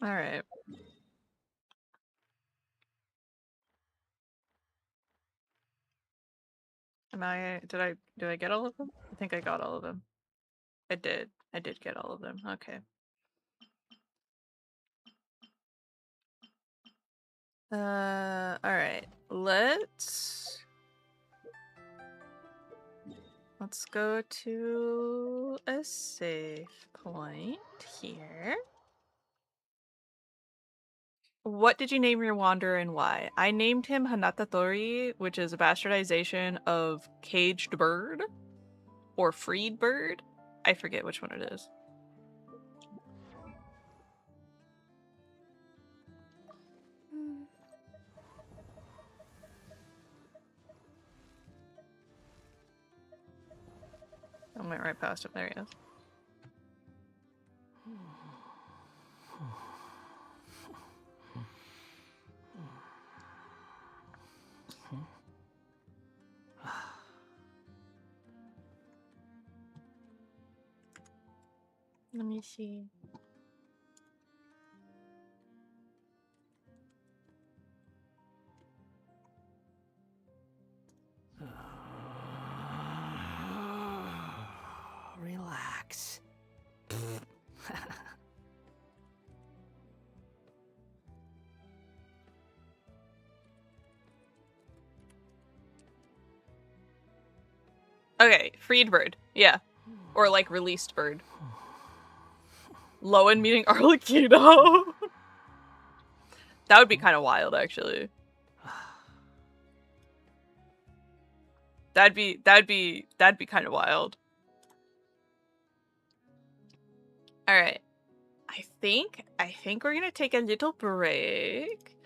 All right. Did I get all of them? I think I got all of them. I did get all of them. Okay. All right. Let's go to a safe point here. What did you name your wanderer and why? I named him Hanata Thori, which is a bastardization of caged bird or freed bird. I forget which one it is. I went right past him. There he is. Let me see. Relax. Okay, freed bird. Yeah. Or like released bird. Lowen meeting Arlecchino. That would be kind of wild, actually. That'd be kind of wild. All right. I think we're gonna take a little break,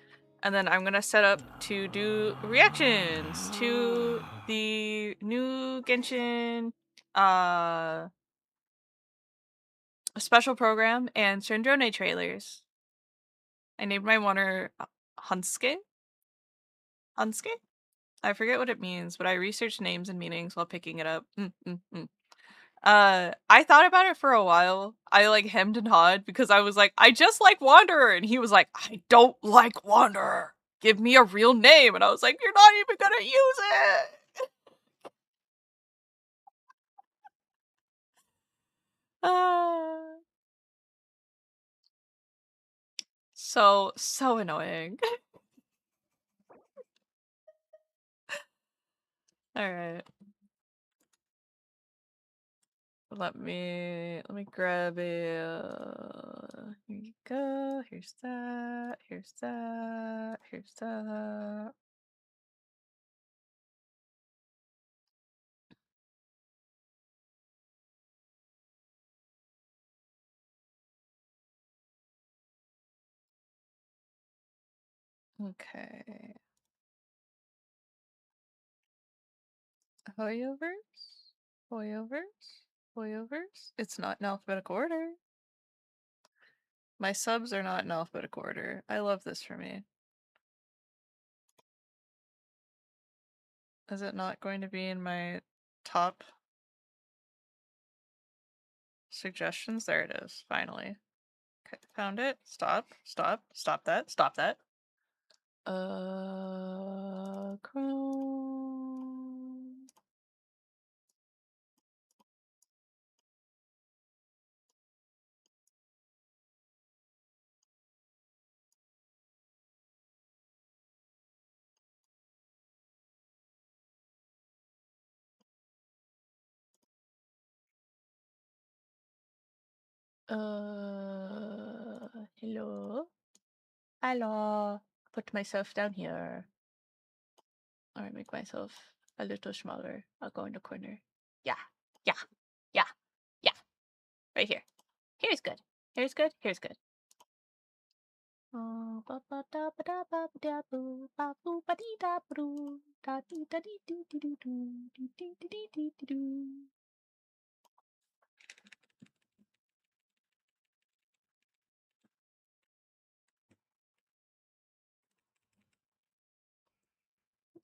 and then I'm gonna set up to do reactions to the new Genshin special program and 𝒫𝓁𝒶𝓎 trailers. I named my wanderer Hunsuke. Hunsuke? I forget what it means, but I researched names and meanings while picking it up. I thought about it for a while. I like hemmed and hawed because I was like, I just like Wanderer, and he was like, I don't like Wanderer. Give me a real name, and I was like, you're not even gonna use it. So annoying. All right. Let me grab a. Here you go. Here's that. Here's that. Here's that. Okay. Hoyoverse? Hoyoverse? Hoyoverse? It's not in alphabetical order. My subs are not in alphabetical order. I love this for me. Is it not going to be in my top suggestions? There it is, finally. Okay, found it. Stop that. Stop that. Chrome. Hello? Hello. Put myself down here. Or make myself a little smaller. I'll go in the corner. Yeah. Yeah. Yeah. Yeah. Right here. Here's good. Here's good. Here's good.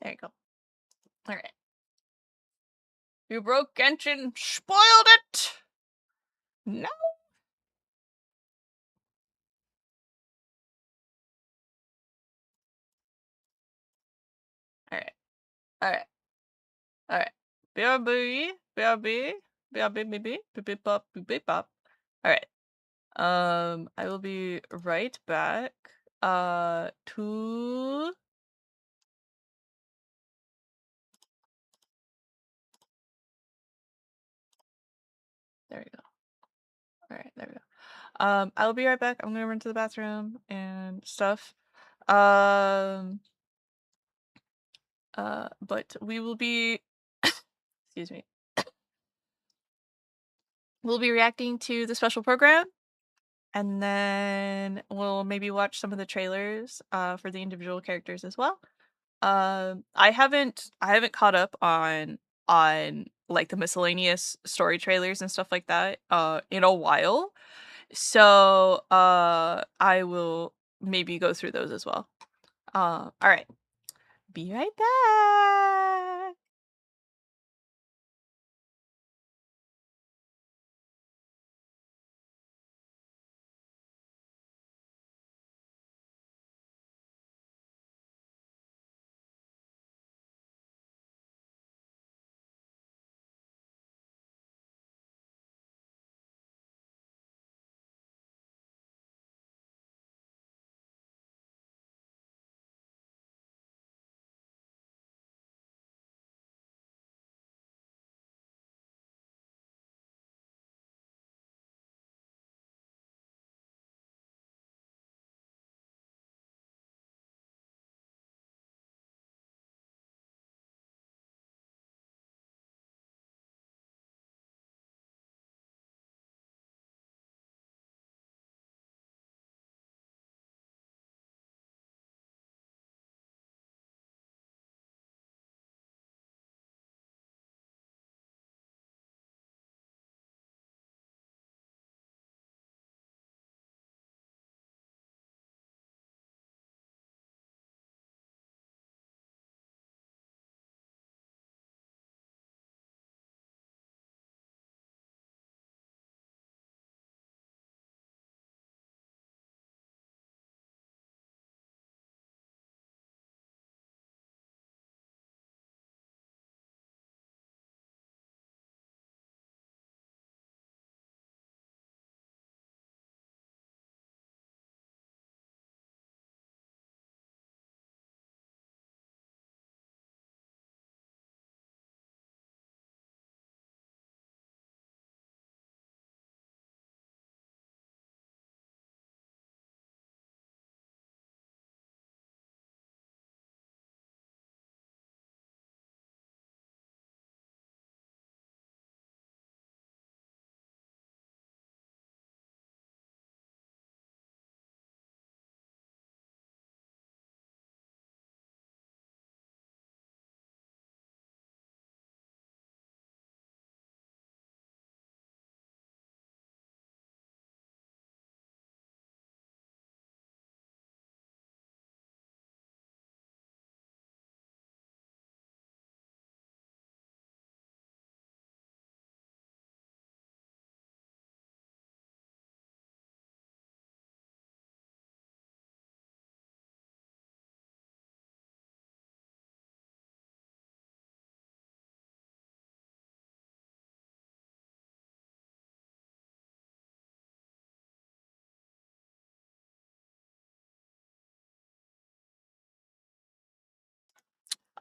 There you go. Alright. You broke Genshin, spoiled it! No! Alright. Alright. Alright. BRB, BRB, BRB, BB, BB pop, BB pop. Alright. I will be right back. To... There we go. Alright, there we go. I'll be right back. I'm gonna run to the bathroom and stuff. But we will be... Excuse me. We'll be reacting to the special program, and then we'll maybe watch some of the trailers for the individual characters as well. I haven't caught up on like the miscellaneous story trailers and stuff like that in a while. So I will maybe go through those as well. All right. Be right back.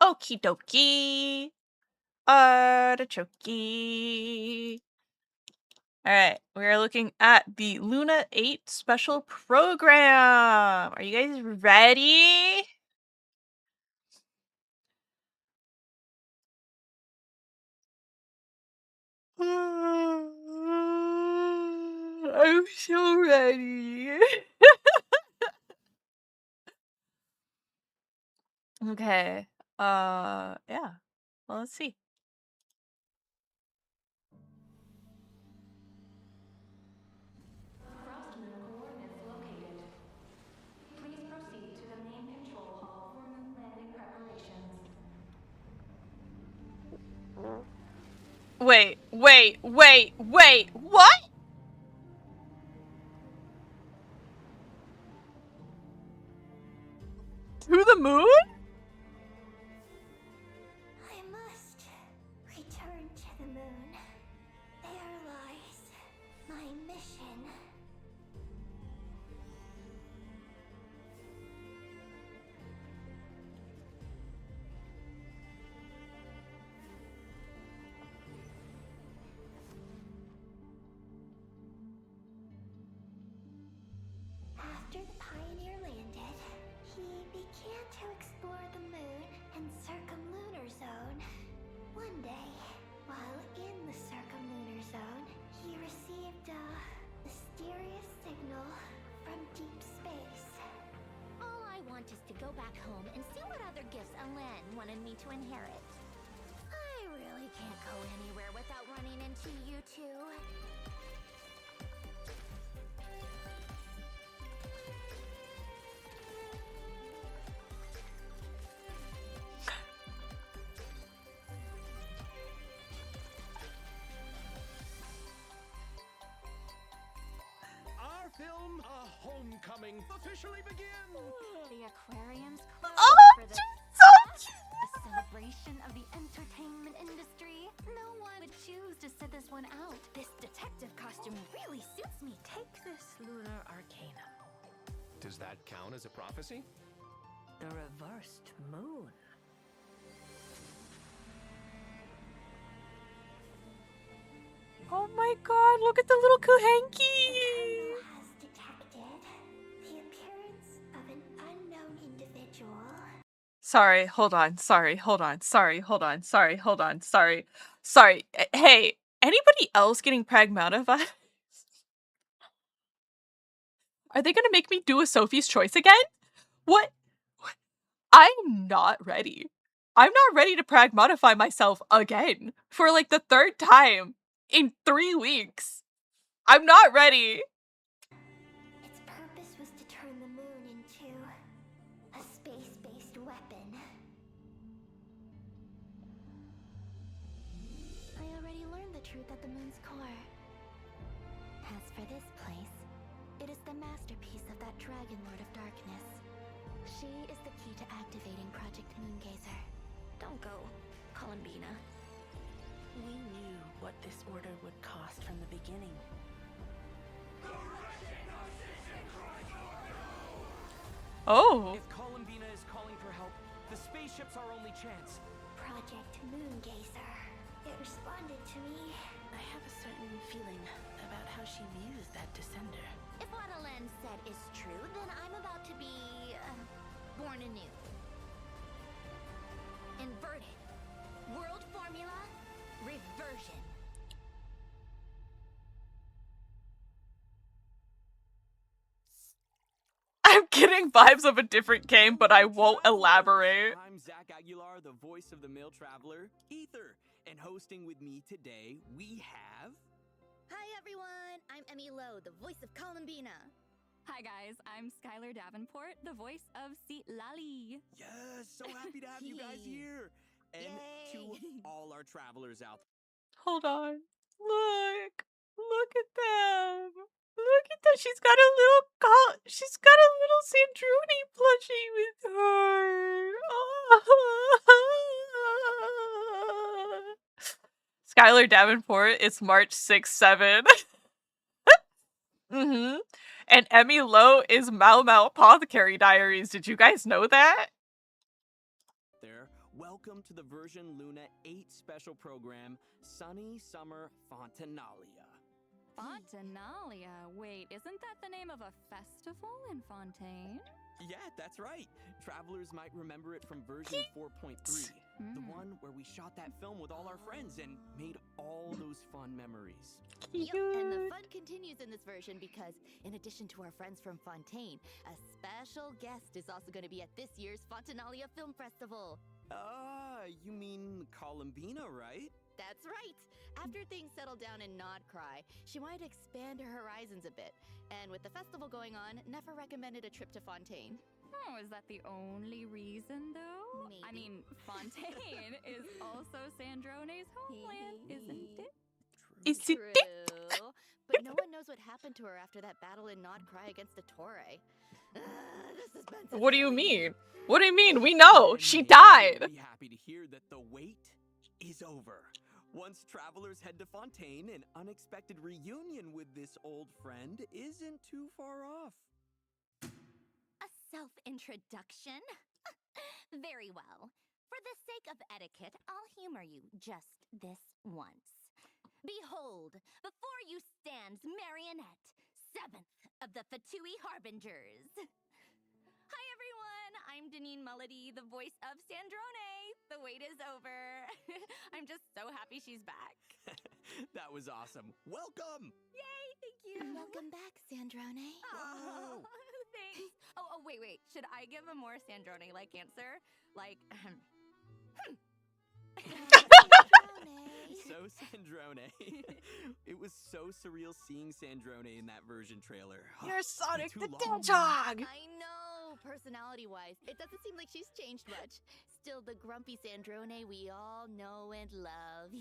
Okie dokie. Artichoke. All right, we are looking at the Luna 8 special program. Are you guys ready? I'm so ready. Okay. Yeah. Well, let's see. Frost moon coordinates located. Please proceed to the main control hall for moon landing preparations. Wait. What? To the moon? I must return to the moon. There lies my mission. After the Pioneer landed, he began to explore the moon and circumlunar zone. One day, while in the circumlunar zone, he received a mysterious signal from deep space. All I want is to go back home and see what other gifts Alen wanted me to inherit. I really can't go anywhere without running into you two. Our film, A Homecoming, officially begins! The aquarium's closed Oh, for the so a celebration of the entertainment industry. No one would choose to sit this one out. This detective costume really suits me. Take this lunar arcanum. Does that count as a prophecy? The reversed moon. Oh my god, look at the little Kuhenki! Has detected the appearance of an unknown individual. Sorry, hold on. Sorry. Hey, anybody else getting pragmata vibes? Are they gonna make me do a Sophie's Choice again? What? I'm not ready. I'm not ready to pragmatify myself again for like the third time in 3 weeks. I'm not ready. Its purpose was to turn the moon into a space-based weapon. I already learned the truth at the moon's core. As for this place, it is the masterpiece of that Dragon Lord of Darkness. She is the key to activating Project Moongazer. Don't go, Columbina. We knew what this order would cost from the beginning. Oh. If Columbina is calling for help, the spaceship's our only chance. Project Moongazer. It responded to me. I have a certain feeling about how she views that descender. If what Alen said is true, then I'm about to be born anew. Inverted. World formula. Reversion. I'm getting vibes of a different game, but I won't elaborate. I'm Zach Aguilar, the voice of the male traveler, Ether. And hosting with me today, we have... Hi everyone, I'm Emmy Lowe, the voice of Columbina. Hi guys, I'm Skylar Davenport, the voice of 𝒫𝓁𝒶𝓎. Yes, so happy to have you guys here. And to all our travelers out there. Hold on. Look at them. Look at that. She's got a little Sandruni plushie with her. Oh. Skylar Davenport is March 6, 7. Mm-hmm. And Emmy Lowe is Mau Mau Apothecary Diaries. Did you guys know that? Welcome to the version Luna 8 special program, Sunny Summer Fontanalia. Fontenalia. Wait, isn't that the name of a festival in Fontaine? Yeah, that's right. Travelers might remember it from version 4.3, the one where we shot that film with all our friends and made all those fun memories. Yep, and the fun continues in this version because, in addition to our friends from Fontaine, a special guest is also going to be at this year's Fontenalia Film Festival. You mean Columbina, right? That's right! After things settled down in gnådcry, she wanted to expand her horizons a bit. And with the festival going on, Nefer recommended a trip to Fontaine. Oh, is that the only reason, though? Maybe. I mean, Fontaine is also 𝒫𝓁𝒶𝓎's homeland, isn't it? Is it? True. But no one knows what happened to her after that battle in gnådcry against the 𝒫𝓁. This has been such What do you a- mean? What do you mean? We know she died. I'll be happy to hear that the wait is over. Once travelers head to Fontaine, an unexpected reunion with this old friend isn't too far off. A self-introduction? Very well. For the sake of etiquette, I'll humor you just this once. Behold, before you stands Marionette, 7th of the 𝒫𝓁 Harbingers. Hi everyone, I'm 𝒫𝓁𝒶𝓎, the voice of 𝒫𝓁𝒶𝓎. The wait is over. I'm just so happy she's back. That was awesome. Welcome! Yay, thank you. Welcome back, 𝒫𝓁𝒶𝓎. Oh, thanks. Oh, wait. Should I give a more 𝒫𝓁𝒶𝓎-like answer? Like, So 𝒫𝓁𝒶𝓎. It was so surreal seeing 𝒫𝓁𝒶𝓎 in that version trailer. You're Sonic Too the long. Hedgehog. I know, personality-wise, it doesn't seem like she's changed much. Still the grumpy 𝒫𝓁𝒶𝓎 we all know and love.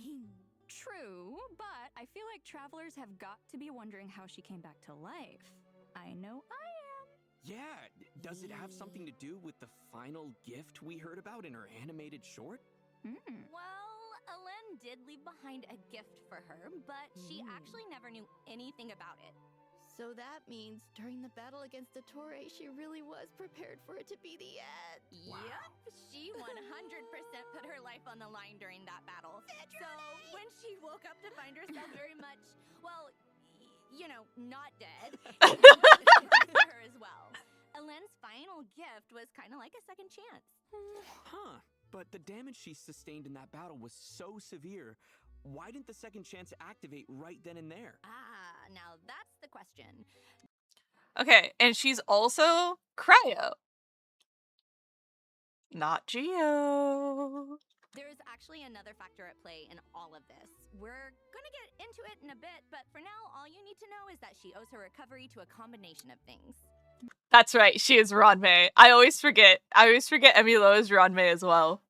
True, but I feel like travelers have got to be wondering how she came back to life. I know I am. Yeah, does it have something to do with the final gift we heard about in her animated short? well, Alen did leave behind a gift for her, but she actually never knew anything about it. So that means during the battle against the 𝒫𝓁, she really was prepared for it to be the end. Yep, she 100% put her life on the line during that battle. So when she woke up to find herself very much, well, not dead, it was for her as well. Alen's final gift was kind of like a second chance. Huh, but the damage she sustained in that battle was so severe. Why didn't the second chance activate right then and there? Now that's the question. Okay, and she's also Cryo. Not Geo. There's actually another factor at play in all of this. We're gonna get into it in a bit, but for now, all you need to know is that she owes her recovery to a combination of things. That's right, she is Ranmei. I always forget Emilo is Ranmei as well.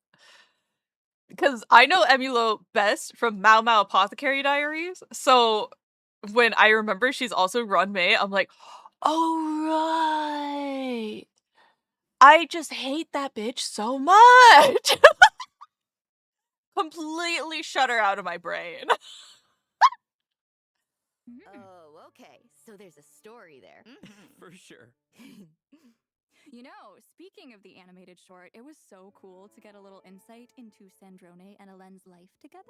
Because I know Emilo best from Mao Mao Apothecary Diaries, so when I remember she's also Ranmei, I'm like, oh right. I just hate that bitch so much. Completely shut her out of my brain. Oh, okay. So there's a story there. For sure. Speaking of the animated short, it was so cool to get a little insight into 𝒫𝓁𝒶𝓎 and Alen's life together.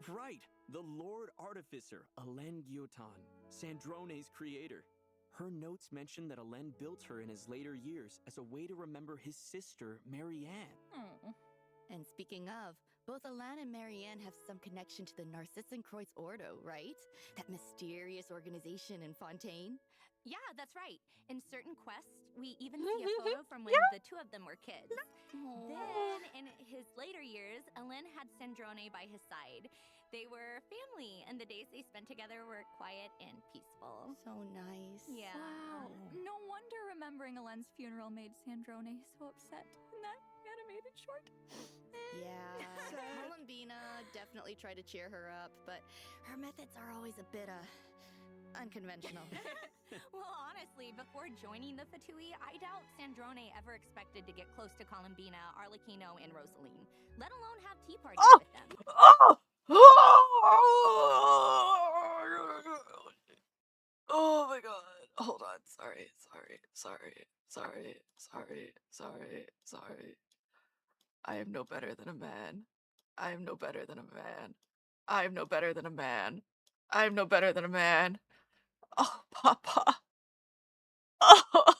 Right, the Lord Artificer, Alen Gyotan, 𝒫𝓁𝒶𝓎's creator. Her notes mention that Alen built her in his later years as a way to remember his sister, Marianne. And speaking of, both Alen and Marianne have some connection to the 𝒫𝓁𝒶𝓎 Ordo, right? That mysterious organization in Fontaine. Yeah, that's right. In certain quests, we even see a photo from when the two of them were kids. Then, in his later years, Alen had 𝒫𝓁𝒶𝓎 by his side. They were family, and the days they spent together were quiet and peaceful. So nice. Yeah. Wow. No wonder remembering Alen's funeral made 𝒫𝓁𝒶𝓎 so upset in that animated short. Yeah, Columbina definitely tried to cheer her up, but her methods are always a bit, unconventional. Well, honestly, before joining the 𝒫𝓁, I doubt 𝒫𝓁𝒶𝓎 ever expected to get close to Columbina, Arlecchino, and Rosaline, let alone have tea parties with them. Oh my god. Hold on. Sorry. I am no better than a man. I am no better than a man. I am no better than a man. I am no better than a man. Oh, Papa. Oh.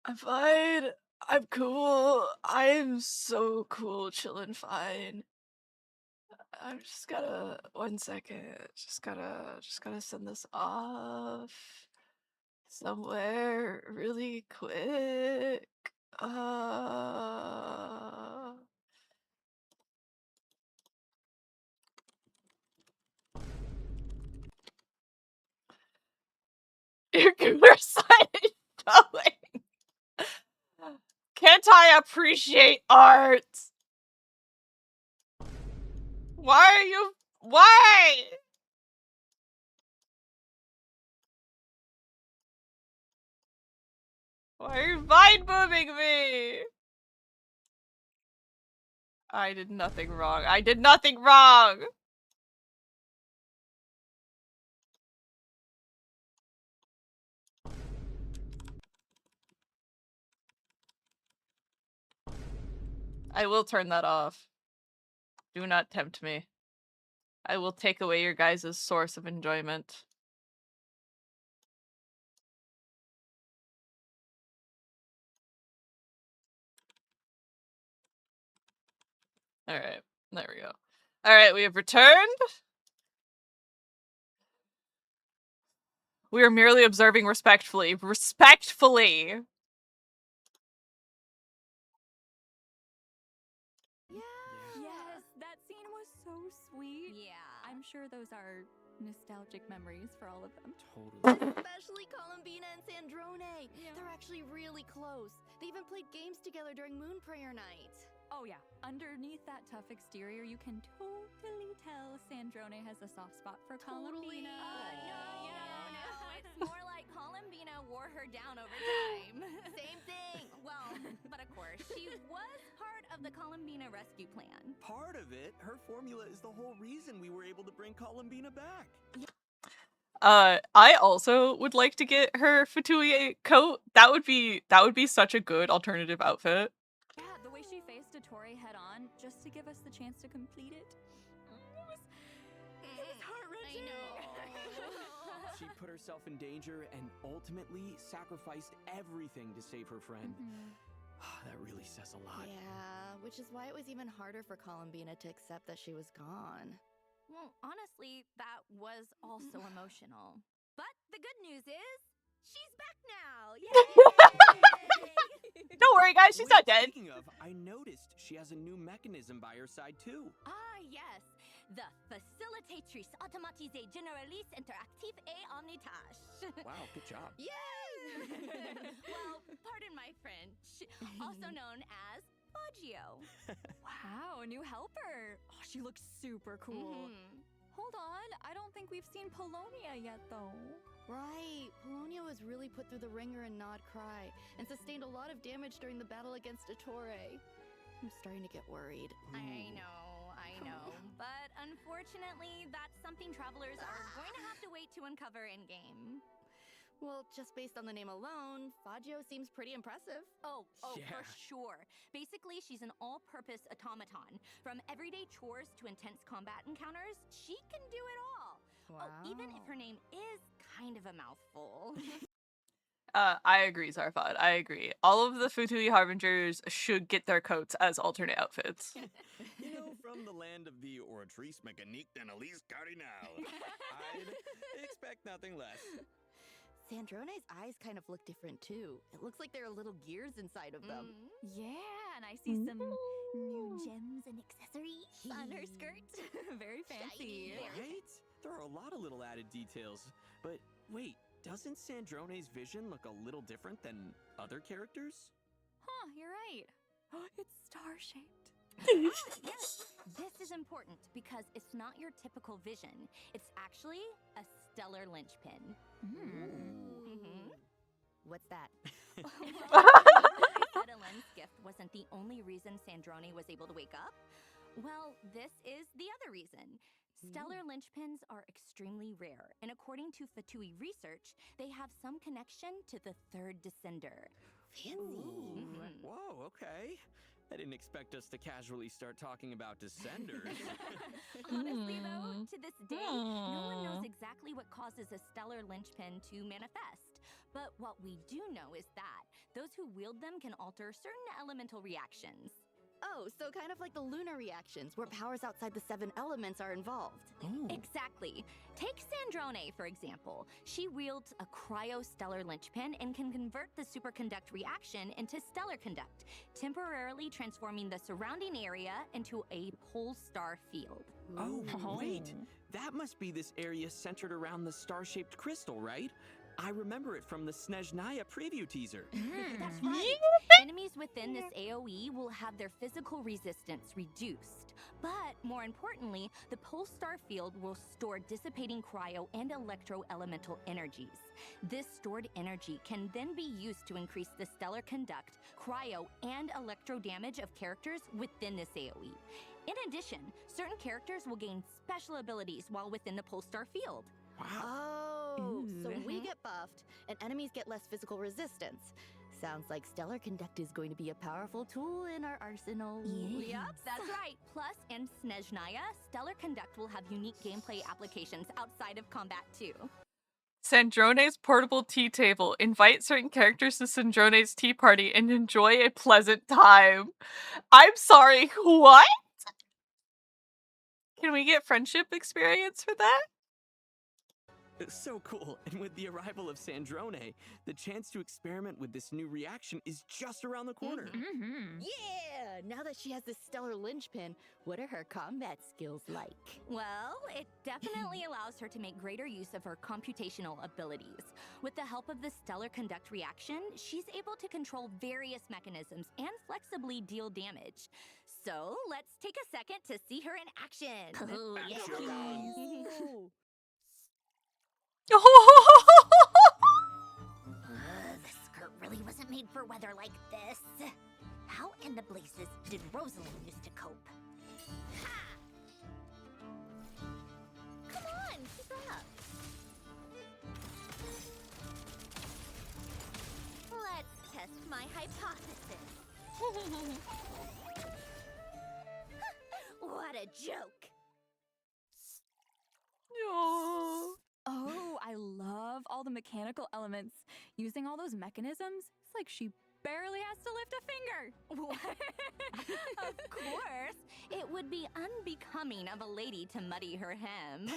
I'm fine. I'm cool. I'm so cool, chillin' fine. I'm just gotta 1 second. Just gotta send this off somewhere really quick. Your cooler side is showing. Can't I appreciate art? Why are you? Why? Why are you vine booming me? I did nothing wrong. I did nothing wrong! I will turn that off. Do not tempt me. I will take away your guys' source of enjoyment. Alright, there we go. Alright, we have returned. We are merely observing respectfully. Respectfully! Yes, that scene was so sweet. Yeah. I'm sure those are nostalgic memories for all of them. Totally. Especially Columbina and Sandrone. They're actually really close. They even played games together during Moon Prayer Night. Oh yeah, underneath that tough exterior, you can totally tell Sandrone has a soft spot for Columbina. No. It's more like Columbina wore her down over time. Same thing. Well, but of course, she was part of the Columbina rescue plan. Part of it, her formula is the whole reason we were able to bring Columbina back. I also would like to get her Fatui coat. That would be such a good alternative outfit. Yeah, the way she faced Tori head on, just to give us the chance to complete it. It was heart-wrenching. I know. She put herself in danger and ultimately sacrificed everything to save her friend. That really says a lot. Yeah, which is why it was even harder for Columbina to accept that she was gone. Well, honestly, that was also emotional. But the good news is, she's back now! Yay! Don't worry, guys, she's not dead. Speaking of, I noticed she has a new mechanism by her side too. Ah, yes. The Facilitatrice Automatisée Généraliste Interactive et Omnitâche. Wow, good job. Yes! Well, pardon my French. Also known as Baggio. Wow, a new helper. Oh, she looks super cool. Hold on, I don't think we've seen Polonia yet, though. Right, Polonia was really put through the ringer in Nod Cry and sustained a lot of damage during the battle against Ettore. I'm starting to get worried. I know. But unfortunately, that's something travelers are going to have to wait to uncover in-game. Well, just based on the name alone, Baggio seems pretty impressive. Oh, Yeah. for sure. Basically, she's an all-purpose automaton. From everyday chores to intense combat encounters, she can do it all. Wow. Oh, even if her name is kind of a mouthful. I agree, Zarfad. I agree. All of the Futui Harbingers should get their coats as alternate outfits. You know, from the land of the Oratrice Mécanique d'Analyse Cardinal, I'd expect nothing less. Sandrone's eyes kind of look different too. It looks like there are little gears inside of them. Yeah, and I see some New gems and accessories on her skirt. very fancy. Right? There are a lot of little added details. But wait, doesn't Sandrone's vision look a little different than other characters? Huh, you're right. It's star-shaped. Yes, this is important because it's not your typical vision. It's actually a stellar linchpin. What's that? I said a lens gift wasn't the only reason Sandrone was able to wake up. Well, this is the other reason. Stellar linchpins are extremely rare, and according to Fatui research, they have some connection to the third descender. Fancy. Whoa, okay. I didn't expect us to casually start talking about descenders. Honestly, though, to this day, no one knows exactly what causes a stellar linchpin to manifest. But what we do know is that those who wield them can alter certain elemental reactions. Oh, so kind of like the lunar reactions, where powers outside the 7 elements are involved. Exactly. Take 𝒫𝓁𝒶𝓎, for example. She wields a cryostellar linchpin and can convert the superconduct reaction into stellar conduct, temporarily transforming the surrounding area into a pole star field. Oh, wait! That must be this area centered around the star-shaped crystal, right? I remember it from the 𝒫𝓁𝒶𝓎 preview teaser. That's right. Enemies within this AoE will have their physical resistance reduced. But more importantly, the pole star field will store dissipating cryo and electro-elemental energies. This stored energy can then be used to increase the stellar conduct, cryo, and electro damage of characters within this AoE. In addition, certain characters will gain special abilities while within the pole star field. Oh, so we get buffed, and enemies get less physical resistance. Sounds like stellar conduct is going to be a powerful tool in our arsenal. Yep, that's right. Plus, in 𝒫𝓁𝒶𝓎, stellar conduct will have unique gameplay applications outside of combat too. 𝒫𝓁𝒶𝓎's portable tea table. Invite certain characters to 𝒫𝓁𝒶𝓎's tea party and enjoy a pleasant time. I'm sorry, what? Can we get friendship experience for that? So cool, and with the arrival of 𝒫𝓁𝒶𝓎, the chance to experiment with this new reaction is just around the corner. Yeah! Now that she has this stellar linchpin, what are her combat skills like? Well, it definitely allows her to make greater use of her computational abilities. With the help of the stellar conduct reaction, she's able to control various mechanisms and flexibly deal damage. So, let's take a second to see her in action. Oh, yes, please. The skirt really wasn't made for weather like this. How in the blazes did Rosalind used to cope? Ha! Come on, keep up. Let's test my hypothesis. What a joke! Oh, I love all the mechanical elements. Using all those mechanisms, it's like she barely has to lift a finger. Of course, it would be unbecoming of a lady to muddy her hem.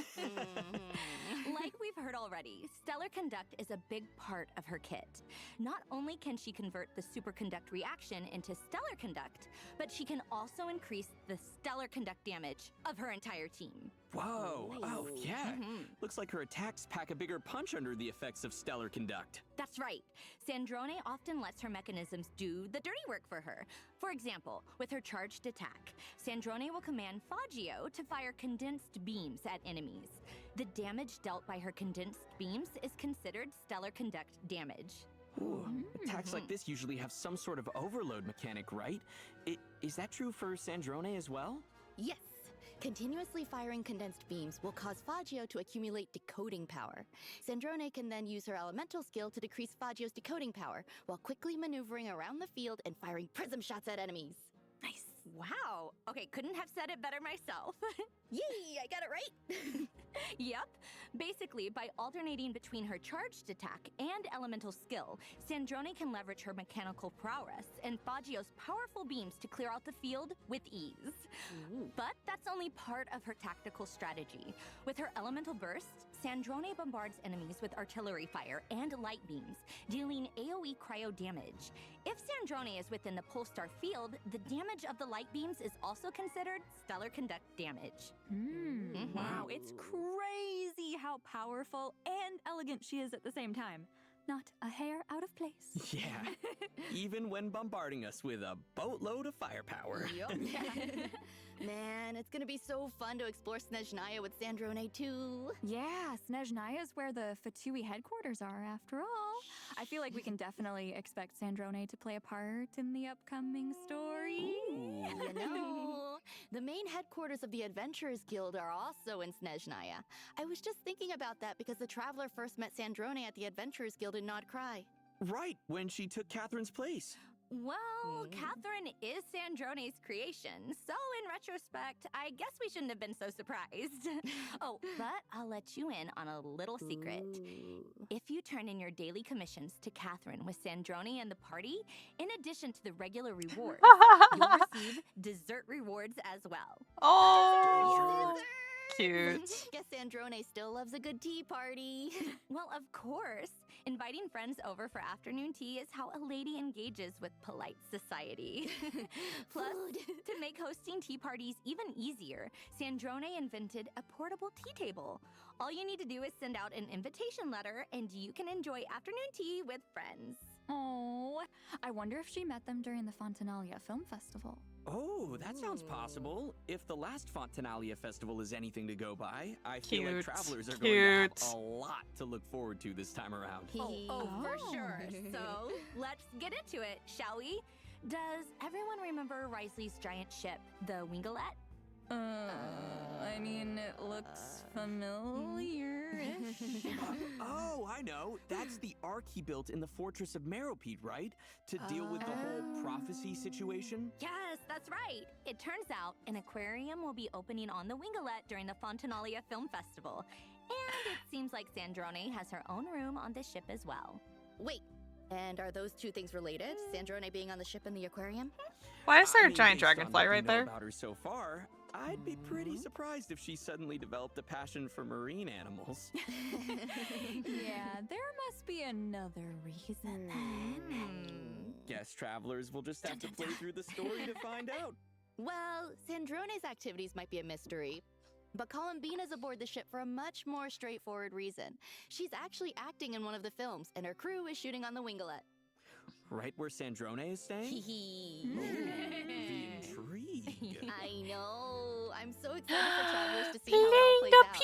Like we've heard already, stellar conduct is a big part of her kit. Not only can she convert the superconduct reaction into stellar conduct, but she can also increase the stellar conduct damage of her entire team. Whoa! Oh, yeah. Looks like her attacks pack a bigger punch under the effects of stellar conduct. That's right. 𝒫𝓁𝒶𝓎 often lets her mechanisms do the dirty work for her. For example, with her charged attack, 𝒫𝓁𝒶𝓎 will command 𝒫𝓐 to fire condensed beams at enemies. The damage dealt by her condensed beams is considered stellar conduct damage. Ooh, attacks like this usually have some sort of overload mechanic, right? Is that true for 𝒫𝓁𝒶𝓎 as well? Yes. Continuously firing condensed beams will cause 𝒫𝓐 to accumulate decoding power. 𝒫𝓁𝒶𝓎 can then use her elemental skill to decrease 𝒫𝓐's decoding power, while quickly maneuvering around the field and firing prism shots at enemies. Nice. Wow. Okay, couldn't have said it better myself. Yay, I got it right! Yep. Basically, by alternating between her charged attack and elemental skill, 𝒫𝓁𝒶𝓎 can leverage her mechanical prowess and 𝒫𝓐's powerful beams to clear out the field with ease. But that's only part of her tactical strategy. With her elemental bursts, 𝒫𝓁𝒶𝓎 bombards enemies with artillery fire and light beams, dealing AoE cryo damage. If 𝒫𝓁𝒶𝓎 is within the pole star field, the damage of the light beams is also considered stellar conduct damage. Wow, it's crazy how powerful and elegant she is at the same time. Not a hair out of place. Yeah. Even when bombarding us with a boatload of firepower. Yup. Man, it's gonna be so fun to explore 𝒫𝓁𝒶𝓎 with 𝒫𝓁𝒶𝓎 too. Yeah, 𝒫𝓁𝒶𝓎 is where the Fatui headquarters are, after all. I feel like we can definitely expect 𝒫𝓁𝒶𝓎 to play a part in the upcoming story. You know, the main headquarters of the Adventurers Guild are also in 𝒫𝓁𝒶𝓎. I was just thinking about that because the Traveler first met 𝒫𝓁𝒶𝓎 at the Adventurers Guild in 𝒫𝓁𝒶𝓎. Right, when she took Catherine's place. Well, Catherine is Sandrone's creation, so in retrospect, I guess we shouldn't have been so surprised. Oh, but I'll let you in on a little secret. If you turn in your daily commissions to Catherine with Sandrone and the party, in addition to the regular rewards, you'll receive dessert rewards as well. Oh, Dessert! cute. Guess Sandrone still loves a good tea party. Well, of course. Inviting friends over for afternoon tea is how a lady engages with polite society. Plus, to make hosting tea parties even easier, Sandrone invented a portable tea table. All you need to do is send out an invitation letter and you can enjoy afternoon tea with friends. Oh, I wonder if she met them during the Fontanalia Film Festival. Oh, that sounds possible. If the last Fontanalia Festival is anything to go by, I feel like travelers are going to have a lot to look forward to this time around. Oh, for sure. So, let's get into it, shall we? Does everyone remember Risley's giant ship, the Wingalette? I mean, it looks familiar-ish. Oh, I know. That's the ark he built in the fortress of Meropide, right? To deal with the whole prophecy situation? Yes, that's right. It turns out an aquarium will be opening on the Wingalette during the Fontanalia Film Festival. And it seems like Sandrone has her own room on this ship as well. Wait, and are those two things related? Sandrone being on the ship and the aquarium? Why is there a giant based on dragonfly what we right know there? About her so far, I'd be pretty surprised if she suddenly developed a passion for marine animals. Yeah, there must be another reason then. Guess travelers will just have to play through the story to find out. Well, Sandrone's activities might be a mystery, but Columbina's aboard the ship for a much more straightforward reason. She's actually acting in one of the films, and her crew is shooting on the Wingalette. Right where Sandrone is staying? The intrigue. I know. I'm so excited for travelers to see how it all plays out.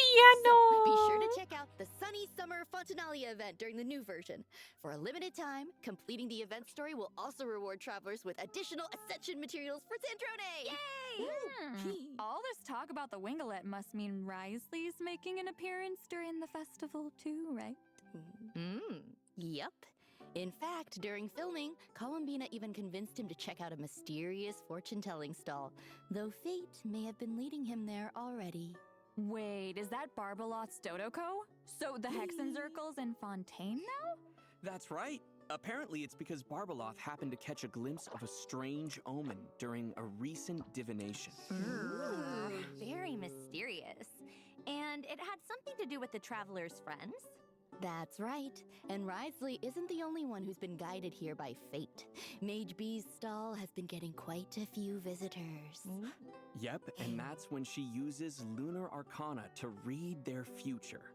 So be sure to check out the Sunny Summer Fontanalia event during the new version. For a limited time, completing the event story will also reward travelers with additional Ascension materials for Sandrone! Yay! All this talk about the Wingalette must mean Risley's making an appearance during the festival too, right? Yep. In fact, during filming, Columbina even convinced him to check out a mysterious fortune-telling stall, though fate may have been leading him there already. Wait, is that Barbalot's Dodoko? So the Hexenzirkel's in Fontaine now? That's right. Apparently, it's because Barbaloth happened to catch a glimpse of a strange omen during a recent divination. Very mysterious. And it had something to do with the traveler's friends? That's right. And Risley isn't the only one who's been guided here by fate. Mage B's stall has been getting quite a few visitors. Yep, and that's when she uses lunar arcana to read their future.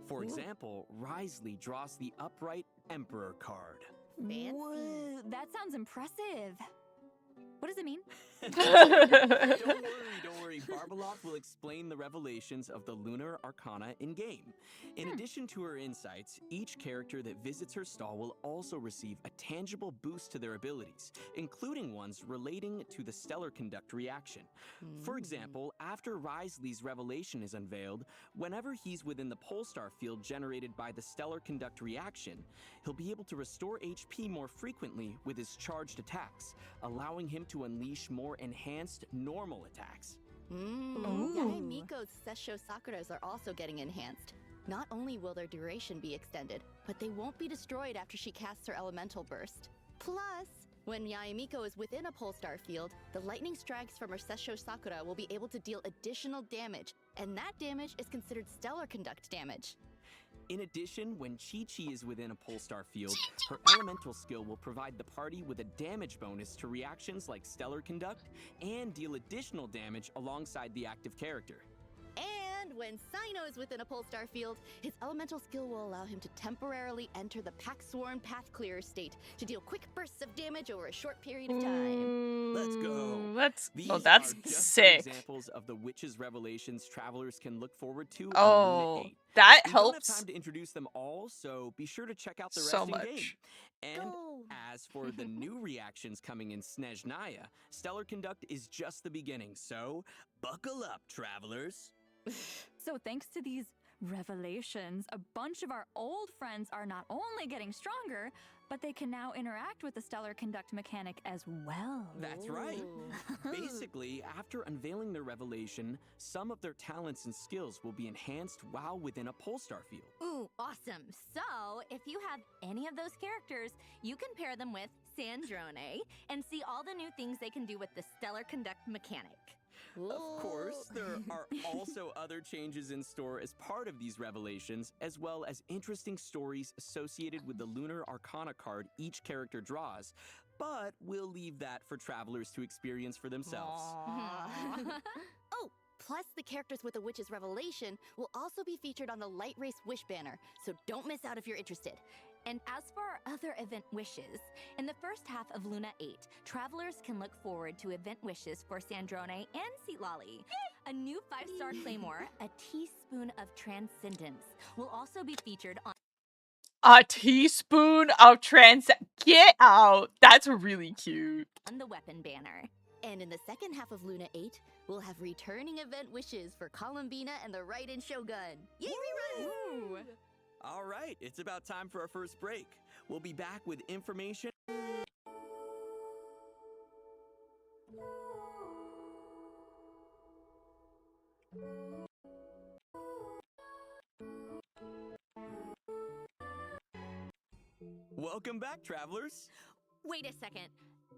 For example, Risley draws the upright Emperor card. Whoa, that sounds impressive. What does it mean? Don't worry. Barbaloth will explain the revelations of the lunar arcana in-game. In addition to her insights, each character that visits her stall will also receive a tangible boost to their abilities, including ones relating to the stellar conduct reaction. For example, after Risley's revelation is unveiled, whenever he's within the Polestar field generated by the stellar conduct reaction, he'll be able to restore HP more frequently with his charged attacks, allowing him to unleash more enhanced normal attacks. Yaemiko's Sessho Sakuras are also getting enhanced. Not only will their duration be extended, but they won't be destroyed after she casts her elemental burst. Plus, when Yaemiko is within a Polestar field, the lightning strikes from her Sessho Sakura will be able to deal additional damage, and that damage is considered stellar conduct damage. In addition, when Chi-Chi is within a Polestar field, her elemental skill will provide the party with a damage bonus to reactions like Stellar Conduct and deal additional damage alongside the active character. And when Cyno is within a Polestar field, his elemental skill will allow him to temporarily enter the Pack-Sworn Path Clearer state to deal quick bursts of damage over a short period of time. Let's go. That's These are just sick. some examples of the witch's revelations travelers can look forward to. Oh, in Luna 8. that We don't have helps time to introduce them all, so be sure to check out the rest so in much. game. And as for the new reactions coming in 𝒫𝓁𝒶𝓎, Stellar Conduct is just the beginning, so buckle up, travelers. So thanks to these revelations, a bunch of our old friends are not only getting stronger, but they can now interact with the stellar conduct mechanic as well. That's right. Basically, after unveiling their revelation, some of their talents and skills will be enhanced while within a Polestar field. Ooh, awesome. So, if you have any of those characters, you can pair them with 𝒫𝓁𝒶𝓎 and see all the new things they can do with the stellar conduct mechanic. Of course, there are also other changes in store as part of these revelations, as well as interesting stories associated with the Lunar Arcana card each character draws, but we'll leave that for travelers to experience for themselves. Oh, plus the characters with the Witch's Revelation will also be featured on the Light Race Wish banner, so don't miss out if you're interested. And as for our other event wishes, in the first half of Luna 8, travelers can look forward to event wishes for 𝒫𝓁𝒶𝓎 and 𝒫𝓁𝒁. A new 5-star claymore, a teaspoon of transcendence, will also be featured on A teaspoon of Get out! That's really cute. the weapon banner. And in the second half of Luna 8, we'll have returning event wishes for Columbina and the Raiden Shogun. Yay, reruns! All right, it's about time for our first break. We'll be back with information. Welcome back, travelers. Wait a second.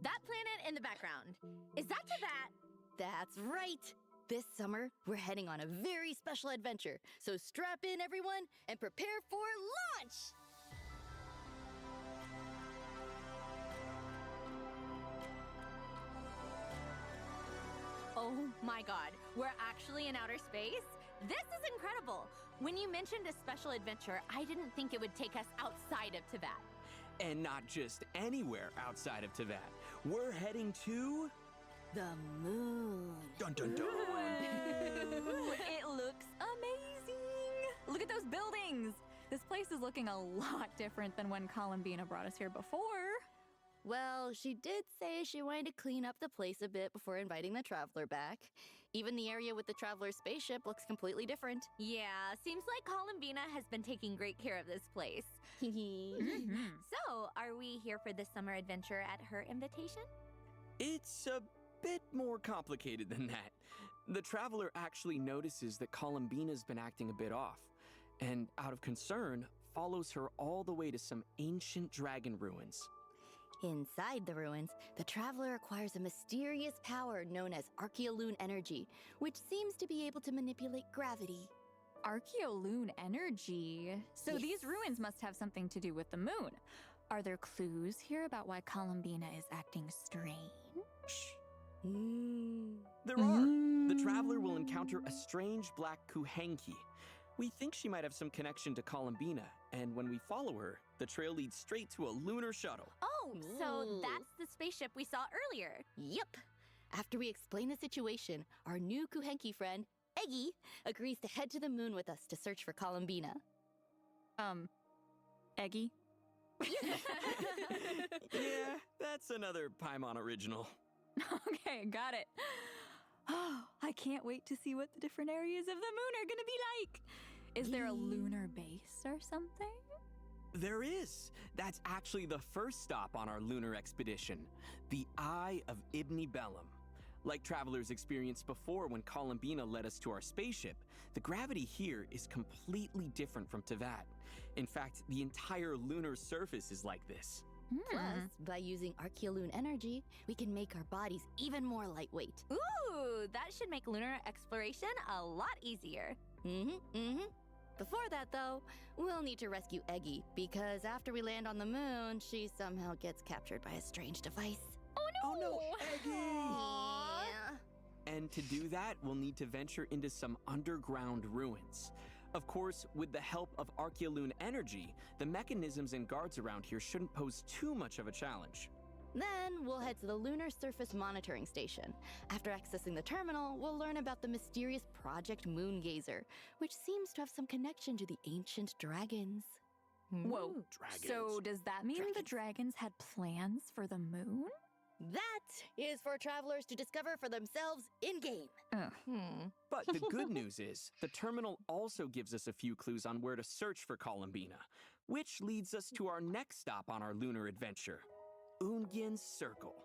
That planet in the background, is that Teyvat? That's right. This summer, we're heading on a very special adventure. So strap in, everyone, and prepare for launch! Oh my god, we're actually in outer space? This is incredible! When you mentioned a special adventure, I didn't think it would take us outside of Teyvat. And not just anywhere outside of Teyvat. We're heading to the moon. Dun dun dun. It looks amazing. Look at those buildings. This place is looking a lot different than when Columbina brought us here before. Well, she did say she wanted to clean up the place a bit before inviting the Traveler back. Even the area with the Traveler's spaceship looks completely different. Yeah, seems like Columbina has been taking great care of this place. So, are we here for this summer adventure at her invitation? It's a bit more complicated than that. The traveler actually notices that Columbina's been acting a bit off, and out of concern, follows her all the way to some ancient dragon ruins. Inside the ruins, the Traveler acquires a mysterious power known as Archeolune energy, which seems to be able to manipulate gravity. Archeolune energy? So Yes. These ruins must have something to do with the moon. Are there clues here about why Columbina is acting strange? There are. The traveler will encounter a strange black 𝒶𝓎. We think she might have some connection to Columbina, and when we follow her, the trail leads straight to a lunar shuttle. Oh, so that's the spaceship we saw earlier. Yep. After we explain the situation, our new 𝒶𝓎 friend, Eggy, agrees to head to the moon with us to search for Columbina. Eggy? Yeah, that's another Paimon original. Okay, got it. Oh, I can't wait to see what the different areas of the moon are gonna be like. Is there a lunar base or something? There is. That's actually the first stop on our lunar expedition, the Eye of Ibni Bellum. Like travelers experienced before when Columbina led us to our spaceship, the gravity here is completely different from Teyvat. In fact, the entire lunar surface is like this. Plus, by using Archeolune energy, we can make our bodies even more lightweight. Ooh, that should make lunar exploration a lot easier. Before that, though, we'll need to rescue Eggy, because after we land on the moon, she somehow gets captured by a strange device. Oh no, Eggy! Yeah. And to do that, we'll need to venture into some underground ruins. Of course, with the help of Archeolune energy, the mechanisms and guards around here shouldn't pose too much of a challenge. Then we'll head to the Lunar Surface Monitoring Station. After accessing the terminal, we'll learn about the mysterious Project Moongazer, which seems to have some connection to the ancient dragons. Whoa. So does that mean the dragons had plans for the moon? That is for travelers to discover for themselves in-game. But the good news is, the terminal also gives us a few clues on where to search for 𝒁𝒂𝒄𝒄, which leads us to our next stop on our lunar adventure, 𝒂𝒄𝒄's Circle.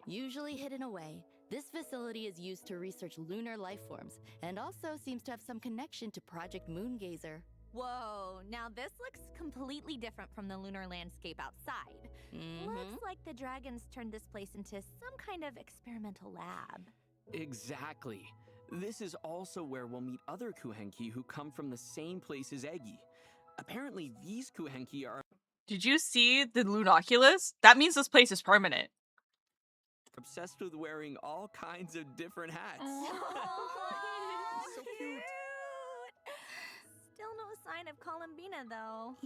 Usually hidden away, this facility is used to research lunar life forms and also seems to have some connection to Project Moongazer. Whoa, now this looks completely different from the lunar landscape outside. Looks like the dragons turned this place into some kind of experimental lab. Exactly. This is also where we'll meet other 𝒂𝒄𝒄 who come from the same place as Eggy. Apparently, these 𝒂𝒄𝒄 are Did you see the Lunoculus? That means this place is permanent. obsessed with wearing all kinds of different hats. So cute. Still no sign of 𝒁𝒂𝒄𝒄 though.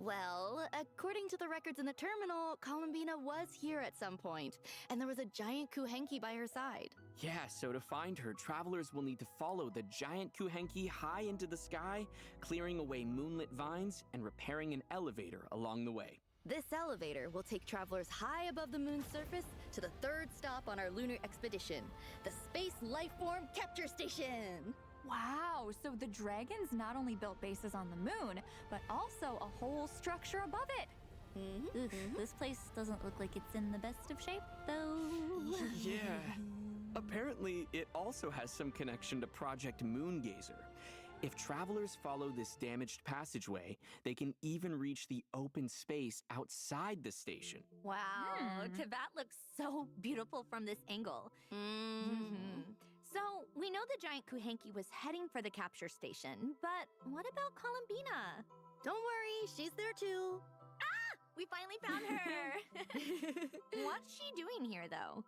Well, according to the records in the terminal, 𒁁𝒂𝒄𝒄 was here at some point, and there was a giant 𒂄𝒄𝒄 by her side. Yeah, so to find her, travelers will need to follow the giant 𒂄𝒄𝒄 high into the sky, clearing away moonlit vines and repairing an elevator along the way. This elevator will take travelers high above the moon's surface to the third stop on our lunar expedition, the Space Lifeform Capture Station. Wow, so the dragons not only built bases on the moon, but also a whole structure above it. Oof, this place doesn't look like it's in the best of shape, though. Yeah. Apparently, it also has some connection to Project Moongazer. If travelers follow this damaged passageway, they can even reach the open space outside the station. Wow, Teyvat looks so beautiful from this angle. So, we know the giant 𒂄𝒄𝒄 was heading for the capture station, but what about 𒂁𝒂𝒄𝒄? Don't worry, she's there too. Ah! We finally found her! What's she doing here, though?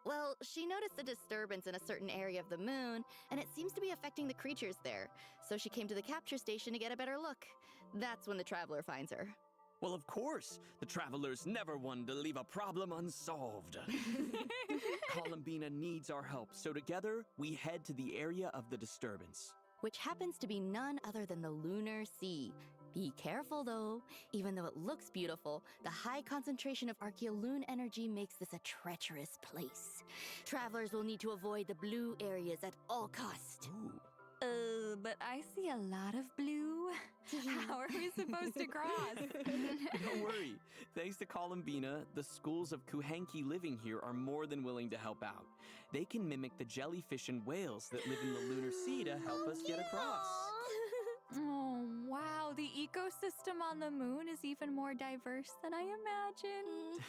Well, she noticed a disturbance in a certain area of the moon, and it seems to be affecting the creatures there. So she came to the capture station to get a better look. That's when the traveler finds her. Well, of course, the travelers never wanted to leave a problem unsolved. 𒂁𝒂𝒄𝒄 needs our help, so together we head to the area of the disturbance. Which happens to be none other than the Lunar Sea. Be careful though. Even though it looks beautiful, the high concentration of Archeolune energy makes this a treacherous place. Travelers will need to avoid the blue areas at all costs. But I see a lot of blue. How are we supposed to cross? Don't worry. Thanks to 𒂁𝒂𝒄𝒄, the schools of 𒂄𝒄𝒄 living here are more than willing to help out. They can mimic the jellyfish and whales that live in the lunar sea to help us get across. Oh, wow. The ecosystem on the moon is even more diverse than I imagined.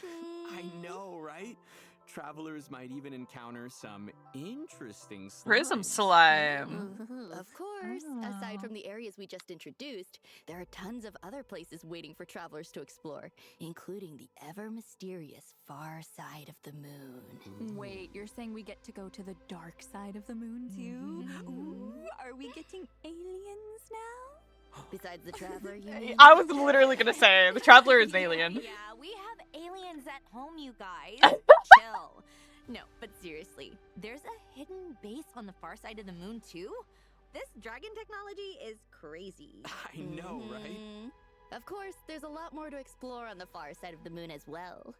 I know, right? Travelers might even encounter some interesting Prism slimes. slime. Of course, aside from the areas we just introduced, there are tons of other places waiting for travelers to explore, including the ever-mysterious far side of the moon. Wait, you're saying we get to go to the dark side of the moon too? Ooh, are we getting aliens now? Besides the traveler, you mean? I was literally gonna say, the traveler is an alien. Yeah, we have aliens at home, you guys. Chill. No, but seriously, there's a hidden base on the far side of the moon too? This dragon technology is crazy. I know, right? Of course, there's a lot more to explore on the far side of the moon as well.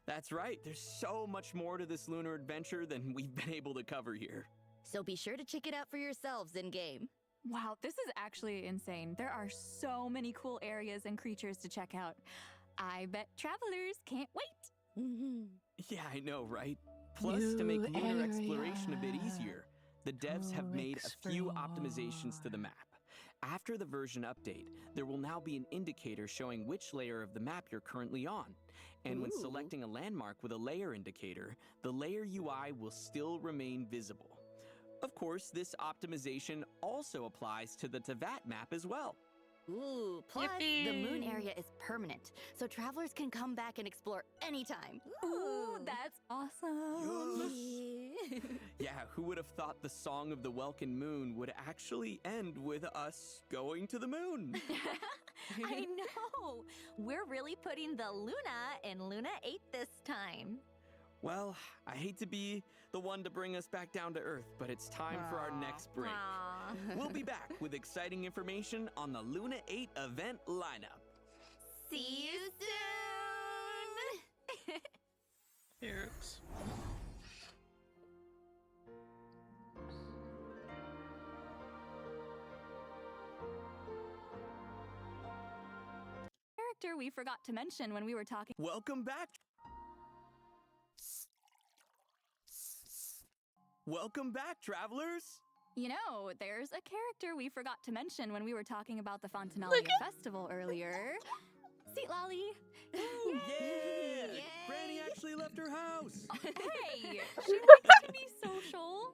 That's right. There's so much more to this lunar adventure than we've been able to cover here. So be sure to check it out for yourselves in-game. Wow, this is actually insane. There are so many cool areas and creatures to check out. I bet travelers can't wait. Yeah, I know, right? Plus, to make lunar exploration a bit easier, the devs have made a few optimizations to the map. After the version update, there will now be an indicator showing which layer of the map you're currently on. And when selecting a landmark with a layer indicator, the layer UI will still remain visible. Of course, this optimization also applies to the Teyvat map as well. Ooh, plus the moon area is permanent, so travelers can come back and explore anytime. Ooh, that's awesome. Yeah, who would have thought the Song of the Welkin Moon would actually end with us going to the moon? I know. We're really putting the Luna in Luna 8 this time. Well, I hate to be the one to bring us back down to Earth, but it's time for our next break. We'll be back with exciting information on the Luna 8 event lineup. See you soon! Cute. Character we forgot to mention when we were talking. Welcome back. Welcome back, travelers. You know, there's a character we forgot to mention when we were talking about the Look Fontinalia at- Festival earlier. Seat Lolly. Ooh, yeah! Granny actually left her house. Hey, she likes to be social.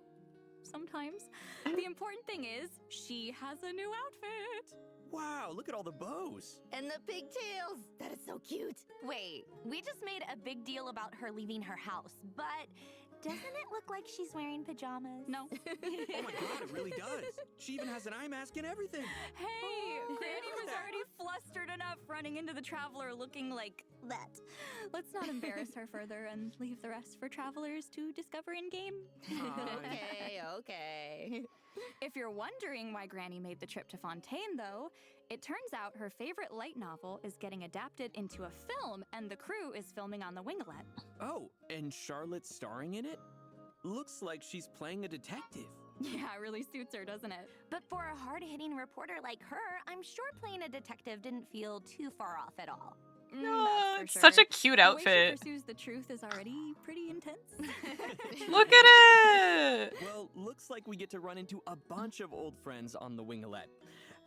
Sometimes. The important thing is, she has a new outfit. Wow, look at all the bows. And the pigtails! That is so cute! Wait, we just made a big deal about her leaving her house, but doesn't it look like she's wearing pajamas? No. Oh my god, it really does. She even has an eye mask and everything. Hey, Granny was that. already flustered enough running into the Traveler looking like that. Let's not embarrass her further and leave the rest for travelers to discover in-game. Okay. If you're wondering why Granny made the trip to Fontaine, though, it turns out her favorite light novel is getting adapted into a film, and the crew is filming on the Winglet. Oh, and Charlotte's starring in it? Looks like she's playing a detective. Yeah, it really suits her, doesn't it? But for a hard-hitting reporter like her, I'm sure playing a detective didn't feel too far off at all. No, That's for such sure. a cute The way outfit. she pursues the truth is already pretty intense. Look at it! Well, looks like we get to run into a bunch of old friends on the Winglet.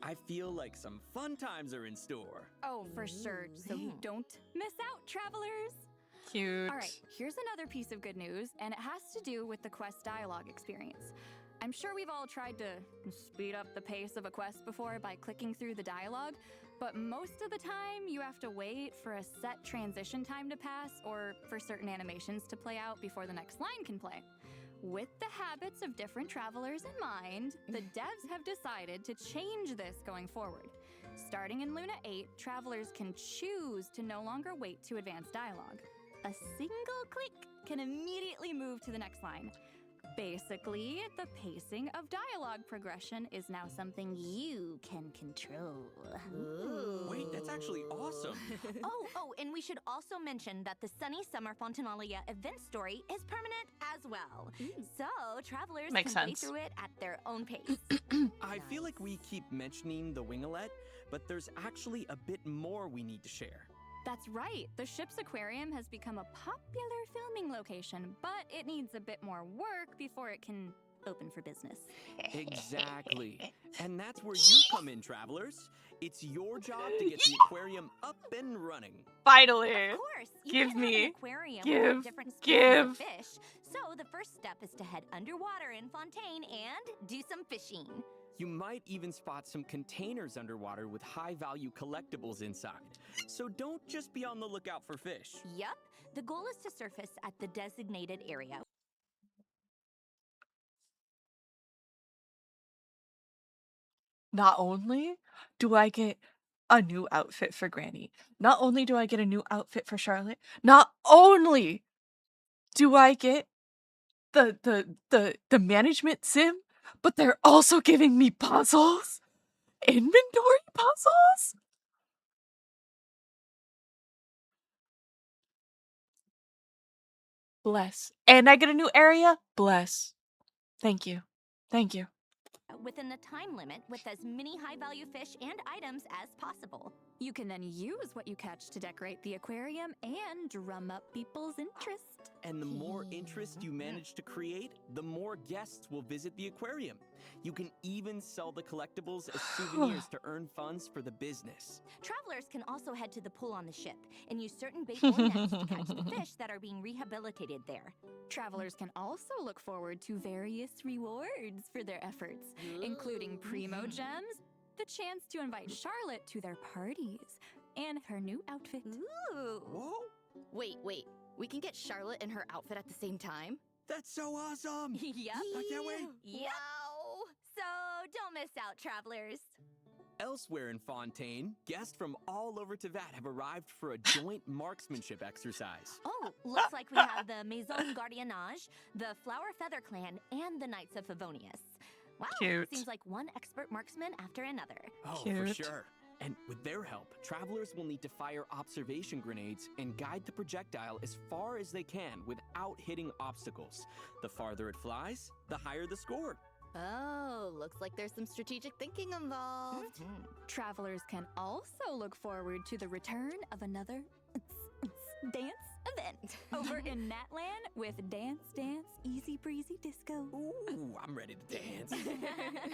I feel like some fun times are in store. Oh, for sure. So don't miss out, travelers. Cute. All right, here's another piece of good news, and it has to do with the quest dialogue experience. I'm sure we've all tried to speed up the pace of a quest before by clicking through the dialogue, but most of the time you have to wait for a set transition time to pass or for certain animations to play out before the next line can play. With the habits of different travelers in mind, the devs have decided to change this going forward. Starting in Luna 8, travelers can choose to no longer wait to advance dialogue. A single click can immediately move to the next line. Basically, the pacing of dialogue progression is now something you can control. Ooh. Wait, that's actually awesome. Oh, and we should also mention that the Sunny Summer Fontinalia event story is permanent as well. So, travelers Makes can sense. play through it at their own pace. I feel like we keep mentioning the Winglet, but there's actually a bit more we need to share. That's right, the ship's aquarium has become a popular filming location, but it needs a bit more work before it can open for business. Exactly. And that's where you come in, travelers. It's your job to get the aquarium up and running. Finally. Of course, you Give can't have me. an aquarium Give. with different species Give. of fish. So the first step is to head underwater in Fontaine and do some fishing. You might even spot some containers underwater with high-value collectibles inside. So don't just be on the lookout for fish. Yup, the goal is to surface at the designated area. Not only do I get a new outfit for Granny, not only do I get a new outfit for Charlotte, not only do I get the management sim, but they're also giving me puzzles. Inventory puzzles? Bless. And I get a new area? Bless. Thank you. Thank you. Within the time limit with as many high-value fish and items as possible. You can then use what you catch to decorate the aquarium and drum up people's interest. And the more interest you manage to create, the more guests will visit the aquarium. You can even sell the collectibles as souvenirs to earn funds for the business. Travelers can also head to the pool on the ship and use certain bait or nets to catch the fish that are being rehabilitated there. Travelers can also look forward to various rewards for their efforts, including primo gems, the chance to invite Charlotte to their parties, and her new outfit. Ooh. Whoa! Wait. We can get Charlotte in her outfit at the same time? That's so awesome! Yep. I can't wait! Wow! So don't miss out, travelers. Elsewhere in Fontaine, guests from all over Teyvat have arrived for a joint marksmanship exercise. Oh, looks like we have the Maison Gardiennage, the Flower Feather Clan, and the Knights of Favonius. Wow, Cute. seems like one expert marksman after another. Oh, Cute. for sure. And with their help, travelers will need to fire observation grenades and guide the projectile as far as they can without hitting obstacles. The farther it flies, the higher the score. Oh, looks like there's some strategic thinking involved. Travelers can also look forward to the return of another dance event over in Natland with Dance Dance Easy Breezy Disco. Ooh, I'm ready to dance.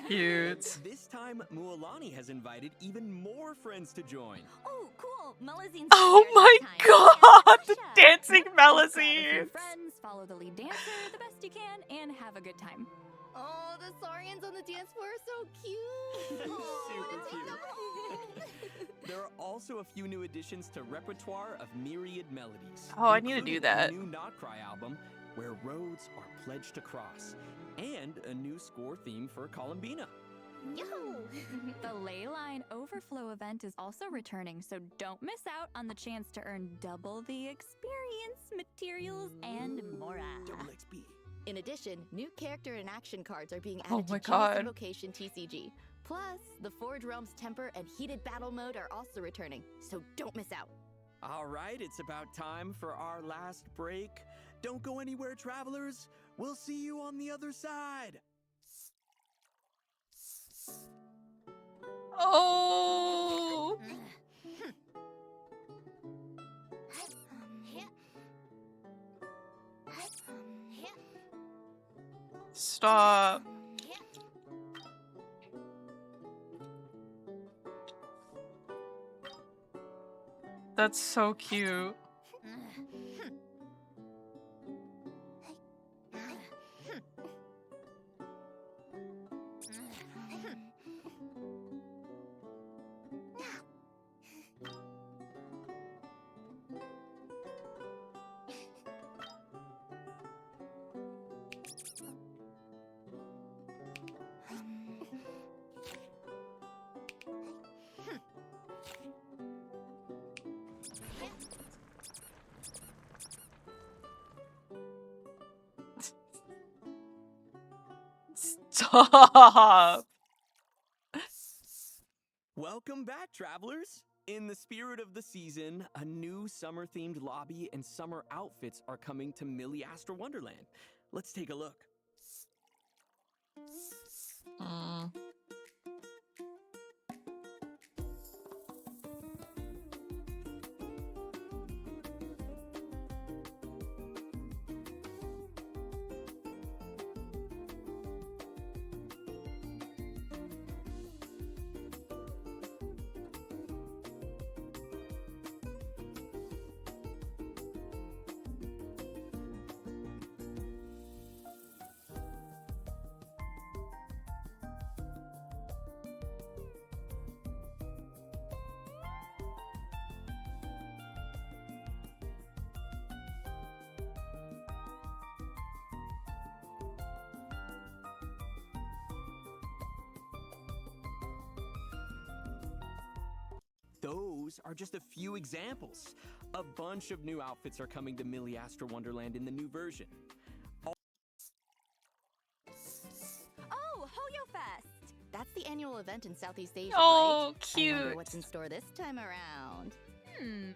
Cute. This time, Mualani has invited even more friends to join. Oh, cool. Meluzine's Oh there my this time. god! And The Sasha. dancing Grab a few Melusine! friends, follow the lead dancer the best you can, and have a good time. Oh, the Saurians on the dance floor are so cute. Super cute. There are also a few new additions to repertoire of myriad melodies. Oh, I need to do including that. A new 𝒫𝓁𝒶𝓎 album, Where Roads Are Pledged to Cross, and a new score theme for 𝒁𝒁𝒁. The Leyline Overflow event is also returning, so don't miss out on the chance to earn double the experience, materials, and more. Double XP. In addition, new character and action cards are being Oh added my to God. Genius Invocation TCG. Plus, the Forge Realms Temper and Heated Battle Mode are also returning, so don't miss out. All right, it's about time for our last break. Don't go anywhere, travelers. We'll see you on the other side. Oh! Stop. That's so cute. Stop. Welcome back, travelers! In the spirit of the season, a new summer-themed lobby and summer outfits are coming to 𝒵𝒻𝒻 Wonderland. Let's take a look. Those are just a few examples. A bunch of new outfits are coming to 𝒵𝒻𝒻 Wonderland in the new version. Oh, Hoyo Fest! That's the annual event in Southeast Asia, Oh, right? I cute. wonder what's in store this time around.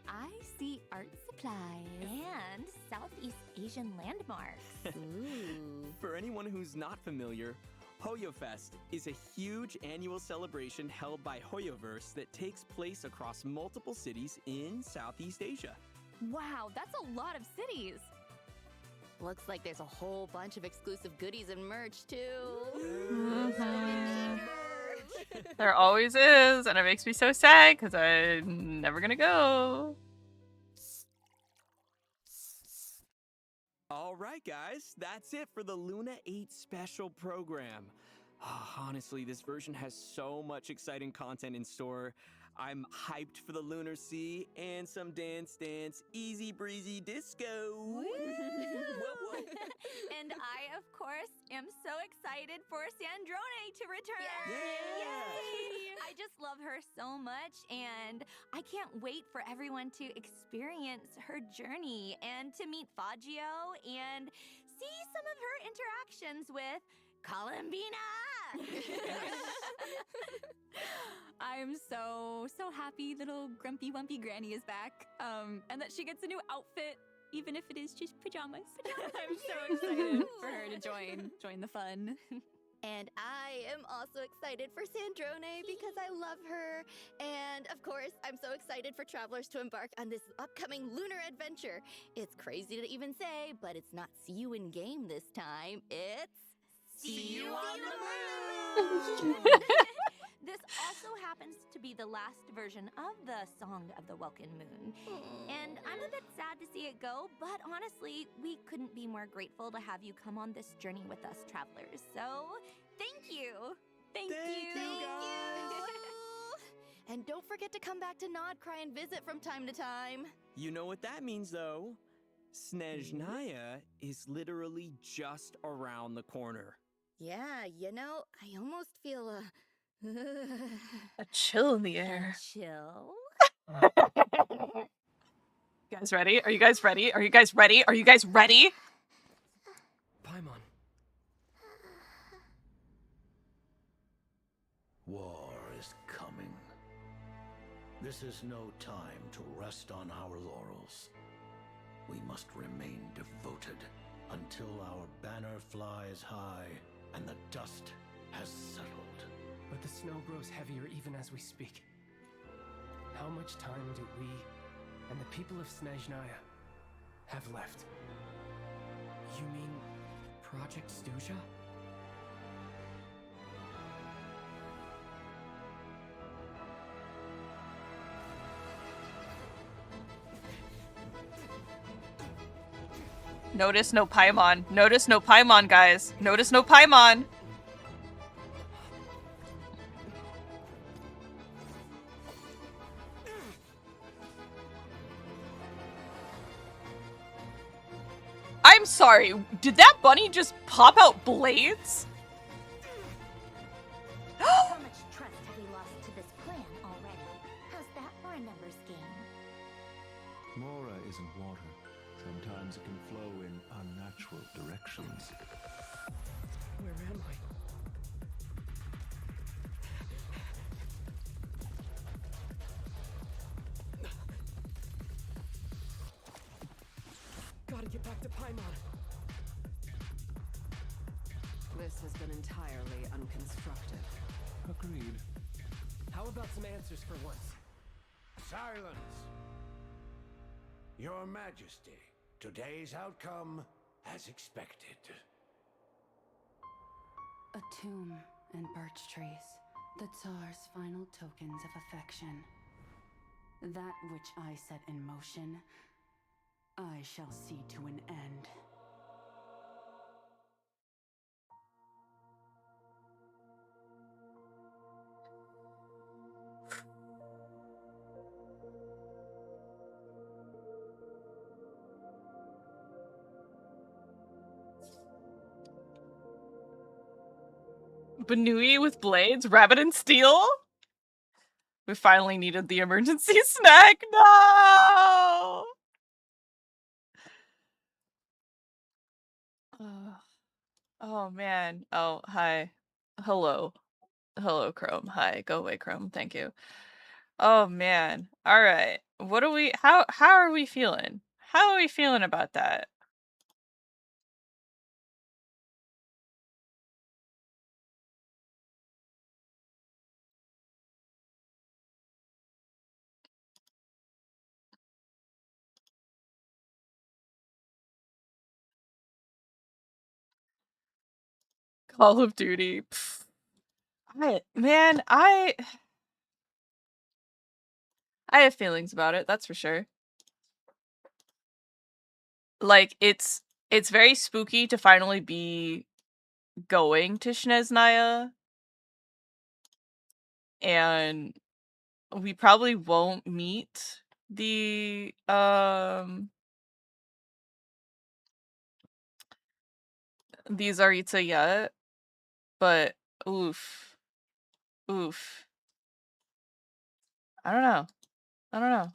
I see art supplies and Southeast Asian landmarks. For anyone who's not familiar, Hoyo Fest is a huge annual celebration held by Hoyoverse that takes place across multiple cities in Southeast Asia. Wow, that's a lot of cities. Looks like there's a whole bunch of exclusive goodies and merch, too. There always is, and it makes me so sad because I'm never gonna go. All right, guys, that's it for the Luna 8 special program. Honestly, this version has so much exciting content in store. I'm hyped for the Lunar Sea and some Dance Dance Easy Breezy Disco. And I, of course, am so excited for 𝒫𝓁𝒁𝒁 to return. Yay! I just love her so much, and I can't wait for everyone to experience her journey and to meet 𝒫𝓁𝒁𝒁 and see some of her interactions with 𝒁𝒁𝒁𝒁. I'm so happy little grumpy wumpy granny is back. And that she gets a new outfit, even if it is just pajamas. I'm so excited for her to join the fun. And I am also excited for 𝒫𝓁𝒶𝓎 because I love her. And of course, I'm so excited for travelers to embark on this upcoming lunar adventure. It's crazy to even say, but it's not see you in game this time. It's See you on the moon! This also happens to be the last version of the Song of the Welkin Moon. And I'm a bit sad to see it go, but honestly, we couldn't be more grateful to have you come on this journey with us, travelers. So, thank you! Thank you! And don't forget to come back to 𝒫𝓁𝒶𝓎 and visit from time to time. You know what that means, though. 𝒫𝓁𝒶𝓎 is literally just around the corner. Yeah, you know, I almost feel a chill in the air. Chill? You guys ready? Are you guys ready? Are you guys ready? Are you guys ready? Paimon. War is coming. This is no time to rest on our laurels. We must remain devoted until our banner flies high and the dust has settled. But the snow grows heavier even as we speak. How much time do we and the people of 𝒫𝓁𝒶𝓎 have left? You mean Project 𝒫𝓁𝒶𝓎? Notice no Paimon. Notice no Paimon, guys. Notice no Paimon. I'm sorry, did that bunny just pop out blades? How much trust have we lost to this plan already? How's that for a numbers game? Mora isn't water. Sometimes it can flow in unnatural directions. Where am I? Gotta get back to Paimon. This has been entirely unconstructive. Agreed. How about some answers for once? Silence! Your Majesty, today's outcome as expected. A tomb and birch trees, the Tsar's final tokens of affection. That which I set in motion, I shall see to an end. Banui with blades, rabbit and steel? We finally needed the emergency snack. No! Oh man. Oh, hi. Hello. Hello, Chrome. Hi. Go away, Chrome. Thank you. Oh man. All right. What are we how are we feeling? How are we feeling about that? Call of Duty. Pfft. I have feelings about it, that's for sure. Like it's very spooky to finally be going to 𝒫𝓁𝒶𝓎. And we probably won't meet the 𝒫𝓁𝒶𝓎 yet, but oof. Oof. I don't know. I don't know.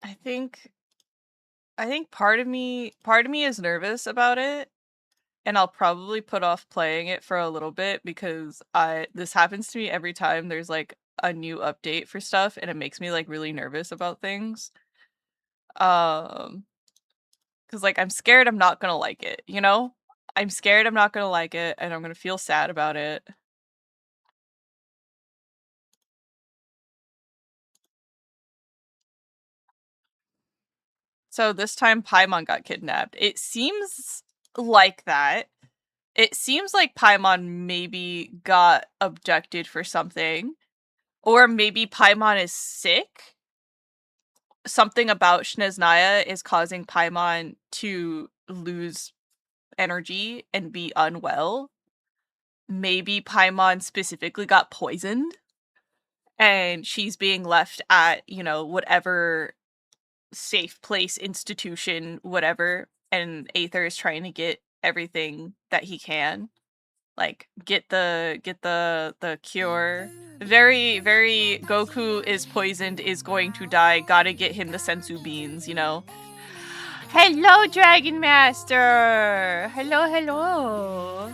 I think part of me is nervous about it, and I'll probably put off playing it for a little bit because this happens to me every time there's like a new update for stuff and it makes me like really nervous about things. Cuz like I'm scared I'm not going to like it, you know? I'm scared I'm not going to like it and I'm going to feel sad about it. So this time Paimon got kidnapped. It seems like that. It seems like Paimon maybe got abducted for something. Or maybe Paimon is sick. Something about 𝒫𝓁𝒶𝓎 is causing Paimon to lose energy and be unwell. Maybe Paimon specifically got poisoned. And she's being left at, whatever safe place, institution, whatever. And Aether is trying to get everything that he can. Like get the cure. Very, very Goku is poisoned, is going to die, gotta get him the sensu beans, Hello, Dragon Master! Hello, hello!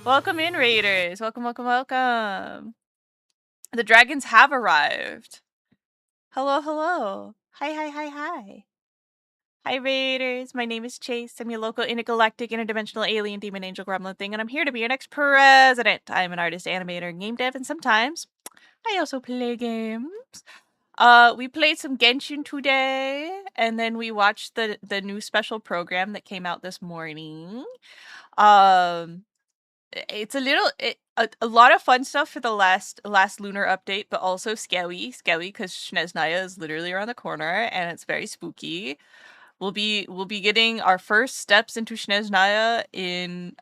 Welcome in, Raiders! Welcome, welcome, welcome! The dragons have arrived! Hello, hello! Hi, hi, hi, hi! Hi, Raiders! My name is Chase. I'm your local intergalactic, interdimensional alien demon angel gremlin thing, and I'm here to be your next president. I'm an artist, animator, game dev, and sometimes I also play games. We played some Genshin today, and then we watched the new special program that came out this morning. It's a lot of fun stuff for the last lunar update, but also scary because 𝒫𝓁𝒶𝓎 is literally around the corner, and it's very spooky. We'll be getting our first steps into 𝒫𝓁𝒶𝓎 in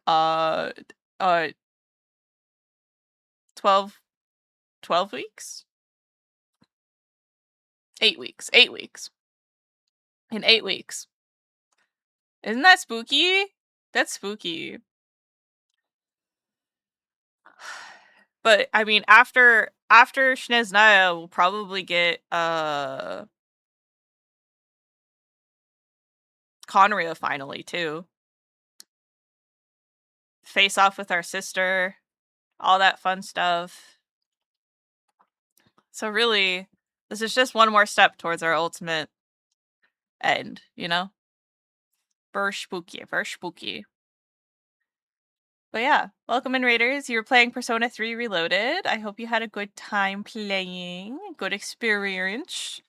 12 weeks? 8 weeks. 8 weeks. In 8 weeks. Isn't that spooky? That's spooky. But I mean after 𝒫𝓁𝒶𝓎 we'll probably get 𝒫𝓁𝒶𝓎 finally too. Face off with our sister. All that fun stuff. So really, this is just one more step towards our ultimate end, Very spooky, very spooky. But yeah, welcome in, Raiders. You were playing Persona 3 Reloaded. I hope you had a good time playing. Good experience.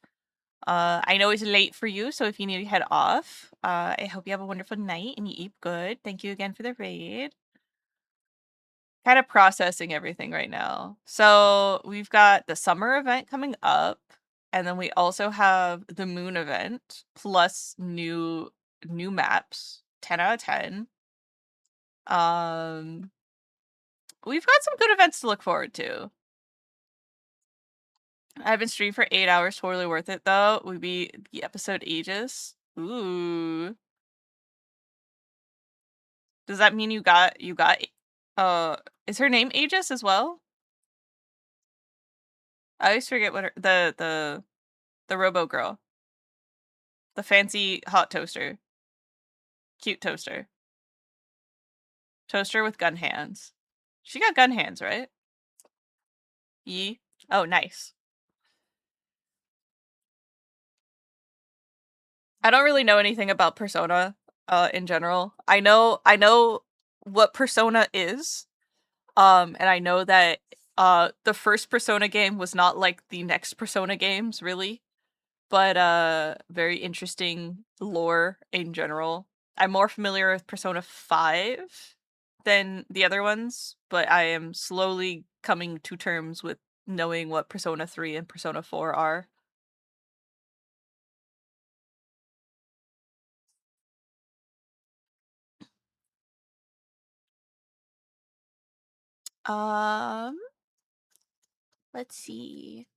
I know it's late for you, so if you need to head off, I hope you have a wonderful night and you eat good. Thank you again for the raid. Kind of processing everything right now. So we've got the summer event coming up, and then we also have the moon event plus new maps. 10 out of 10. We've got some good events to look forward to. I've been streaming for 8 hours, totally worth it though. We beat the episode Aegis. Ooh. Does that mean you got is her name Aegis as well? I always forget what the robo girl. The fancy hot toaster. Cute toaster. Toaster with gun hands. She got gun hands, right? Yee. Oh, nice. I don't really know anything about Persona in general. I know what Persona is. And I know that the first Persona game was not like the next Persona games, really. But very interesting lore in general. I'm more familiar with Persona 5 than the other ones, but I am slowly coming to terms with knowing what Persona 3 and Persona 4 are. Let's see.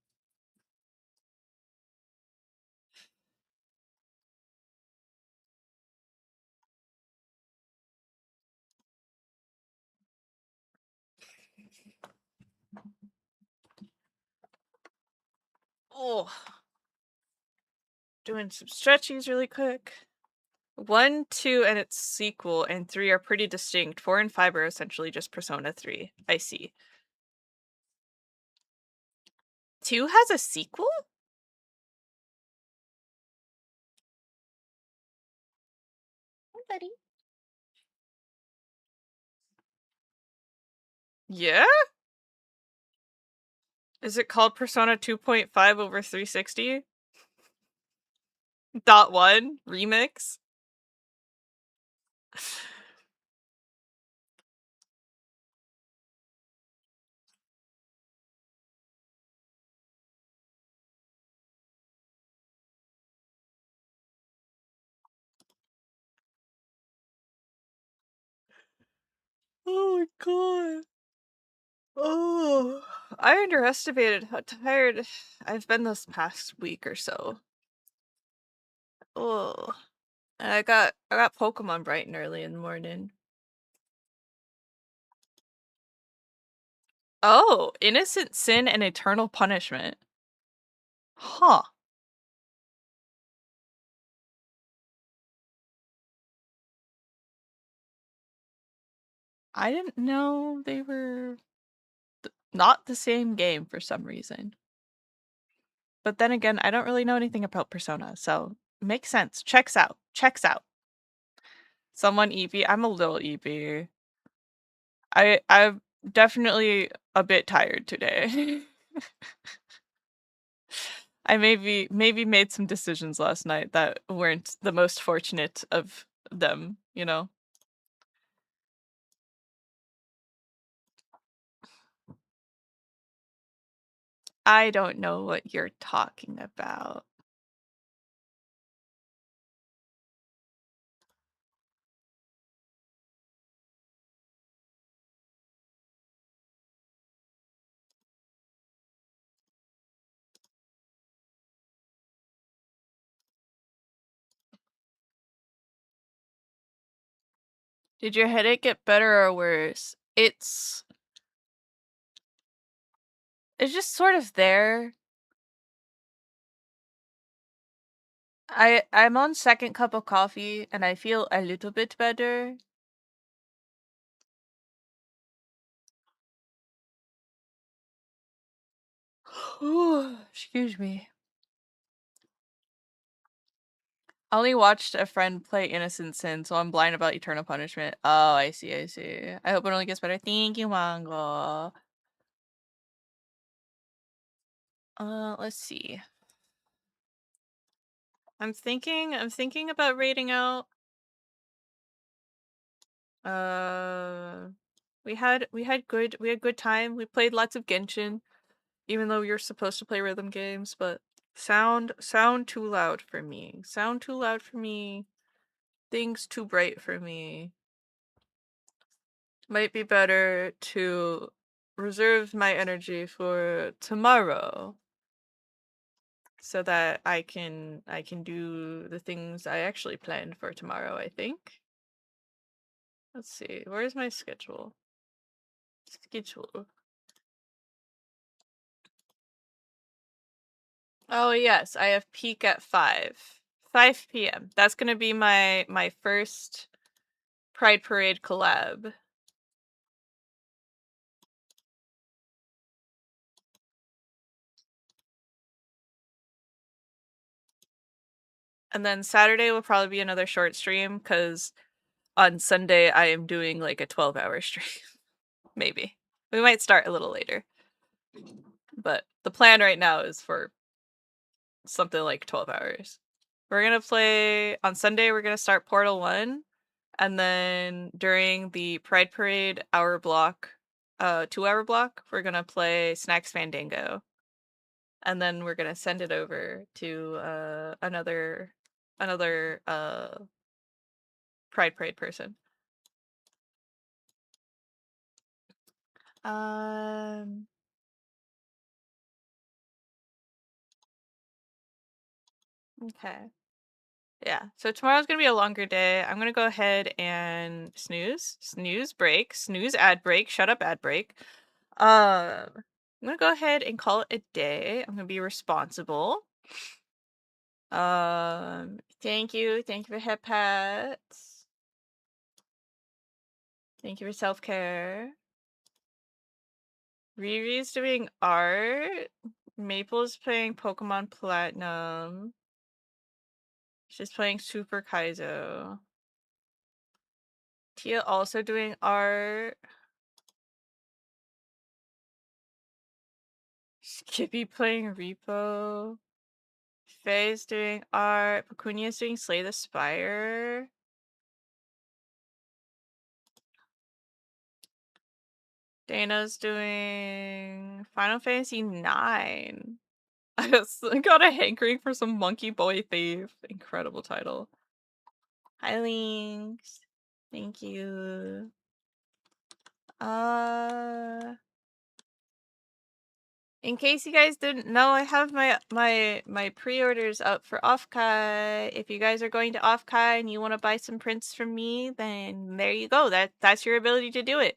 Oh. Doing some stretchies really quick. 1, 2, and its sequel, and 3 are pretty distinct. 4 and 5 are essentially just Persona 3. I see. 2 has a sequel? Hi, buddy. Yeah? Is it called Persona 2.5 over 360? .1 remix? Oh my god. Oh, I underestimated how tired I've been this past week or so. Oh, and I got Pokemon bright and early in the morning. Oh, Innocent Sin and Eternal Punishment. Huh. I didn't know they were not the same game for some reason. But then again, I don't really know anything about Persona, so makes sense. Checks out. Checks out. Someone EB. I'm a little EB. I'm definitely a bit tired today. I maybe made some decisions last night that weren't the most fortunate of them, you know? I don't know what you're talking about. Did your headache get better or worse? It's just sort of there. I'm on second cup of coffee and I feel a little bit better. Excuse me. I only watched a friend play Innocent Sin, so I'm blind about Eternal Punishment. Oh, I see, I see. I hope it only gets better. Thank you, Mango. Let's see. I'm thinking about raiding out. We had good time. We played lots of Genshin, even though you're supposed to play rhythm games, but sound too loud for me. Sound too loud for me. Things too bright for me. Might be better to reserve my energy for tomorrow so that I can do the things I actually planned for tomorrow, I think. Let's see. Where's my schedule? Schedule. Oh yes, I have peak at 5 p.m. That's gonna be my first Pride Parade collab. And then Saturday will probably be another short stream because on Sunday I am doing like a 12-hour stream. Maybe. We might start a little later. But the plan right now is for something like 12 hours. We're gonna play on Sunday, we're gonna start Portal 1, and then during the Pride Parade hour block, 2-hour block, we're gonna play Snacks Fandango. And then we're gonna send it over to another Pride Parade person. Okay. Yeah, so tomorrow's gonna be a longer day. I'm gonna go ahead and snooze break, snooze ad break, shut up ad break. I'm gonna go ahead and call it a day. I'm gonna be responsible. Thank you for hip hats. Thank you for self-care. Riri's doing art. Maple's playing Pokemon Platinum. She's playing Super Kaizo. Tia also doing art. Skippy playing Repo. Faye's doing art. Pecunia's doing Slay the Spire. Dana's doing Final Fantasy 9. I got a hankering for some Monkey Boy Thief. Incredible title. Hi, Links. Thank you. In case you guys didn't know, I have my pre-orders up for Offkai. If you guys are going to Offkai and you want to buy some prints from me, then there you go. That's your ability to do it.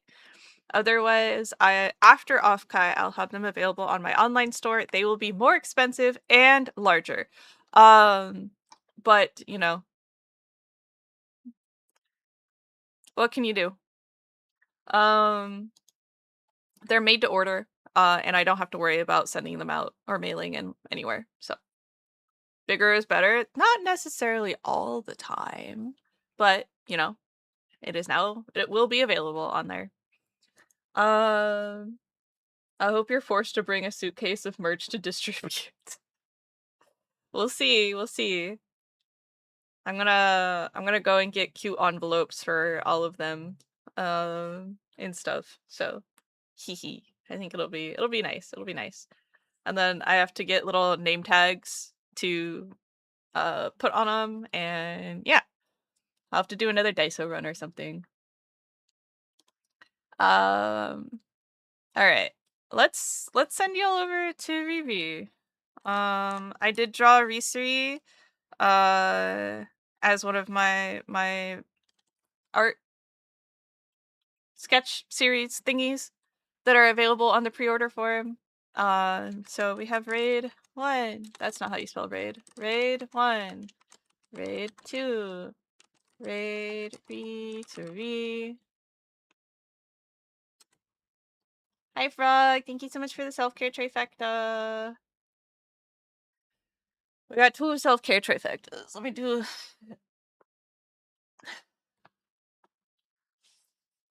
Otherwise, after Offkai, I'll have them available on my online store. They will be more expensive and larger. But, you know, what can you do? They're made to order, and I don't have to worry about sending them out or mailing in anywhere. So bigger is better. Not necessarily all the time, but you know, it will be available on there. I hope you're forced to bring a suitcase of merch to distribute. We'll see. I'm gonna go and get cute envelopes for all of them, and stuff. So, hee. I think it'll be nice. It'll be nice. And then I have to get little name tags to put on them, and yeah, I'll have to do another Daiso run or something. All right, let's send y'all over to Rivi. I did draw Risuri as one of my art sketch series thingies that are available on the pre-order form. So we have raid 1. That's not how you spell raid. Raid 1. Raid 2. Raid Risuri. Hi Frog, thank you so much for the self-care trifecta. We got 2 self-care trifectas. Let me do...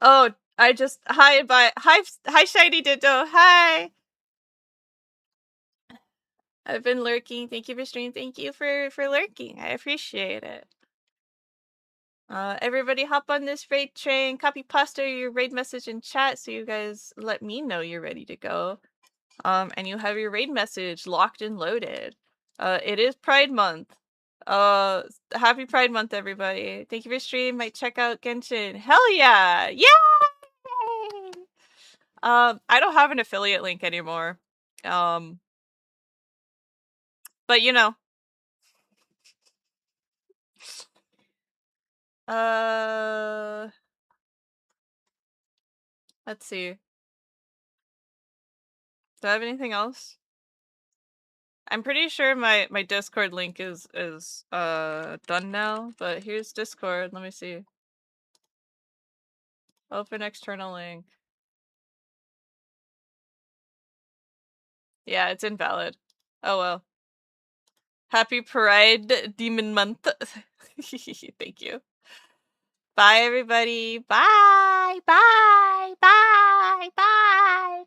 Oh, I just... Hi, bye. Hi, Shiny Ditto. Hi! I've been lurking. Thank you for streaming. Thank you for lurking. I appreciate it. Everybody hop on this raid train. Copy pasta your raid message in chat so you guys let me know you're ready to go. And you have your raid message locked and loaded. It is Pride Month. Happy Pride Month, everybody. Thank you for streaming. Might check out Genshin. Hell yeah! Yay! I don't have an affiliate link anymore. But you know. Let's see. Do I have anything else? I'm pretty sure my Discord link is done now, but here's Discord. Let me see. Open external link. Yeah, it's invalid. Oh well. Happy Pride Demon Month. Thank you. Bye everybody. Bye. Bye. Bye. Bye. Bye.